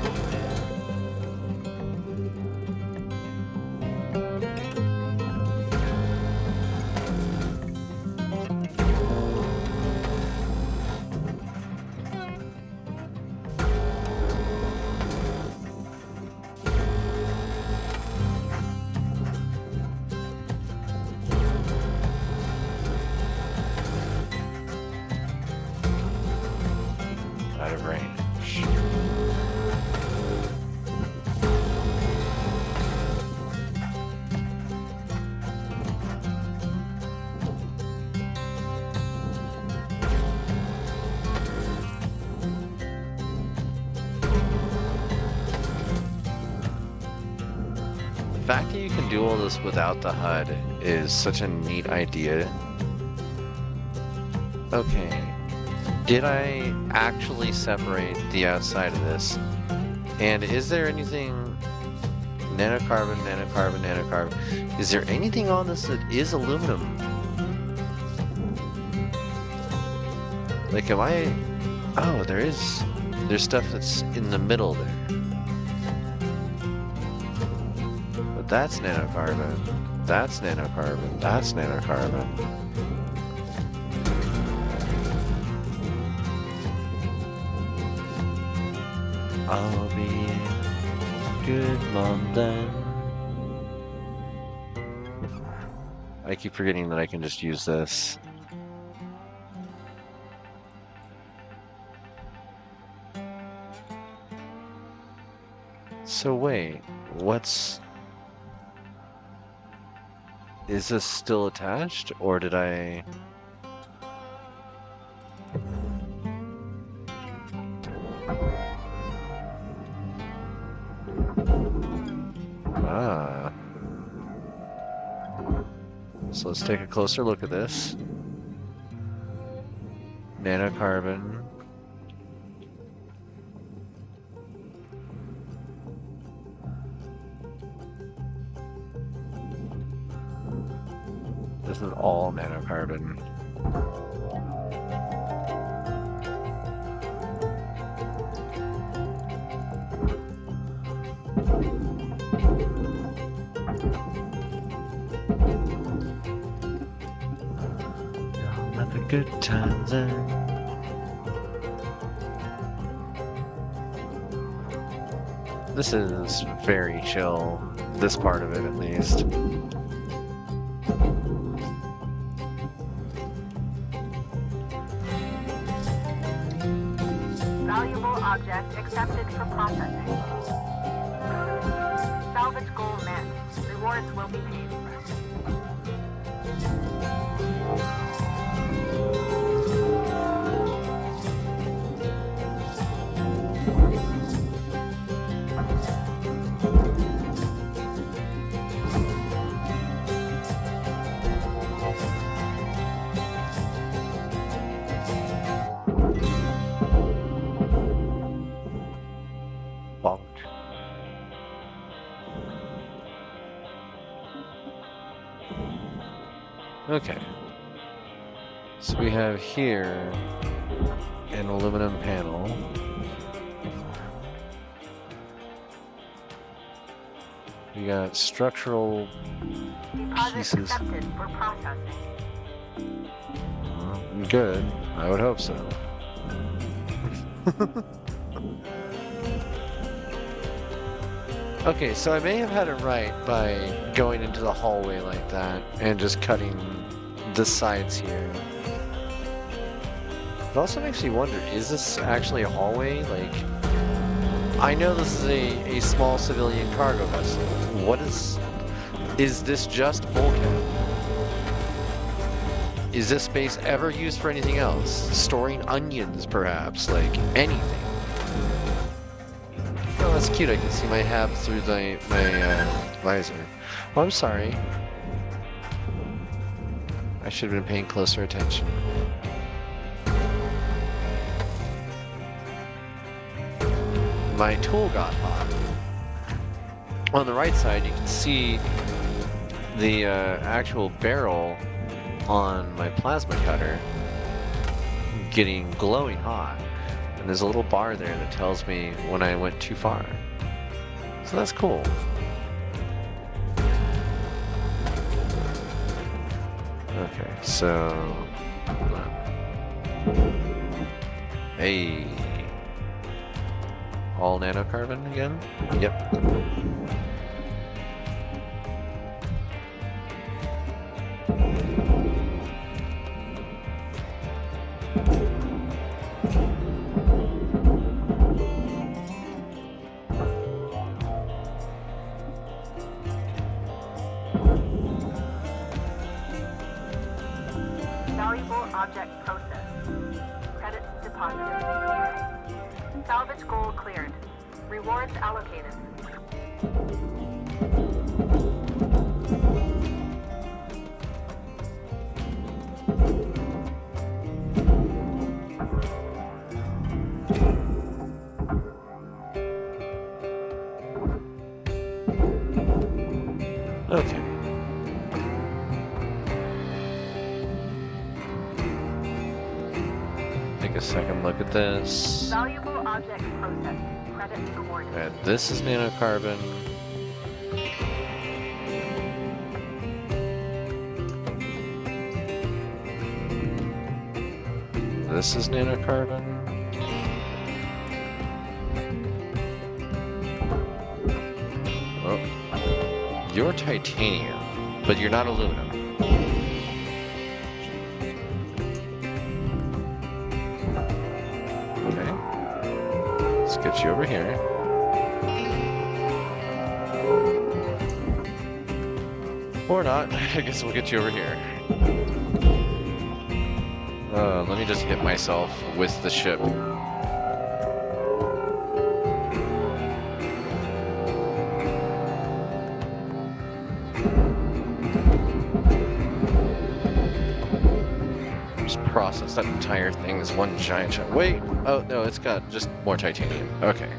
Out of range. The fact that you can do all this without the HUD is such a neat idea. Okay. Did I actually separate the outside of this? And is there anything nanocarbon, nanocarbon, nanocarbon? Is there anything on this that is aluminum? Like, am I... Oh, there's stuff that's in the middle there. But that's nanocarbon. That's nanocarbon. That's nanocarbon. I'll be a good mom then. I keep forgetting that I can just use this. So wait, what's... Is this still attached, or did I... Ah. So let's take a closer look at this. Nanocarbon. This is all nanocarbon. Have a good time then. This is very chill. This part of it, at least. Valuable object accepted for processing. Salvage goal met. Rewards will be paid. Okay. So we have here an aluminum panel. We got structural pieces. Accepted for processing. Good. I would hope so. Okay, so I may have had it right by going into the hallway like that and just cutting the sides here. It also makes me wonder, is this actually a hallway? Like, I know this is a small civilian cargo vessel. What is this just bulkhead? Is this space ever used for anything else? Storing onions, perhaps, like anything. Oh, that's cute. I can see my hab through my visor. Oh, I'm sorry. I should have been paying closer attention. My tool got hot. On the right side, you can see the actual barrel on my plasma cutter getting glowing hot. And there's a little bar there that tells me when I went too far. So that's cool. Okay, so... Hey. All nanocarbon again? Yep. Valuable object processed. Credits deposited. Salvage goal cleared. Rewards allocated. Okay. Take a second look at this. Valuable object processed. Credits rewarded. And this is nanocarbon. This is nanocarbon. Oh. You're titanium, but you're not aluminum. Okay. Let's get you over here. Or not. I guess we'll get you over here. Let me just hit myself with the ship. Just process that entire thing as one giant shot. Wait! Oh, no, it's got just more titanium. Okay.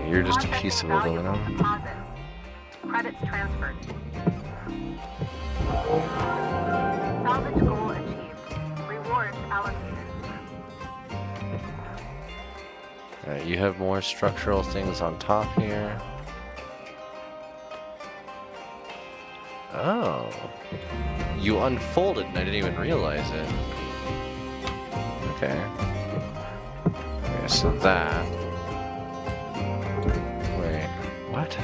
You're just a piece of aluminum. Credits transferred. Salvage goal achieved. Rewards allocated. Alright, you have more structural things on top here. Oh. You unfolded and I didn't even realize it. Okay. Okay, so that. Wait, what?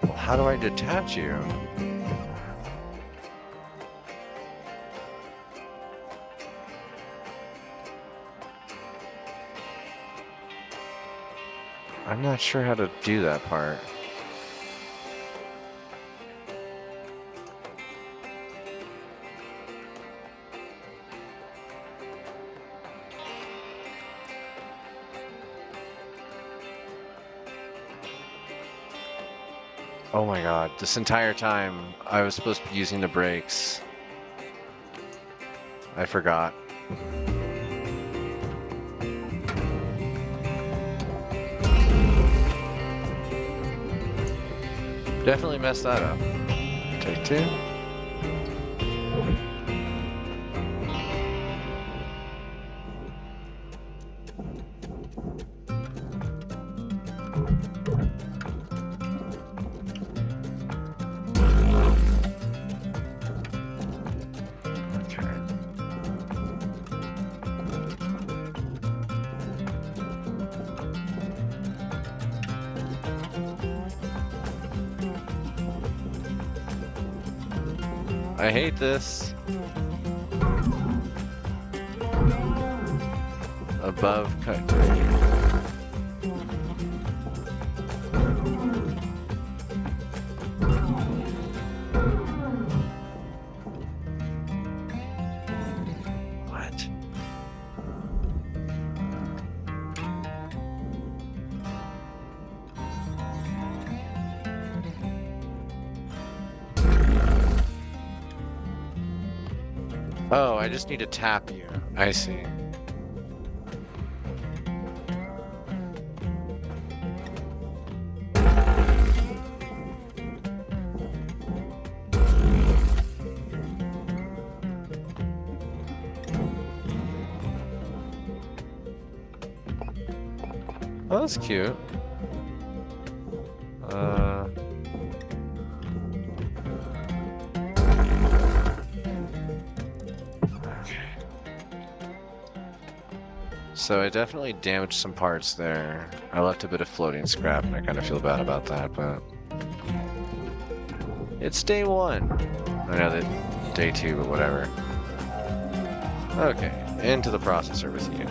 Well, how do I detach you? I'm not sure how to do that part. Oh my god, this entire time I was supposed to be using the brakes. I forgot. Definitely messed that up. Take two. I hate this. Above cut. What? Oh, I just need to tap you. I see. Oh, that's cute. So I definitely damaged some parts there. I left a bit of floating scrap, and I kind of feel bad about that, but... It's day 1. I know that day 2, but whatever. Okay, into the processor with you.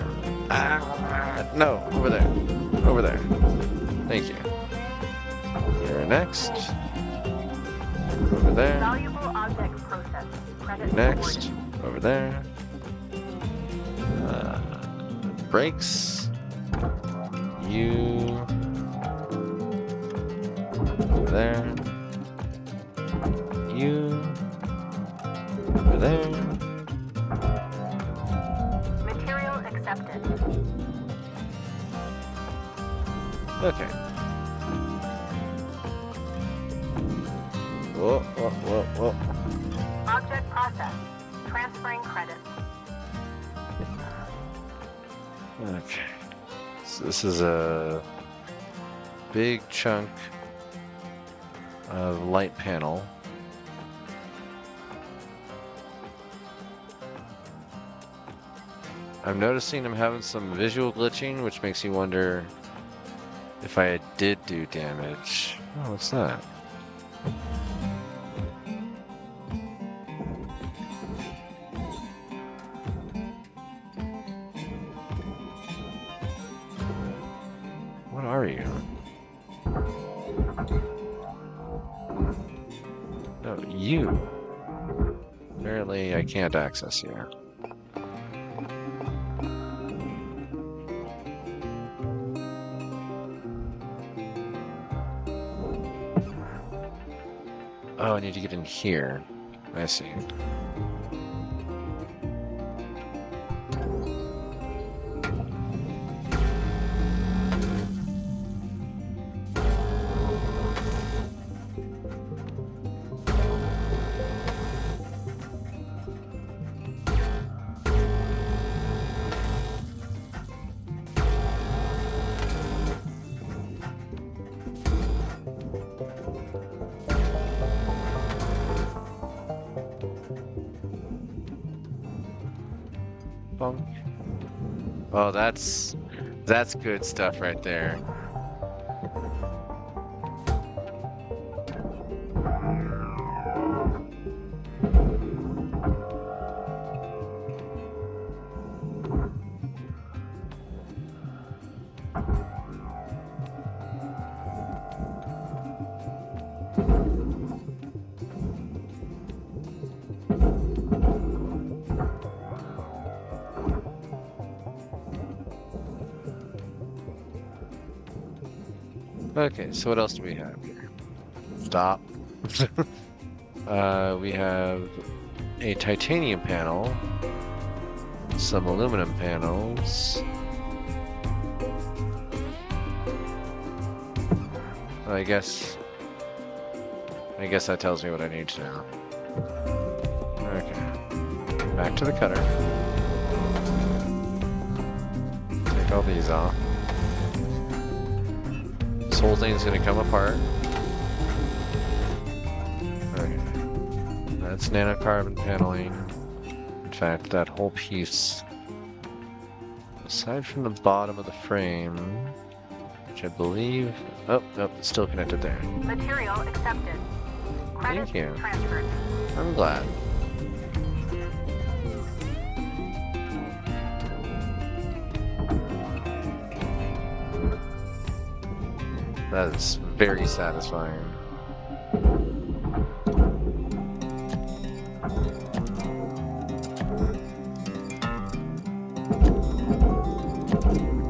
No, over there. Over there. Thank you. You're next. Over there. Valuable object processed. Credit Next. Over there. Brakes. You. Over there. You. Over there. Material accepted. Okay. Whoa, whoa, whoa, whoa. Object processed. Transferring credits. Okay. So this is a big chunk of light panel. I'm noticing I'm having some visual glitching, which makes me wonder if I did do damage. Oh, what's that? What are you? No, you. Apparently I can't access you. Oh, I need to get in here. I see. Bonk. Oh, that's good stuff right there. Okay, so what else do we have here? Stop. We have a titanium panel, some aluminum panels. I guess that tells me what I need to know. Okay, back to the cutter. Take all these off. This whole thing's gonna come apart. Okay. That's nanocarbon paneling. In fact, that whole piece, aside from the bottom of the frame, which I believe... Oh, nope, it's still connected there. Material accepted. Credits Thank you. transferred. I'm glad. That is very satisfying.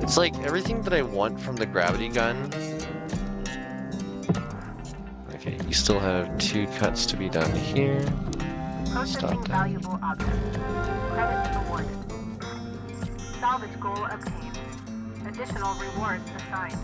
It's like everything that I want from the gravity gun. Okay, you still have 2 cuts to be done here. Processing Stop that. valuable objects. Credits awarded. Salvage goal obtained. Additional rewards assigned.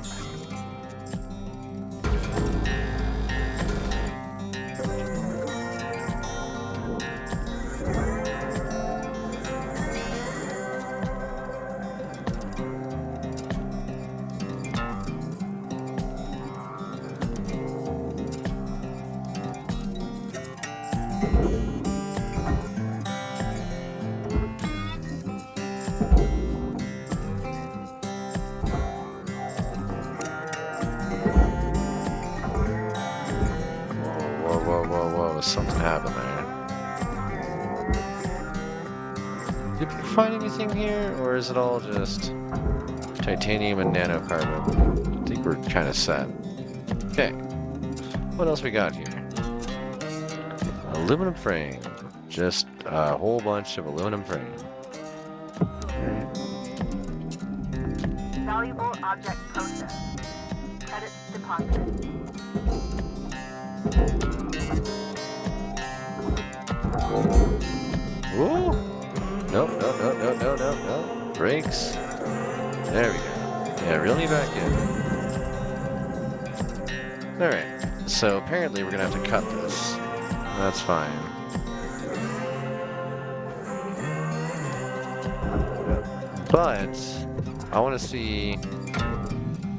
Whoa, something happened there. Did we find anything here, or is it all just titanium and nanocarbon? I think we're kind of set. Okay, what else we got here? Aluminum frame. Just a whole bunch of aluminum frame. Valuable object processed. Credits deposited. Ooh! No. Brakes. There we go. Yeah, reel me back in. Alright, so apparently we're gonna have to cut this. That's fine. But I want to see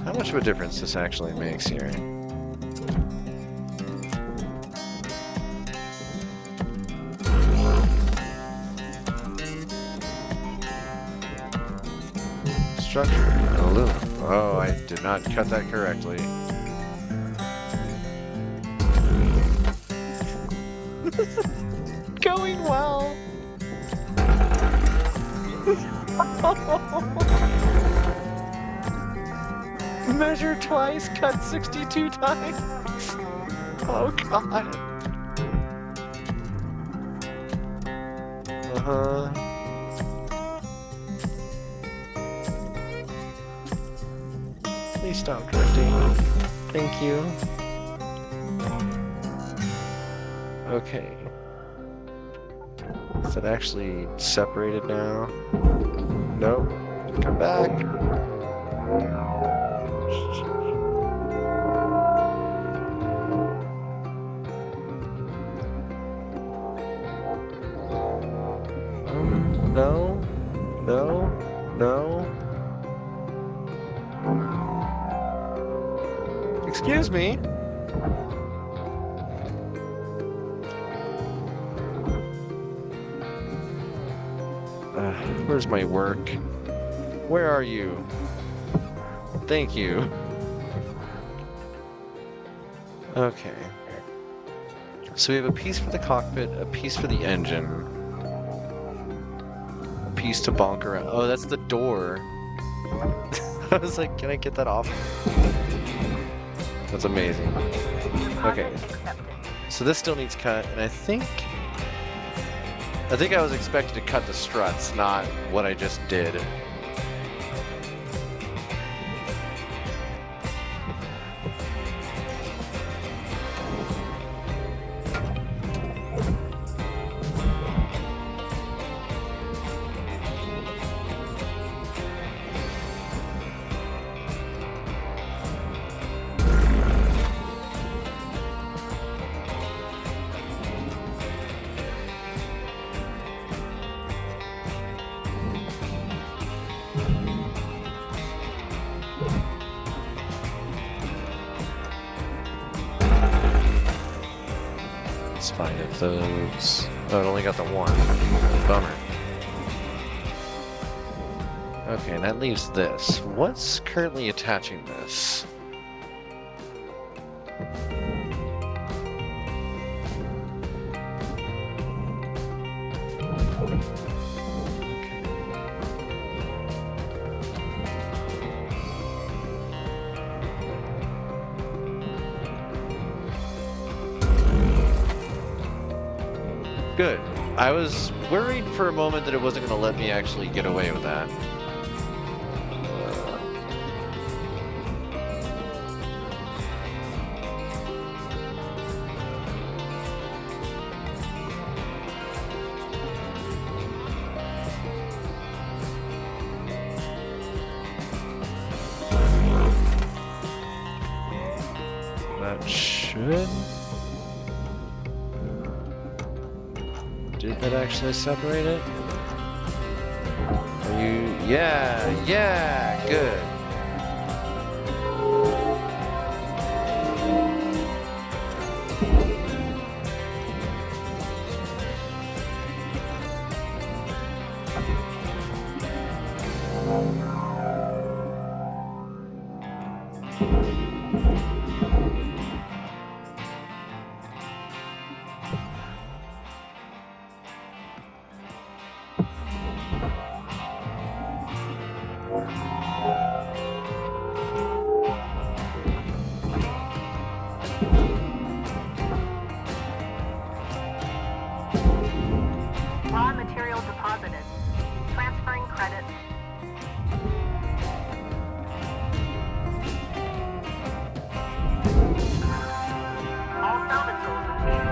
how much of a difference this actually makes here. Structure, aluminum. Oh, I did not cut that correctly. This is going well. Measure twice, cut 62 times. Oh god. Uh-huh. Please stop drifting. Thank you. Okay. Is it actually separated now? Nope. Come back. No. Excuse me. Where's my work? Where are you? Thank you. Okay. So we have a piece for the cockpit, a piece for the engine, a piece to bonk around. Oh, that's the door. I was like, can I get that off? That's amazing. Okay. So this still needs cut, and I think I was expected to cut the struts, not what I just did. Let's find if those... Oh, it only got the one. Bummer. Okay, and that leaves this. What's currently attaching this? Good. I was worried for a moment that it wasn't going to let me actually get away with that. That should... Did that actually separate it? Are you... Yeah, good. Raw material deposited. Transferring credits. All salvage goals achieved.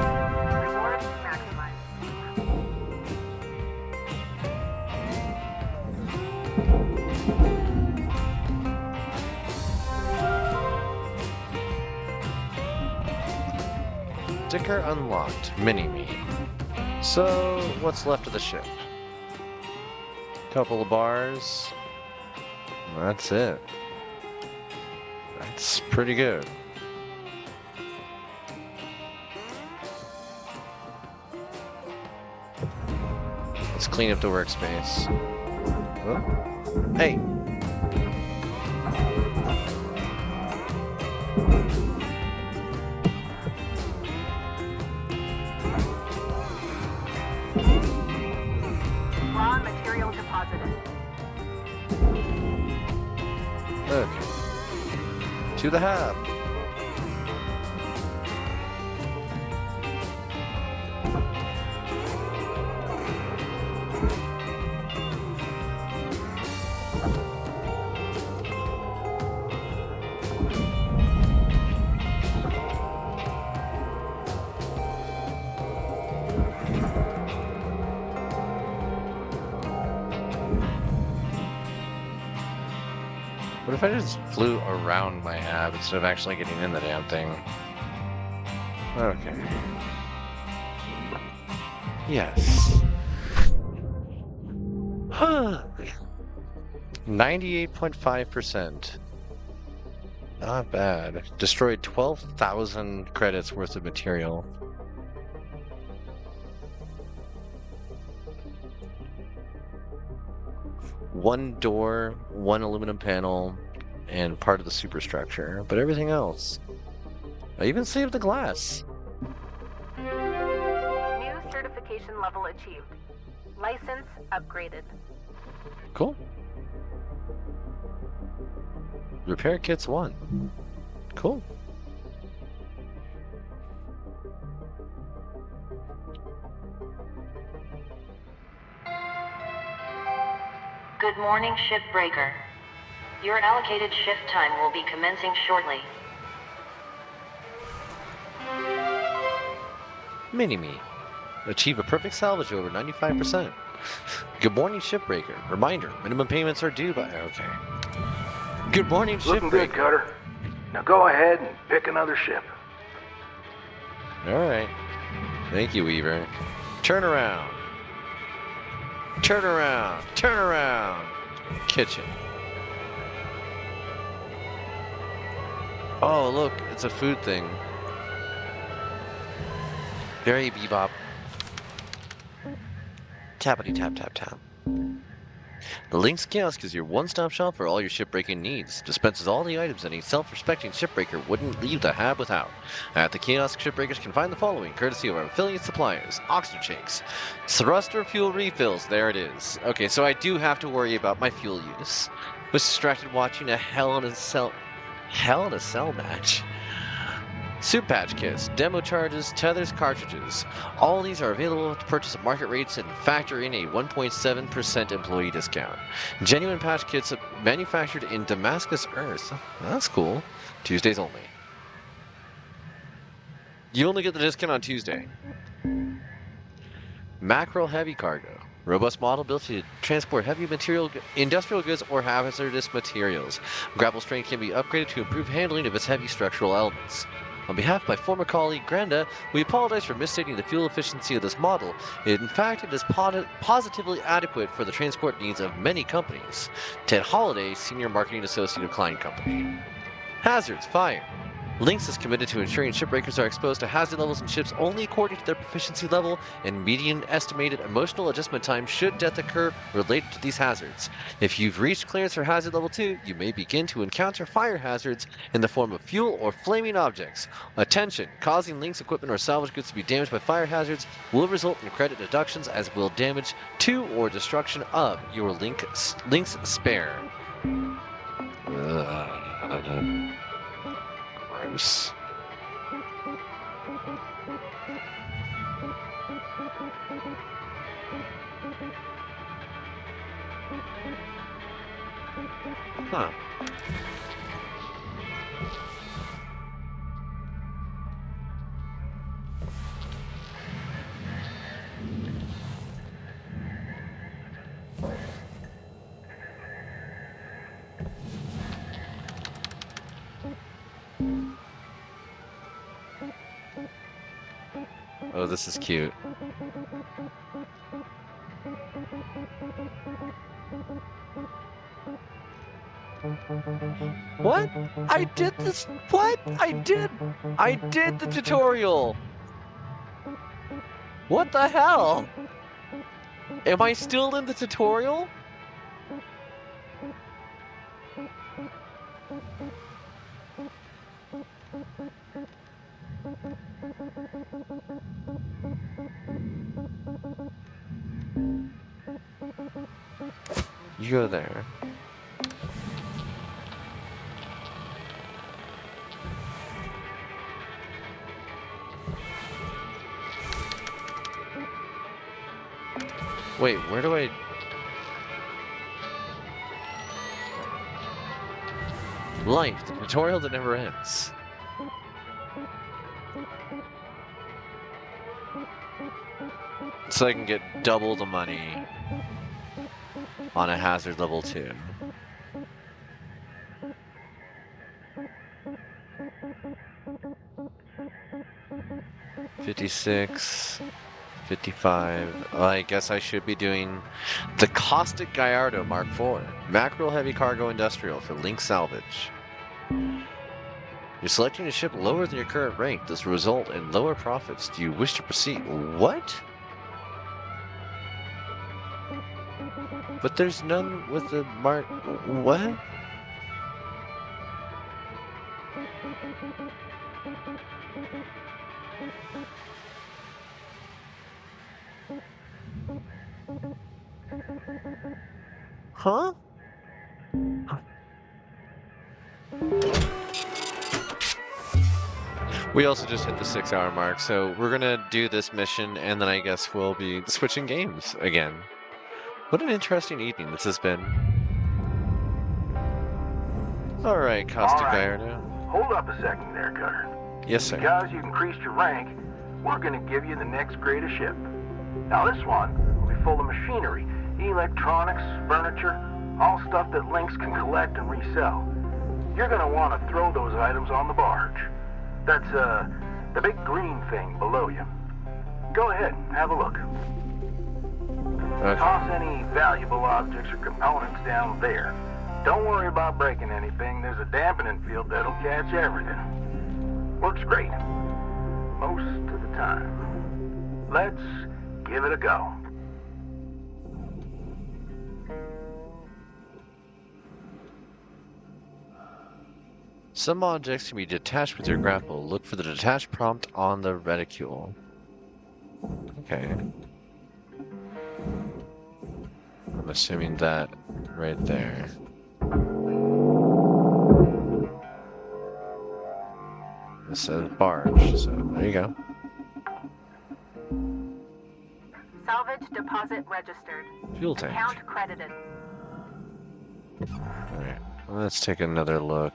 Rewards maximized. Sticker unlocked. Mini-me. So, what's left of the ship? Couple of bars. That's it. That's pretty good. Let's clean up the workspace. Oh. Hey! Raw material deposited. Okay. To the hub. What if I just flew around my hab instead of actually getting in the damn thing? Okay. Yes. 98.5%. Not bad. Destroyed 12,000 credits worth of material. One door, one aluminum panel, and part of the superstructure, but everything else. I even saved the glass. New certification level achieved. License upgraded. Cool. Repair kits 1. Cool. Good morning, Shipbreaker. Your allocated shift time will be commencing shortly. Mini-me. Achieve a perfect salvage over 95%. Good morning, Shipbreaker. Reminder, minimum payments are due by... Okay. Good morning, Looking good, Shipbreaker. Cutter. Now go ahead and pick another ship. Alright. Thank you, Weaver. Turn around. Turn around. Turn around. Kitchen. Oh, look. It's a food thing. Very bebop. Tappity tap tap tap. The Lynx kiosk is your one-stop shop for all your shipbreaking needs. Dispenses all the items any self-respecting shipbreaker wouldn't leave the hab without. At the kiosk, shipbreakers can find the following, courtesy of our affiliate suppliers: oxygen shakes, thruster fuel refills. There it is. Okay, so I do have to worry about my fuel use. Was distracted watching a Hell in a Cell match. Soup Patch Kits, demo charges, tethers, cartridges. All these are available to purchase at market rates and factor in a 1.7% employee discount. Genuine Patch Kits manufactured in Damascus, Earth. That's cool. Tuesdays only. You only get the discount on Tuesday. Mackerel Heavy Cargo. Robust model built to transport heavy industrial goods or hazardous materials. Grapple strength can be upgraded to improve handling of its heavy structural elements. On behalf of my former colleague Granda, we apologize for misstating the fuel efficiency of this model. In fact, it is positively adequate for the transport needs of many companies. Ted Holliday, Senior Marketing Associate of Klein Company. Hazards, fire. Lynx is committed to ensuring shipbreakers are exposed to hazard levels in ships only according to their proficiency level and median estimated emotional adjustment time should death occur related to these hazards. If you've reached clearance for hazard level 2, you may begin to encounter fire hazards in the form of fuel or flaming objects. Attention! Causing Lynx equipment or salvage goods to be damaged by fire hazards will result in credit deductions as will damage to or destruction of your Lynx spare. Gross. Huh. Oh, this is cute. What? I did this. What? I did the tutorial. What the hell? Am I still in the tutorial? You go there. Wait, where do I... Life, the tutorial that never ends. So I can get double the money on a hazard level 2. 56, 55. Well, I guess I should be doing the Caustic Gallardo Mark IV. Mackerel Heavy Cargo Industrial for Lynx Salvage. You're selecting a ship lower than your current rank. This will result in lower profits. Do you wish to proceed? What? But there's none with the mark... What? Huh? We also just hit the 6-hour mark, so we're gonna do this mission, and then I guess we'll be switching games again. What an interesting evening this has been. Alright, Caustic Gallardo. Hold up a second there, Cutter. Yes, sir. Because you increased your rank, we're gonna give you the next greatest ship. Now this one will be full of machinery, electronics, furniture, all stuff that Lynx can collect and resell. You're gonna want to throw those items on the barge. That's, the big green thing below you. Go ahead, have a look. Okay. Toss any valuable objects or components down there. Don't worry about breaking anything. There's a dampening field that'll catch everything. Works great. Most of the time. Let's give it a go. Some objects can be detached with your grapple. Look for the detach prompt on the reticule. Okay. I'm assuming that right there. This says barge, so there you go. Salvage deposit registered. Fuel tank. Account credited. Alright, let's take another look.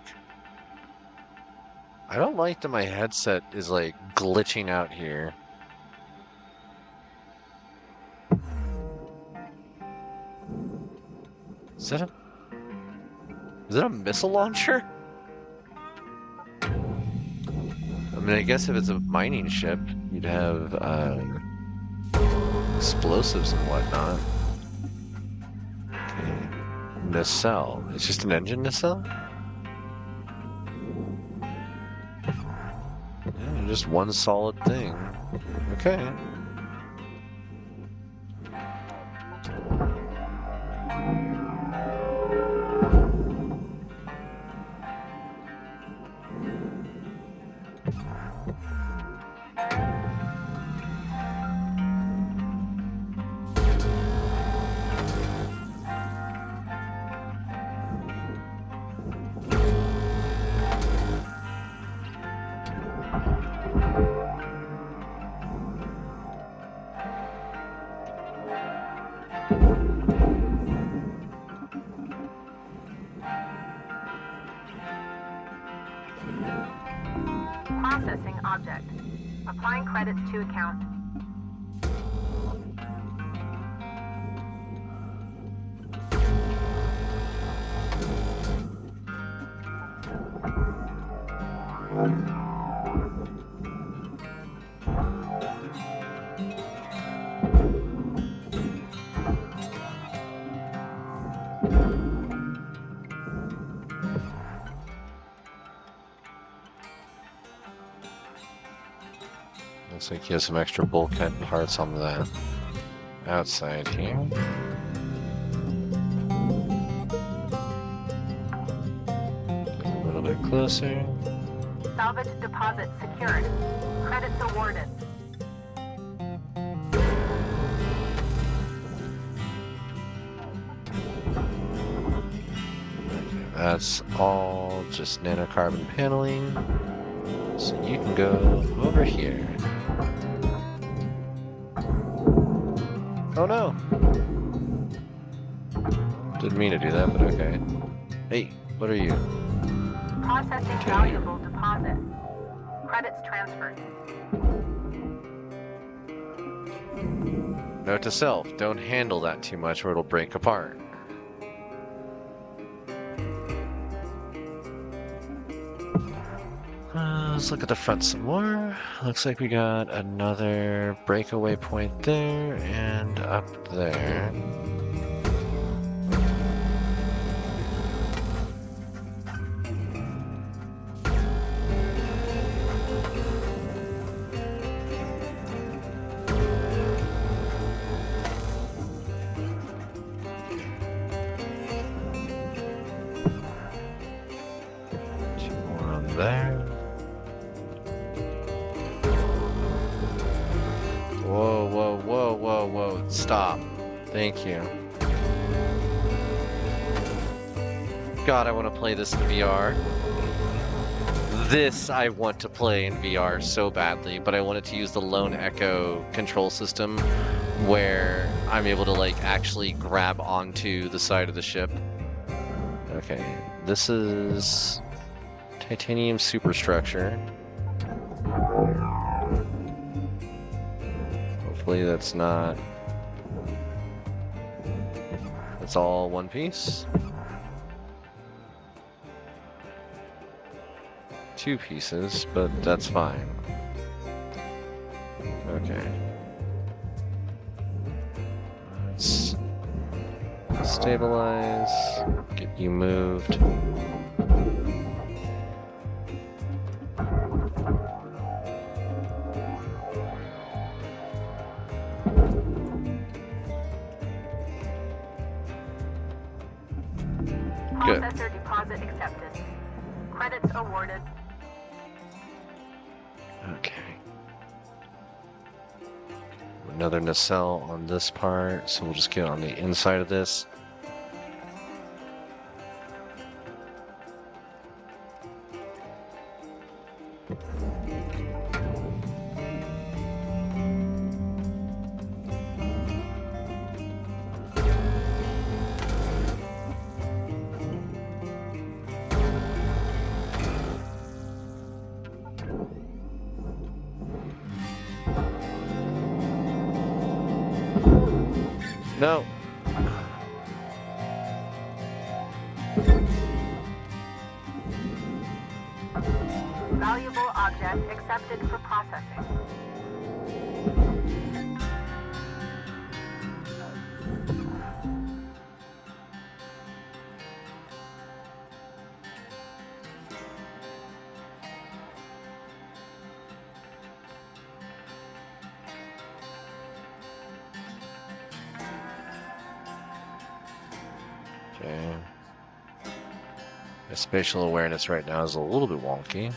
I don't like that my headset is like glitching out here. Is that a missile launcher? I mean, I guess if it's a mining ship, you'd have explosives and whatnot. Okay. Nacelle. It's just an engine nacelle? Yeah, just one solid thing. Okay. Processing object. Applying credits to account. Looks like he has some extra bulkhead parts on the outside here. Get a little bit closer. Salvage deposit secured. Credits awarded. That's all just nanocarbon paneling. So you can go over here. Oh no! Didn't mean to do that, but okay. Hey, what are you? Processing Okay. valuable deposit. Credits transferred. Note to self, don't handle that too much or it'll break apart. Let's look at the front some more. Looks like we got another breakaway point there and up there. Two more on there. Whoa, whoa, whoa, whoa, whoa. Stop. Thank you. God, I want to play this in VR. This I want to play in VR so badly, but I wanted to use the Lone Echo control system where I'm able to like actually grab onto the side of the ship. Okay, this is titanium superstructure. Hopefully that's not... That's all one piece. Two pieces, but that's fine. Okay. Let's stabilize, get you moved. Good. Processor deposit accepted. Credits awarded. Okay. Another nacelle on this part, so we'll just get on the inside of this. No. Valuable object accepted for processing. Okay. My spatial awareness right now is a little bit wonky.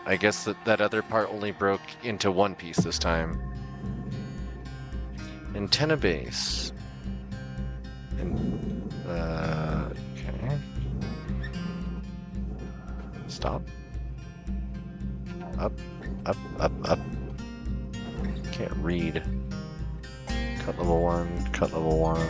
I guess that other part only broke into one piece this time. Antenna base. Okay. Stop. Up, up, up, up. Can't read. Cut level 1, cut level 1.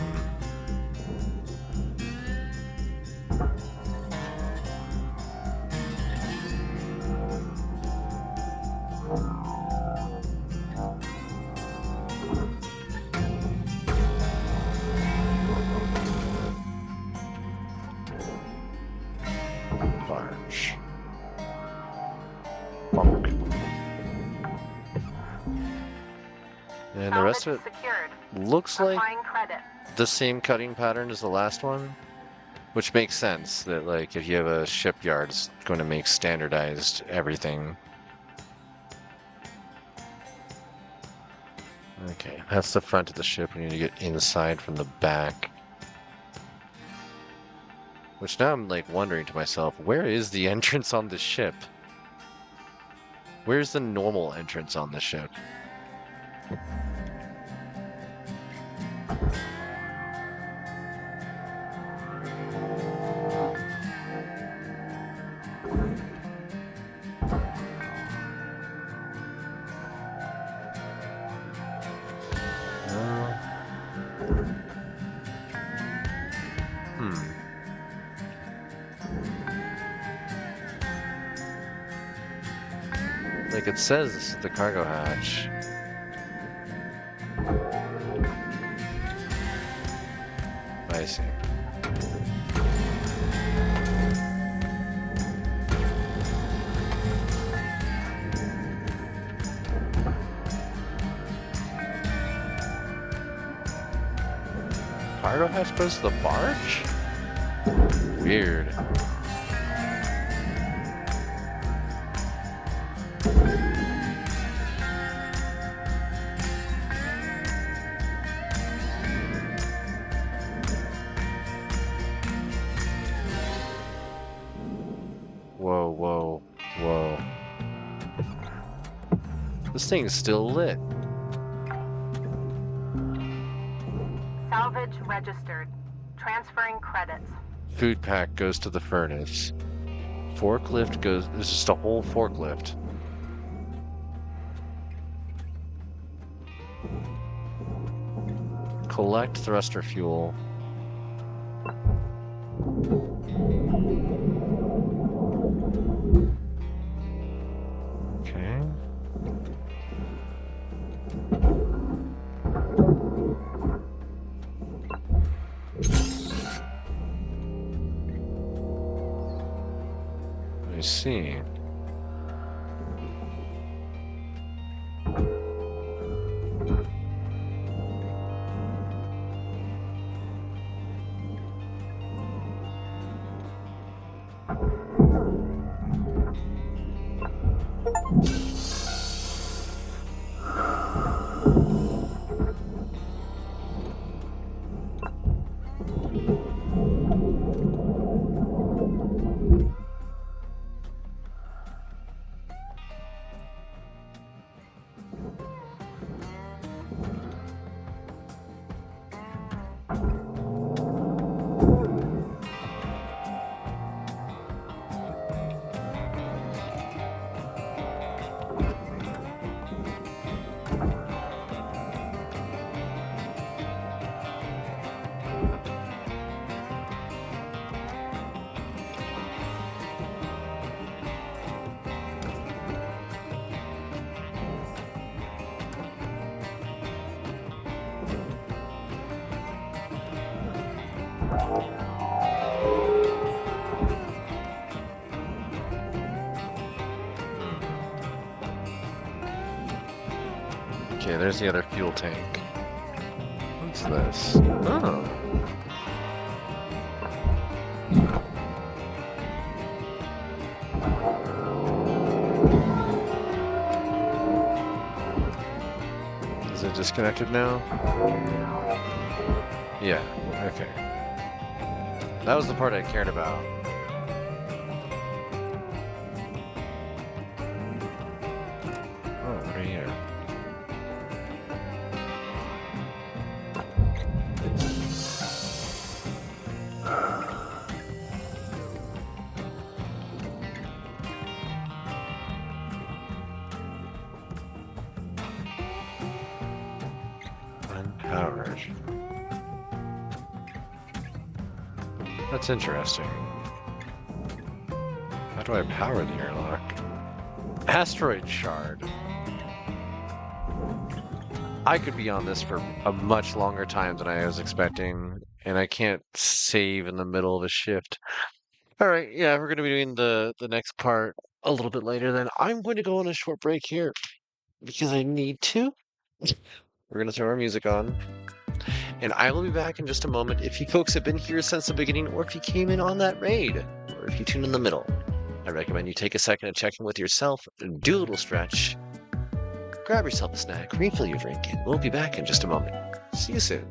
Barge. Bonk. And the rest of it Secured. looks like Applying credit. the same cutting pattern as the last one, which makes sense that like if you have a shipyard, it's going to make standardized everything. Okay, that's the front of the ship. We need to get inside from the back. Which now I'm like wondering to myself, where is the entrance on the ship? Where's the normal entrance on the ship? Like it says this is the cargo hatch. I see. Cargo hatch goes to the barge? Weird. Whoa, whoa, whoa. This thing is still lit. Salvage registered. Transferring credits. Food pack goes to the furnace. Forklift goes... This is just a whole forklift. Collect thruster fuel. Okay. I see. Okay, there's the other fuel tank. What's this? Oh. Is it disconnected now? Yeah, okay. That was the part I cared about. Oh, right here. Unpowered. That's interesting. How do I power the airlock? Asteroid shard. I could be on this for a much longer time than I was expecting, and I can't save in the middle of a shift. All right, yeah, we're going to be doing the next part a little bit later. Then I'm going to go on a short break here because I need to. We're going to throw our music on, and I will be back in just a moment. If you folks have been here since the beginning, or if you came in on that raid, or if you tune in the middle, I recommend you take a second to check in with yourself, do a little stretch, grab yourself a snack, refill your drink, and we'll be back in just a moment. See you soon.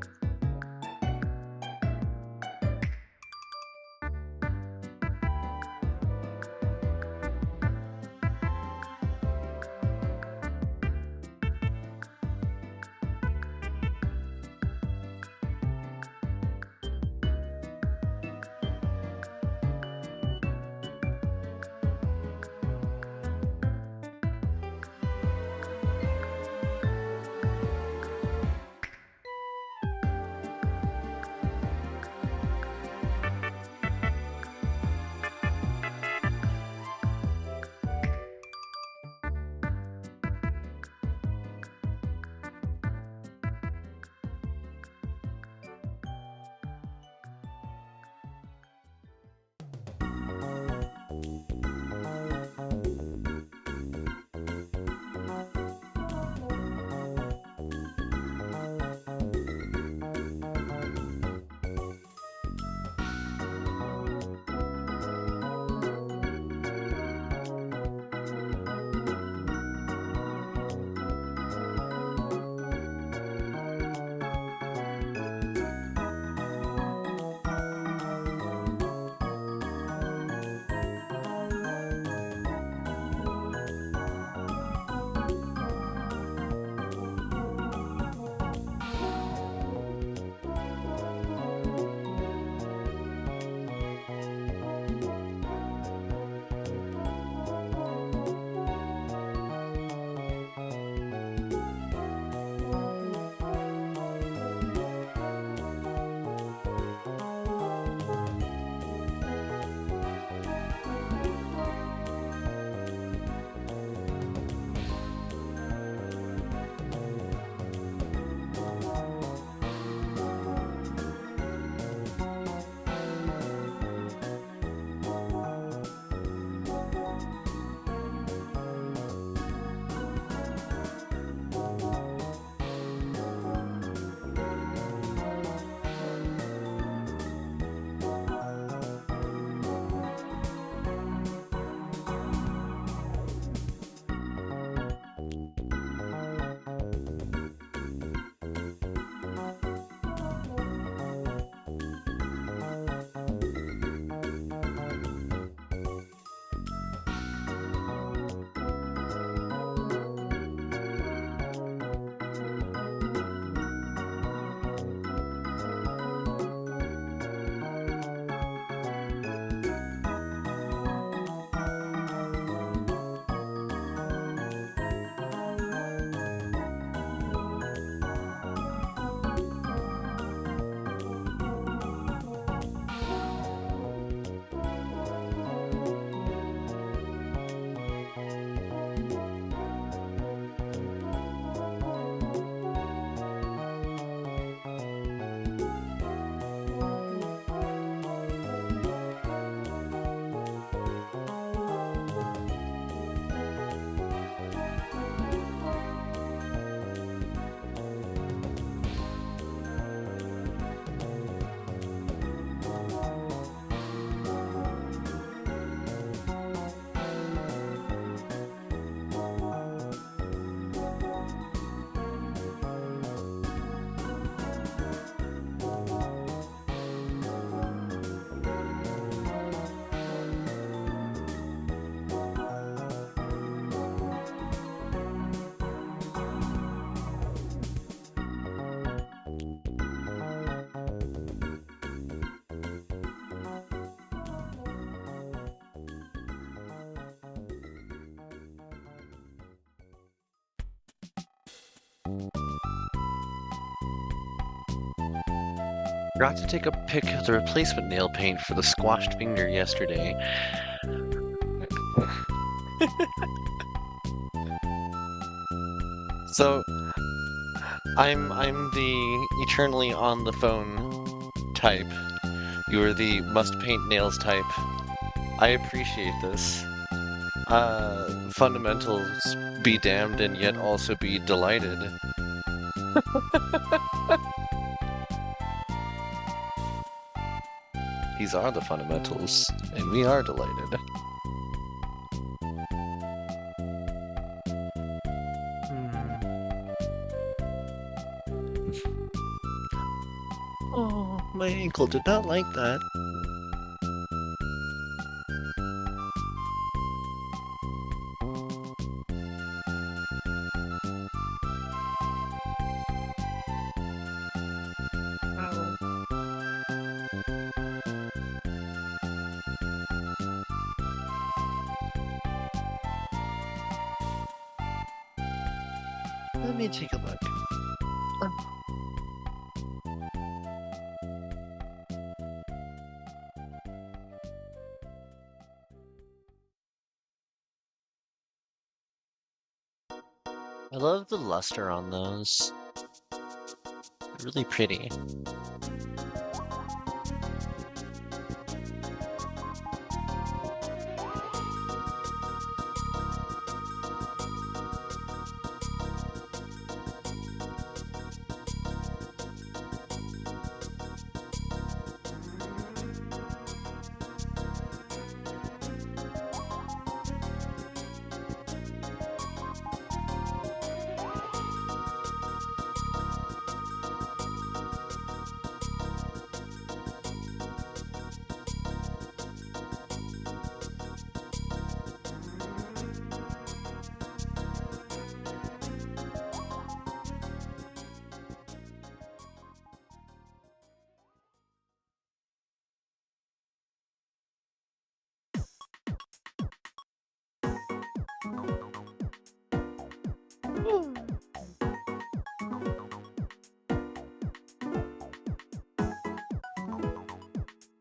Forgot to take a pic of the replacement nail paint for the squashed finger yesterday. So I'm the eternally on the phone type. You are the must paint nails type. I appreciate this. Fundamentals be damned and yet also be delighted. These are the fundamentals, and we are delighted. Oh, my ankle did not like that. Let me take a look. I love the luster on those. They're really pretty.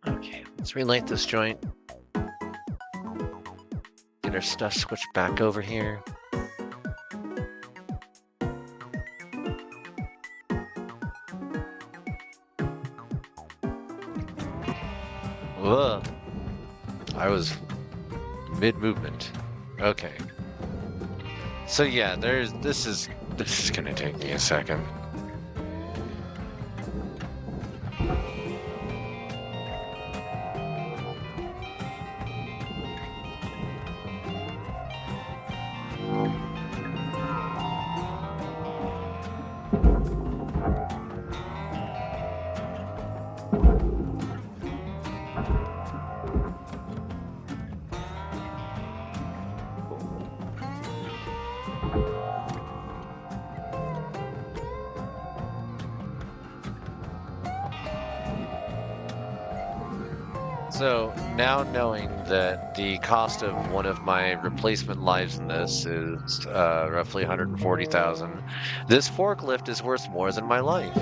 Okay, let's relight this joint. Get our stuff switched back over here. Whoa! I was mid-movement. Okay. So yeah, this is gonna take me a second. So now knowing that the cost of one of my replacement lives in this is roughly 140,000, this forklift is worth more than my life.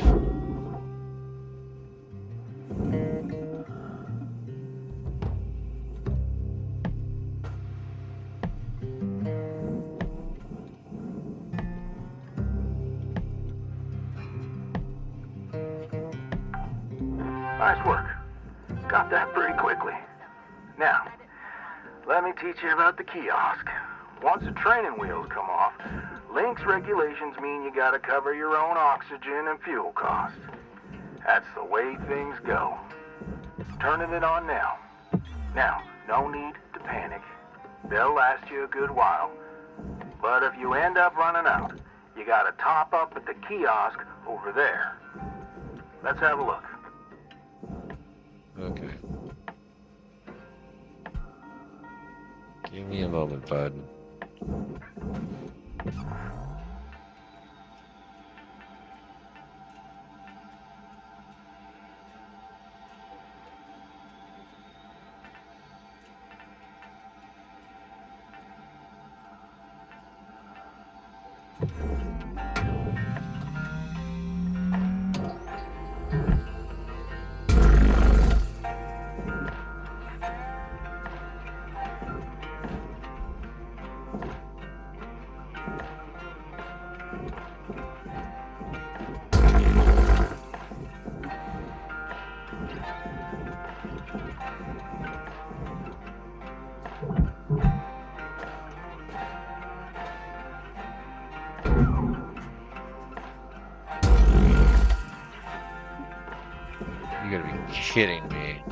Nice work. Got that pretty quickly. Now, let me teach you about the kiosk. Once the training wheels come off, Link's regulations mean you gotta cover your own oxygen and fuel costs. That's the way things go. Turning it on now. Now, no need to panic. They'll last you a good while. But if you end up running out, you gotta top up at the kiosk over there. Let's have a look. Okay. Give me a moment, bud. You gotta be kidding me.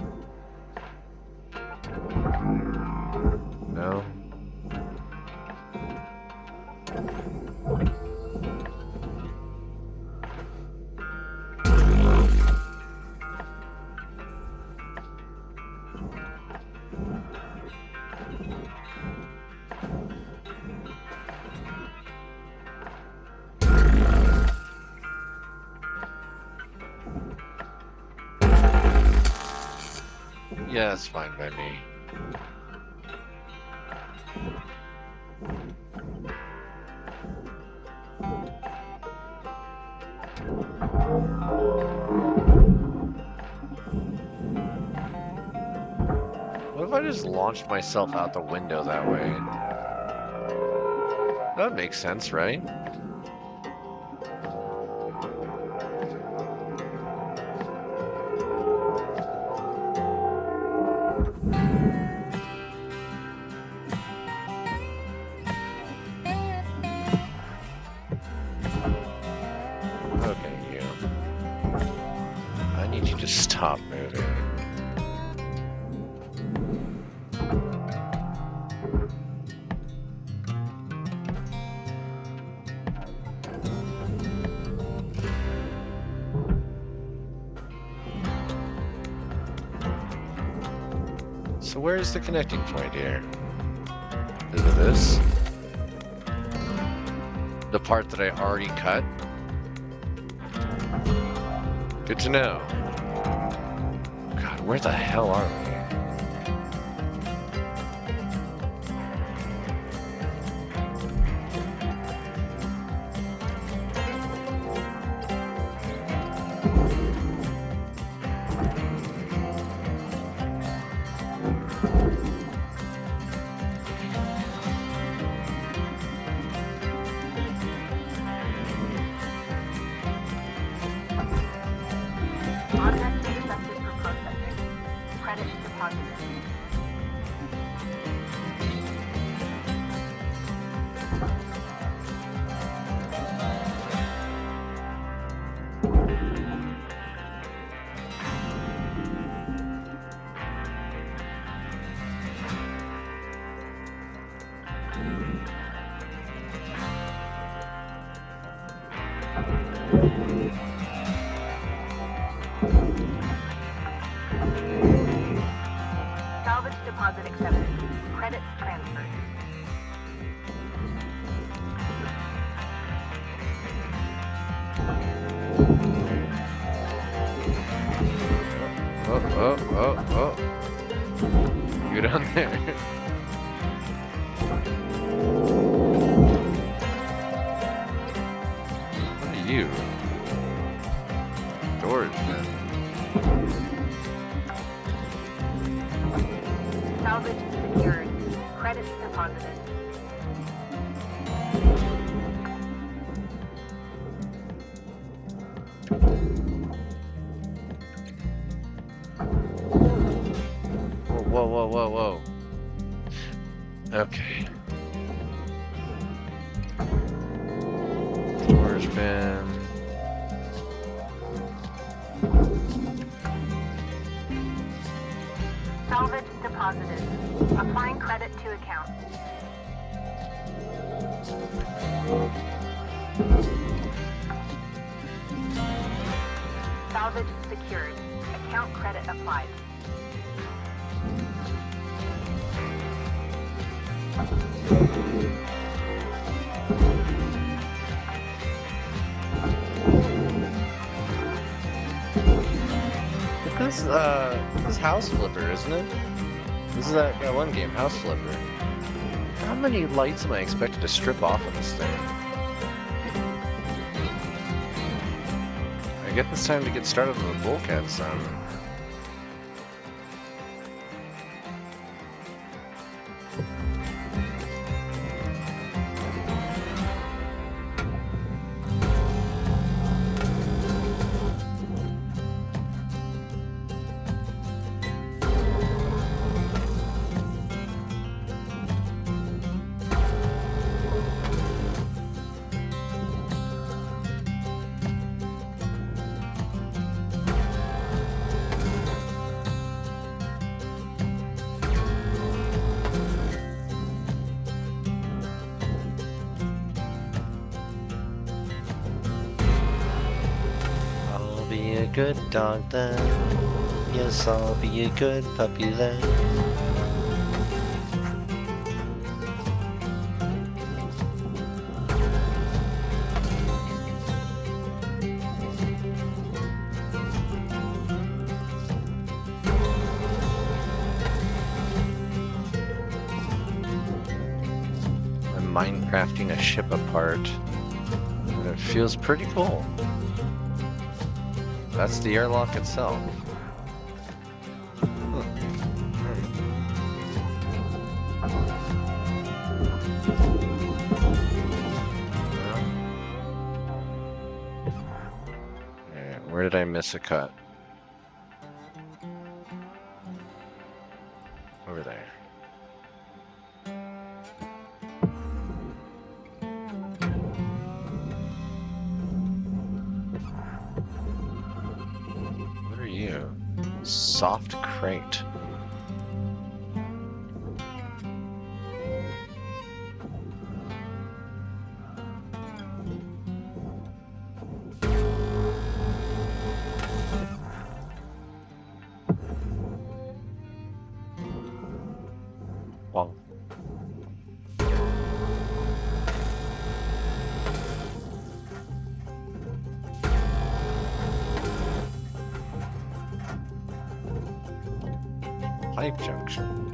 No? Yeah, that's fine by me. What if I just launched myself out the window that way? That would make sense, right? Okay, you. I need you to stop moving. So where's the connecting point here? Is it this? The part that I already cut? Good to know. God, where the hell are we? Object accepted for processing. Credit deposited. Salvage deposit accepted. Credits transferred. Oh. You down there. What are you? Storage bin. Salvage secured. Credits deposited. Whoa. Okay. Storage bin. Salvage deposited. Applying credit to account. Salvage secured. Account credit applied. This is House Flipper, isn't it? This is that one game, House Flipper. How many lights am I expected to strip off of this thing? I guess it's time to get started on the bulkhead, son. be a good dog then. Yes, I'll be a good puppy then. I'm Minecrafting a ship apart, and it feels pretty cool. That's the airlock itself. Where did I miss a cut? Over there. What are you? Soft crate. Wow. Pipe junction.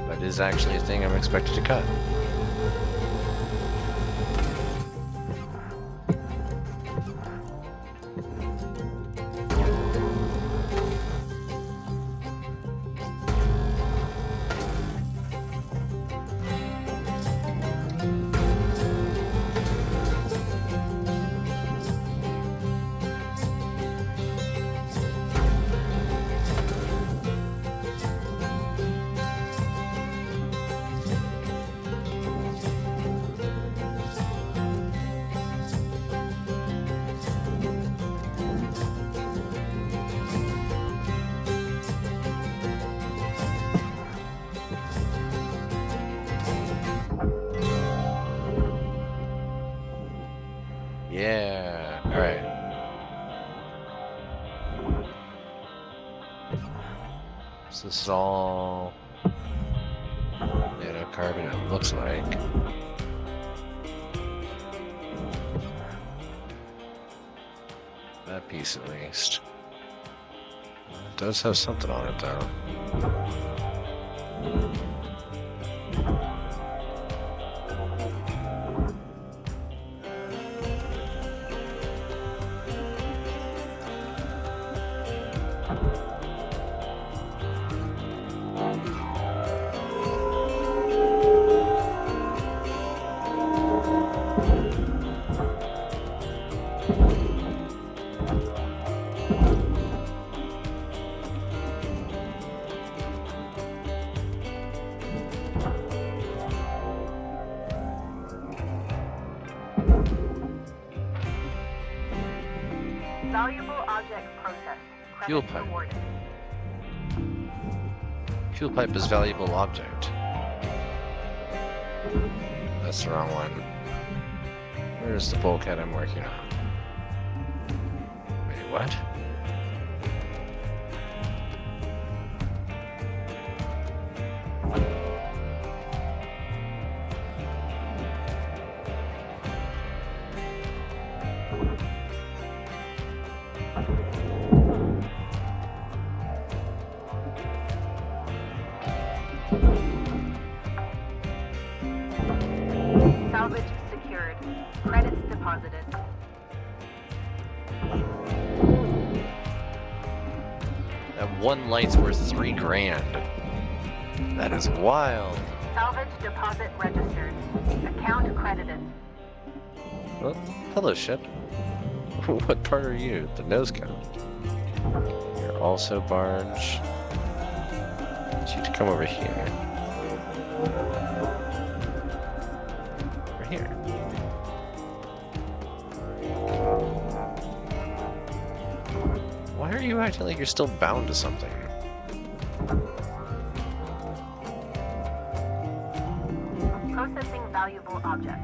That is actually a thing I'm expected to cut. Yeah, alright. So this is all nanocarbon, it looks like. That piece at least. It does have something on it though. Valuable object processed. Fuel Credits pipe. rewarded. Fuel pipe is valuable object. That's the wrong one. Where's the bulkhead I'm working on? Wait, what? Salvage secured. Credits deposited. That one light's worth $3 grand. That is wild. Salvage deposit registered. Account credited. Well, hello, ship. What part are you? The nose count. You're also barge. I need you to come over here. Over here. Why are you acting like you're still bound to something? Processing valuable object.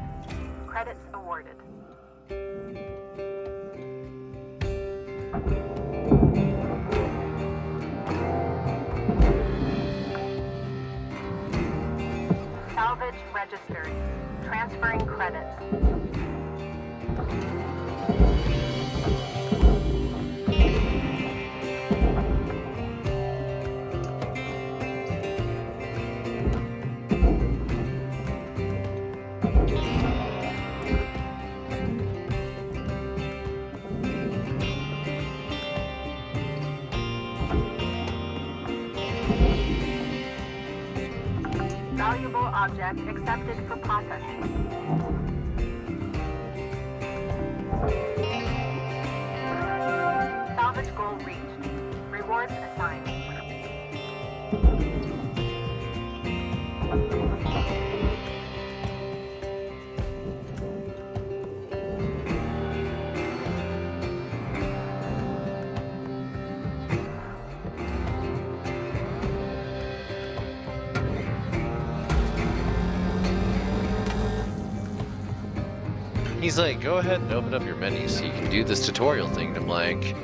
Credits awarded. Salvage registered. Transferring credits. Valuable object accepted for processing. Salvage goal reached. Rewards assigned. He's like, go ahead and open up your menu so you can do this tutorial thing. And I'm like,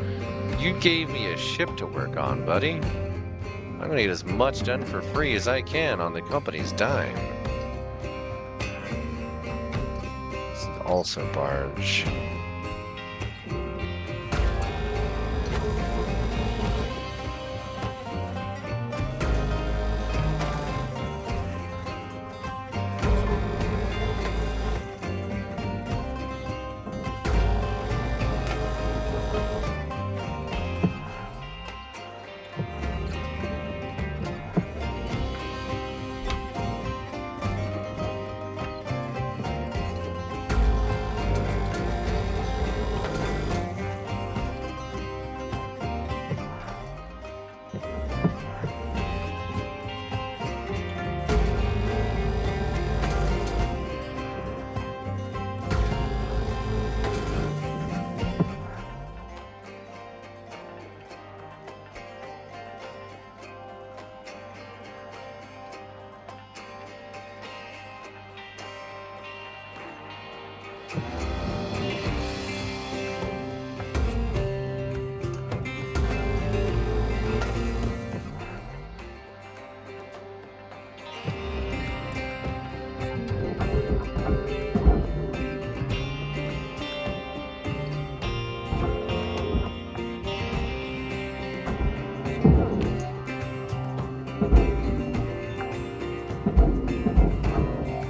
you gave me a ship to work on, buddy. I'm gonna get as much done for free as I can on the company's dime. This is also barge.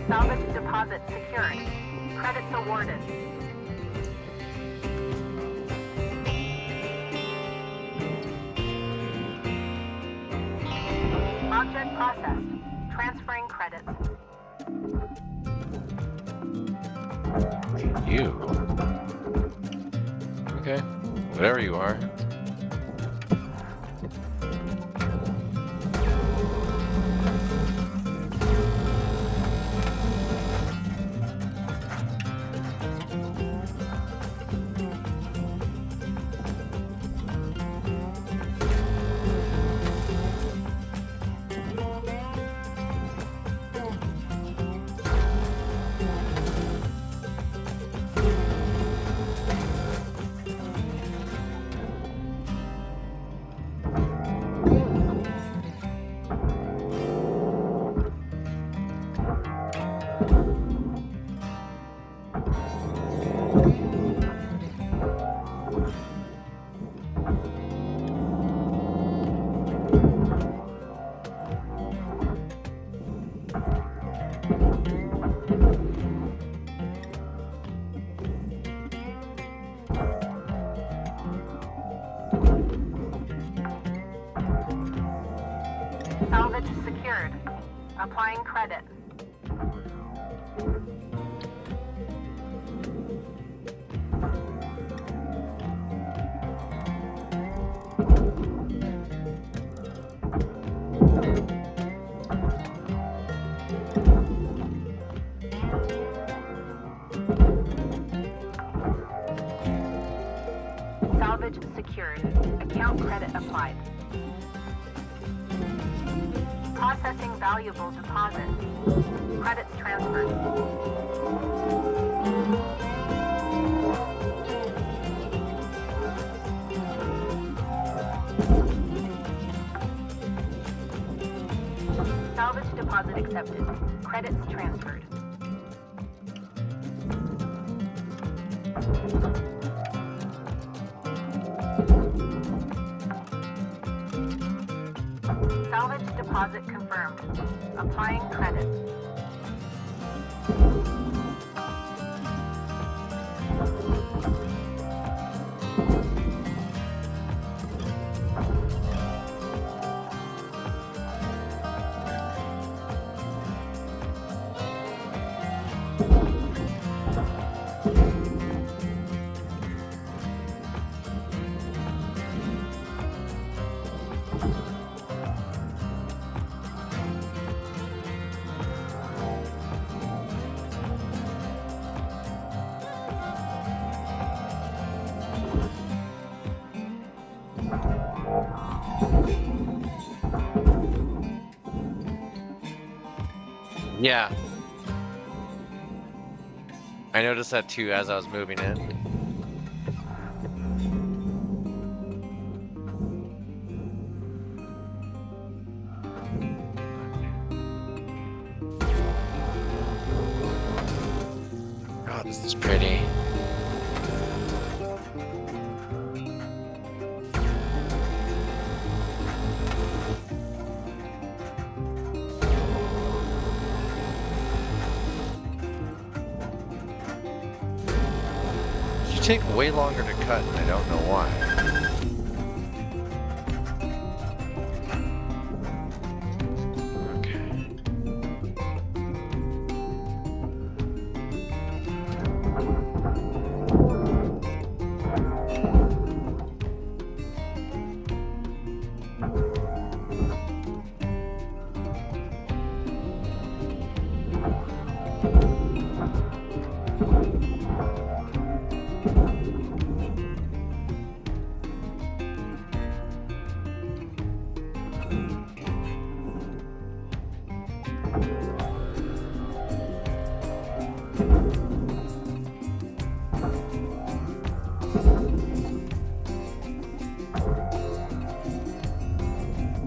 Salvage deposit secured. Credits awarded. Object processed. Transferring credits. You. Okay, whatever you are. Salvage secured. Applying credit. Salvage secured. Account credit applied. Processing valuable deposit. Credits transferred. Salvage deposit accepted. Credits transferred. Salvage deposit confirmed. Applying credits. Yeah. I noticed that too as I was moving in. God, this is pretty. Take way longer to cut, and I don't know why.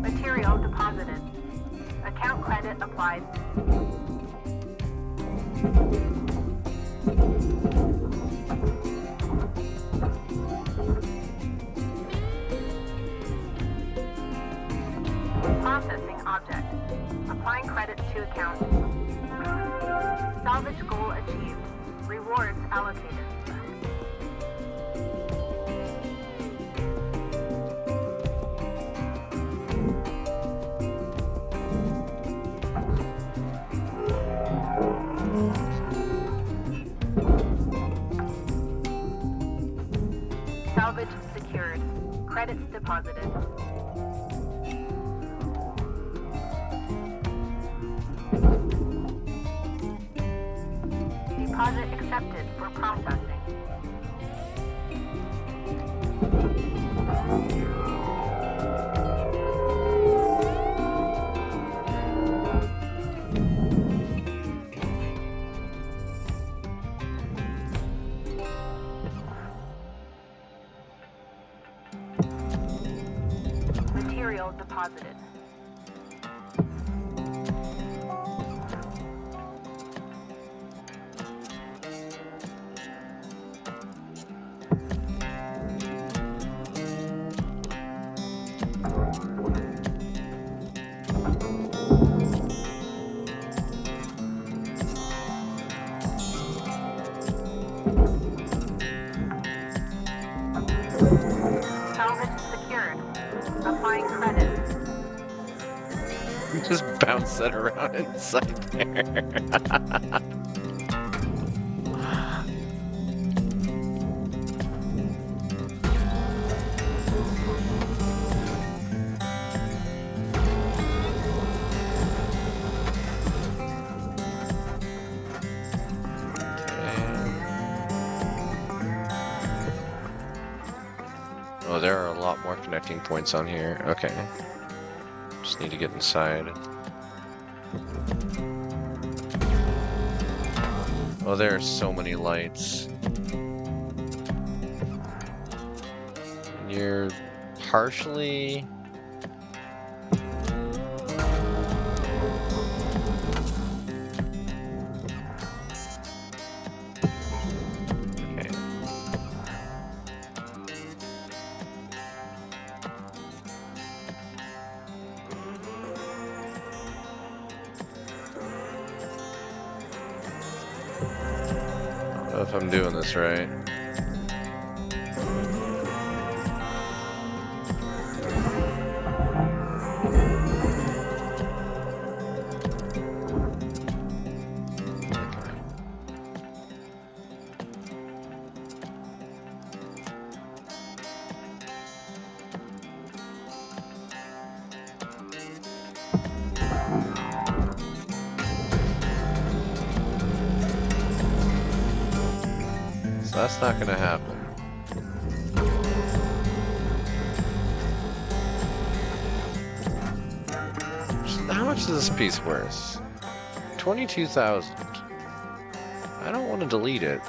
Material deposited. Account credit applied. Processing object. Applying credit to account. Salvage goal achieved. Rewards allocated. Salvage secured. Credits deposited. Deposit accepted for processing. Material deposited. Salvage secured. Applying credit. Just bounce that around inside there. Oh, there are a lot more connecting points on here. Okay. Just need to get inside. Oh, there are so many lights. You're partially... Okay. I don't know if I'm doing this right. So that's not gonna happen. How much is this piece worth? 22,000. I don't want to delete it.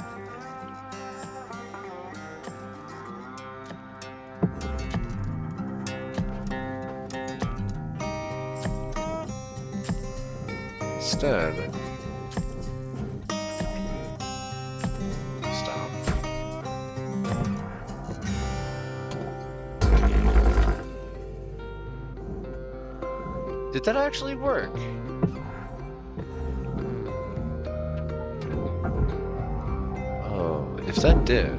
Instead, stop. Did that actually work? Oh, if that did.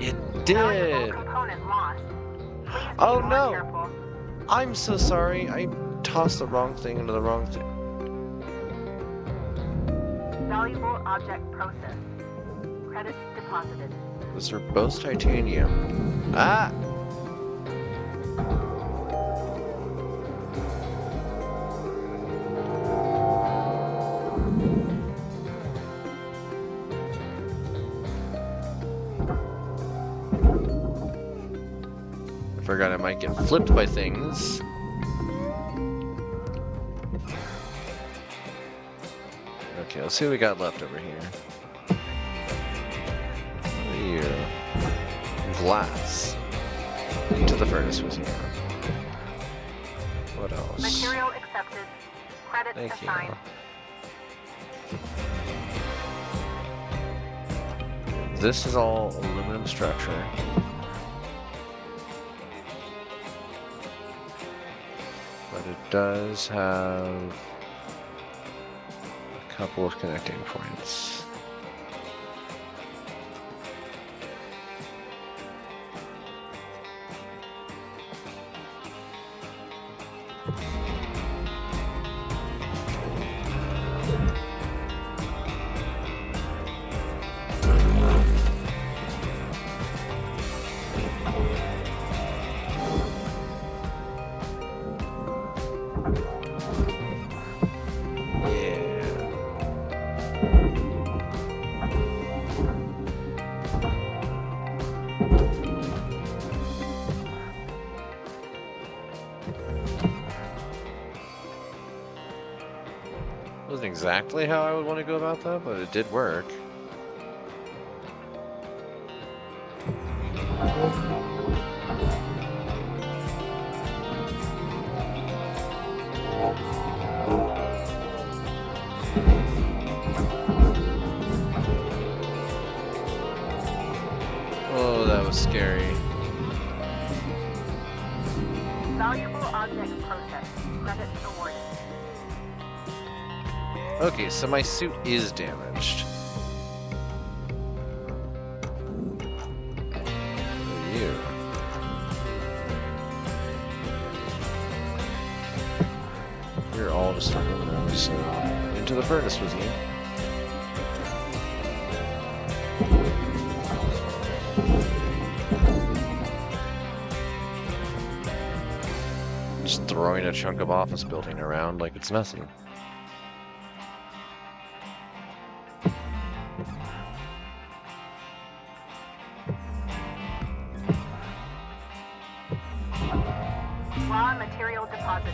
It did! Component lost. Please be Oh more no! careful. I'm so sorry. I tossed the wrong thing into the wrong thing. Valuable object processed. Credits deposited. Those are both titanium. Ah! I forgot I might get flipped by things. Okay, let's see what we got left over here. What are you? Glass. Into the furnace with you. What else? Material accepted. Credits Thank you. assigned. This is all aluminum structure. But it does have a couple of connecting points. Wasn't exactly how I would want to go about that, but it did work. Oh, that was scary. Valuable object processed. Credits awarded. Okay, so my suit is damaged. Who are you? You're all just aluminum, so into the furnace with you. Just throwing a chunk of office building around like it's nothing. Raw material deposited.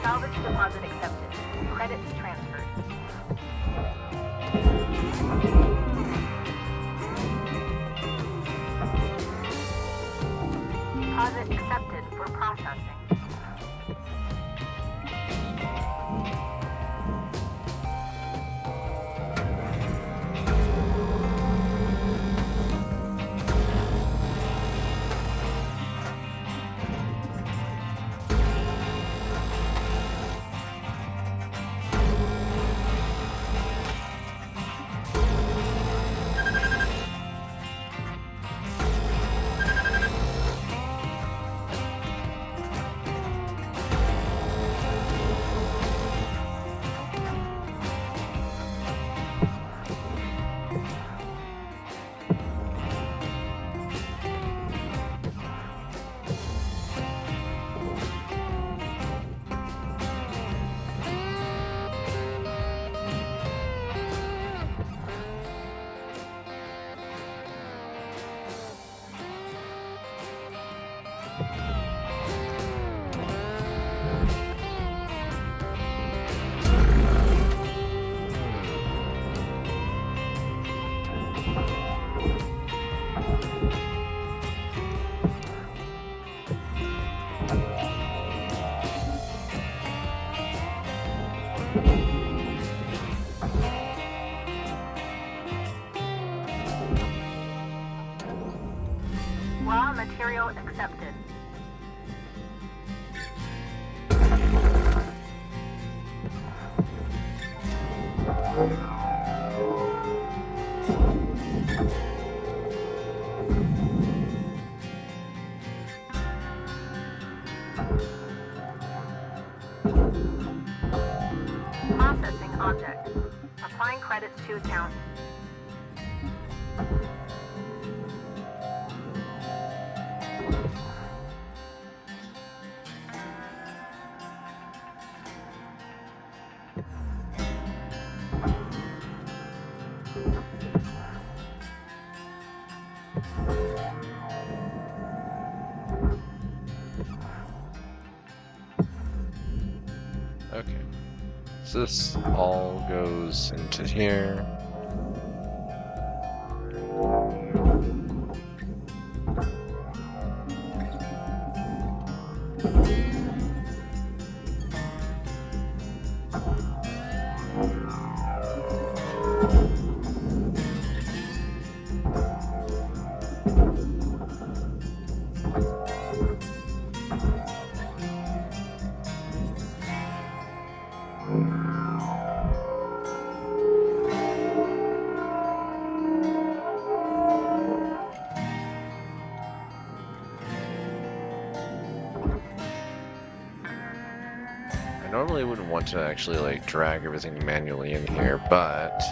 Salvage deposit accepted. Credits transferred. Deposit accepted for processing. Raw material accepted. Processing object. Applying credits to account. Okay. So this all goes into here. I normally wouldn't want to actually like drag everything manually in here, but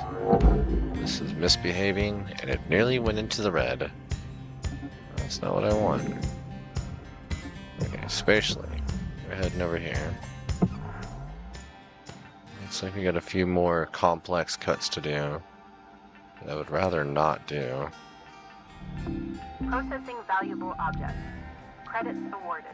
this is misbehaving and it nearly went into the red. That's not what I want. Okay, spatially, we're heading over here. Looks like we got a few more complex cuts to do that I would rather not do. Processing valuable objects. Credits awarded.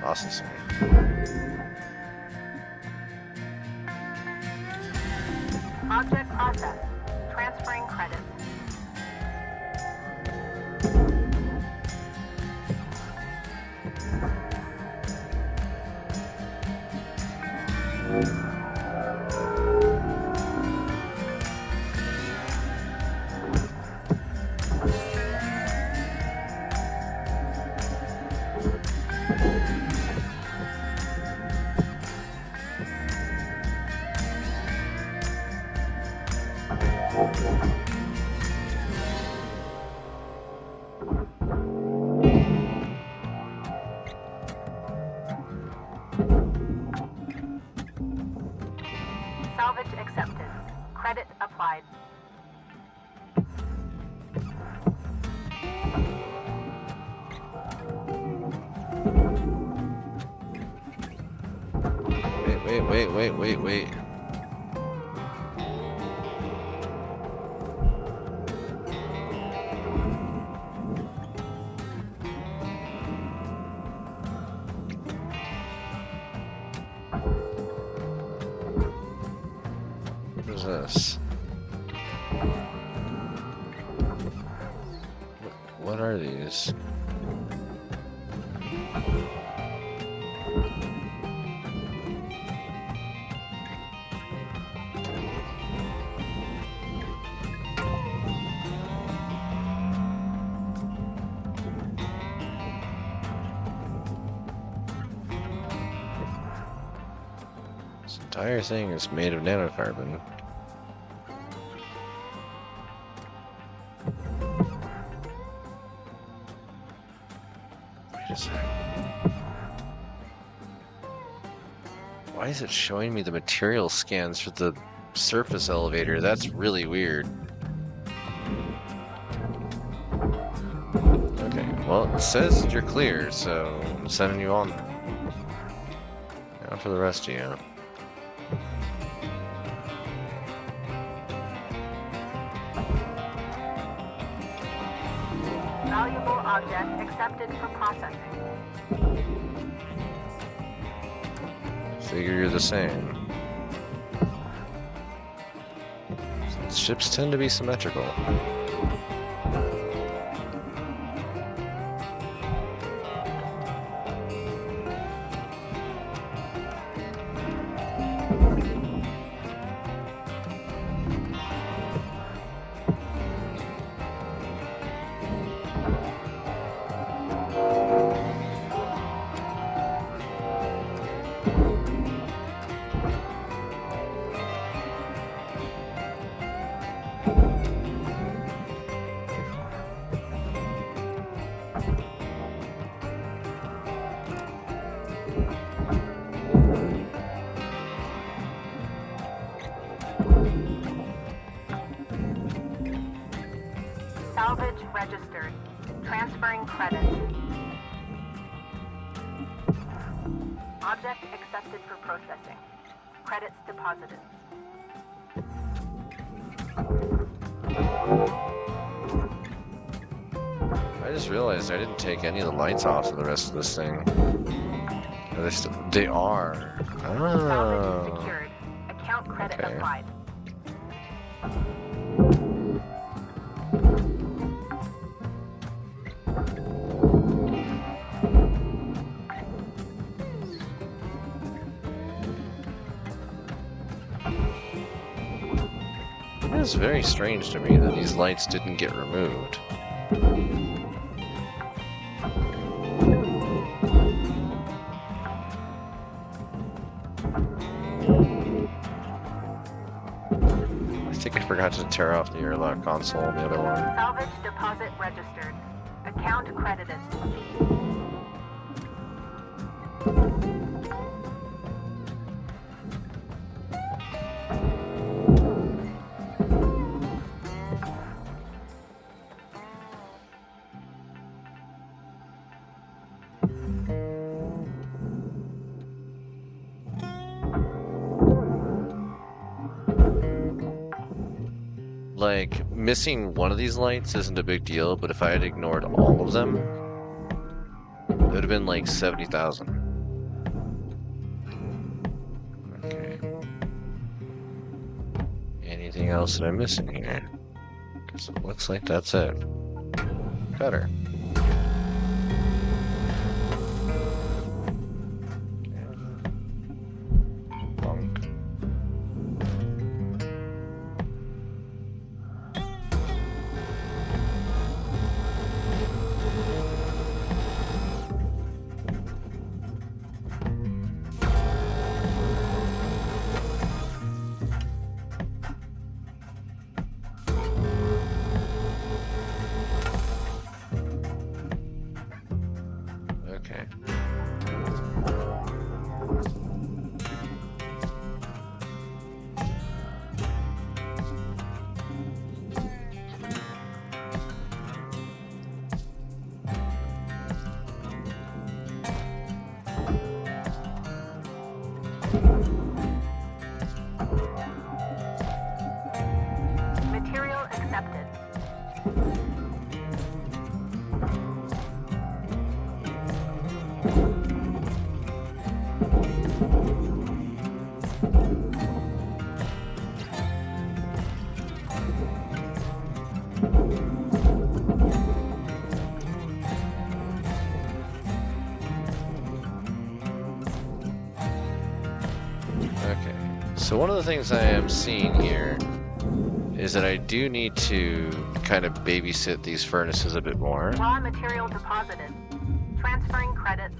Awesome. Object processed. Transferring credits. Salvage accepted. Credit applied. Wait. What is this? What are these? This entire thing is made of nanocarbon. Wait a sec. Why is it showing me the material scans for the surface elevator? That's really weird. Okay, well, it says you're clear, so I'm sending you on. Now for the rest of you. Valuable object accepted for processing. Figure you're the same. Ships tend to be symmetrical. Salvage registered. Transferring credits. Object accepted for processing. Credits deposited. I just realized I didn't take any of the lights off of the rest of this thing. They are. Salvage Oh. secured. Account credit Okay. applied. It is very strange to me that these lights didn't get removed. I think I forgot to tear off the airlock console on the other one. Salvage deposit registered. Account credited. like, missing one of these lights isn't a big deal, but if I had ignored all of them, it would have been like 70,000. Okay. Anything else that I'm missing here? Because it looks like that's it. Better. Okay. Material accepted. Okay. So one of the things I am seeing here is that I do need to kind of babysit these furnaces a bit more. Raw material deposited. Transferring credits.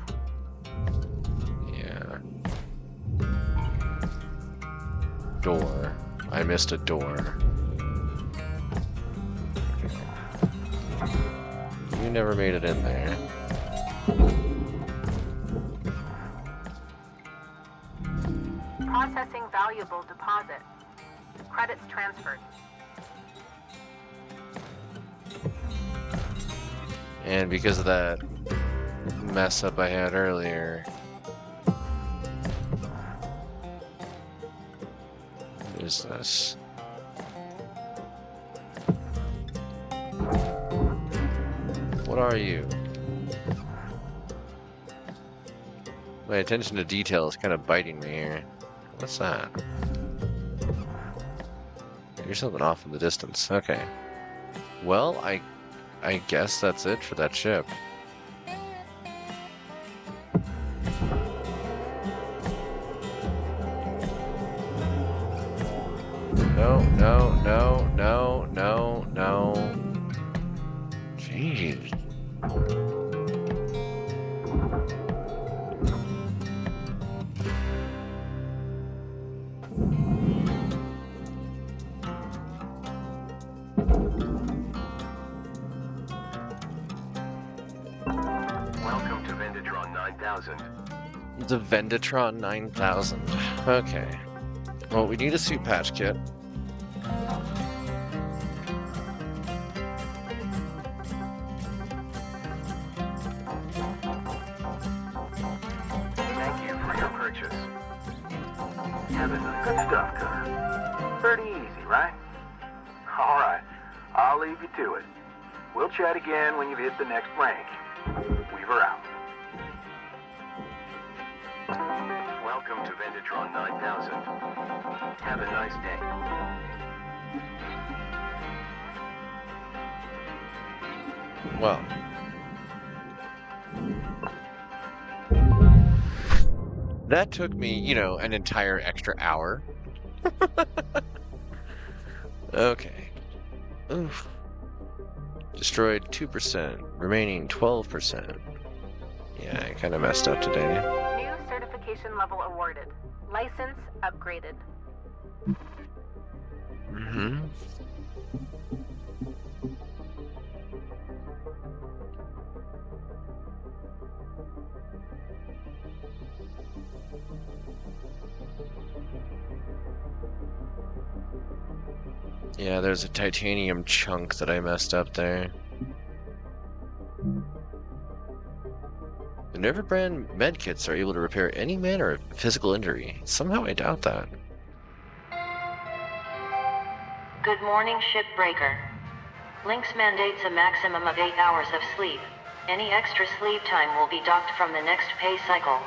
Yeah. Door. I missed a door. You never made it in there. Processing valuable deposit. Credits transferred. And because of that mess up I had earlier, there's this. What are you? My attention to detail is kind of biting me here. What's that? Here's something off in the distance. Okay. Well, I guess that's it for that ship. No, no, no, no, no, no. Jeez. Welcome to Vendatron 9000. The Vendatron 9000. Okay. Well, we need a suit patch kit. Thank you for your purchase. Have a nice good stuff, Cutter. Pretty easy, right? All right, I'll leave you to it. We'll chat again when you've hit the next rank. Weaver out. Welcome to Vendatron 9000. Have a nice day. Well. That took me, you know, an entire extra hour. Okay. Oof. Destroyed 2%, remaining 12%. Yeah, I kind of messed up today. New certification level awarded. License upgraded. Mm-hmm. Yeah, there's a titanium chunk that I messed up there. The Nerva brand medkits are able to repair any manner of physical injury. Somehow I doubt that. Good morning, Shipbreaker. Lynx mandates a maximum of 8 hours of sleep. Any extra sleep time will be docked from the next pay cycle.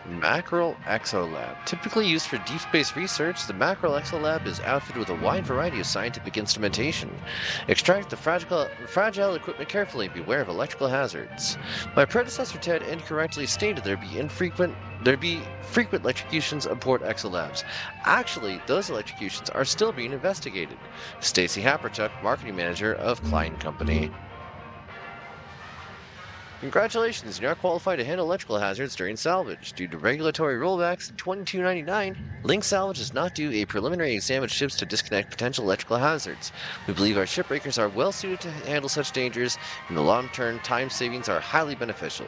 Mackerel Exolab. Typically used for deep space research, the Mackerel Exolab is outfitted with a wide variety of scientific instrumentation. Extract the fragile equipment carefully and beware of electrical hazards. My predecessor Ted incorrectly stated there'd be frequent electrocutions aboard Exolabs. Actually, those electrocutions are still being investigated. Stacy Happertuck, marketing manager of Klein Company. Congratulations, you're now qualified to handle electrical hazards during salvage. Due to regulatory rollbacks in 2299, Link Salvage does not do a preliminary exam of ships to disconnect potential electrical hazards. We believe our shipbreakers are well suited to handle such dangers, and the long-term time savings are highly beneficial.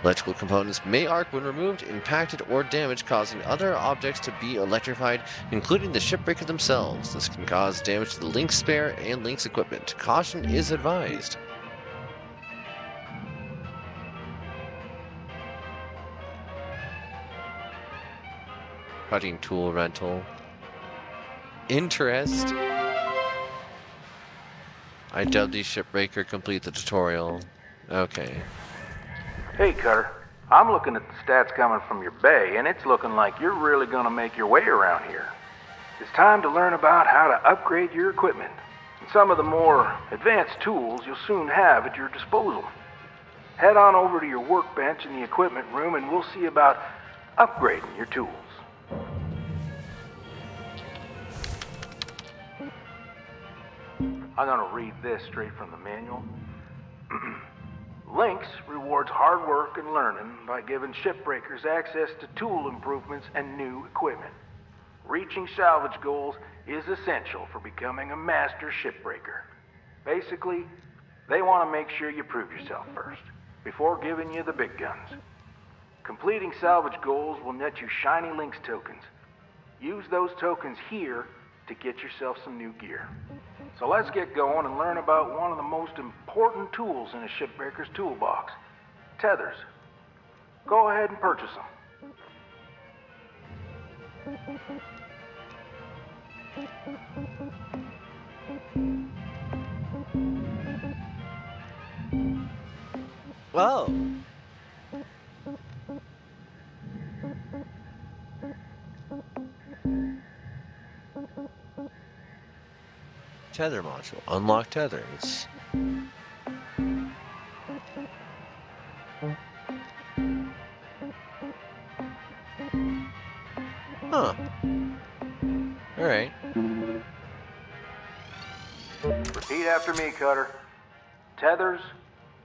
Electrical components may arc when removed, impacted, or damaged, causing other objects to be electrified, including the shipbreaker themselves. This can cause damage to the Link spare and Link's equipment. Caution is advised. Cutting tool rental. Interest. IWANI Shipbreaker, complete the tutorial. Okay. Hey, Cutter. I'm looking at the stats coming from your bay, and it's looking like you're really gonna make your way around here. It's time to learn about how to upgrade your equipment, and some of the more advanced tools you'll soon have at your disposal. Head on over to your workbench in the equipment room, and we'll see about upgrading your tools. I'm gonna read this straight from the manual. Lynx rewards hard work and learning by giving shipbreakers access to tool improvements and new equipment. Reaching salvage goals is essential for becoming a master shipbreaker. Basically, they want to make sure you prove yourself first, before giving you the big guns. Completing salvage goals will net you shiny Lynx tokens. Use those tokens here to get yourself some new gear. So let's get going and learn about one of the most important tools in a shipbreaker's toolbox, tethers. Go ahead and purchase them. Whoa! Tether module. Unlock tethers. Huh. Alright. Repeat after me, Cutter. Tethers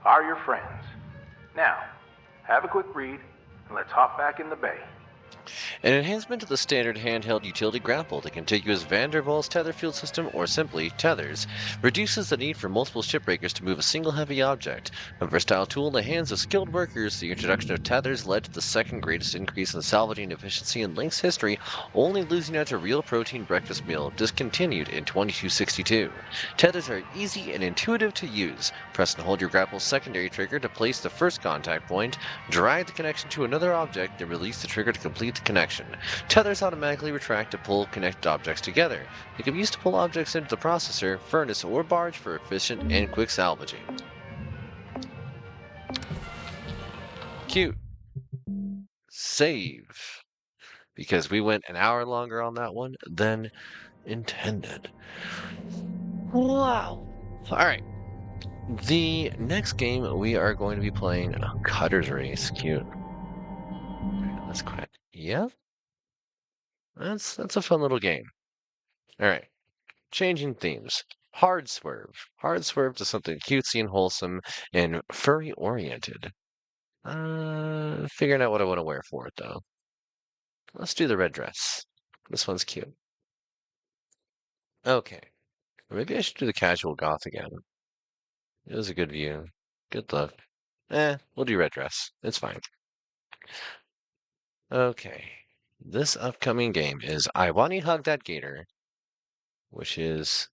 are your friends. Now, have a quick read, and let's hop back in the bay. An enhancement to the standard handheld utility grapple, the contiguous Van der Waals tether field system, or simply tethers, reduces the need for multiple shipbreakers to move a single heavy object. A versatile tool in the hands of skilled workers, the introduction of tethers led to the second greatest increase in salvaging efficiency in Link's history, only losing out to Real Protein Breakfast Meal, discontinued in 2262. Tethers are easy and intuitive to use. Press and hold your grapple's secondary trigger to place the first contact point, drag the connection to another object, then release the trigger to complete the connection. Tethers automatically retract to pull connected objects together. They can be used to pull objects into the processor, furnace, or barge for efficient and quick salvaging. Cute. Save. Because we went an hour longer on that one than intended. Wow. Alright. The next game we are going to be playing Cutter's Race. Cute. Let's quit. Yeah? That's a fun little game. Alright. Changing themes. Hard Swerve. Hard Swerve to something cutesy and wholesome and furry oriented. Figuring out what I want to wear for it though. Let's do the red dress. This one's cute. Okay. Maybe I should do the casual goth again. It was a good view. Good look. We'll do red dress. It's fine. Okay. This upcoming game is IWANI Hug That Gator, which is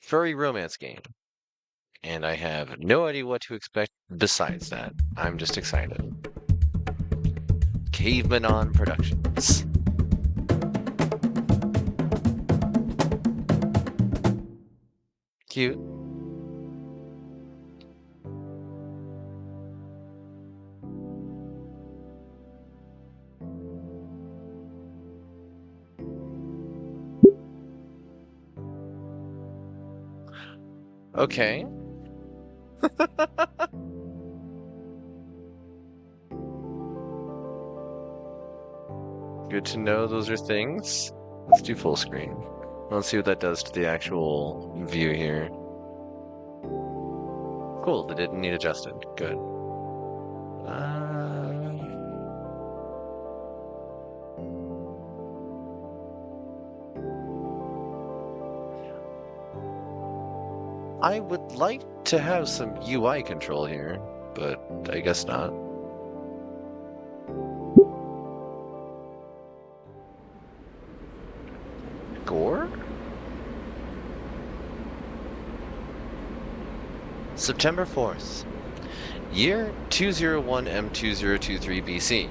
furry romance game. And I have no idea what to expect besides that. I'm just excited. Caveman on Productions. Cute. Okay. Good to know those are things. Let's do full screen. Let's see what that does to the actual view here. Cool, they didn't need adjusted. Good. I would like to have some UI control here, but I guess not. Gore? September 4th. Year 201M2023 BC.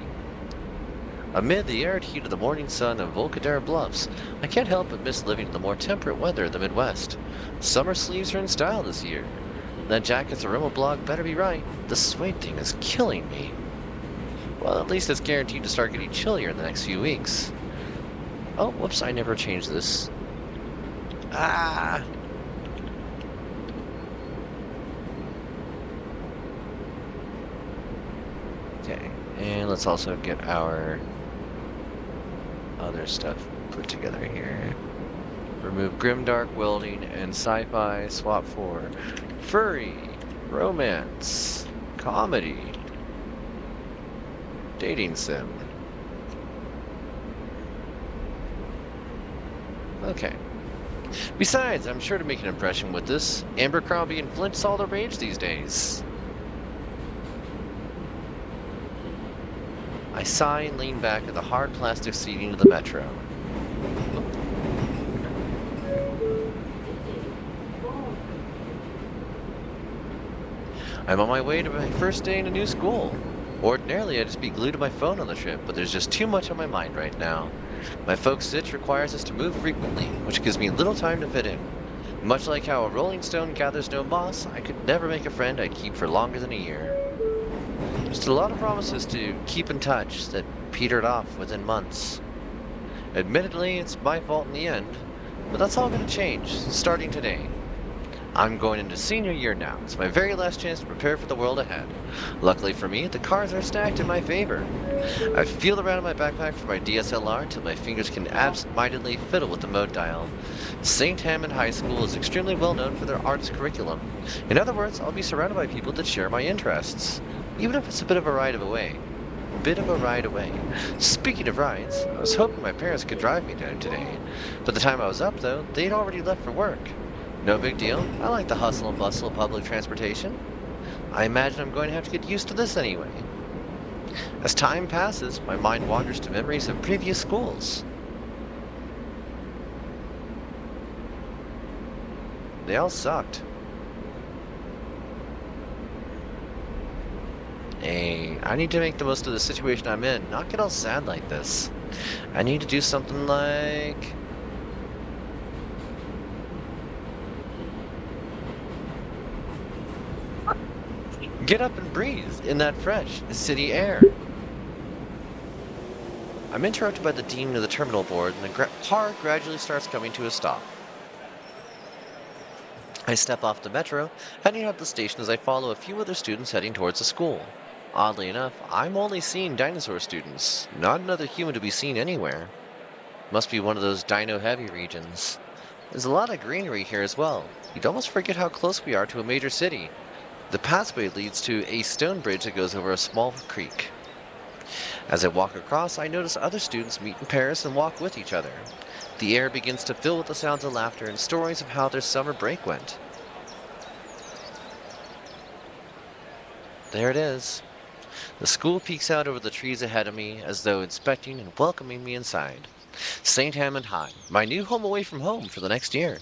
Amid the arid heat of the morning sun of Volcadera Bluffs, I can't help but miss living in the more temperate weather of the Midwest. Summer sleeves are in style this year. That jacket's Aroma blog better be right. The suede thing is killing me. Well, at least it's guaranteed to start getting chillier in the next few weeks. Oh, whoops, I never changed this. Ah! Okay, and let's also get our other stuff put together here. Remove Grimdark, Welding, and Sci-Fi. Swap for Furry, Romance, Comedy, Dating Sim. Okay. Besides, I'm sure to make an impression with this. Abercrombie and Flint's all the rage these days. I sigh and lean back at the hard plastic seating of the metro. I'm on my way to my first day in a new school. Ordinarily, I'd just be glued to my phone on the trip, but there's just too much on my mind right now. My folks' sitch requires us to move frequently, which gives me little time to fit in. Much like how a rolling stone gathers no moss, I could never make a friend I'd keep for longer than a year. Just a lot of promises to keep in touch that petered off within months. Admittedly, it's my fault in the end, but that's all going to change, starting today. I'm going into senior year now. It's my very last chance to prepare for the world ahead. Luckily for me, the cards are stacked in my favor. I feel around in my backpack for my DSLR until my fingers can absent-mindedly fiddle with the mode dial. St. Hammond High School is extremely well known for their arts curriculum. In other words, I'll be surrounded by people that share my interests. Even if it's a bit of a ride away. Speaking of rides, I was hoping my parents could drive me down today. By the time I was up, though, they'd already left for work. No big deal. I like the hustle and bustle of public transportation. I imagine I'm going to have to get used to this anyway. As time passes, my mind wanders to memories of previous schools. They all sucked. Hey, I need to make the most of the situation I'm in, not get all sad like this. I need to do something like... get up and breathe in that fresh city air. I'm interrupted by the dean of the terminal board, and the car gradually starts coming to a stop. I step off the metro, heading out the station as I follow a few other students heading towards the school. Oddly enough, I'm only seeing dinosaur students, not another human to be seen anywhere. Must be one of those dino-heavy regions. There's a lot of greenery here as well. You'd almost forget how close we are to a major city. The pathway leads to a stone bridge that goes over a small creek. As I walk across, I notice other students meet in pairs and walk with each other. The air begins to fill with the sounds of laughter and stories of how their summer break went. There it is. The school peeks out over the trees ahead of me as though inspecting and welcoming me inside. St. Hammond High, my new home away from home for the next year.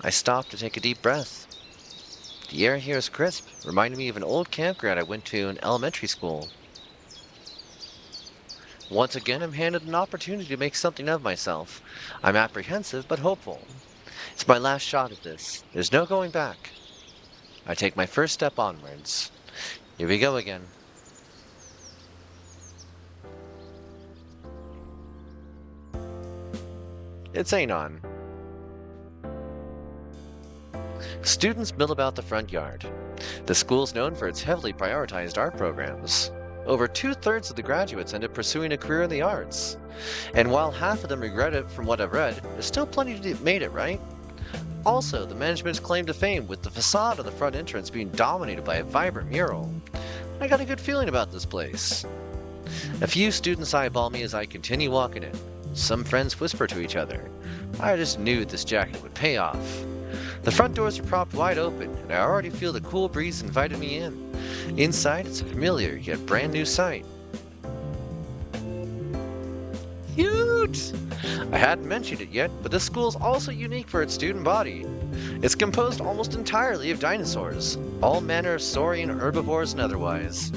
I stop to take a deep breath. The air here is crisp, reminding me of an old campground I went to in elementary school. Once again, I'm handed an opportunity to make something of myself. I'm apprehensive, but hopeful. It's my last shot at this. There's no going back. I take my first step onwards. Here we go again. It's Anon. Students mill about the front yard. The school's known for its heavily prioritized art programs. Over 2/3 of the graduates end up pursuing a career in the arts. And while half of them regret it from what I've read, there's still plenty that made it, right? Also, the management's claim to fame with the facade of the front entrance being dominated by a vibrant mural. I got a good feeling about this place. A few students eyeball me as I continue walking in. Some friends whisper to each other. I just knew this jacket would pay off. The front doors are propped wide open, and I already feel the cool breeze inviting me in. Inside, it's a familiar yet brand new sight. Huge! I hadn't mentioned it yet, but this school is also unique for its student body. It's composed almost entirely of dinosaurs, all manner of saurian herbivores and otherwise.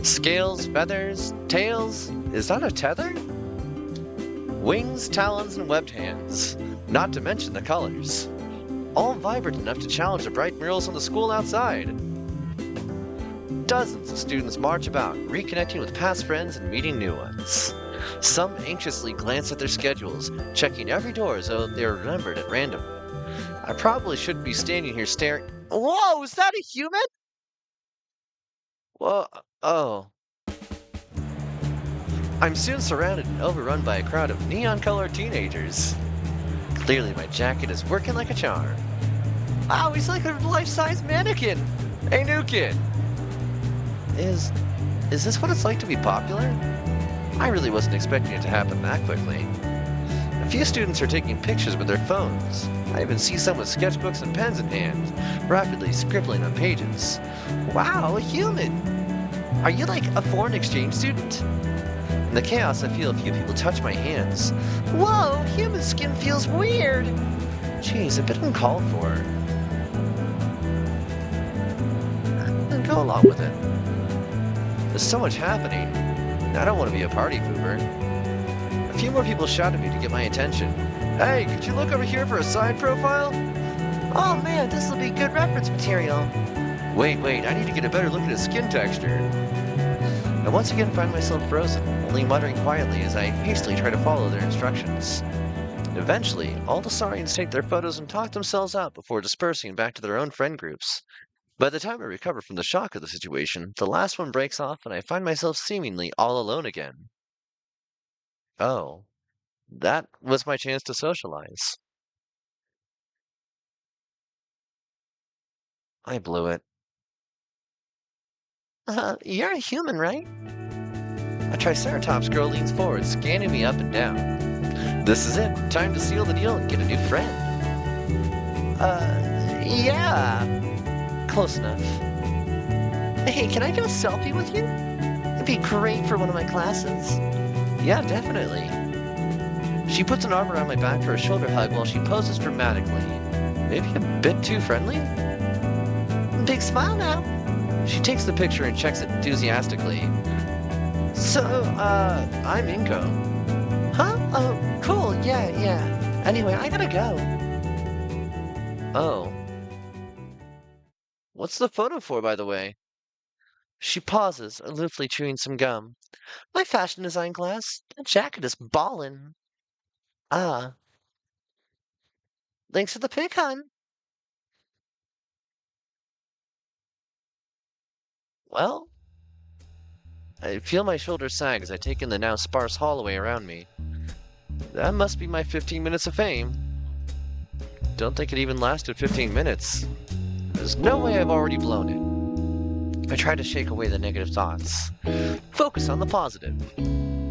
Scales, feathers, tails. Is that a tether? Wings, talons, and webbed hands. Not to mention the colors. All vibrant enough to challenge the bright murals on the school outside. Dozens of students march about, reconnecting with past friends and meeting new ones. Some anxiously glance at their schedules, checking every door as though they are remembered at random. I probably shouldn't be standing here staring. Whoa, is that a human? Whoa, oh. I'm soon surrounded and overrun by a crowd of neon-colored teenagers. Clearly my jacket is working like a charm. Wow, he's like a life-size mannequin! Hey, new kid! Is this what it's like to be popular? I really wasn't expecting it to happen that quickly. A few students are taking pictures with their phones. I even see some with sketchbooks and pens in hand, rapidly scribbling on pages. Wow, a human! Are you like a foreign exchange student? In the chaos, I feel a few people touch my hands. Whoa, human skin feels weird! Jeez, a bit uncalled for. Then go along with it. There's so much happening. I don't want to be a party pooper. A few more people shout at me to get my attention. Hey, could you look over here for a side profile? Oh man, this will be good reference material. Wait, I need to get a better look at his skin texture. I once again find myself frozen, only muttering quietly as I hastily try to follow their instructions. Eventually, all the Saurians take their photos and talk themselves out before dispersing back to their own friend groups. By the time I recover from the shock of the situation, the last one breaks off and I find myself seemingly all alone again. Oh, that was my chance to socialize. I blew it. You're a human, right? A Triceratops girl leans forward, scanning me up and down. This is it. Time to seal the deal and get a new friend. Yeah. Close enough. Hey, can I get a selfie with you? It'd be great for one of my classes. Yeah, definitely. She puts an arm around my back for a shoulder hug while she poses dramatically. Maybe a bit too friendly? Big smile now. She takes the picture and checks it enthusiastically. So, I'm Inko. Huh? Oh, cool, yeah. Anyway, I gotta go. Oh. What's the photo for, by the way? She pauses, aloofly chewing some gum. My fashion design class. That jacket is ballin'. Ah. Thanks for the pic, hon. Well, I feel my shoulders sag as I take in the now sparse hallway around me. That must be my 15 minutes of fame. Don't think it even lasted 15 minutes. There's no way I've already blown it. I try to shake away the negative thoughts. Focus on the positive.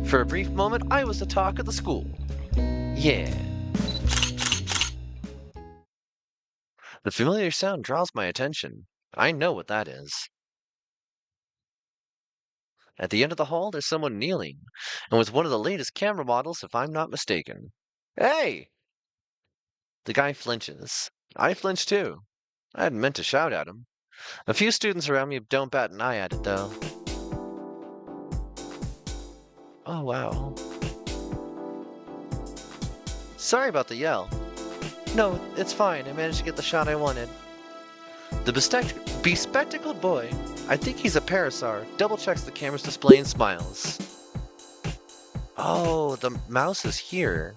For a brief moment, I was the talk of the school. Yeah. The familiar sound draws my attention. I know what that is. At the end of the hall, there's someone kneeling, and with one of the latest camera models, if I'm not mistaken. Hey! The guy flinches. I flinch too. I hadn't meant to shout at him. A few students around me don't bat an eye at it, though. Oh, wow. Sorry about the yell. No, it's fine. I managed to get the shot I wanted. The bespectacled boy, I think he's a parasaur, double-checks the camera's display and smiles. Oh, the mouse is here.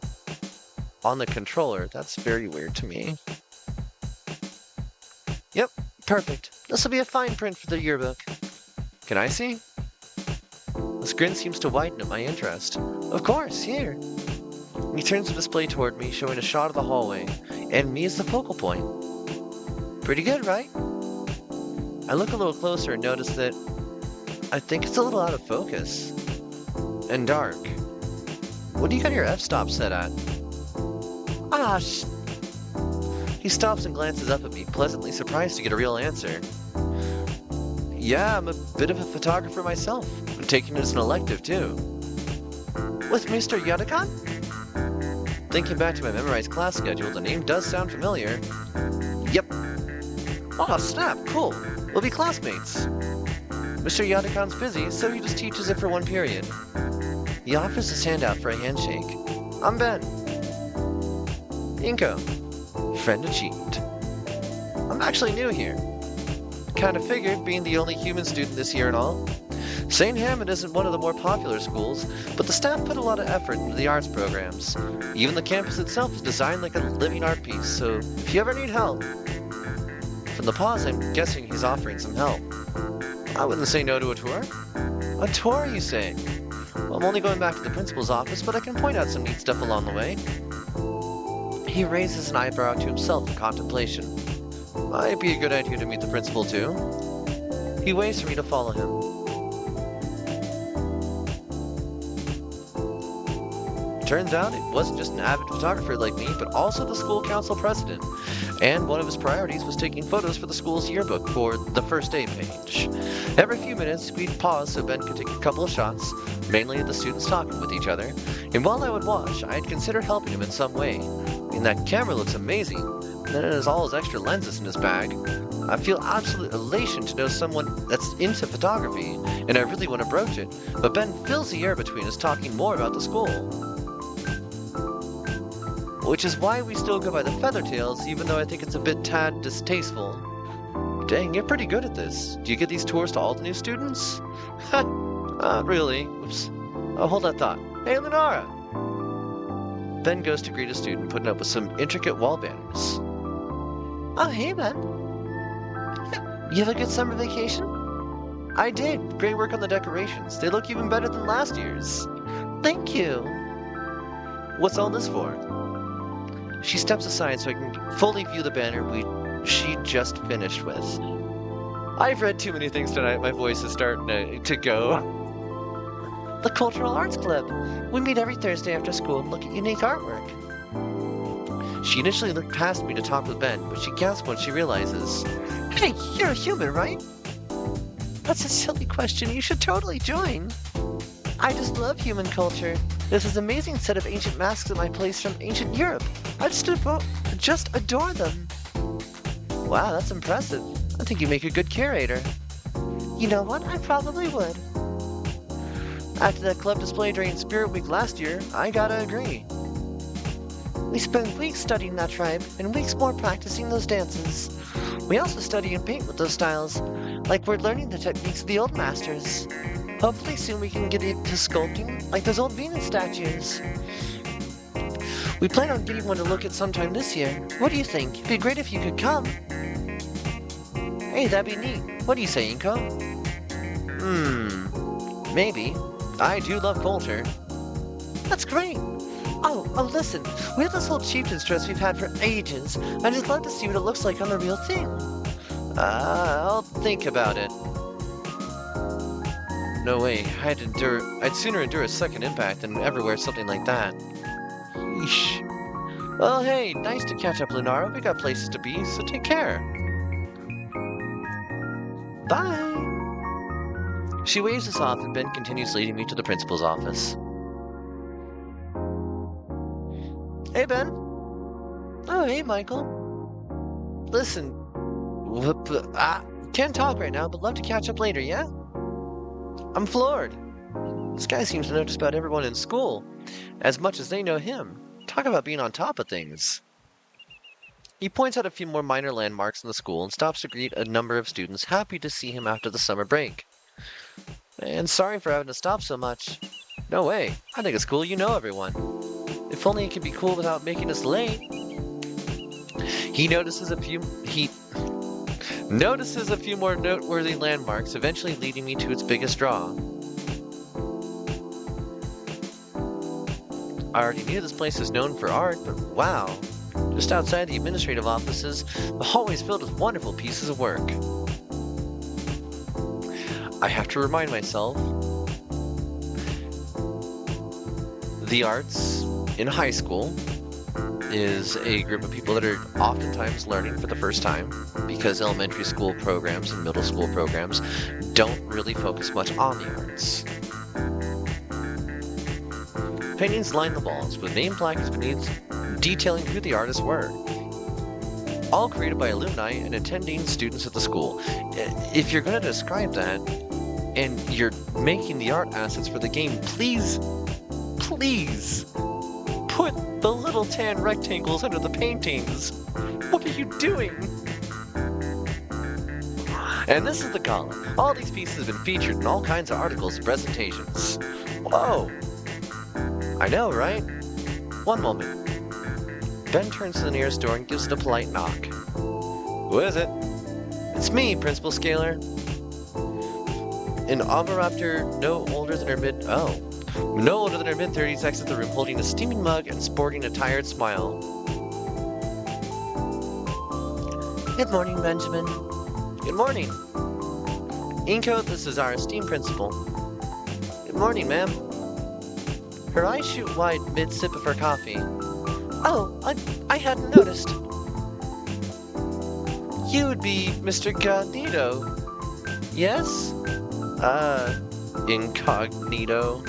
On the controller. That's very weird to me. Yep, perfect. This will be a fine print for the yearbook. Can I see? This grin seems to widen at my interest. Of course, here. He turns the display toward me, showing a shot of the hallway, and me as the focal point. Pretty good, right? I look a little closer and notice that I think it's a little out of focus. And dark. What do you got your f-stop set at? Ah, He stops and glances up at me, pleasantly surprised to get a real answer. Yeah, I'm a bit of a photographer myself. I'm taking it as an elective, too. With Mr. Yadakan? Thinking back to my memorized class schedule, the name does sound familiar. Yep. Oh, snap, cool. We'll be classmates. Mr. Yadakan's busy, so he just teaches it for one period. He offers his hand out for a handshake. I'm Ben. Inko. Friend achieved. I'm actually new here. Kinda figured, being the only human student this year and all. St. Hammond isn't one of the more popular schools, but the staff put a lot of effort into the arts programs. Even the campus itself is designed like a living art piece, so if you ever need help... From the pause, I'm guessing he's offering some help. I wouldn't say no to a tour. A tour, you say? Well, I'm only going back to the principal's office, but I can point out some neat stuff along the way. He raises an eyebrow to himself in contemplation. Might be a good idea to meet the principal, too. He waits for me to follow him. Turns out it wasn't just an avid photographer like me, but also the school council president. And one of his priorities was taking photos for the school's yearbook for the first aid page. Every few minutes, we'd pause so Ben could take a couple of shots, mainly of the students talking with each other. And while I would watch, I'd consider helping him in some way. I mean, that camera looks amazing, and then it has all his extra lenses in his bag. I feel absolute elation to know someone that's into photography, and I really want to broach it, but Ben fills the air between us talking more about the school. Which is why we still go by the Feathertails, even though I think it's a bit tad distasteful. Dang, you're pretty good at this. Do you get these tours to all the new students? Not really. Oops. Oh, hold that thought. Hey, Lenara! Ben goes to greet a student, putting up with some intricate wall banners. Oh, hey, Ben. You have a good summer vacation? I did. Great work on the decorations. They look even better than last year's. Thank you. What's all this for? She steps aside so I can fully view the banner she just finished with. I've read too many things tonight, my voice is starting to go. The Cultural Arts Club. We meet every Thursday after school and look at unique artwork. She initially looked past me to talk with Ben, but she gasps when she realizes, hey, you're a human, right? That's a silly question. You should totally join. I just love human culture. There's this amazing set of ancient masks at my place from ancient Europe. I just adore them. Wow, that's impressive. I think you make a good curator. You know what? I probably would. After that club display during Spirit Week last year, I gotta agree. We spent weeks studying that tribe, and weeks more practicing those dances. We also study and paint with those styles, like we're learning the techniques of the old masters. Hopefully soon we can get into sculpting, like those old Venus statues. We plan on getting one to look at sometime this year. What do you think? It'd be great if you could come. Hey, that'd be neat. What do you say, Inko? Maybe. I do love culture. That's great. Oh, listen. We have this old chieftain's dress we've had for ages. I'd just love to see what it looks like on the real thing. I'll think about it. No way. I'd sooner endure a second impact than ever wear something like that. Yeesh. Well, hey, nice to catch up, Lunara. We got places to be, so take care. Bye! She waves us off and Ben continues leading me to the principal's office. Hey, Ben. Oh, hey, Michael. Listen, can't talk right now, but love to catch up later, yeah? I'm floored. This guy seems to know just about everyone in school, as much as they know him. Talk about being on top of things. He points out a few more minor landmarks in the school and stops to greet a number of students happy to see him after the summer break. And sorry for having to stop so much. No way. I think it's cool you know everyone. If only it could be cool without making us late. He notices a few more noteworthy landmarks, eventually leading me to its biggest draw. I already knew this place was known for art, but wow. Just outside the administrative offices, the hallway's filled with wonderful pieces of work. I have to remind myself, the arts in high school is a group of people that are oftentimes learning for the first time, because elementary school programs and middle school programs don't really focus much on the arts. Paintings line the walls with name plaques beneath detailing who the artists were. All created by alumni and attending students at the school. If you're going to describe that, and you're making the art assets for the game, please put the little tan rectangles under the paintings. What are you doing? And this is the column. All these pieces have been featured in all kinds of articles and presentations. Whoa! I know, right? One moment. Ben turns to the nearest door and gives it a polite knock. Who is it? It's me, Principal Scalar. An Oviraptor no older than her mid-30s exits the room holding a steaming mug and sporting a tired smile. Good morning, Benjamin. Good morning. Inko, this is our esteemed principal. Good morning, ma'am. Her eyes shoot wide mid-sip of her coffee. Oh, I hadn't noticed. You would be Mr. Gagnito. Yes? Incognito.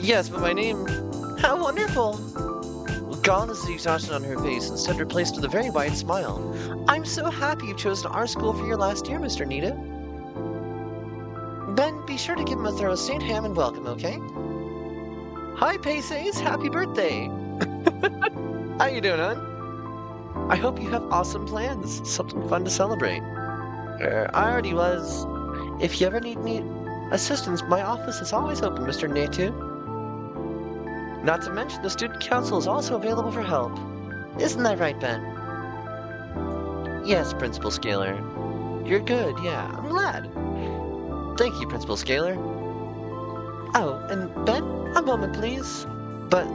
Yes, but my name... How wonderful! Gone is the exhaustion on her face, instead replaced with a very wide smile. I'm so happy you've chosen our school for your last year, Mr. Nita. Ben, be sure to give him a thorough St. Ham and welcome, okay? Hi, Paysays! Happy birthday! How you doing, hon? I hope you have awesome plans. Something fun to celebrate. I already was. If you ever need assistance, my office is always open, Mr. Natu. Not to mention, the student council is also available for help. Isn't that right, Ben? Yes, Principal Scalar. You're good, yeah. I'm glad. Thank you, Principal Scalar. Oh, and Ben, a moment, please. But...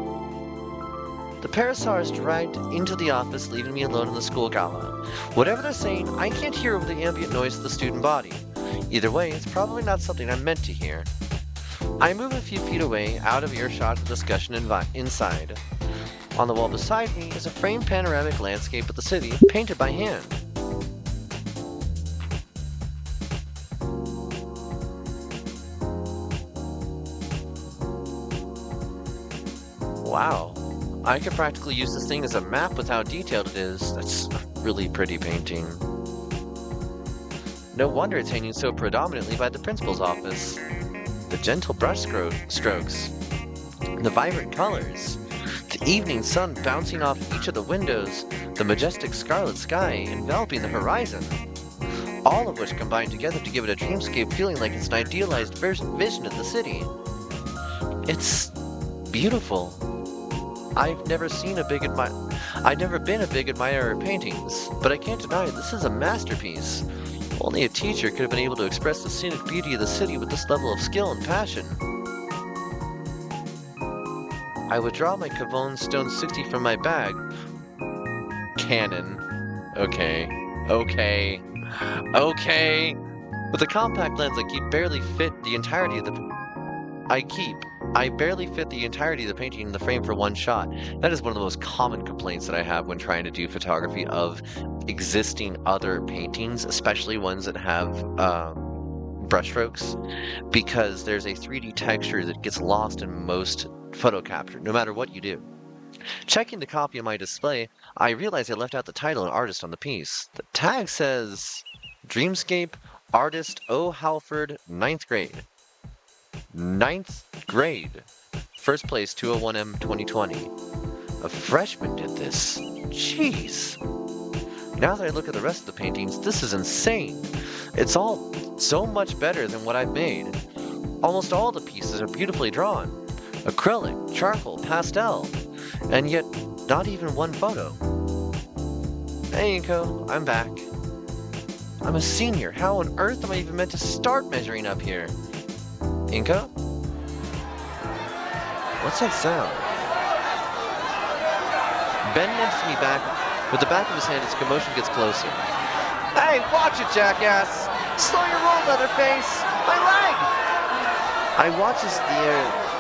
The Parasaurs dragged into the office, leaving me alone in the school gala. Whatever they're saying, I can't hear over the ambient noise of the student body. Either way, it's probably not something I'm meant to hear. I move a few feet away, out of earshot of the discussion inside. On the wall beside me is a framed panoramic landscape of the city, painted by hand. Wow. I could practically use this thing as a map with how detailed it is. That's a really pretty painting. No wonder it's hanging so predominantly by the principal's office. The gentle brush strokes, the vibrant colors, the evening sun bouncing off each of the windows, the majestic scarlet sky enveloping the horizon. All of which combine together to give it a dreamscape feeling like it's an idealized vision of the city. It's beautiful. I've never been a big admirer of paintings, but I can't deny this is a masterpiece. Only a teacher could have been able to express the scenic beauty of the city with this level of skill and passion. I withdraw my Cavone Stone 60 from my bag. Canon. Okay. With a compact lens, I barely fit the entirety of the painting in the frame for one shot. That is one of the most common complaints that I have when trying to do photography of existing other paintings, especially ones that have brushstrokes, because there's a 3D texture that gets lost in most photo capture, no matter what you do. Checking the copy of my display, I realize I left out the title and artist on the piece. The tag says, Dreamscape, Artist O. Halford, 9th grade. 9th grade. First place, 201M 2020. A freshman did this. Jeez. Now that I look at the rest of the paintings, this is insane. It's all so much better than what I've made. Almost all the pieces are beautifully drawn. Acrylic, charcoal, pastel. And yet, not even one photo. Hey, Inko, I'm back. I'm a senior. How on earth am I even meant to start measuring up here? Inko? What's that sound? Ben nudges me back with the back of his hand as the commotion gets closer. Hey, watch it, jackass! Slow your roll, Leatherface! My leg! I watch as the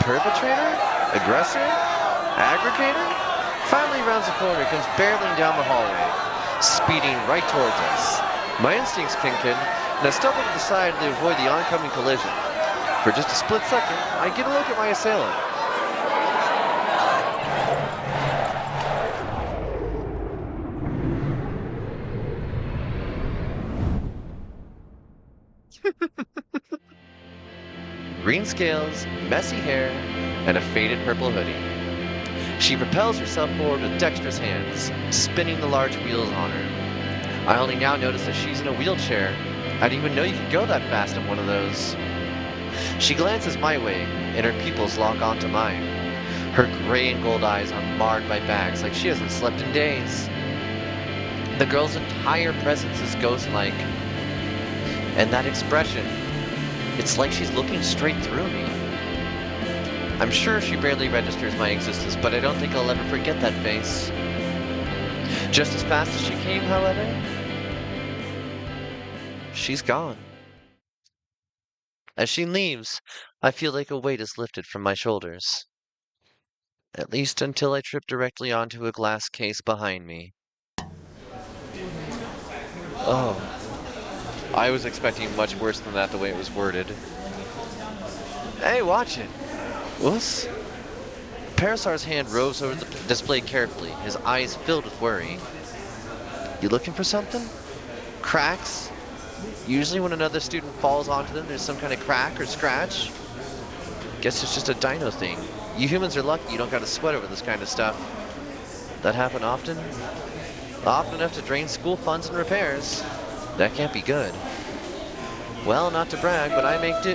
perpetrator? Aggressor? Aggregator? Finally rounds the corner, comes barreling down the hallway, speeding right towards us. My instincts kick in, and I stumble to the side to avoid the oncoming collision. For just a split second, I get a look at my assailant. Green scales, messy hair, and a faded purple hoodie. She propels herself forward with dexterous hands, spinning the large wheels on her. I only now notice that she's in a wheelchair. I didn't even know you could go that fast in one of those. She glances my way, and her pupils lock onto mine. Her gray and gold eyes are marred by bags like she hasn't slept in days. The girl's entire presence is ghost-like. And that expression, it's like she's looking straight through me. I'm sure she barely registers my existence, but I don't think I'll ever forget that face. Just as fast as she came, however, she's gone. As she leaves, I feel like a weight is lifted from my shoulders. At least until I trip directly onto a glass case behind me. Oh. I was expecting much worse than that the way it was worded. Hey, watch it! Whoops. Parasar's hand roves over the display carefully, his eyes filled with worry. You looking for something? Cracks? Usually when another student falls onto them, there's some kind of crack or scratch. Guess it's just a dino thing. You humans are lucky you don't got to sweat over this kind of stuff. That happen often? Often enough to drain school funds and repairs. That can't be good. Well, not to brag, but I make do.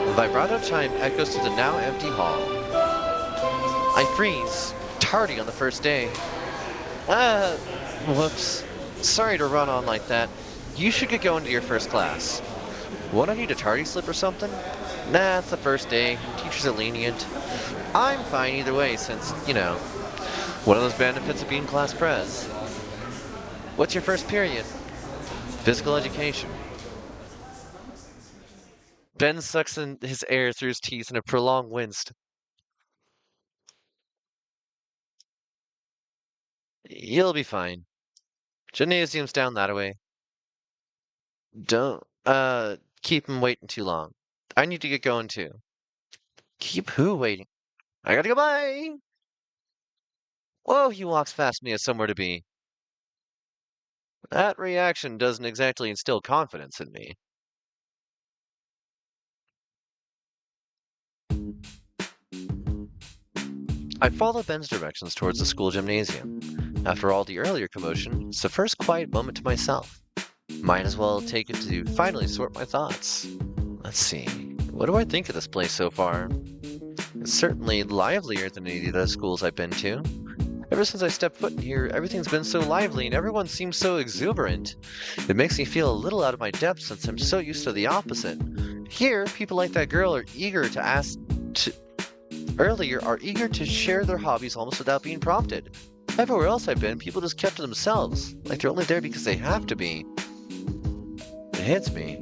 The vibrato chime echoes to the now empty hall. I freeze, tardy on the first day. Whoops. Sorry to run on like that. You should get going to your first class. Won't I need a tardy slip or something? Nah, it's the first day. Teachers are lenient. I'm fine either way since, you know, one of those benefits of being class pres. What's your first period? Physical education. Ben sucks in his air through his teeth in a prolonged wince. You'll be fine. Gymnasium's down that way. Don't, keep him waiting too long. I need to get going too. Keep who waiting? I gotta go, bye! Whoa, he walks past me as somewhere to be. That reaction doesn't exactly instill confidence in me. I follow Ben's directions towards the school gymnasium. After all the earlier commotion, it's the first quiet moment to myself. Might as well take it to finally sort my thoughts. Let's see, what do I think of this place so far? It's certainly livelier than any of the schools I've been to. Ever since I stepped foot in here, everything's been so lively and everyone seems so exuberant. It makes me feel a little out of my depth since I'm so used to the opposite. Here, people like that girl are eager to share their hobbies almost without being prompted. Everywhere else I've been, people just kept to themselves, like they're only there because they have to be. It hits me.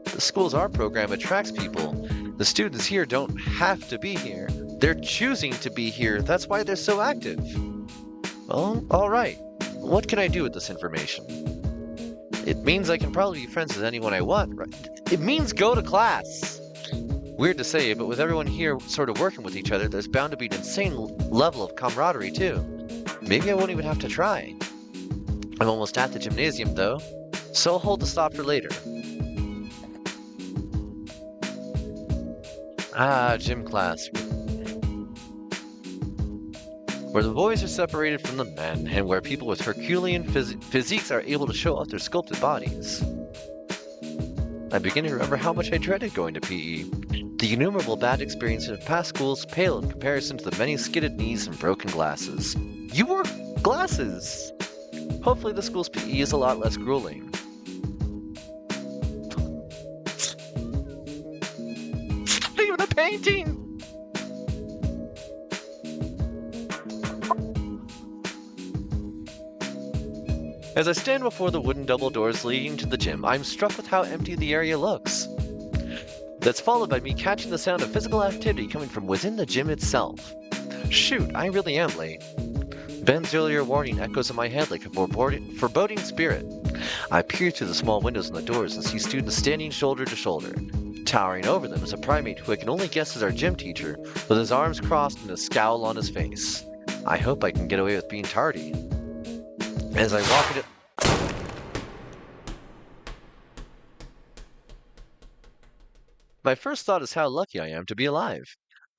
The school's art program attracts people. The students here don't have to be here. They're choosing to be here. That's why they're so active. Well, alright. What can I do with this information? It means I can probably be friends with anyone I want, right? It means go to class! Weird to say, but with everyone here sort of working with each other, there's bound to be an insane level of camaraderie, too. Maybe I won't even have to try. I'm almost at the gymnasium, though, so I'll hold the stop for later. Ah, gym class. where the boys are separated from the men, and where people with Herculean physiques are able to show off their sculpted bodies. I begin to remember how much I dreaded going to PE. The innumerable bad experiences of past schools pale in comparison to the many skidded knees and broken glasses. You wore glasses! Hopefully the school's PE is a lot less grueling. It's not even a painting! As I stand before the wooden double doors leading to the gym, I'm struck with how empty the area looks. That's followed by me catching the sound of physical activity coming from within the gym itself. Shoot, I really am late. Ben's earlier warning echoes in my head like a foreboding spirit. I peer through the small windows in the doors and see students standing shoulder to shoulder. Towering over them is a primate who I can only guess is our gym teacher, with his arms crossed and a scowl on his face. I hope I can get away with being tardy. As I walk into... My first thought is how lucky I am to be alive.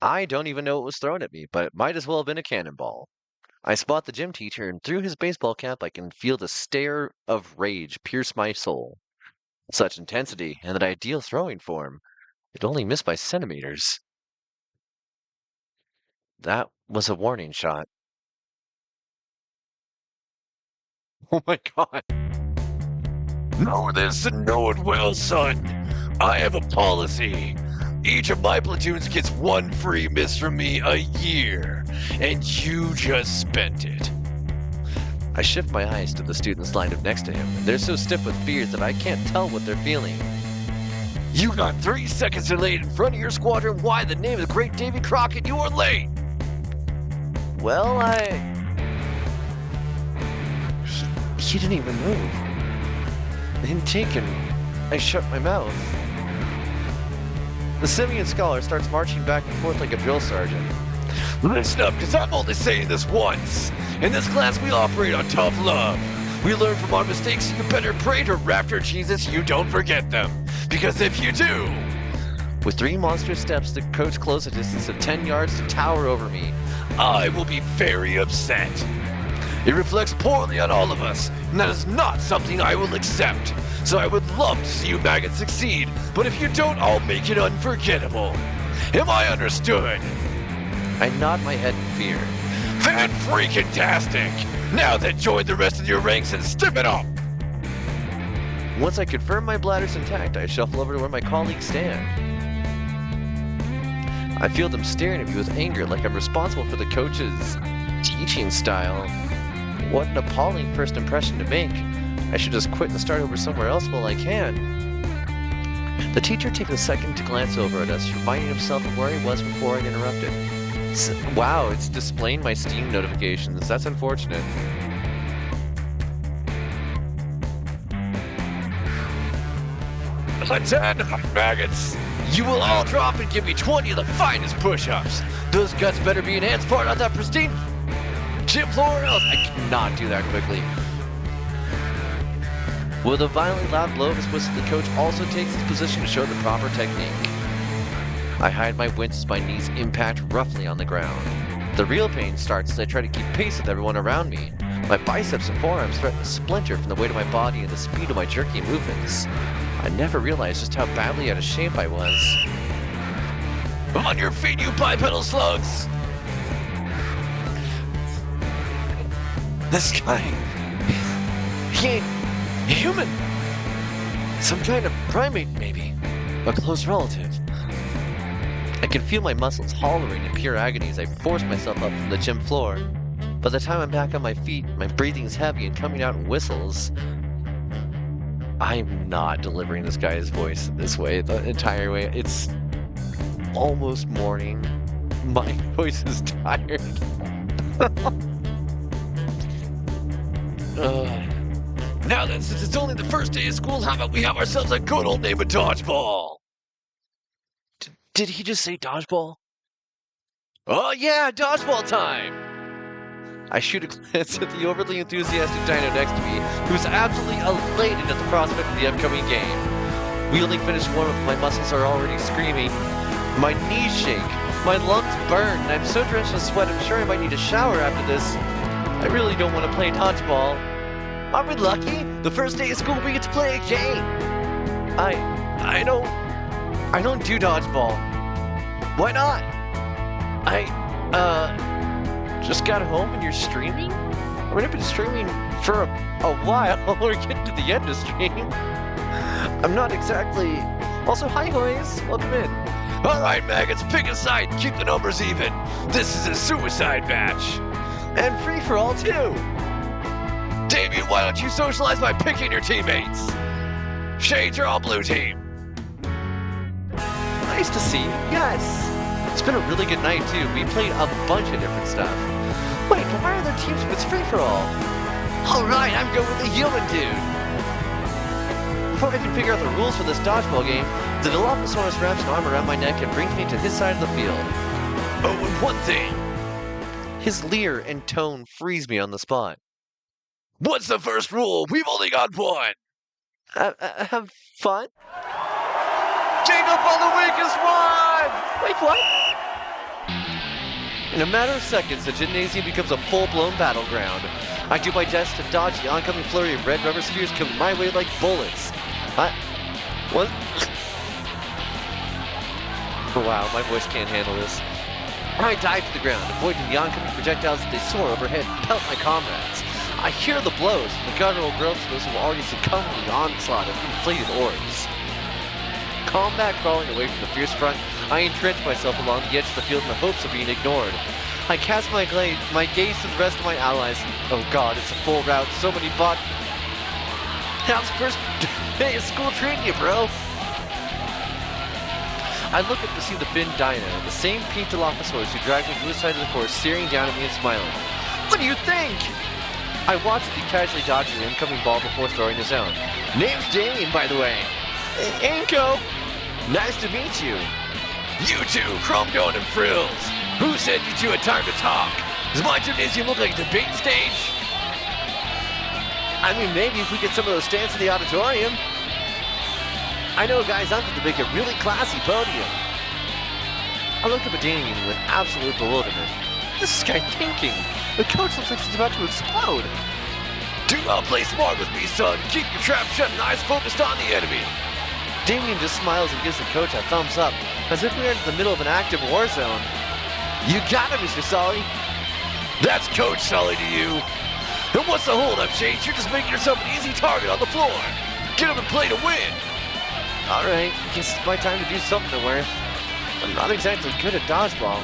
I don't even know what was thrown at me, but it might as well have been a cannonball. I spot the gym teacher, and through his baseball cap I can feel the stare of rage pierce my soul. Such intensity, and that ideal throwing form. It only missed by centimeters. That was a warning shot. Oh my god. Know this and know it well, son. I have a policy. Each of my platoons gets one free miss from me a year, and you just spent it. I shift my eyes to the students lined up next to him. They're so stiff with fear that I can't tell what they're feeling. You got 3 seconds delayed in front of your squadron. Why the name of the great Davy Crockett you were late? Well, He didn't even move. Intake and I shut my mouth. The simian scholar starts marching back and forth like a drill sergeant. Listen up, because I'm only saying this once. In this class, we operate on tough love. We learn from our mistakes, so you better pray to Raptor Jesus you don't forget them. Because if you do... With 3 monstrous steps, the coach closed a distance of 10 yards to tower over me. I will be very upset. It reflects poorly on all of us, and that is not something I will accept. So I would love to see you maggots succeed, but if you don't, I'll make it unforgettable. Am I understood? I nod my head in fear. Fan-freaking-tastic! Now then join the rest of your ranks and step it up! Once I confirm my bladder's intact, I shuffle over to where my colleagues stand. I feel them staring at me with anger like I'm responsible for the coach's teaching style. What an appalling first impression to make. I should just quit and start over somewhere else while I can. The teacher takes a second to glance over at us, reminding himself of where he was before I interrupted. Wow, it's displaying my Steam notifications. That's unfortunate. Lieutenant, maggots! You will all drop and give me 20 of the finest push-ups. Those guts better be enhanced part on that pristine gym floor or else. I cannot do that quickly. With a violently loud blow of his whistle, the coach also takes his position to show the proper technique. I hide my wince as my knees impact roughly on the ground. The real pain starts as I try to keep pace with everyone around me. My biceps and forearms threaten to splinter from the weight of my body and the speed of my jerky movements. I never realized just how badly out of shape I was. On your feet, you bipedal slugs! This guy... he ain't human! Some kind of primate, maybe. A close relative. I can feel my muscles hollering in pure agony as I force myself up from the gym floor. By the time I'm back on my feet, my breathing is heavy and coming out in whistles. I'm not delivering this guy's voice this way the entire way. It's almost morning. My voice is tired. Now then, since it's only the first day of school, how about we have ourselves a good old name of dodgeball? Did he just say dodgeball? Oh yeah, dodgeball time! I shoot a glance at the overly enthusiastic dino next to me, who's absolutely elated at the prospect of the upcoming game. We only finished one of my muscles are already screaming. My knees shake. My lungs burn, and I'm so drenched in sweat I'm sure I might need a shower after this. I really don't want to play dodgeball. Aren't we lucky? The first day of school we get to play a game. I don't do dodgeball. Why not? Just got home and you're streaming? I mean, I've been streaming for a while. We're getting to the end of stream. I'm not exactly... Also, hi, hoys. Welcome in. All right, maggots, pick a side and keep the numbers even. This is a suicide match. And free for all, too. Damien, why don't you socialize by picking your teammates? Shades are on blue team. Nice to see you. Yes. It's been a really good night, too. We played a bunch of different stuff. Wait, but why are there teams if it's free-for-all? Alright, I'm going with the human dude. Before I can figure out the rules for this dodgeball game, the Dilophosaurus wraps an arm around my neck and brings me to his side of the field. Oh, and one thing. His leer and tone freeze me on the spot. What's the first rule? We've only got one. Have fun? Gang up on the weakest one! Wait, what? In a matter of seconds, the gymnasium becomes a full-blown battleground. I do my best to dodge the oncoming flurry of red rubber spheres coming my way like bullets. What? Wow, my voice can't handle this. I dive to the ground, avoiding the oncoming projectiles as they soar overhead and pelt my comrades. I hear the blows, and the guttural grunts of those who have already succumbed to the onslaught of inflated orbs. Combat crawling away from the fierce front, I entrench myself along the edge of the field in the hopes of being ignored. I cast my gaze to the rest of my allies. Oh god, it's a full rout, so many bot... How's the first day of school treating you, bro? I look up to see the Finn Dino, the same pink Dilophosaurus who dragged me to his side of the course, staring down at me and smiling. What do you think? I watch as he casually dodges an incoming ball before throwing his own. Name's Damien, by the way. Anko! Nice to meet you. You two, Chrome Dome and Frills. Who said you two had time to talk? Does my gymnasium look like a debate stage? I mean, maybe if we get some of those stands in the auditorium. I know guys out there to make a really classy podium. I looked up at Damien with absolute bewilderment. This is guy thinking. The coach looks like he's about to explode. Do not play smart with me, son. Keep your trap shut and eyes focused on the enemy. Damien just smiles and gives the coach a thumbs up, as if we are in the middle of an active war zone. You got it, Mr. Sully. That's Coach Sully to you. And what's the holdup, Shades? You're just making yourself an easy target on the floor. Get up and play to win. Alright, guess it's my time to do something worth. I'm not exactly good at dodgeball.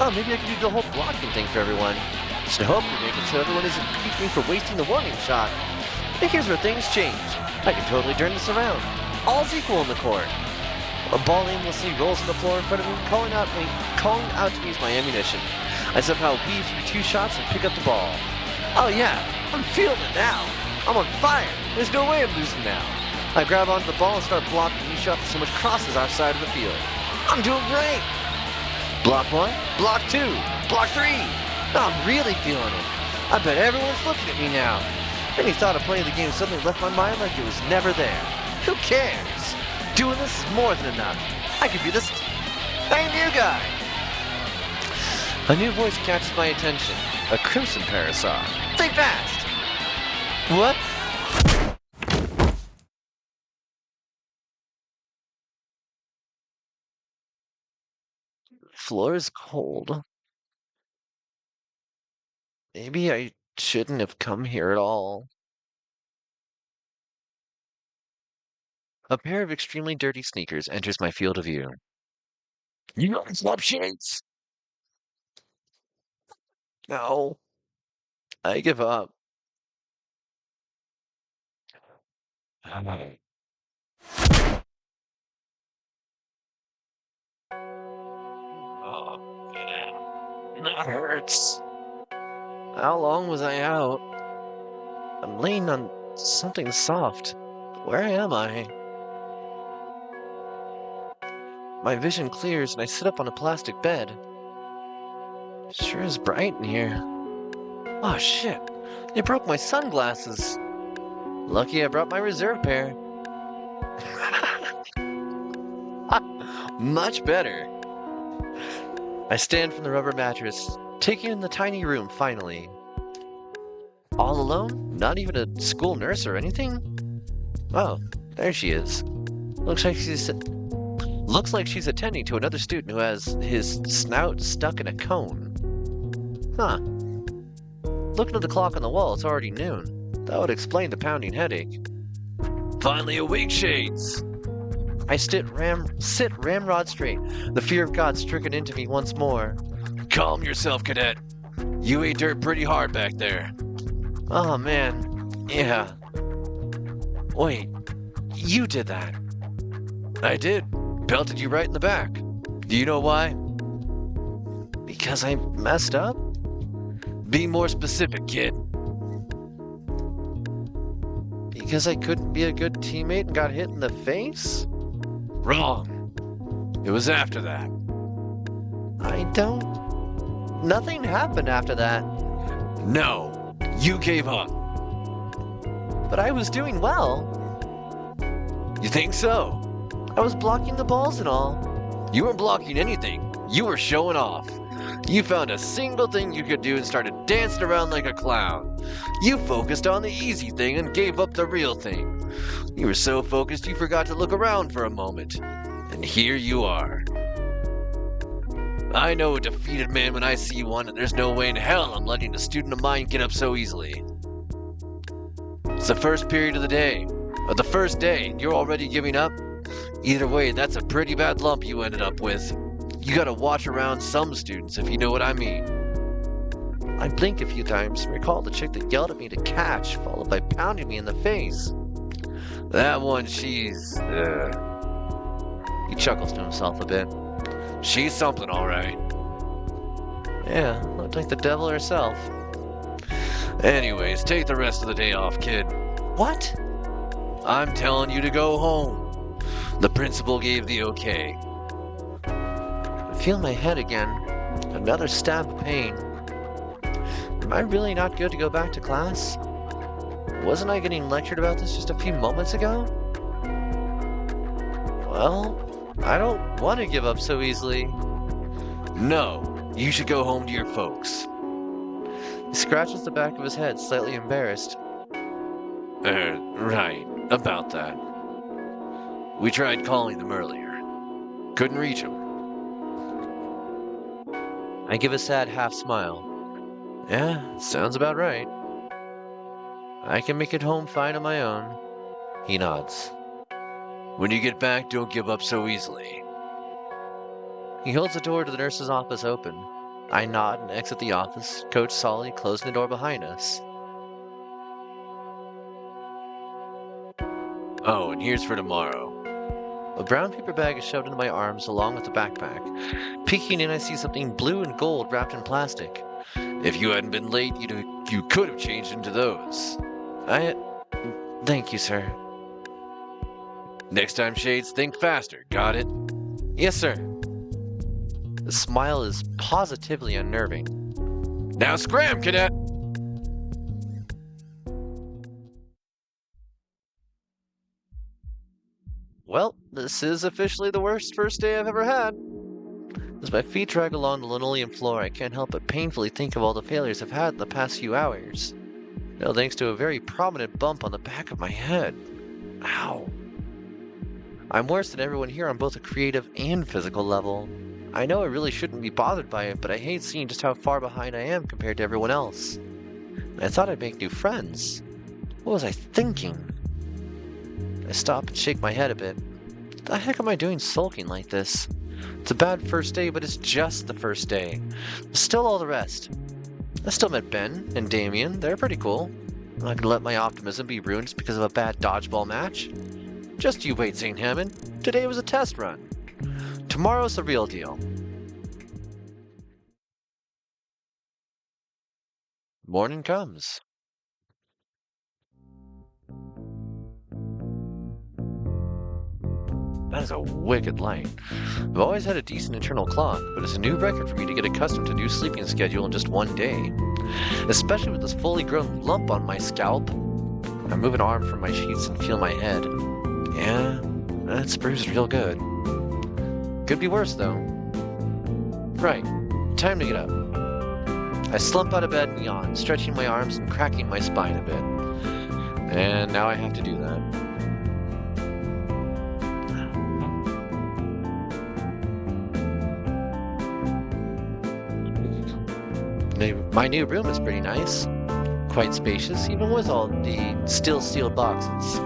Oh, maybe I can do the whole blocking thing for everyone. Just hope to make it so everyone isn't impeaching me for wasting the warning shot. But here's where things change. I can totally turn this around. All's equal in the court. A ball aimlessly rolls on the floor in front of me, calling out to me as my ammunition. I somehow weave through 2 shots and pick up the ball. Oh yeah, I'm feeling it now. I'm on fire. There's no way I'm losing now. I grab onto the ball and start blocking these shots as so much crosses our side of the field. I'm doing great. Block 1, block 2, block 3. I'm really feeling it. I bet everyone's looking at me now. Any thought of playing the game suddenly left my mind like it was never there. Who cares? Doing this is more than enough. I could be this... Hey, new guy! A new voice catches my attention. A crimson parasol. Think fast! What? Floor is cold. Maybe I shouldn't have come here at all. A pair of extremely dirty sneakers enters my field of view. You know it's love Shades. No. I give up. Oh, that hurts. How long was I out? I'm laying on something soft. Where am I? My vision clears and I sit up on a plastic bed. Sure is bright in here. Oh shit, they broke my sunglasses. Lucky I brought my reserve pair. Much better. I stand from the rubber mattress, taking in the tiny room finally. All alone? Not even a school nurse or anything? Oh, there she is. Looks like she's attending to another student who has his snout stuck in a cone. Huh. Looking at the clock on the wall, it's already noon. That would explain the pounding headache. Finally awake, Shades! I sit ramrod straight, the fear of God stricken into me once more. Calm yourself, cadet. You ate dirt pretty hard back there. Oh man, yeah. Wait, you did that. I did. Pelted you right in the back. Do you know why? Because I messed up? Be more specific, kid. Because I couldn't be a good teammate and got hit in the face? Wrong. It was after that. Nothing happened after that. No, you gave up. But I was doing well. You think so? I was blocking the balls and all. You weren't blocking anything. You were showing off. You found a single thing you could do and started dancing around like a clown. You focused on the easy thing and gave up the real thing. You were so focused you forgot to look around for a moment. And here you are. I know a defeated man when I see one, and there's no way in hell I'm letting a student of mine get up so easily. It's the first period of the day, or the first day, and you're already giving up? Either way, that's a pretty bad lump you ended up with. You gotta watch around some students, if you know what I mean. I blink a few times and recall the chick that yelled at me to catch, followed by pounding me in the face. That one, she's, He chuckles to himself a bit. She's something, all right. Yeah, looked like the devil herself. Anyways, take the rest of the day off, kid. What? I'm telling you to go home. The principal gave the okay. I feel my head again. Another stab of pain. Am I really not good to go back to class? Wasn't I getting lectured about this just a few moments ago? Well, I don't want to give up so easily. No, you should go home to your folks. He scratches the back of his head, slightly embarrassed. Right, about that. We tried calling them earlier. Couldn't reach them. I give a sad half smile. Yeah, sounds about right. I can make it home fine on my own. He nods. When you get back, don't give up so easily. He holds the door to the nurse's office open. I nod and exit the office, Coach Solly closing the door behind us. Oh, and here's for tomorrow. A brown paper bag is shoved into my arms along with the backpack. Peeking in, I see something blue and gold wrapped in plastic. If you hadn't been late, you could have changed into those. Thank you, sir. Next time, Shades, think faster. Got it? Yes, sir. The smile is positively unnerving. Now scram, cadet! Well, this is officially the worst first day I've ever had. As my feet drag along the linoleum floor, I can't help but painfully think of all the failures I've had in the past few hours. No, thanks to a very prominent bump on the back of my head. Ow. I'm worse than everyone here on both a creative and physical level. I know I really shouldn't be bothered by it, but I hate seeing just how far behind I am compared to everyone else. And I thought I'd make new friends. What was I thinking? I stop and shake my head a bit. What the heck am I doing sulking like this? It's a bad first day, but it's just the first day. Still all the rest. I still met Ben and Damien. They're pretty cool. I'm not gonna let my optimism be ruined just because of a bad dodgeball match. Just you wait, St. Hammond. Today was a test run. Tomorrow's the real deal. Morning comes. That is a wicked light. I've always had a decent internal clock, but it's a new record for me to get accustomed to a new sleeping schedule in just one day. Especially with this fully grown lump on my scalp. I move an arm from my sheets and feel my head. Yeah, that's bruised real good. Could be worse, though. Right, time to get up. I slump out of bed and yawn, stretching my arms and cracking my spine a bit. And now I have to do that. My new room is pretty nice. Quite spacious, even with all the still sealed boxes.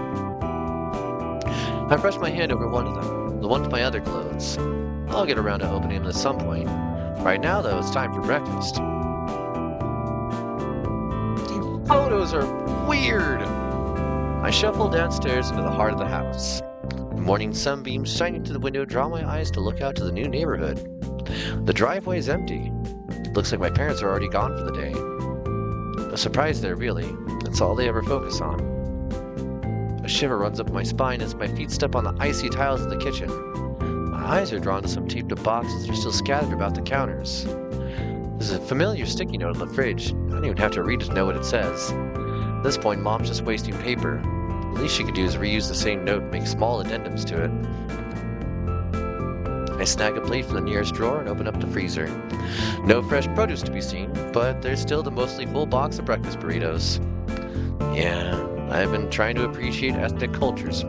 I brush my hand over one of them, the one with my other clothes. I'll get around to opening them at some point. Right now, though, it's time for breakfast. These photos are weird! I shuffle downstairs into the heart of the house. The morning sunbeams shining through the window draw my eyes to look out to the new neighborhood. The driveway is empty. Looks like my parents are already gone for the day. No surprise there, really. That's all they ever focus on. A shiver runs up my spine as my feet step on the icy tiles of the kitchen. My eyes are drawn to some taped up boxes that are still scattered about the counters. There's a familiar sticky note on the fridge. I don't even have to read it to know what it says. At this point, Mom's just wasting paper. The least she could do is reuse the same note and make small addendums to it. I snag a plate from the nearest drawer and open up the freezer. No fresh produce to be seen, but there's still the mostly full box of breakfast burritos. Yeah, I've been trying to appreciate ethnic cultures.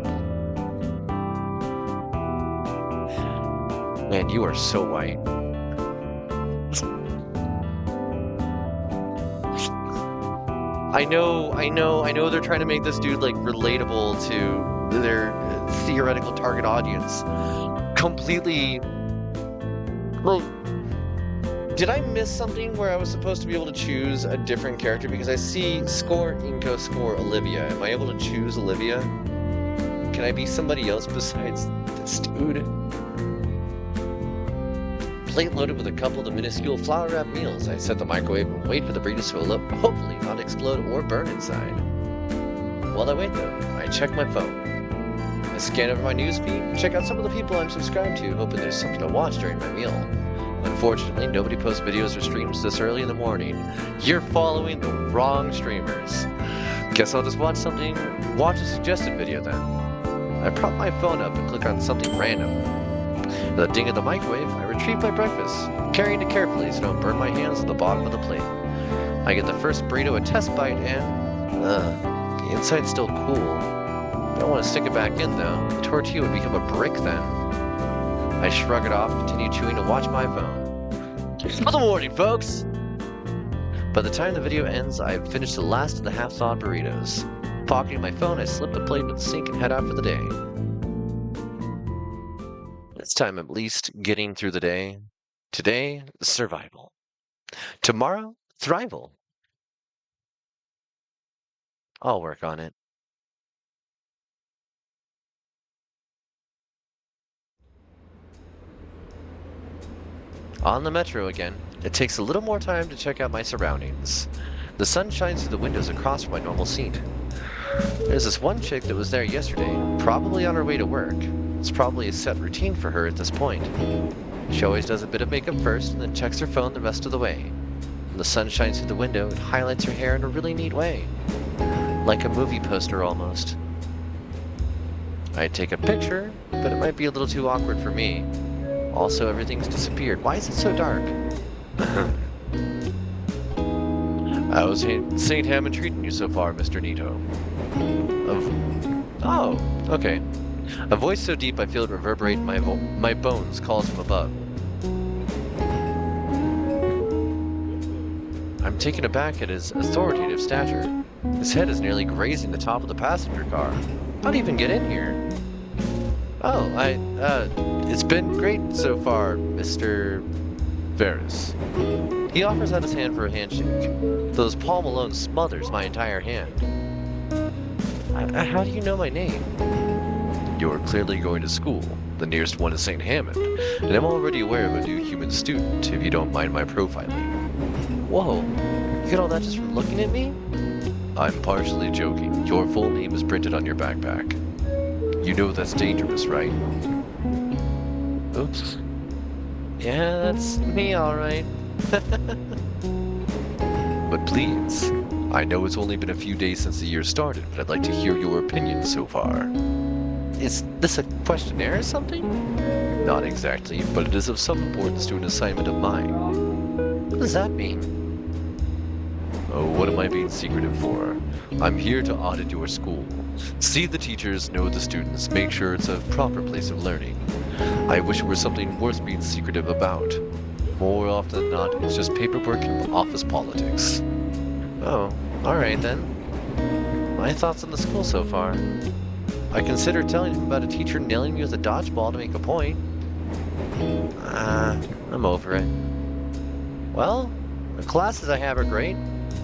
Man, you are so white. I know they're trying to make this dude, like, relatable to their theoretical target audience. Completely... Well, did I miss something where I was supposed to be able to choose a different character? Because I see score Inko score Olivia. Am I able to choose Olivia? Can I be somebody else besides this dude? Plate loaded with a couple of the minuscule flour-wrapped meals. I set the microwave and wait for the burritos to fill up, hopefully not explode or burn inside. While I wait though, I check my phone. I scan over my newsfeed, check out some of the people I'm subscribed to, hoping there's something to watch during my meal. Unfortunately, nobody posts videos or streams this early in the morning. You're following the wrong streamers. Guess I'll just watch a suggested video then. I prop my phone up and click on something random. With a ding of the microwave, I retrieve my breakfast, carrying it carefully so I don't burn my hands at the bottom of the plate. I get the first burrito a test bite and... the inside's still cool. Don't want to stick it back in though. The tortilla would become a brick then. I shrug it off, continue chewing and watch my phone. Good morning, folks! By the time the video ends, I've finished the last of the half-thawed burritos. Pocketing my phone, I slip the plate into the sink and head out for the day. This time, at least, getting through the day. Today, survival. Tomorrow, thrival. I'll work on it. On the metro again. It takes a little more time to check out my surroundings. The sun shines through the windows across from my normal seat. There's this one chick that was there yesterday, probably on her way to work. It's probably a set routine for her at this point. She always does a bit of makeup first and then checks her phone the rest of the way. When the sun shines through the window, it highlights her hair in a really neat way. Like a movie poster almost. I'd take a picture, but it might be a little too awkward for me. Also, everything's disappeared. Why is it so dark? How's St. Hammond treating you so far, Mr. Nito? Oh, okay. A voice so deep I feel it reverberate in my bones calls from above. I'm taken aback at his authoritative stature. His head is nearly grazing the top of the passenger car. How'd he even get in here? Oh, it's been great so far, Mr. Ferris. He offers out his hand for a handshake, though his palm alone smothers my entire hand. How do you know my name? You're clearly going to school. The nearest one is St. Hammond, and I'm already aware of a new human student, if you don't mind my profiling. Whoa, you get all that just from looking at me? I'm partially joking. Your full name is printed on your backpack. You know that's dangerous, right? Oops. Yeah, that's me, alright. But please, I know it's only been a few days since the year started, but I'd like to hear your opinion so far. Is this a questionnaire or something? Not exactly, but it is of some importance to an assignment of mine. What does that mean? Oh, what am I being secretive for? I'm here to audit your school. See the teachers, know the students, make sure it's a proper place of learning. I wish it were something worth being secretive about. More often than not, it's just paperwork and office politics. Oh, alright then. My thoughts on the school so far. I considered telling him about a teacher nailing me with a dodgeball to make a point. I'm over it. Well, the classes I have are great.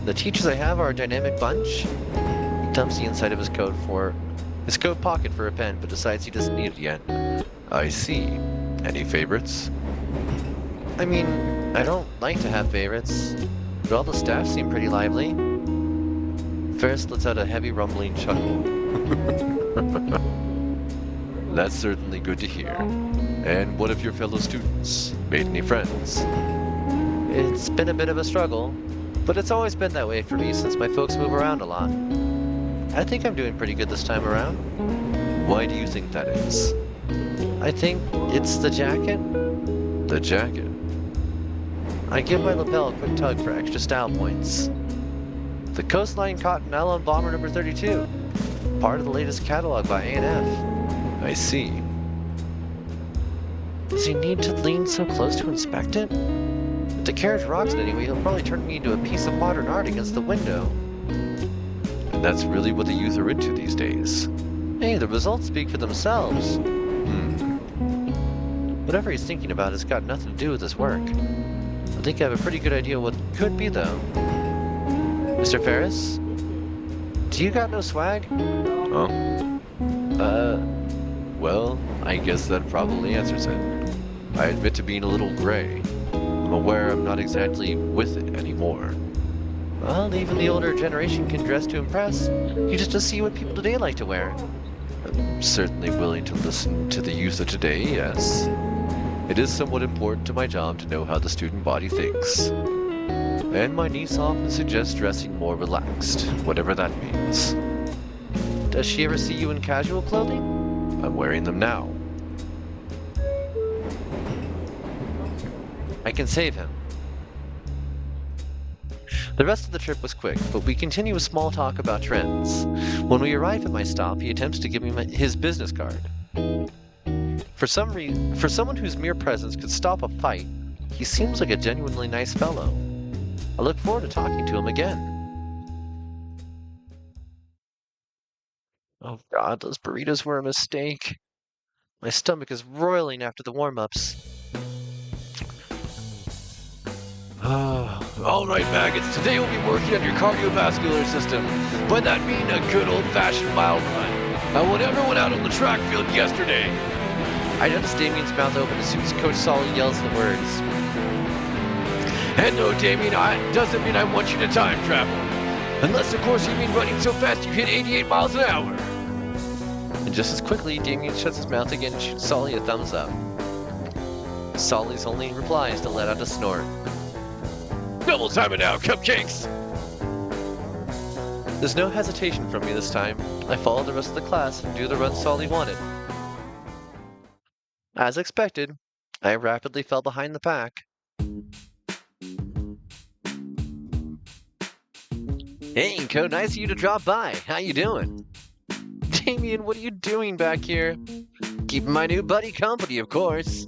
The teachers I have are a dynamic bunch. He dumps the inside of his coat pocket for a pen, but decides he doesn't need it yet. I see. Any favorites? I mean, I don't like to have favorites, but all the staff seem pretty lively. Ferris lets out a heavy rumbling chuckle. That's certainly good to hear. And what of your fellow students? Made any friends? It's been a bit of a struggle, but it's always been that way for me since my folks move around a lot. I think I'm doing pretty good this time around. Why do you think that is? I think it's the jacket. The jacket? I give my lapel a quick tug for extra style points. The Coastline Cotton Nylon Bomber number 32. Part of the latest catalog by A&F. I see. Does he need to lean so close to inspect it? If the carriage rocks it anyway, he'll probably turn me into a piece of modern art against the window. And that's really what the youth are into these days. Hey, the results speak for themselves. Whatever he's thinking about has got nothing to do with his work. I think I have a pretty good idea what it could be, though. Mr. Ferris? Do you got no swag? Huh? Well, I guess that probably answers it. I admit to being a little gray. I'm aware I'm not exactly with it anymore. Well, even the older generation can dress to impress. You just to see what people today like to wear. I'm certainly willing to listen to the youth of today, yes. It is somewhat important to my job to know how the student body thinks. And my niece often suggests dressing more relaxed, whatever that means. Does she ever see you in casual clothing? I'm wearing them now. I can save him. The rest of the trip was quick, but we continue with small talk about trends. When we arrive at my stop, he attempts to give me his business card. For someone whose mere presence could stop a fight, he seems like a genuinely nice fellow. I look forward to talking to him again. Oh god, those burritos were a mistake. My stomach is roiling after the warm-ups. Alright, maggots, today we'll be working on your cardiovascular system. By that mean a good old-fashioned mile run. I want everyone out on the track field yesterday. I notice Damien's mouth open as soon as Coach Solly yells the words. And no, Damien, it doesn't mean I want you to time travel. Unless, of course, you mean running so fast you hit 88 miles an hour. And just as quickly, Damien shuts his mouth again and shoots Solly a thumbs up. Solly's only reply is to let out a snort. Double time it now, cupcakes! There's no hesitation from me this time. I follow the rest of the class and do the run Solly wanted. As expected, I rapidly fell behind the pack. Hey, Co, nice of you to drop by. How you doing? Damien, what are you doing back here? Keeping my new buddy company, of course.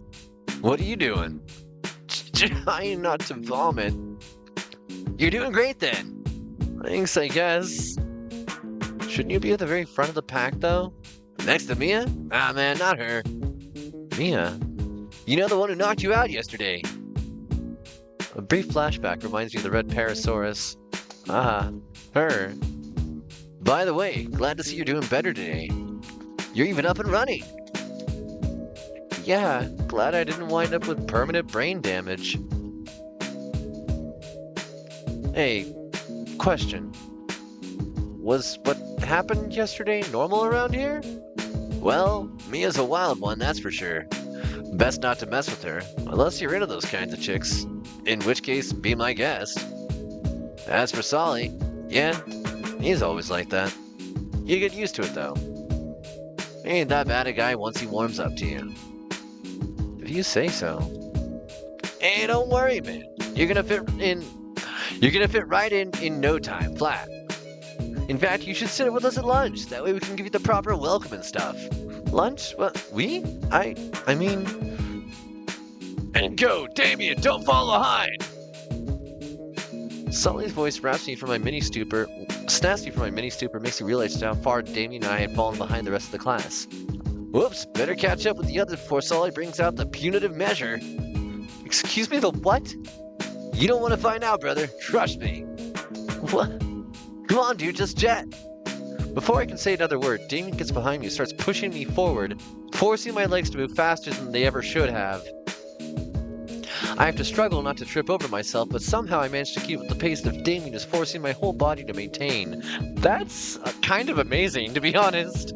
What are you doing? Trying not to vomit. You're doing great then. Thanks, I guess. Shouldn't you be at the very front of the pack, though? Next to Mia? Ah, man, not her. Mia? You know the one who knocked you out yesterday. A brief flashback reminds me of the red Parasaurus. Ah, her. By the way, glad to see you're doing better today. You're even up and running. Yeah, glad I didn't wind up with permanent brain damage. Hey, question. Was what happened yesterday normal around here? Well, Mia's a wild one, that's for sure. Best not to mess with her, unless you're into those kinds of chicks. In which case, be my guest. As for Solly, yeah, he's always like that. You get used to it, though. He ain't that bad a guy once he warms up to you. If you say so. Hey, don't worry, man. You're gonna fit right in no time, flat. In fact, you should sit with us at lunch. That way we can give you the proper welcome and stuff. Lunch? What? We? I mean... And go, Damien, don't fall behind! Sully's voice snaps me from my mini stupor, makes me realize just how far Damien and I had fallen behind the rest of the class. Whoops, better catch up with the others before Sully brings out the punitive measure. Excuse me, the what? You don't want to find out, brother. Trust me. What? Come on, dude, just jet. Before I can say another word, Damien gets behind me and starts pushing me forward, forcing my legs to move faster than they ever should have. I have to struggle not to trip over myself, but somehow I manage to keep with the pace that Damien is forcing my whole body to maintain. That's kind of amazing, to be honest.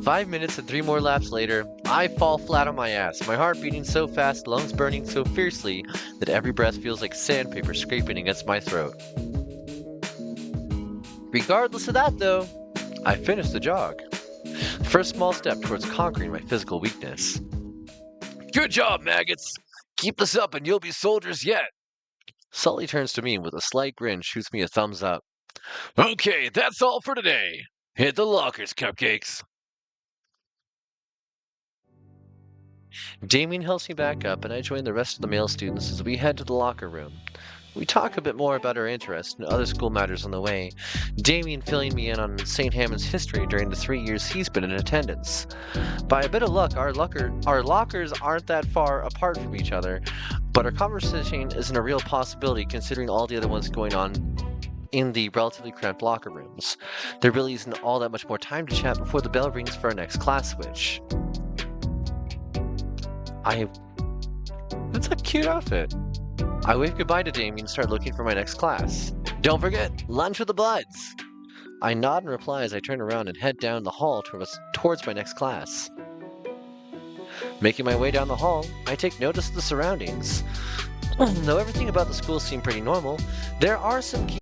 Five minutes and 3 more laps later, I fall flat on my ass, my heart beating so fast, lungs burning so fiercely that every breath feels like sandpaper scraping against my throat. Regardless of that, though, I finished the jog. First small step towards conquering my physical weakness. Good job, maggots! Keep this up and you'll be soldiers yet! Sully turns to me with a slight grin, shoots me a thumbs up. Okay, that's all for today. Hit the lockers, cupcakes. Damien helps me back up, and I join the rest of the male students as we head to the locker room. We talk a bit more about our interests and other school matters on the way, Damien filling me in on St. Hammond's history during the 3 years he's been in attendance. By a bit of luck, our lockers aren't that far apart from each other, but our conversation isn't a real possibility considering all the other ones going on in the relatively cramped locker rooms. There really isn't all that much more time to chat before the bell rings for our next class switch. That's a cute outfit. I wave goodbye to Damien and start looking for my next class. Don't forget, lunch with the buds! I nod and reply as I turn around and head down the hall towards my next class. Making my way down the hall, I take notice of the surroundings. Though everything about the school seemed pretty normal, there are some key